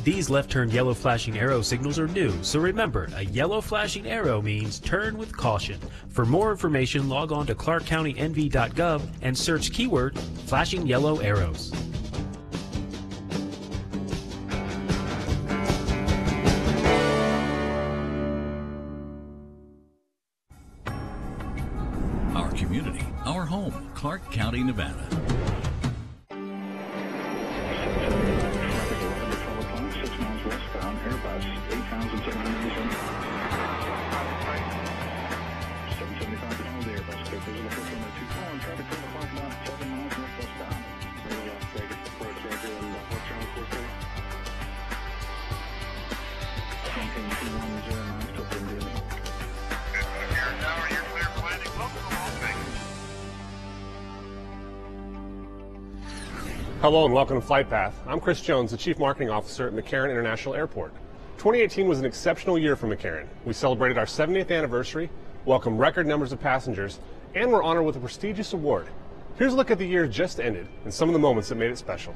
These left turn yellow flashing arrow signals are new, so remember, a yellow flashing arrow means turn with caution. For more information, log on to clarkcountynv.gov and search keyword flashing yellow arrows. Community, our home, Clark County, Nevada. Hello and welcome to Flight Path. I'm Chris Jones, the Chief Marketing Officer at McCarran International Airport. 2018 was an exceptional year for McCarran. We celebrated our 70th anniversary, welcomed record numbers of passengers, and were honored with a prestigious award. Here's a look at the year just ended and some of the moments that made it special.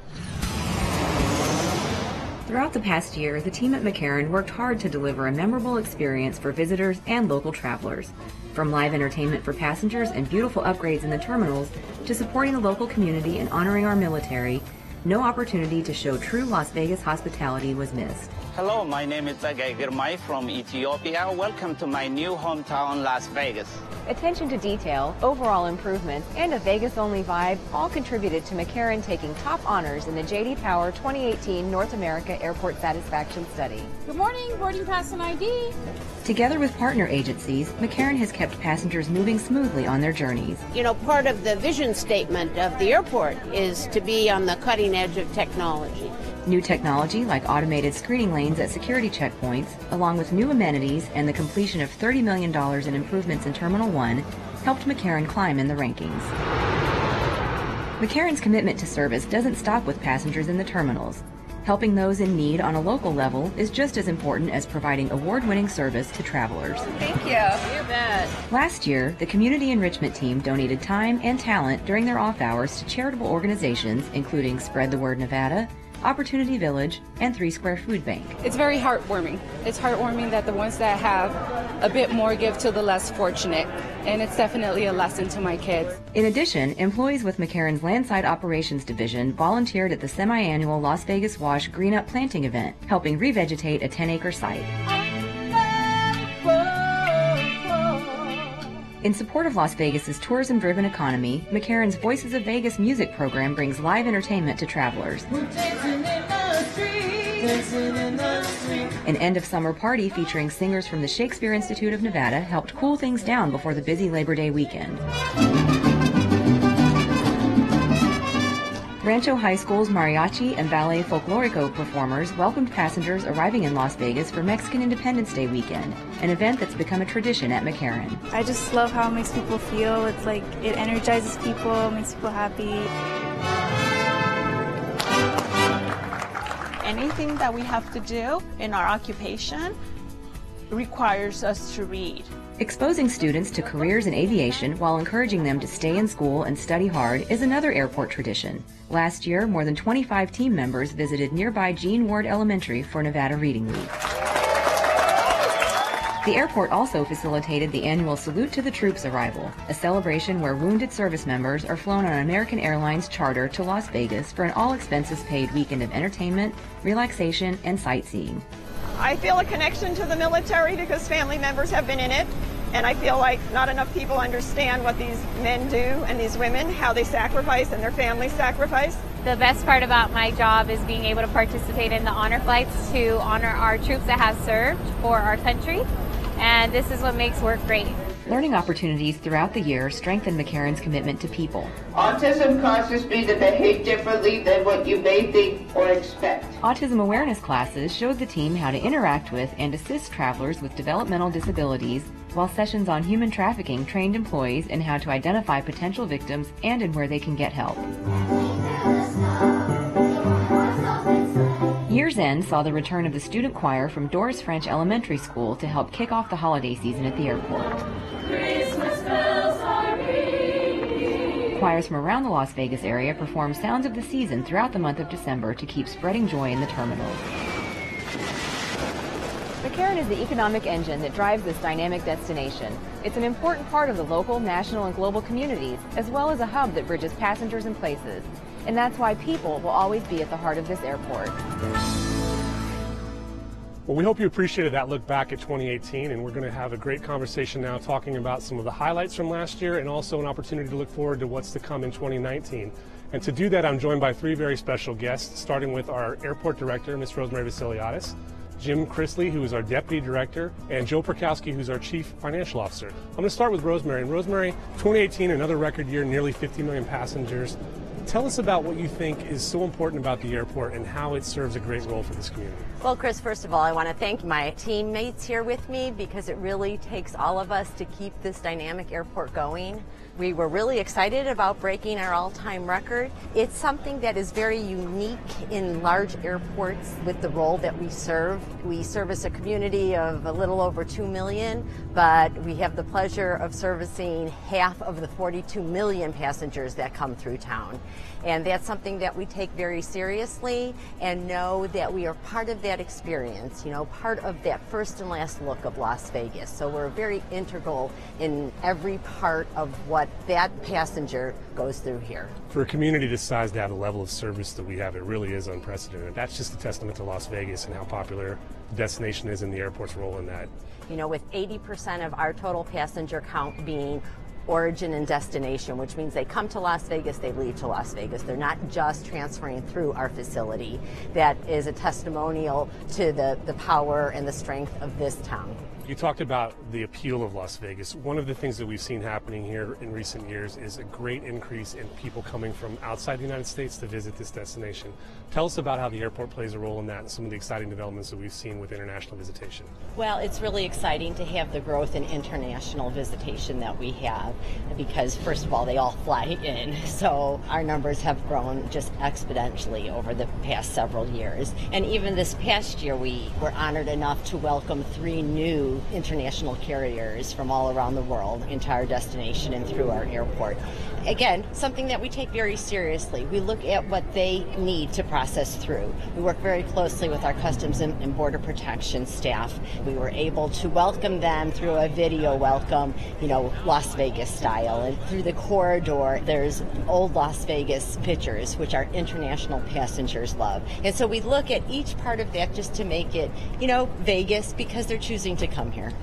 Throughout the past year, the team at McCarran worked hard to deliver a memorable experience for visitors and local travelers. From live entertainment for passengers and beautiful upgrades in the terminals to supporting the local community and honoring our military, no opportunity to show true Las Vegas hospitality was missed. Hello, my name is Zagay Girmay from Ethiopia. Welcome to my new hometown, Las Vegas. Attention to detail, overall improvements, and a Vegas-only vibe all contributed to McCarran taking top honors in the J.D. Power 2018 North America Airport Satisfaction Study. Good morning, boarding pass and ID. Together with partner agencies, McCarran has kept passengers moving smoothly on their journeys. You know, part of the vision statement of the airport is to be on the cutting edge of technology. New technology like automated screening lanes at security checkpoints, along with new amenities and the completion of $30 million in improvements in Terminal 1, helped McCarran climb in the rankings. McCarran's commitment to service doesn't stop with passengers in the terminals. Helping those in need on a local level is just as important as providing award-winning service to travelers. Thank you. You bet. Last year, the Community Enrichment Team donated time and talent during their off hours to charitable organizations including Spread the Word Nevada, Opportunity Village, and 3 Square Food Bank. It's very heartwarming. It's heartwarming that the ones that have a bit more give to the less fortunate, and it's definitely a lesson to my kids. In addition, employees with McCarran's Landside Operations Division volunteered at the semi-annual Las Vegas Wash Green Up Planting event, helping revegetate a 10-acre site. In support of Las Vegas's tourism-driven economy, McCarran's Voices of Vegas music program brings live entertainment to travelers. An end-of-summer party featuring singers from the Shakespeare Institute of Nevada helped cool things down before the busy Labor Day weekend. Rancho High School's mariachi and ballet folklorico performers welcomed passengers arriving in Las Vegas for Mexican Independence Day weekend, an event that's become a tradition at McCarran. I just love how it makes people feel. It's like it energizes people, makes people happy. Anything that we have to do in our occupation requires us to read. Exposing students to careers in aviation while encouraging them to stay in school and study hard is another airport tradition. Last year, more than 25 team members visited nearby Gene Ward Elementary for Nevada Reading Week. The airport also facilitated the annual Salute to the Troops arrival, a celebration where wounded service members are flown on American Airlines charter to Las Vegas for an all-expenses-paid weekend of entertainment, relaxation, and sightseeing. I feel a connection to the military because family members have been in it, and I feel like not enough people understand what these men do and these women, how they sacrifice and their families sacrifice. The best part about my job is being able to participate in the honor flights to honor our troops that have served for our country, and this is what makes work great. Learning opportunities throughout the year strengthen McCarran's commitment to people. Autism causes me to behave differently than what you may think or expect. Autism awareness classes showed the team how to interact with and assist travelers with developmental disabilities, while sessions on human trafficking trained employees in how to identify potential victims and in where they can get help. Year's End saw the return of the student choir from Doris French Elementary School to help kick off the holiday season at the airport. Christmas bells are ringing. Choirs from around the Las Vegas area perform sounds of the season throughout the month of December to keep spreading joy in the terminals. McCarran is the economic engine that drives this dynamic destination. It's an important part of the local, national, and global communities, as well as a hub that bridges passengers and places. And that's why people will always be at the heart of this airport. Well, we hope you appreciated that look back at 2018, and we're going to have a great conversation now talking about some of the highlights from last year and also an opportunity to look forward to what's to come in 2019. And to do that, I'm joined by 3 very special guests, starting with our airport director, Ms. Rosemary Vasiliadis, Jim Chrisley, who is our deputy director, and Joe Perkowski, who's our chief financial officer. I'm going to start with Rosemary. And Rosemary, 2018, another record year, nearly 50 million passengers. Tell us about what you think is so important about the airport and how it serves a great role for this community. Well, Chris, first of all, I want to thank my teammates here with me because it really takes all of us to keep this dynamic airport going. We were really excited about breaking our all-time record. It's something that is very unique in large airports with the role that we serve. We service a community of a little over 2 million, but we have the pleasure of servicing half of the 42 million passengers that come through town. And that's something that we take very seriously and know that we are part of that experience, you know, part of that first and last look of Las Vegas. So we're very integral in every part of what that passenger goes through here. For a community this size to have the level of service that we have, it really is unprecedented. That's just a testament to Las Vegas and how popular the destination is and the airport's role in that. You know, with 80% of our total passenger count being origin and destination, which means they come to Las Vegas, they leave to Las Vegas. They're not just transferring through our facility. That is a testimonial to the power and the strength of this town. You talked about the appeal of Las Vegas. One of the things that we've seen happening here in recent years is a great increase in people coming from outside the United States to visit this destination. Tell us about how the airport plays a role in that and some of the exciting developments that we've seen with international visitation. Well, it's really exciting to have the growth in international visitation that we have because, first of all, they all fly in. So our numbers have grown just exponentially over the past several years. And even this past year, we were honored enough to welcome 3 new international carriers from all around the world into our destination and through our airport. Again, something that we take very seriously. We look at what they need to process through. We work very closely with our Customs and Border Protection staff. We were able to welcome them through a video welcome, you know, Las Vegas style. And through the corridor, there's old Las Vegas pictures, which our international passengers love. And so we look at each part of that just to make it, you know, Vegas because they're choosing to come here.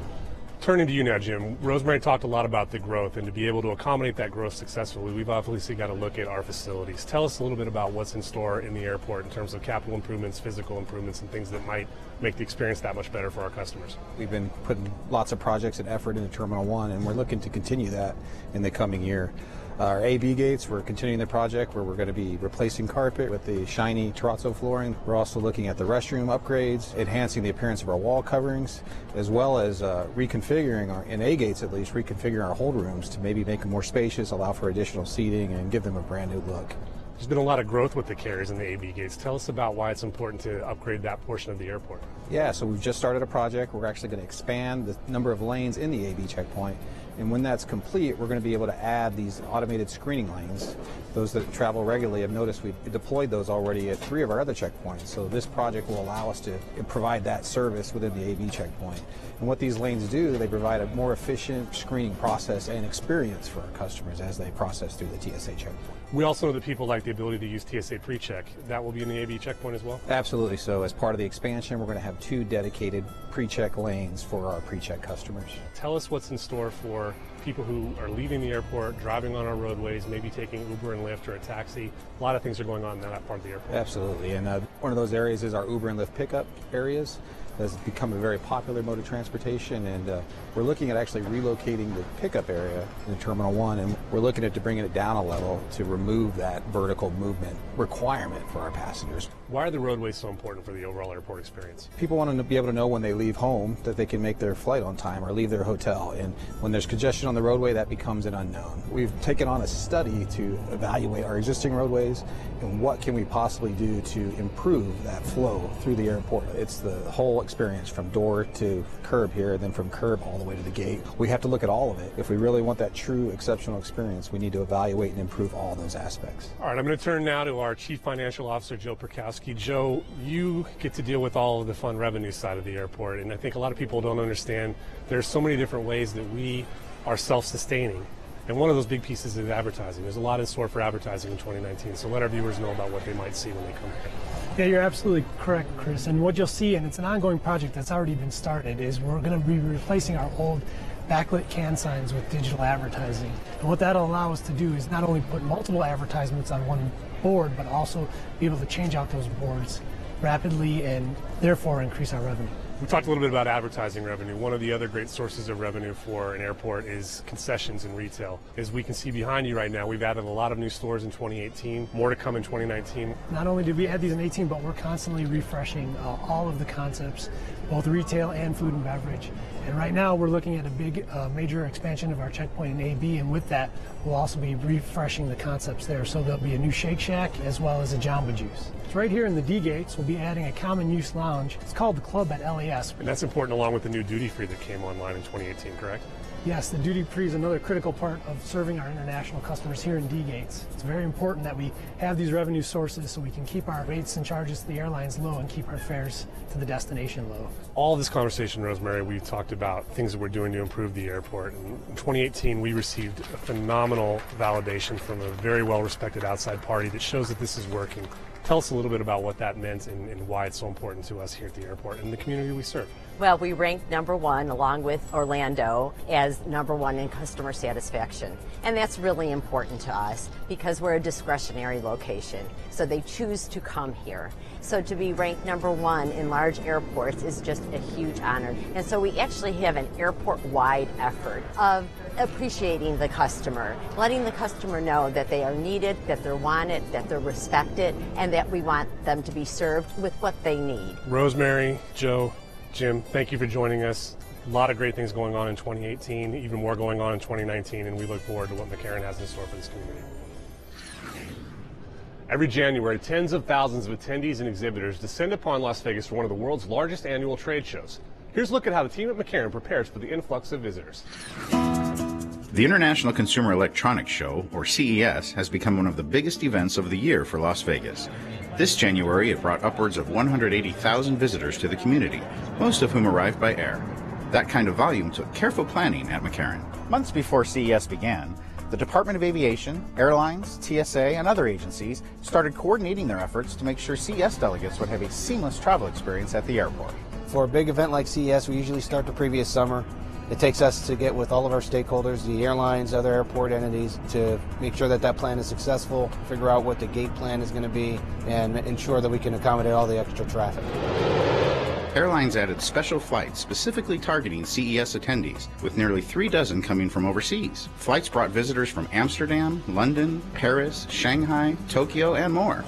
Turning to you now, Jim, Rosemary talked a lot about the growth, and to be able to accommodate that growth successfully, we've obviously got to look at our facilities. Tell us a little bit about what's in store in the airport in terms of capital improvements, physical improvements, and things that might make the experience that much better for our customers. We've been putting lots of projects and effort into Terminal 1, and we're looking to continue that in the coming year. Our AB gates, we're continuing the project where we're going to be replacing carpet with the shiny terrazzo flooring. We're also looking at the restroom upgrades, enhancing the appearance of our wall coverings, as well as reconfiguring our, in A gates at least, reconfiguring our hold rooms to maybe make them more spacious, allow for additional seating, and give them a brand new look. There's been a lot of growth with the carriers in the AB gates. Tell us about why it's important to upgrade that portion of the airport. Yeah, so we've just started a project. We're actually going to expand the number of lanes in the AB checkpoint. And when that's complete, we're going to be able to add these automated screening lanes. Those that travel regularly have noticed we've deployed those already at 3 of our other checkpoints. So this project will allow us to provide that service within the AB checkpoint. And what these lanes do, they provide a more efficient screening process and experience for our customers as they process through the TSA checkpoint. We also know that people like the ability to use TSA PreCheck. That will be in the AB checkpoint as well? Absolutely. So as part of the expansion, we're going to have 2 dedicated PreCheck lanes for our PreCheck customers. Tell us what's in store for people who are leaving the airport, driving on our roadways, maybe taking Uber and Lyft or a taxi. A lot of things are going on in that part of the airport. Absolutely. And one of those areas is our Uber and Lyft pickup areas. Has become a very popular mode of transportation, and we're looking at actually relocating the pickup area in Terminal 1, and we're looking at bringing it down a level to remove that vertical movement requirement for our passengers. Why are the roadways so important for the overall airport experience? People want to be able to know when they leave home that they can make their flight on time or leave their hotel, and when there's congestion on the roadway, that becomes an unknown. We've taken on a study to evaluate our existing roadways and what can we possibly do to improve that flow through the airport. It's the whole experience from door to curb here, then from curb all the way to the gate. We have to look at all of it. If we really want that true exceptional experience, we need to evaluate and improve all those aspects. All right, I'm going to turn now to our Chief Financial Officer, Joe Perkowski. Joe, you get to deal with all of the fun revenue side of the airport, and I think a lot of people don't understand there's so many different ways that we are self-sustaining. And one of those big pieces is advertising. There's a lot in store for advertising in 2019, so let our viewers know about what they might see when they come here. Yeah, you're absolutely correct, Chris. And what you'll see, and it's an ongoing project that's already been started, is we're going to be replacing our old backlit can signs with digital advertising. And what that'll allow us to do is not only put multiple advertisements on one board, but also be able to change out those boards rapidly and therefore increase our revenue. We talked a little bit about advertising revenue. One of the other great sources of revenue for an airport is concessions and retail. As we can see behind you right now, we've added a lot of new stores in 2018, more to come in 2019. Not only did we add these in 18, but we're constantly refreshing all of the concepts, both retail and food and beverage. And right now we're looking at a big major expansion of our checkpoint in AB, and with that we'll also be refreshing the concepts there. So there'll be a new Shake Shack as well as a Jamba Juice. So right here in the D gates we'll be adding a common use lounge. It's called the Club at LAS. And that's important along with the new duty free that came online in 2018, correct? Yes, the duty free is another critical part of serving our international customers here in D gates. It's very important that we have these revenue sources so we can keep our rates and charges to the airlines low and keep our fares to the destination low. All this conversation, Rosemary, we've talked about things that we're doing to improve the airport. And in 2018, we received a phenomenal validation from a very well-respected outside party that shows that this is working. Tell us a little bit about what that meant and why it's so important to us here at the airport and the community we serve. Well, we ranked #1 along with Orlando as #1 in customer satisfaction. And that's really important to us because we're a discretionary location. So they choose to come here. So to be ranked #1 in large airports is just a huge honor. And so we actually have an airport-wide effort of appreciating the customer, letting the customer know that they are needed, that they're wanted, that they're respected, and that we want them to be served with what they need. Rosemary, Joe, Jim, thank you for joining us. A lot of great things going on in 2018, even more going on in 2019, and we look forward to what McCarran has in store for this community. Every January, tens of thousands of attendees and exhibitors descend upon Las Vegas for one of the world's largest annual trade shows. Here's a look at how the team at McCarran prepares for the influx of visitors. The International Consumer Electronics Show, or CES, has become one of the biggest events of the year for Las Vegas. This January, it brought upwards of 180,000 visitors to the community, most of whom arrived by air. That kind of volume took careful planning at McCarran. Months before CES began, the Department of Aviation, airlines, TSA, and other agencies started coordinating their efforts to make sure CES delegates would have a seamless travel experience at the airport. For a big event like CES, we usually start the previous summer. It takes us to get with all of our stakeholders, the airlines, other airport entities, to make sure that that plan is successful, figure out what the gate plan is going to be, and ensure that we can accommodate all the extra traffic. Airlines added special flights specifically targeting CES attendees, with nearly 3 dozen coming from overseas. Flights brought visitors from Amsterdam, London, Paris, Shanghai, Tokyo, and more.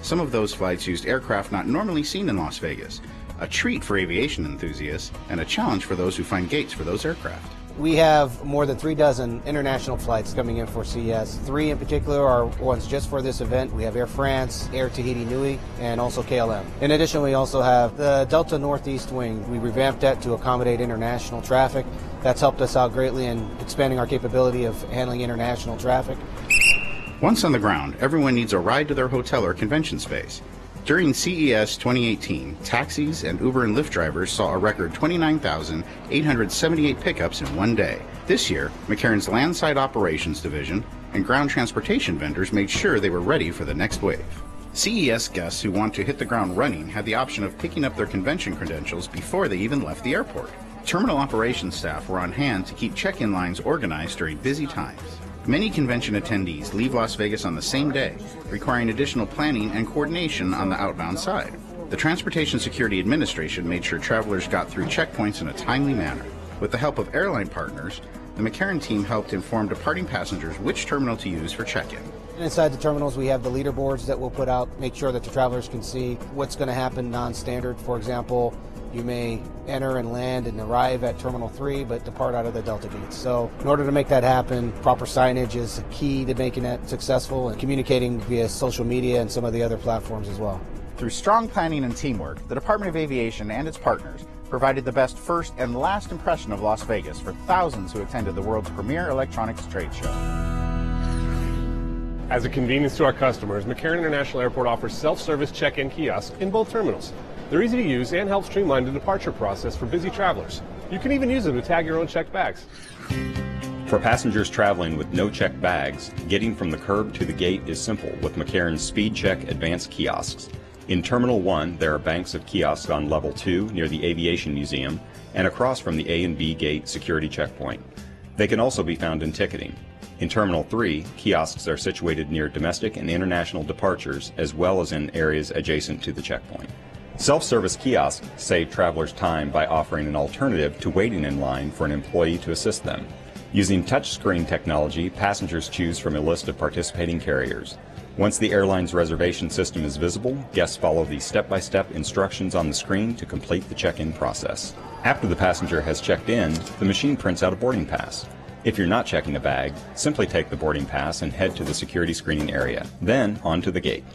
Some of those flights used aircraft not normally seen in Las Vegas. A treat for aviation enthusiasts and a challenge for those who find gates for those aircraft. We have more than 3 dozen international flights coming in for CES. 3 in particular are ones just for this event. We have Air France, Air Tahiti Nui, and also KLM. In addition, we also have the Delta Northeast Wing. We revamped that to accommodate international traffic. That's helped us out greatly in expanding our capability of handling international traffic. Once on the ground, everyone needs a ride to their hotel or convention space. During CES 2018, taxis and Uber and Lyft drivers saw a record 29,878 pickups in one day. This year, McCarran's Landside Operations Division and ground transportation vendors made sure they were ready for the next wave. CES guests who want to hit the ground running had the option of picking up their convention credentials before they even left the airport. Terminal operations staff were on hand to keep check-in lines organized during busy times. Many convention attendees leave Las Vegas on the same day, requiring additional planning and coordination on the outbound side. The Transportation Security Administration made sure travelers got through checkpoints in a timely manner. With the help of airline partners, the McCarran team helped inform departing passengers which terminal to use for check-in. Inside the terminals, we have the leaderboards that we'll put out, make sure that the travelers can see what's going to happen non-standard. For example, you may enter and land and arrive at Terminal 3, but depart out of the Delta gates. So in order to make that happen, proper signage is key to making that successful, and communicating via social media and some of the other platforms as well. Through strong planning and teamwork, the Department of Aviation and its partners provided the best first and last impression of Las Vegas for thousands who attended the world's premier electronics trade show. As a convenience to our customers, McCarran International Airport offers self-service check-in kiosks in both terminals. They're easy to use and help streamline the departure process for busy travelers. You can even use them to tag your own checked bags. For passengers traveling with no checked bags, getting from the curb to the gate is simple with McCarran's Speed Check Advanced Kiosks. In Terminal 1, there are banks of kiosks on Level 2 near the Aviation Museum and across from the A and B Gate security checkpoint. They can also be found in ticketing. In Terminal 3, kiosks are situated near domestic and international departures as well as in areas adjacent to the checkpoint. Self-service kiosks save travelers time by offering an alternative to waiting in line for an employee to assist them. Using touchscreen technology, passengers choose from a list of participating carriers. Once the airline's reservation system is visible, guests follow the step-by-step instructions on the screen to complete the check-in process. After the passenger has checked in, the machine prints out a boarding pass. If you're not checking a bag, simply take the boarding pass and head to the security screening area, then onto the gate.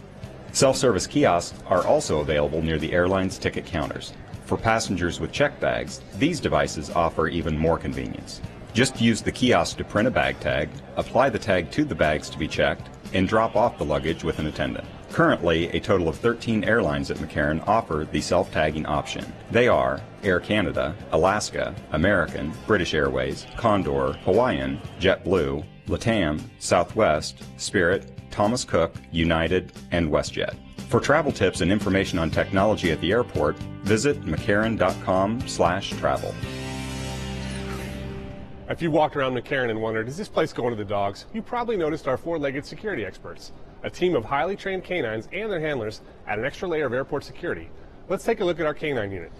Self-service kiosks are also available near the airline's ticket counters. For passengers with checked bags, these devices offer even more convenience. Just use the kiosk to print a bag tag, apply the tag to the bags to be checked, and drop off the luggage with an attendant. Currently, a total of 13 airlines at McCarran offer the self-tagging option. They are Air Canada, Alaska, American, British Airways, Condor, Hawaiian, JetBlue, LATAM, Southwest, Spirit, Thomas Cook, United, and WestJet. For travel tips and information on technology at the airport, visit mccarran.com/travel. If you walked around McCarran and wondered, is this place going to the dogs? You probably noticed our four-legged security experts. A team of highly trained canines and their handlers add an extra layer of airport security. Let's take a look at our canine unit.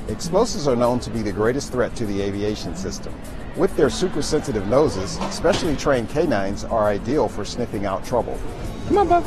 Explosives are known to be the greatest threat to the aviation system. With their super sensitive noses, specially trained canines are ideal for sniffing out trouble. Come on, bub.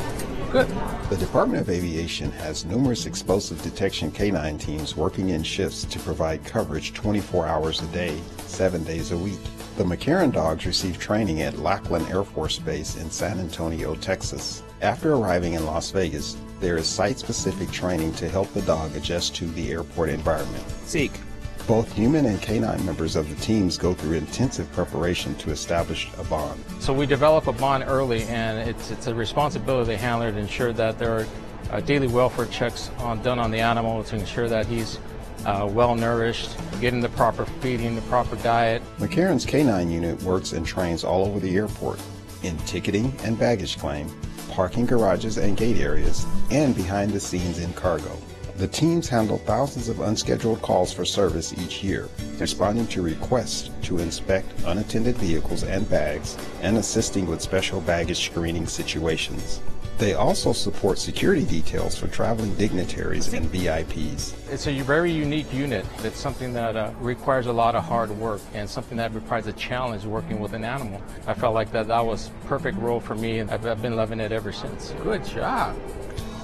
Good. The Department of Aviation has numerous explosive detection canine teams working in shifts to provide coverage 24 hours a day, 7 days a week. The McCarran dogs receive training at Lackland Air Force Base in San Antonio, Texas. After arriving in Las Vegas, there is site-specific training to help the dog adjust to the airport environment. Zeke. Both human and canine members of the teams go through intensive preparation to establish a bond. So we develop a bond early, and it's a responsibility of the handler to ensure that there are daily welfare checks done on the animal to ensure that he's well nourished, getting the proper feeding, the proper diet. McCarran's canine unit works and trains all over the airport, in ticketing and baggage claim, parking garages and gate areas, and behind the scenes in cargo. The teams handle thousands of unscheduled calls for service each year, responding to requests to inspect unattended vehicles and bags, and assisting with special baggage screening situations. They also support security details for traveling dignitaries and VIPs. It's a very unique unit. It's something that requires a lot of hard work and something that requires a challenge working with an animal. I felt like that was perfect role for me, and I've been loving it ever since. Good job.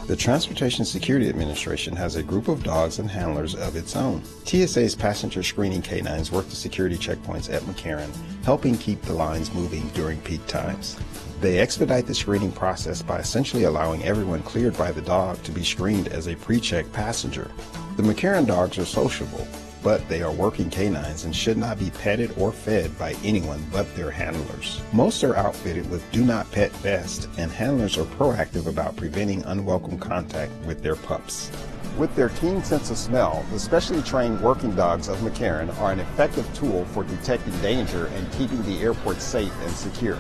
The Transportation Security Administration has a group of dogs and handlers of its own. TSA's passenger screening canines work the security checkpoints at McCarran, helping keep the lines moving during peak times. They expedite the screening process by essentially allowing everyone cleared by the dog to be screened as a pre-check passenger. The McCarran dogs are sociable, but they are working canines and should not be petted or fed by anyone but their handlers. Most are outfitted with Do Not Pet vests, and handlers are proactive about preventing unwelcome contact with their pups. With their keen sense of smell, the specially trained working dogs of McCarran are an effective tool for detecting danger and keeping the airport safe and secure.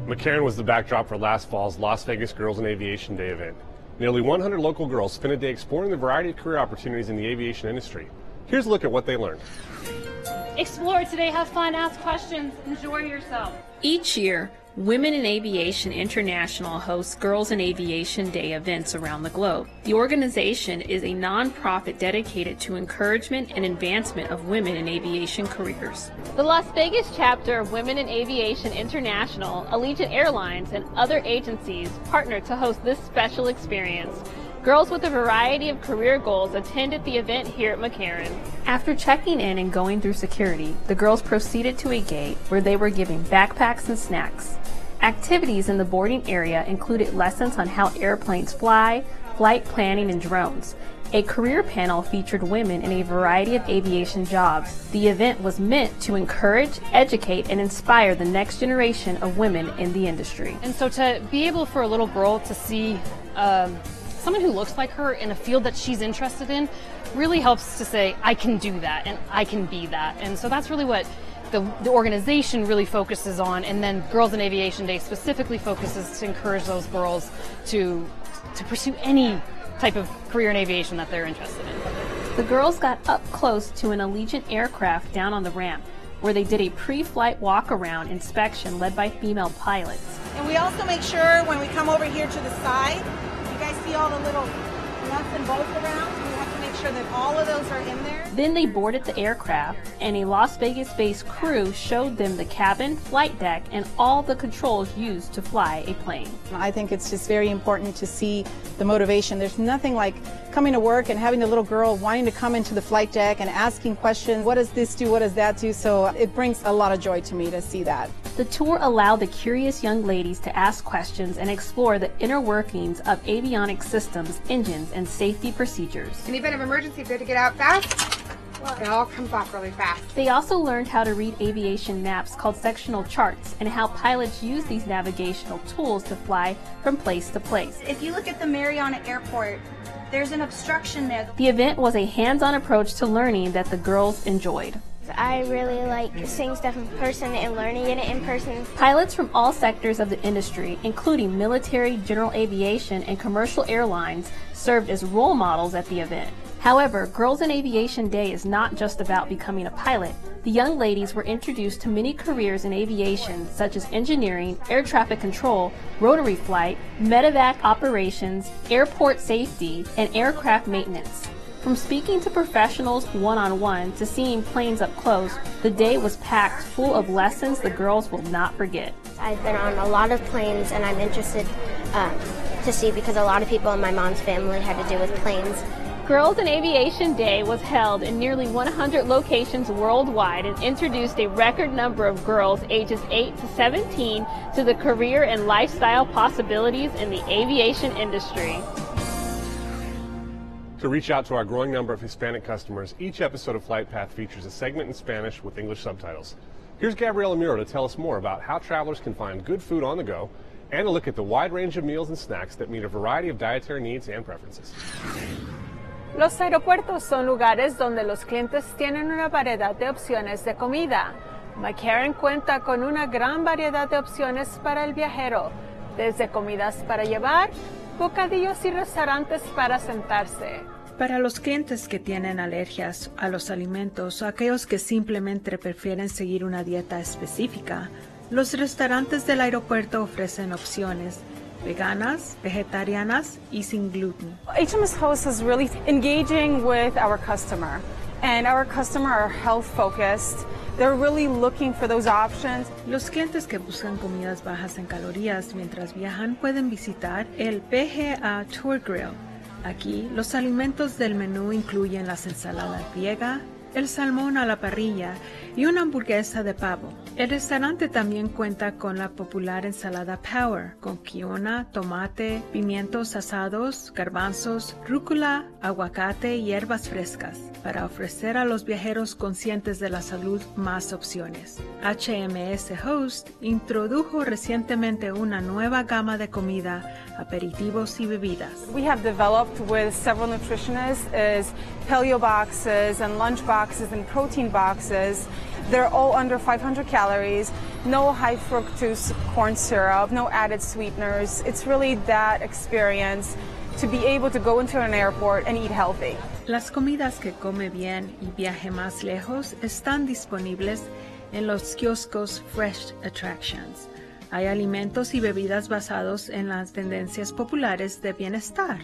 McCarran was the backdrop for last fall's Las Vegas Girls in Aviation Day event. Nearly 100 local girls spent a day exploring the variety of career opportunities in the aviation industry. Here's a look at what they learned. Explore today, have fun, ask questions, enjoy yourself. Each year, Women in Aviation International hosts Girls in Aviation Day events around the globe. The organization is a nonprofit dedicated to encouragement and advancement of women in aviation careers. The Las Vegas chapter of Women in Aviation International, Allegiant Airlines, and other agencies partnered to host this special experience. Girls with a variety of career goals attended the event here at McCarran. After checking in and going through security, the girls proceeded to a gate where they were given backpacks and snacks. Activities in the boarding area included lessons on how airplanes fly, flight planning, and drones. A career panel featured women in a variety of aviation jobs. The event was meant to encourage, educate, and inspire the next generation of women in the industry. And so to be able for a little girl to see someone who looks like her in a field that she's interested in really helps to say, I can do that and I can be that. And so that's really what the organization really focuses on, and then Girls in Aviation Day specifically focuses to encourage those girls to pursue any type of career in aviation that they're interested in. The girls got up close to an Allegiant aircraft down on the ramp, where they did a pre-flight walk-around inspection led by female pilots. And we also make sure when we come over here to the side, you guys see all the little nuts and bolts around. We have to make sure that all of those are in there. Then they boarded the aircraft, and a Las Vegas-based crew showed them the cabin, flight deck, and all the controls used to fly a plane. I think it's just very important to see the motivation. There's nothing like coming to work and having the little girl wanting to come into the flight deck and asking questions. What does this do? What does that do? So it brings a lot of joy to me to see that. The tour allowed the curious young ladies to ask questions and explore the inner workings of avionics systems, engines, and safety procedures. In the event of emergency, if they have to get out fast, it all comes off really fast. They also learned how to read aviation maps called sectional charts and how pilots use these navigational tools to fly from place to place. If you look at the Mariana Airport, there's an obstruction there. The event was a hands-on approach to learning that the girls enjoyed. I really like seeing stuff in person and learning it in person. Pilots from all sectors of the industry, including military, general aviation, and commercial airlines, served as role models at the event. However, Girls in Aviation Day is not just about becoming a pilot. The young ladies were introduced to many careers in aviation, such as engineering, air traffic control, rotary flight, medevac operations, airport safety, and aircraft maintenance. From speaking to professionals one-on-one to seeing planes up close, the day was packed full of lessons the girls will not forget. I've been on a lot of planes, and I'm interested to see because a lot of people in my mom's family had to do with planes. Girls in Aviation Day was held in nearly 100 locations worldwide and introduced a record number of girls ages 8 to 17 to the career and lifestyle possibilities in the aviation industry. To reach out to our growing number of Hispanic customers, each episode of Flight Path features a segment in Spanish with English subtitles. Here's Gabriela Muro to tell us more about how travelers can find good food on the go and a look at the wide range of meals and snacks that meet a variety of dietary needs and preferences. Los aeropuertos son lugares donde los clientes tienen una variedad de opciones de comida. McCarran cuenta con una gran variedad de opciones para el viajero, desde comidas para llevar, bocadillos y restaurantes para sentarse. Para los clientes que tienen alergias a los alimentos o aquellos que simplemente prefieren seguir una dieta específica, los restaurantes del aeropuerto ofrecen opciones veganas, vegetarianas y sin gluten. HMS Host is really engaging with our customer, and our customer are health focused. They're really looking for those options. Los clientes que buscan comidas bajas en calorías mientras viajan pueden visitar el PGA Tour Grill. Aquí, los alimentos del menú incluyen las ensaladas griega, el salmón a la parrilla y una hamburguesa de pavo. El restaurante también cuenta con la popular ensalada Power, con quiona, tomate, pimientos asados, garbanzos, rúcula, aguacate y hierbas frescas, para ofrecer a los viajeros conscientes de la salud más opciones. HMS Host introdujo recientemente una nueva gama de comida, aperitivos y bebidas. We have developed with several nutritionists is paleo boxes and lunch boxes and protein boxes. They're all under 500 calories, no high fructose corn syrup, no added sweeteners. It's really that experience to be able to go into an airport and eat healthy. Las comidas que come bien y viaje más lejos están disponibles en los kioscos Fresh Attractions. Hay alimentos y bebidas basados en las tendencias populares de bienestar,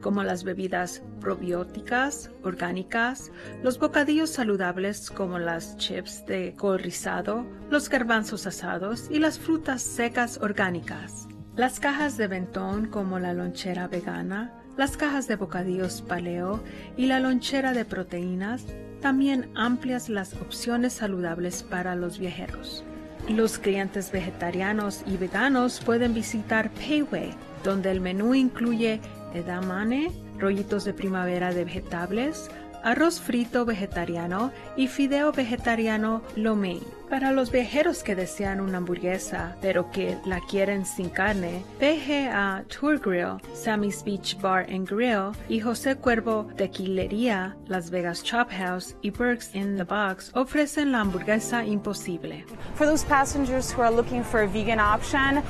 como las bebidas probióticas, orgánicas, los bocadillos saludables como las chips de col rizado, los garbanzos asados y las frutas secas orgánicas. Las cajas de bentón como la lonchera vegana, las cajas de bocadillos paleo y la lonchera de proteínas, también amplias las opciones saludables para los viajeros. Los clientes vegetarianos y veganos pueden visitar Payway, donde el menú incluye edamame, rollitos de primavera de vegetables, arroz frito vegetariano y fideo vegetariano lo mein. Para los viajeros que desean una hamburguesa, pero que la quieren sin carne, PGA Tour Grill, Sammy's Beach Bar and Grill y José Cuervo Tequilería, Las Vegas Chop House y Burke's in the Box ofrecen la hamburguesa imposible. For those passengers who are looking for a vegan option,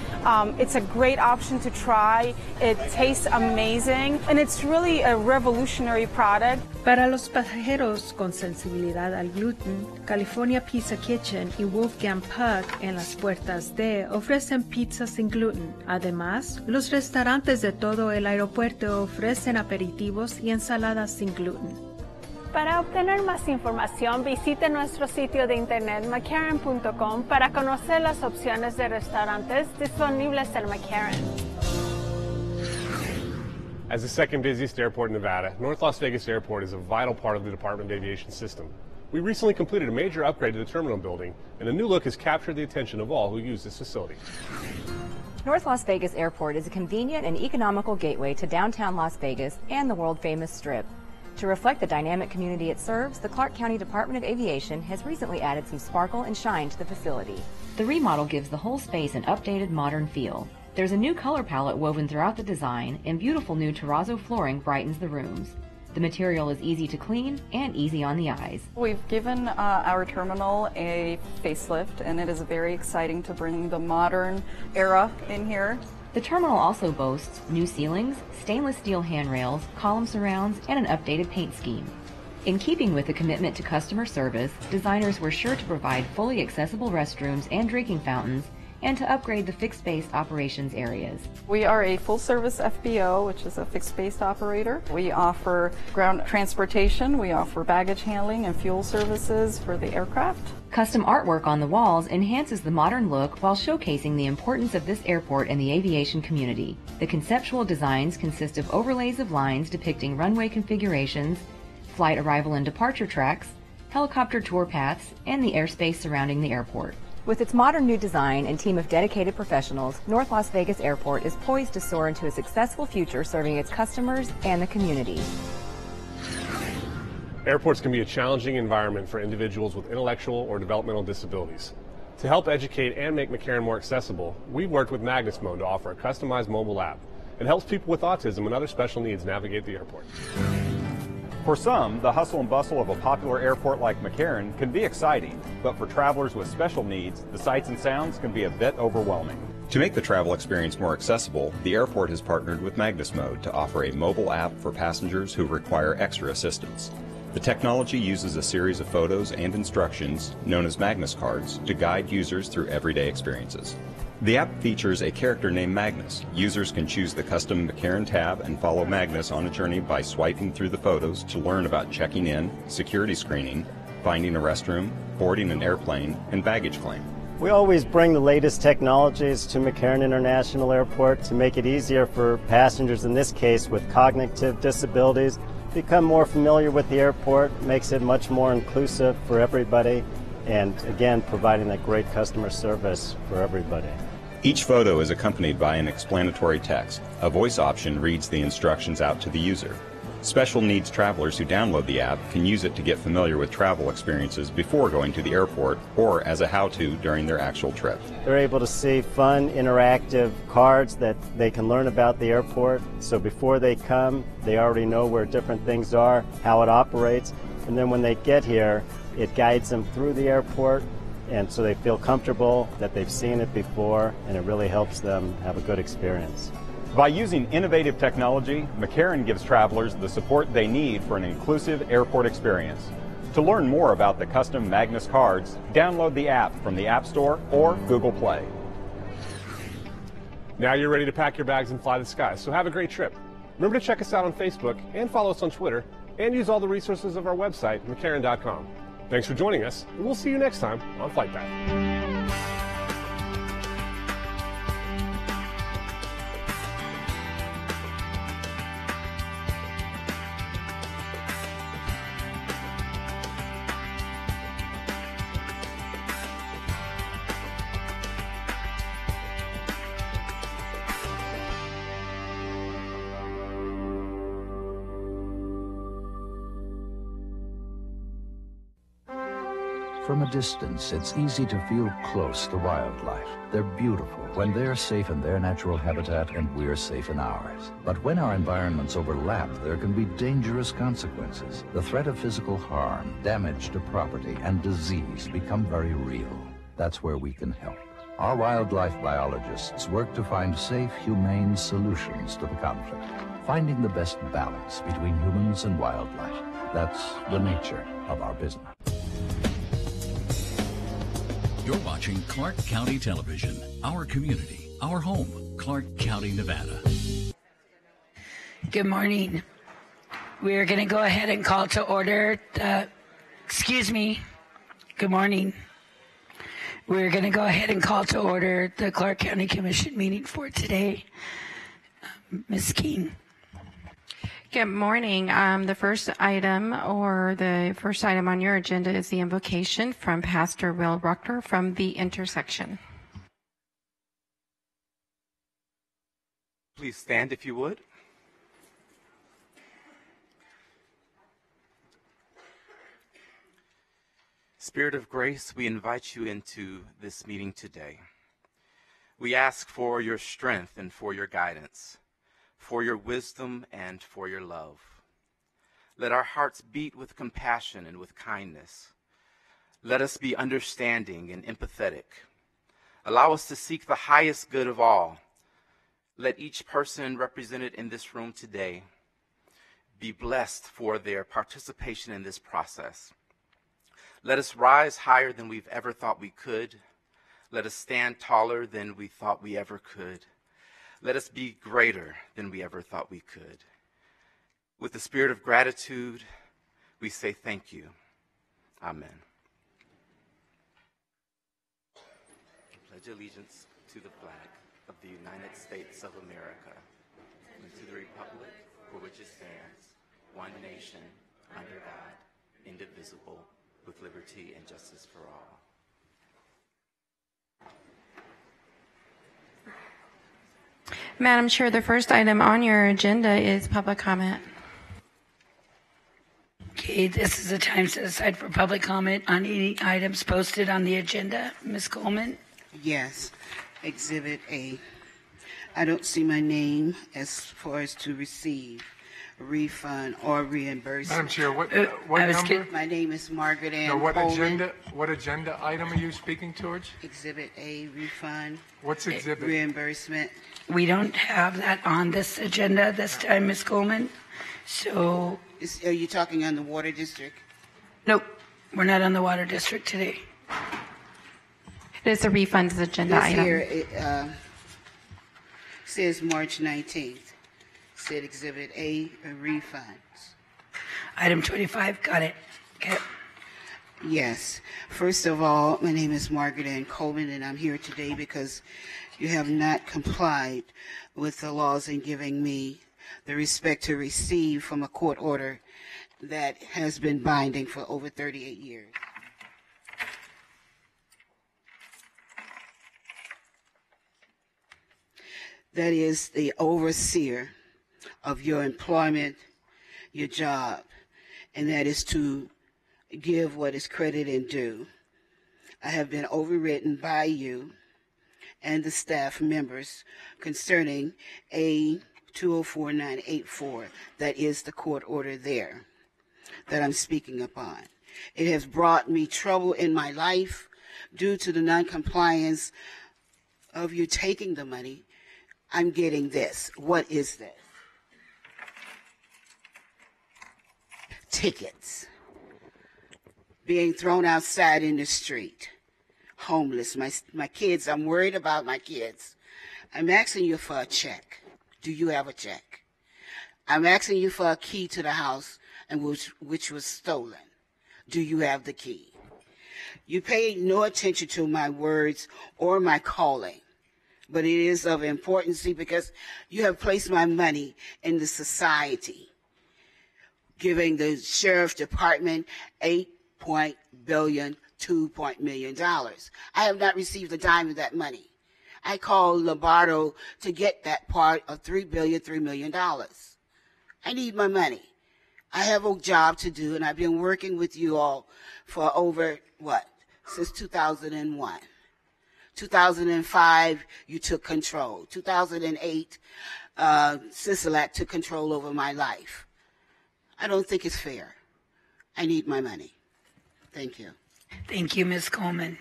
it's a great option to try. It tastes amazing, and it's really a revolutionary product. Para los pasajeros con sensibilidad al gluten, California Pizza Kitchen McCarran y Wolfgang Puck en las puertas D ofrecen pizzas sin gluten. Además, los restaurantes de todo el aeropuerto ofrecen aperitivos y ensaladas sin gluten. Para obtener más información, visite nuestro sitio de internet mccarran.com para conocer las opciones de restaurantes disponibles en McCarran. As the second busiest airport in Nevada, North Las Vegas Airport is a vital part of the Department of Aviation system. We recently completed a major upgrade to the terminal building, and a new look has captured the attention of all who use this facility. North Las Vegas Airport is a convenient and economical gateway to downtown Las Vegas and the world-famous Strip. To reflect the dynamic community it serves, the Clark County Department of Aviation has recently added some sparkle and shine to the facility. The remodel gives the whole space an updated, modern feel. There's a new color palette woven throughout the design, and beautiful new terrazzo flooring brightens the rooms. The material is easy to clean and easy on the eyes. We've given our terminal a facelift, and it is very exciting to bring the modern era in here. The terminal also boasts new ceilings, stainless steel handrails, column surrounds, and an updated paint scheme. In keeping with the commitment to customer service, designers were sure to provide fully accessible restrooms and drinking fountains, and to upgrade the fixed-base operations areas. We are a full-service FBO, which is a fixed-base operator. We offer ground transportation, we offer baggage handling and fuel services for the aircraft. Custom artwork on the walls enhances the modern look while showcasing the importance of this airport and the aviation community. The conceptual designs consist of overlays of lines depicting runway configurations, flight arrival and departure tracks, helicopter tour paths, and the airspace surrounding the airport. With its modern new design and team of dedicated professionals, North Las Vegas Airport is poised to soar into a successful future serving its customers and the community. Airports can be a challenging environment for individuals with intellectual or developmental disabilities. To help educate and make McCarran more accessible, we've worked with Magnus Mode to offer a customized mobile app. It helps people with autism and other special needs navigate the airport. For some, the hustle and bustle of a popular airport like McCarran can be exciting, but for travelers with special needs, the sights and sounds can be a bit overwhelming. To make the travel experience more accessible, the airport has partnered with Magnus Mode to offer a mobile app for passengers who require extra assistance. The technology uses a series of photos and instructions, known as Magnus cards, to guide users through everyday experiences. The app features a character named Magnus. Users can choose the custom McCarran tab and follow Magnus on a journey by swiping through the photos to learn about checking in, security screening, finding a restroom, boarding an airplane, and baggage claim. We always bring the latest technologies to McCarran International Airport to make it easier for passengers, in this case with cognitive disabilities, become more familiar with the airport, makes it much more inclusive for everybody, and again, providing that great customer service for everybody. Each photo is accompanied by an explanatory text. A voice option reads the instructions out to the user. Special needs travelers who download the app can use it to get familiar with travel experiences before going to the airport or as a how-to during their actual trip. They're able to see fun, interactive cards that they can learn about the airport. So before they come, they already know where different things are, how it operates, and then when they get here, it guides them through the airport, and so they feel comfortable that they've seen it before, and it really helps them have a good experience. By using innovative technology, McCarran gives travelers the support they need for an inclusive airport experience. To learn more about the custom Magnus cards, download the app from the App Store or Google Play. Now you're ready to pack your bags and fly the skies, so have a great trip. Remember to check us out on Facebook and follow us on Twitter, and use all the resources of our website, McCarran.com. Thanks for joining us, and we'll see you next time on Flight Path. From a distance, it's easy to feel close to wildlife. They're beautiful when they're safe in their natural habitat and we're safe in ours. But when our environments overlap, there can be dangerous consequences. The threat of physical harm, damage to property, and disease become very real. That's where we can help. Our wildlife biologists work to find safe, humane solutions to the conflict, finding the best balance between humans and wildlife. That's the nature of our business. You're watching Clark County Television, our community, our home, Clark County, Nevada. Good morning. We're going to go ahead and call to order Good morning. We're going to go ahead and call to order the Clark County Commission meeting for today. Ms. King. Good morning. The first item on your agenda is the invocation from Pastor Will Rucker from The Intersection. Please stand if you would. Spirit of grace, we invite you into this meeting today. We ask for your strength and for your guidance, for your wisdom and for your love. Let our hearts beat with compassion and with kindness. Let us be understanding and empathetic. Allow us to seek the highest good of all. Let each person represented in this room today be blessed for their participation in this process. Let us rise higher than we've ever thought we could. Let us stand taller than we thought we ever could. Let us be greater than we ever thought we could. With the spirit of gratitude, we say thank you. Amen. I pledge allegiance to the flag of the United States of America and to the republic for which it stands, one nation, under God, indivisible, with liberty and justice for all. Madam Chair, the first item on your agenda is public comment. Okay, this is the time set aside for public comment on any items posted on the agenda. Ms. Coleman? Yes, Exhibit A. I don't see my name as far as to receive a refund or reimbursement. Madam Chair, what number? My name is Margaret Ann No, what Coleman. agenda item are you speaking towards? Exhibit A, refund. What's exhibit? Reimbursement. We don't have that on this agenda this time, Ms. Coleman. So. Are you talking on the Water District? Nope, we're not on the Water District today. It is a refunds agenda item. Here says March 19th. Said Exhibit A, refunds. Item 25, got it. Okay. Yes. First of all, my name is Margaret Ann Coleman, and I'm here today because you have not complied with the laws in giving me the respect to receive from a court order that has been binding for over 38 years. That is the overseer of your employment, your job, and that is to give what is credit and due. I have been overridden by you and the staff members concerning A 204984, that is the court order there that I'm speaking upon. It has brought me trouble in my life due to the noncompliance of you taking the money. I'm getting this. What is this? Tickets. Being thrown outside in the street. Homeless. My kids, I'm worried about my kids. I'm asking you for a check. Do you have a check? I'm asking you for a key to the house and which was stolen. Do you have the key? You paid no attention to my words or my calling, but it is of importance because you have placed my money in the society, giving the sheriff department $2 million. I have not received a dime of that money. I called Lombardo to get that part of $3 million. I need my money. I have a job to do, and I've been working with you all for over, since 2001. 2005, you took control. 2008, Sisolak took control over my life. I don't think it's fair. I need my money. Thank you. Thank you, Ms. Coleman.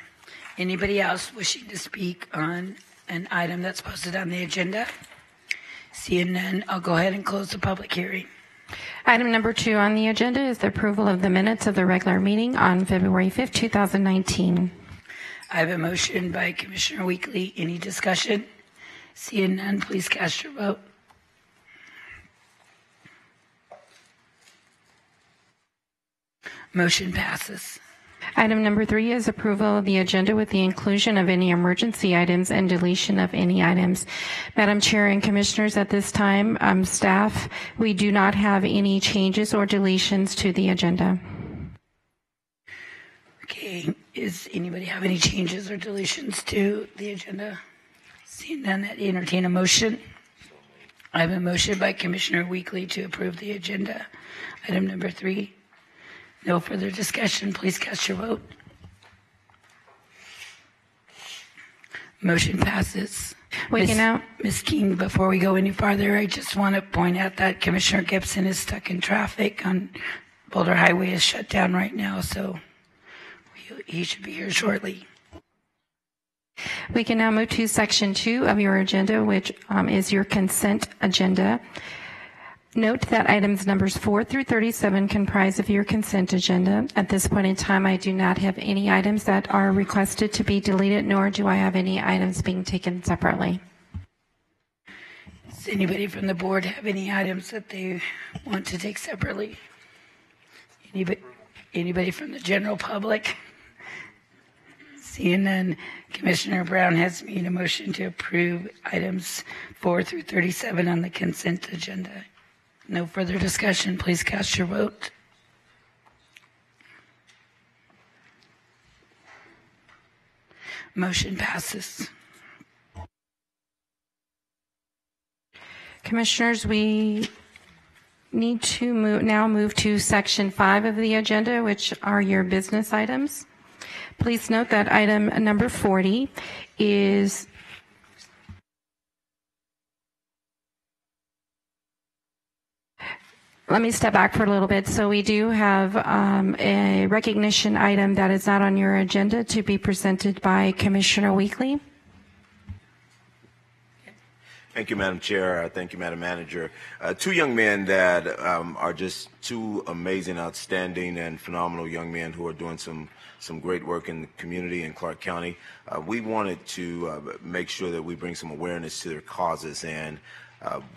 Anybody else wishing to speak on an item that's posted on the agenda? Seeing none, I'll go ahead and close the public hearing. Item number 2 on the agenda is the approval of the minutes of the regular meeting on February 5th, 2019. I have a motion by Commissioner Weekly. Any discussion? Seeing none, please cast your vote. Motion passes. Item number 3 is approval of the agenda with the inclusion of any emergency items and deletion of any items. Madam Chair and Commissioners, at this time, staff, we do not have any changes or deletions to the agenda. Okay, does anybody have any changes or deletions to the agenda? Seeing none, I entertain a motion. I have a motion by Commissioner Weekly to approve the agenda. Item number 3. No further discussion. Please cast your vote. Motion passes. Ms. King, before we go any farther, I just want to point out that Commissioner Gibson is stuck in traffic on Boulder Highway is shut down right now, so he should be here shortly. We can now move to section 2 of your agenda, which is your consent agenda. Note that items numbers 4 through 37 comprise of your consent agenda. At this point in time, I do not have any items that are requested to be deleted, nor do I have any items being taken separately. Does anybody from the board have any items that they want to take separately? Anybody from the general public? Seeing none, Commissioner Brown has made a motion to approve items 4 through 37 on the consent agenda. No further discussion. Please cast your vote. Motion passes. Commissioners, we need to move to section 5 of the agenda, which are your business items. Please note that item number 40 is let me step back for a little bit. So we do have a recognition item that is not on your agenda to be presented by Commissioner Weekly. Thank you, Madam Chair. Thank you, Madam Manager. 2 young men that are just 2 amazing, outstanding, and phenomenal young men who are doing some great work in the community in Clark County. We wanted to make sure that we bring some awareness to their causes, and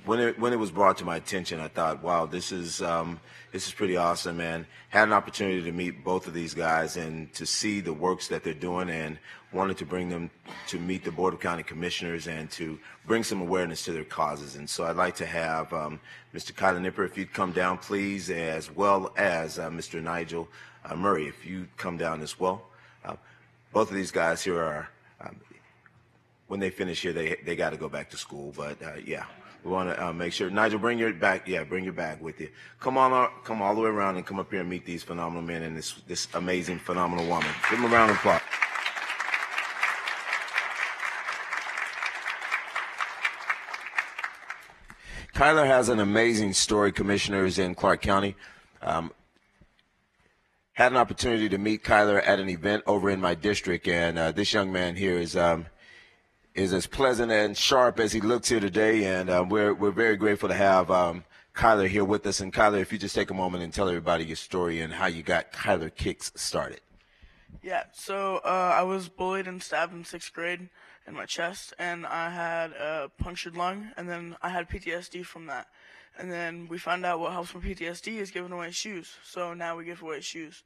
when it was brought to my attention, I thought, wow, this is pretty awesome, and had an opportunity to meet both of these guys and to see the works that they're doing, and wanted to bring them to meet the Board of County Commissioners and to bring some awareness to their causes. And so I'd like to have Mr. Kyler Nipper, if you'd come down, please, as well as Mr. Nigel Murray, if you come down as well. Both of these guys here are, when they finish here, they got to go back to school, but yeah. We want to make sure. Nigel, bring your bag. Yeah, bring your bag with you. Come all the way around and come up here and meet these phenomenal men and this amazing, phenomenal woman. Give them a round of applause. Kyler has an amazing story, Commissioners, in Clark County. Had an opportunity to meet Kyler at an event over in my district, and this young man here is as pleasant and sharp as he looks here today, and we're very grateful to have Kyler here with us. And Kyler, if you just take a moment and tell everybody your story and how you got Kyler Kicks started. Yeah, so I was bullied and stabbed in 6th grade in my chest, and I had a punctured lung, and then I had PTSD from that. And then we found out what helps from PTSD is giving away shoes, so now we give away shoes.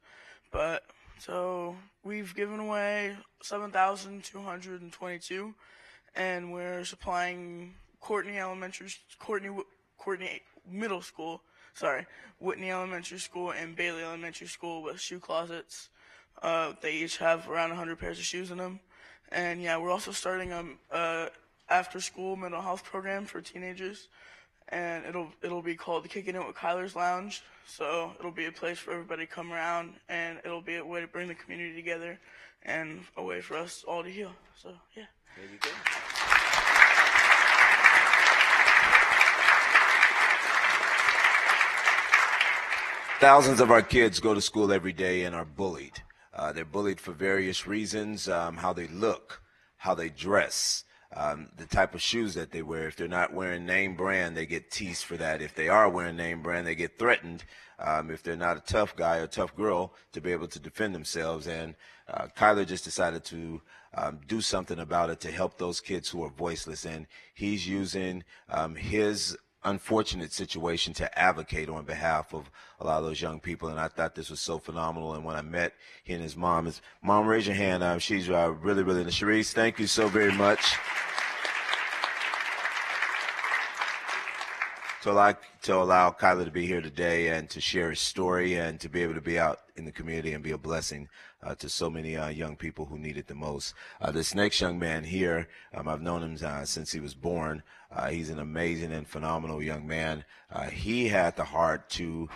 So we've given away 7,222, and we're supplying Whitney Middle School, Whitney Elementary School and Bailey Elementary School with shoe closets. They each have around 100 pairs of shoes in them. And yeah, we're also starting a after-school mental health program for teenagers, and it'll be called the Kicking It with Kyler's Lounge. So it'll be a place for everybody to come around, and it'll be a way to bring the community together and a way for us all to heal. So yeah. There you go. Thousands of our kids go to school every day and are bullied. They're bullied for various reasons, how they look, how they dress, the type of shoes that they wear. If they're not wearing name brand, they get teased for that. If they are wearing name brand, they get threatened. If they're not a tough guy or tough girl, to be able to defend themselves. And Kyler just decided to do something about it to help those kids who are voiceless. And he's using his unfortunate situation to advocate on behalf of a lot of those young people. And I thought this was so phenomenal. And when I met he and his mom, raise your hand. She's really, really, Sharice, thank you so very much. To allow Kyler to be here today and to share his story and to be able to be out in the community and be a blessing to so many young people who need it the most. This next young man here, I've known him since he was born. He's an amazing and phenomenal young man. He had the heart to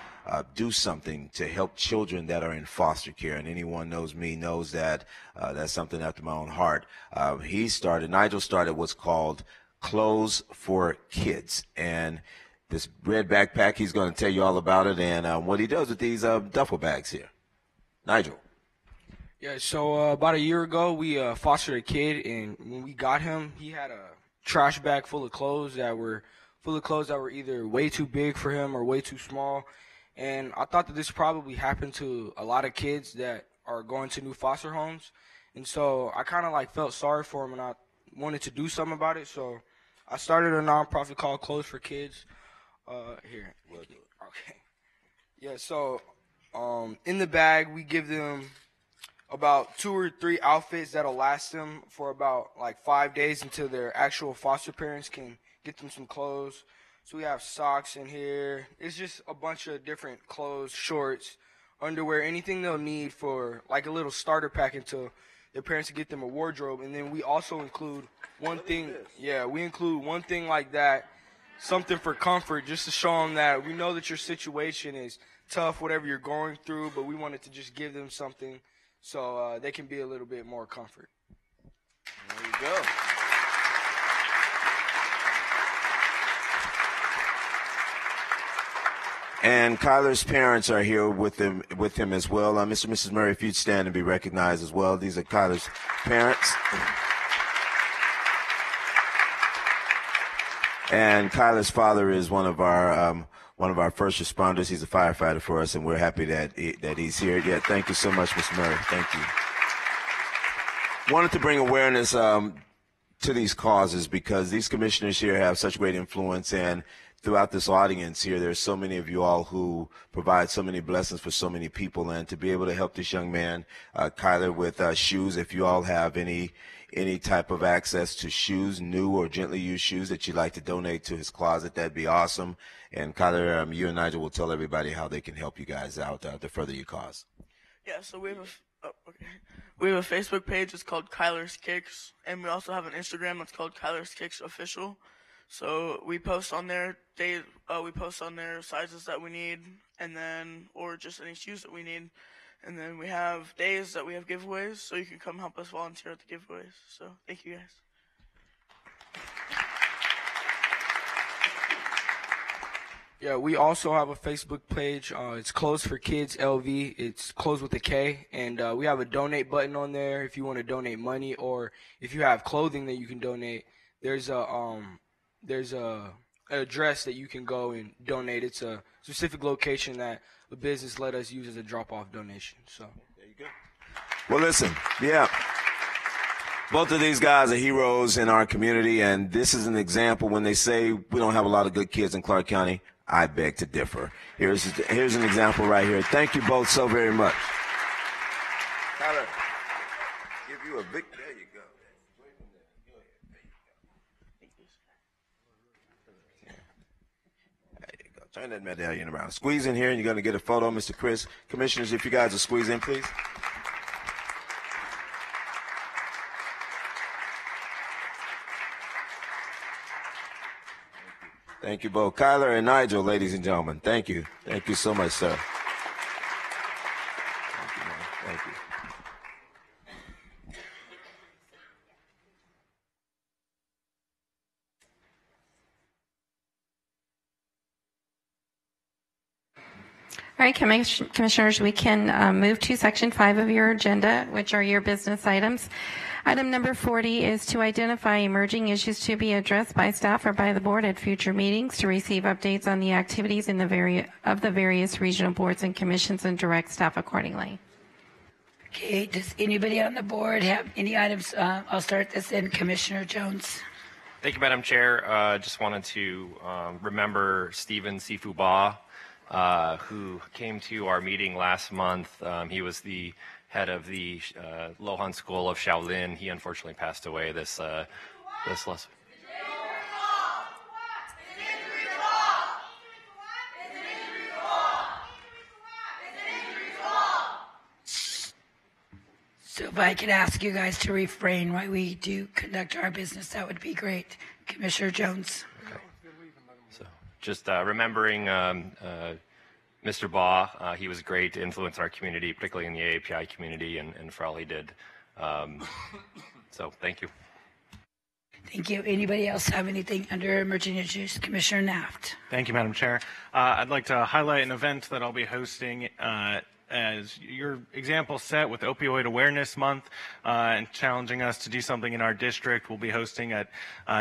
do something to help children that are in foster care, and anyone knows me knows that that's something after my own heart. Nigel started what's called Clothes for Kids, and this red backpack, he's going to tell you all about it and what he does with these duffel bags here. Nigel. Yeah, so about a year ago, we fostered a kid, and when we got him, he had a trash bag full of clothes that were either way too big for him or way too small. And I thought that this probably happened to a lot of kids that are going to new foster homes. And so I kind of like felt sorry for him, and I wanted to do something about it. So I started a nonprofit called Clothes for Kids. Here. Okay. Yeah, so in the bag, we give them about 2 or 3 outfits that'll last them for about like 5 days until their actual foster parents can get them some clothes. So we have socks in here. It's just a bunch of different clothes, shorts, underwear, anything they'll need for like a little starter pack until their parents can get them a wardrobe. And then we also include one thing. Yeah, we include one thing like that, something for comfort, just to show them that we know that your situation is tough, whatever you're going through, but we wanted to just give them something so they can be a little bit more comfort. There you go. And Kyler's parents are here with him as well. Mr. and Mrs. Murray, if you'd stand and be recognized as well. These are Kyler's parents. And Kyler's father is one of our first responders. He's a firefighter for us, and we're happy that he's here. Yeah, thank you so much, Mr. Murray. Thank you. Wanted to bring awareness to these causes because these commissioners here have such great influence, and throughout this audience here, there's so many of you all who provide so many blessings for so many people, and to be able to help this young man, Kyler, with shoes. If you all have any type of access to shoes, new or gently used shoes that you'd like to donate to his closet, that'd be awesome. And Kyler, you and Nigel will tell everybody how they can help you guys out to further your cause. Yeah, so we have a Facebook page. It's called Kyler's Kicks, and we also have an Instagram that's called Kyler's Kicks Official. So we post on there sizes that we need, and then or just any shoes that we need. And then we have days that we have giveaways, so you can come help us volunteer at the giveaways. So thank you guys. Yeah, we also have a Facebook page. It's Clothes for Kids LV. It's clothes with a K, and we have a donate button on there if you want to donate money, or if you have clothing that you can donate. There's a address that you can go and donate. It's a specific location that the business let us use as a drop-off donation. So there you go. Well, listen, yeah. Both of these guys are heroes in our community, and this is an example. When they say we don't have a lot of good kids in Clark County, I beg to differ. Here's an example right here. Thank you both so very much. Tyler, give you a big, there you go. There you go. Turn that medallion around. Squeeze in here, and you're going to get a photo, Mr. Chris. Commissioners, if you guys will squeeze in, please. Thank you both. Kyler and Nigel, ladies and gentlemen. Thank you. Thank you so much, sir. Thank you, man. Thank you. All right, Commissioners, we can move to Section 5 of your agenda, which are your business items. Item number 40 is to identify emerging issues to be addressed by staff or by the board at future meetings, to receive updates on the activities in the various regional boards and commissions, and direct staff accordingly. Okay, does anybody on the board have any items? I'll start this in. Commissioner Jones. Thank you, Madam Chair. Just wanted to remember Stephen Sifu Ba, who came to our meeting last month. He was the head of the Lohan School of Shaolin. He unfortunately passed away this last. So if I could ask you guys to refrain while we do conduct our business, that would be great. Commissioner Jones. Okay. So just remembering Mr. Ba, he was great to influence our community, particularly in the AAPI community, and for all he did. So thank you. Thank you. Anybody else have anything under emerging issues? Commissioner Naft. Thank you, Madam Chair. I'd like to highlight an event that I'll be hosting as your example set with Opioid Awareness Month and challenging us to do something in our district. We'll be hosting at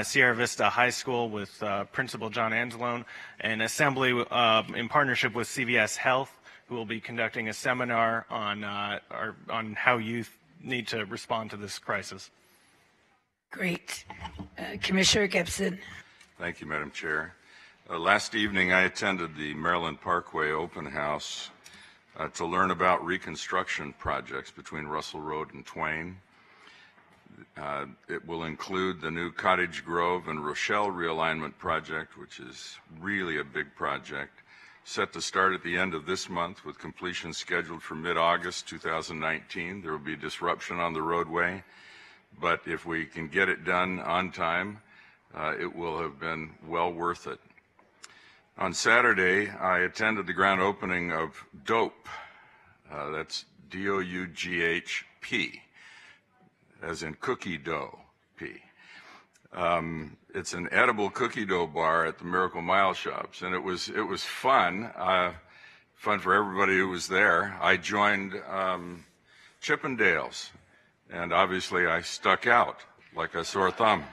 Sierra Vista High School with Principal John Angelone, an assembly in partnership with CVS Health, who will be conducting a seminar on how youth need to respond to this crisis. Great. Commissioner Gibson. Thank you, Madam Chair. Last evening I attended the Maryland Parkway Open House to learn about reconstruction projects between Russell Road and Twain. It will include the new Cottage Grove and Rochelle realignment project, which is really a big project, set to start at the end of this month with completion scheduled for mid-August 2019. There will be disruption on the roadway, but if we can get it done on time, it will have been well worth it. On Saturday, I attended the grand opening of DOUGHP. That's D-O-U-G-H-P, as in cookie dough, P. It's an edible cookie dough bar at the Miracle Mile Shops, and it was fun, fun for everybody who was there. I joined Chippendales, and obviously I stuck out like a sore thumb.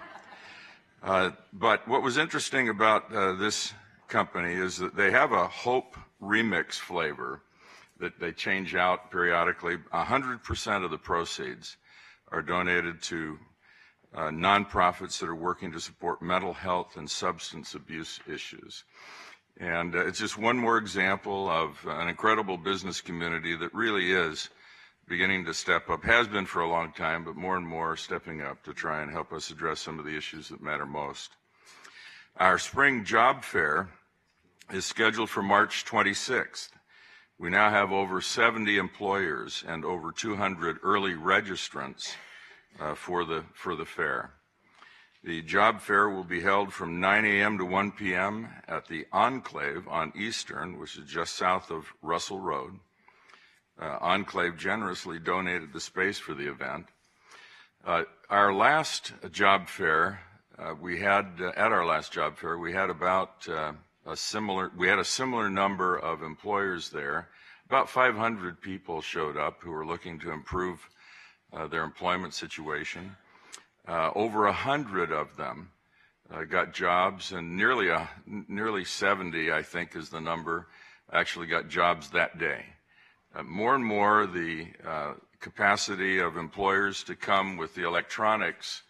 But what was interesting about this company is that they have a Hope Remix flavor that they change out periodically. 100% of the proceeds are donated to nonprofits that are working to support mental health and substance abuse issues. And it's just one more example of an incredible business community that really is beginning to step up, has been for a long time, but more and more stepping up to try and help us address some of the issues that matter most. Our spring job fair is scheduled for March 26th. We now have over 70 employers and over 200 early registrants for the fair. The job fair will be held from 9 a.m. to 1 p.m. at the Enclave on Eastern, which is just south of Russell Road. Enclave generously donated the space for the event. Our last job fair, we had about a similar number of employers there. About 500 people showed up who were looking to improve their employment situation. Over 100 of them got jobs, and nearly 70, I think, is the number, actually got jobs that day. More and more, the capacity of employers to come with the electronics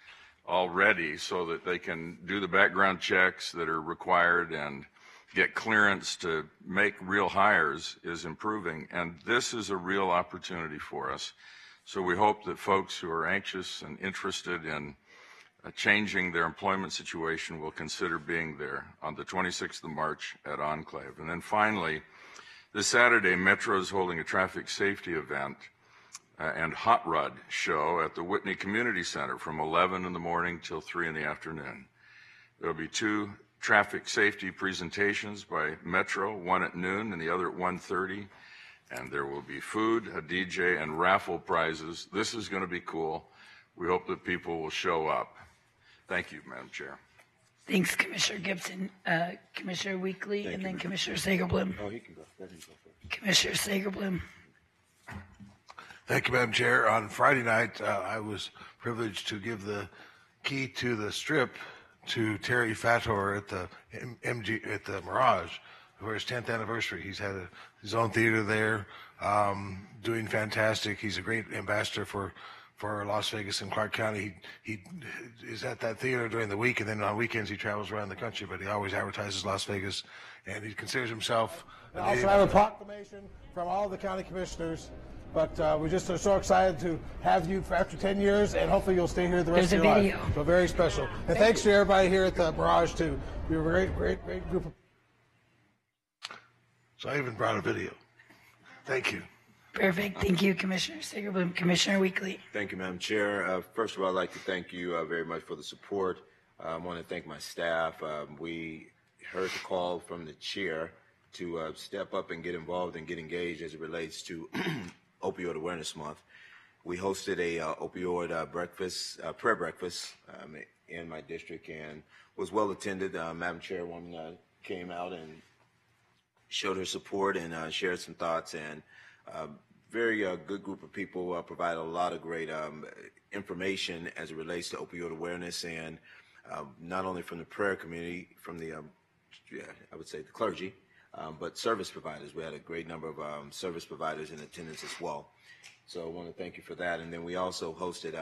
all ready so that they can do the background checks that are required and get clearance to make real hires is improving, and this is a real opportunity for us. So we hope that folks who are anxious and interested in changing their employment situation will consider being there on the 26th of March at Enclave. And then finally, this Saturday, Metro is holding a traffic safety event and hot rod show at the Whitney Community Center from 11 in the morning till 3 in the afternoon. There will be 2 traffic safety presentations by Metro, one at noon and the other at 1:30, and there will be food, a DJ, and raffle prizes. This is going to be cool. We hope that people will show up. Thank you, Madam Chair. Thanks, Commissioner Gibson. Commissioner Weekly, and then Commissioner Sagerblum. Oh, he can go. Let him go first. Commissioner Sagerblum. Thank you, Madam Chair. On Friday night, I was privileged to give the key to the strip to Terry Fator at the at the Mirage for his 10th anniversary. He's had his own theater there, doing fantastic. He's a great ambassador for Las Vegas and Clark County. He is at that theater during the week, and then on weekends he travels around the country, but he always advertises Las Vegas, and he considers himself I also have a proclamation from all the county commissioners, but we just are so excited to have you for after 10 years, and hopefully you'll stay here the rest of your life. So very special. And thanks to everybody here at the Mirage, too. You're a great group of. So I even brought a video. Thank you. Perfect. Thank you, Commissioner Sagerblum. Commissioner Weekly. Thank you, Madam Chair. First of all, I'd like to thank you very much for the support. I want to thank my staff. We heard the call from the chair to step up and get involved and get engaged as it relates to Opioid Awareness Month. We hosted a opioid breakfast, prayer breakfast in my district, and was well attended. Madam Chairwoman came out and showed her support and shared some thoughts, and very good group of people provided a lot of great information as it relates to opioid awareness, and not only from the prayer community, from the, I would say the clergy, but service providers. We had a great number of service providers in attendance as well. So I want to thank you for that. And then we also hosted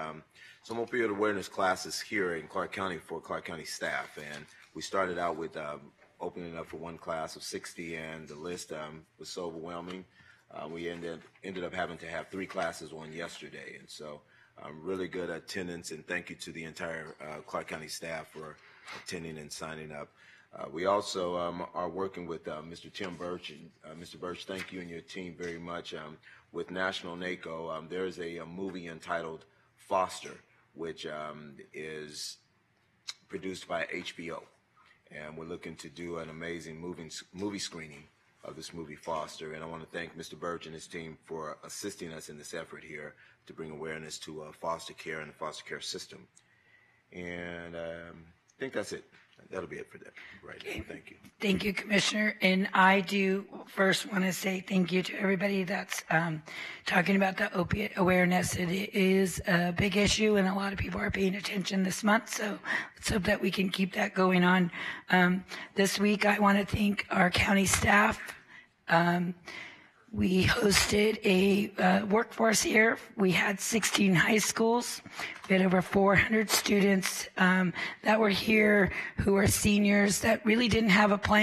some opioid awareness classes here in Clark County for Clark County staff. And we started out with opening up for one class of 60, and the list was so overwhelming. We ended up having to have 3 classes on yesterday. And so really good attendance, and thank you to the entire Clark County staff for attending and signing up. We also are working with Mr. Tim Birch. And Mr. Birch, thank you and your team very much. With National NACO, there is a movie entitled Foster, which is produced by HBO. And we're looking to do an amazing movie screening of this movie Foster. And I want to thank Mr. Birch and his team for assisting us in this effort here to bring awareness to foster care and the foster care system. And I think that's it. That'll be it for that right now. Thank you. Thank you, Commissioner. And I do first want to say thank you to everybody that's talking about the opiate awareness. It is a big issue, and a lot of people are paying attention this month. So let's hope that we can keep that going on. This week, I want to thank our county staff. We hosted a workforce here. We had 16 high schools. We had over 400 students that were here who are seniors that really didn't have a plan.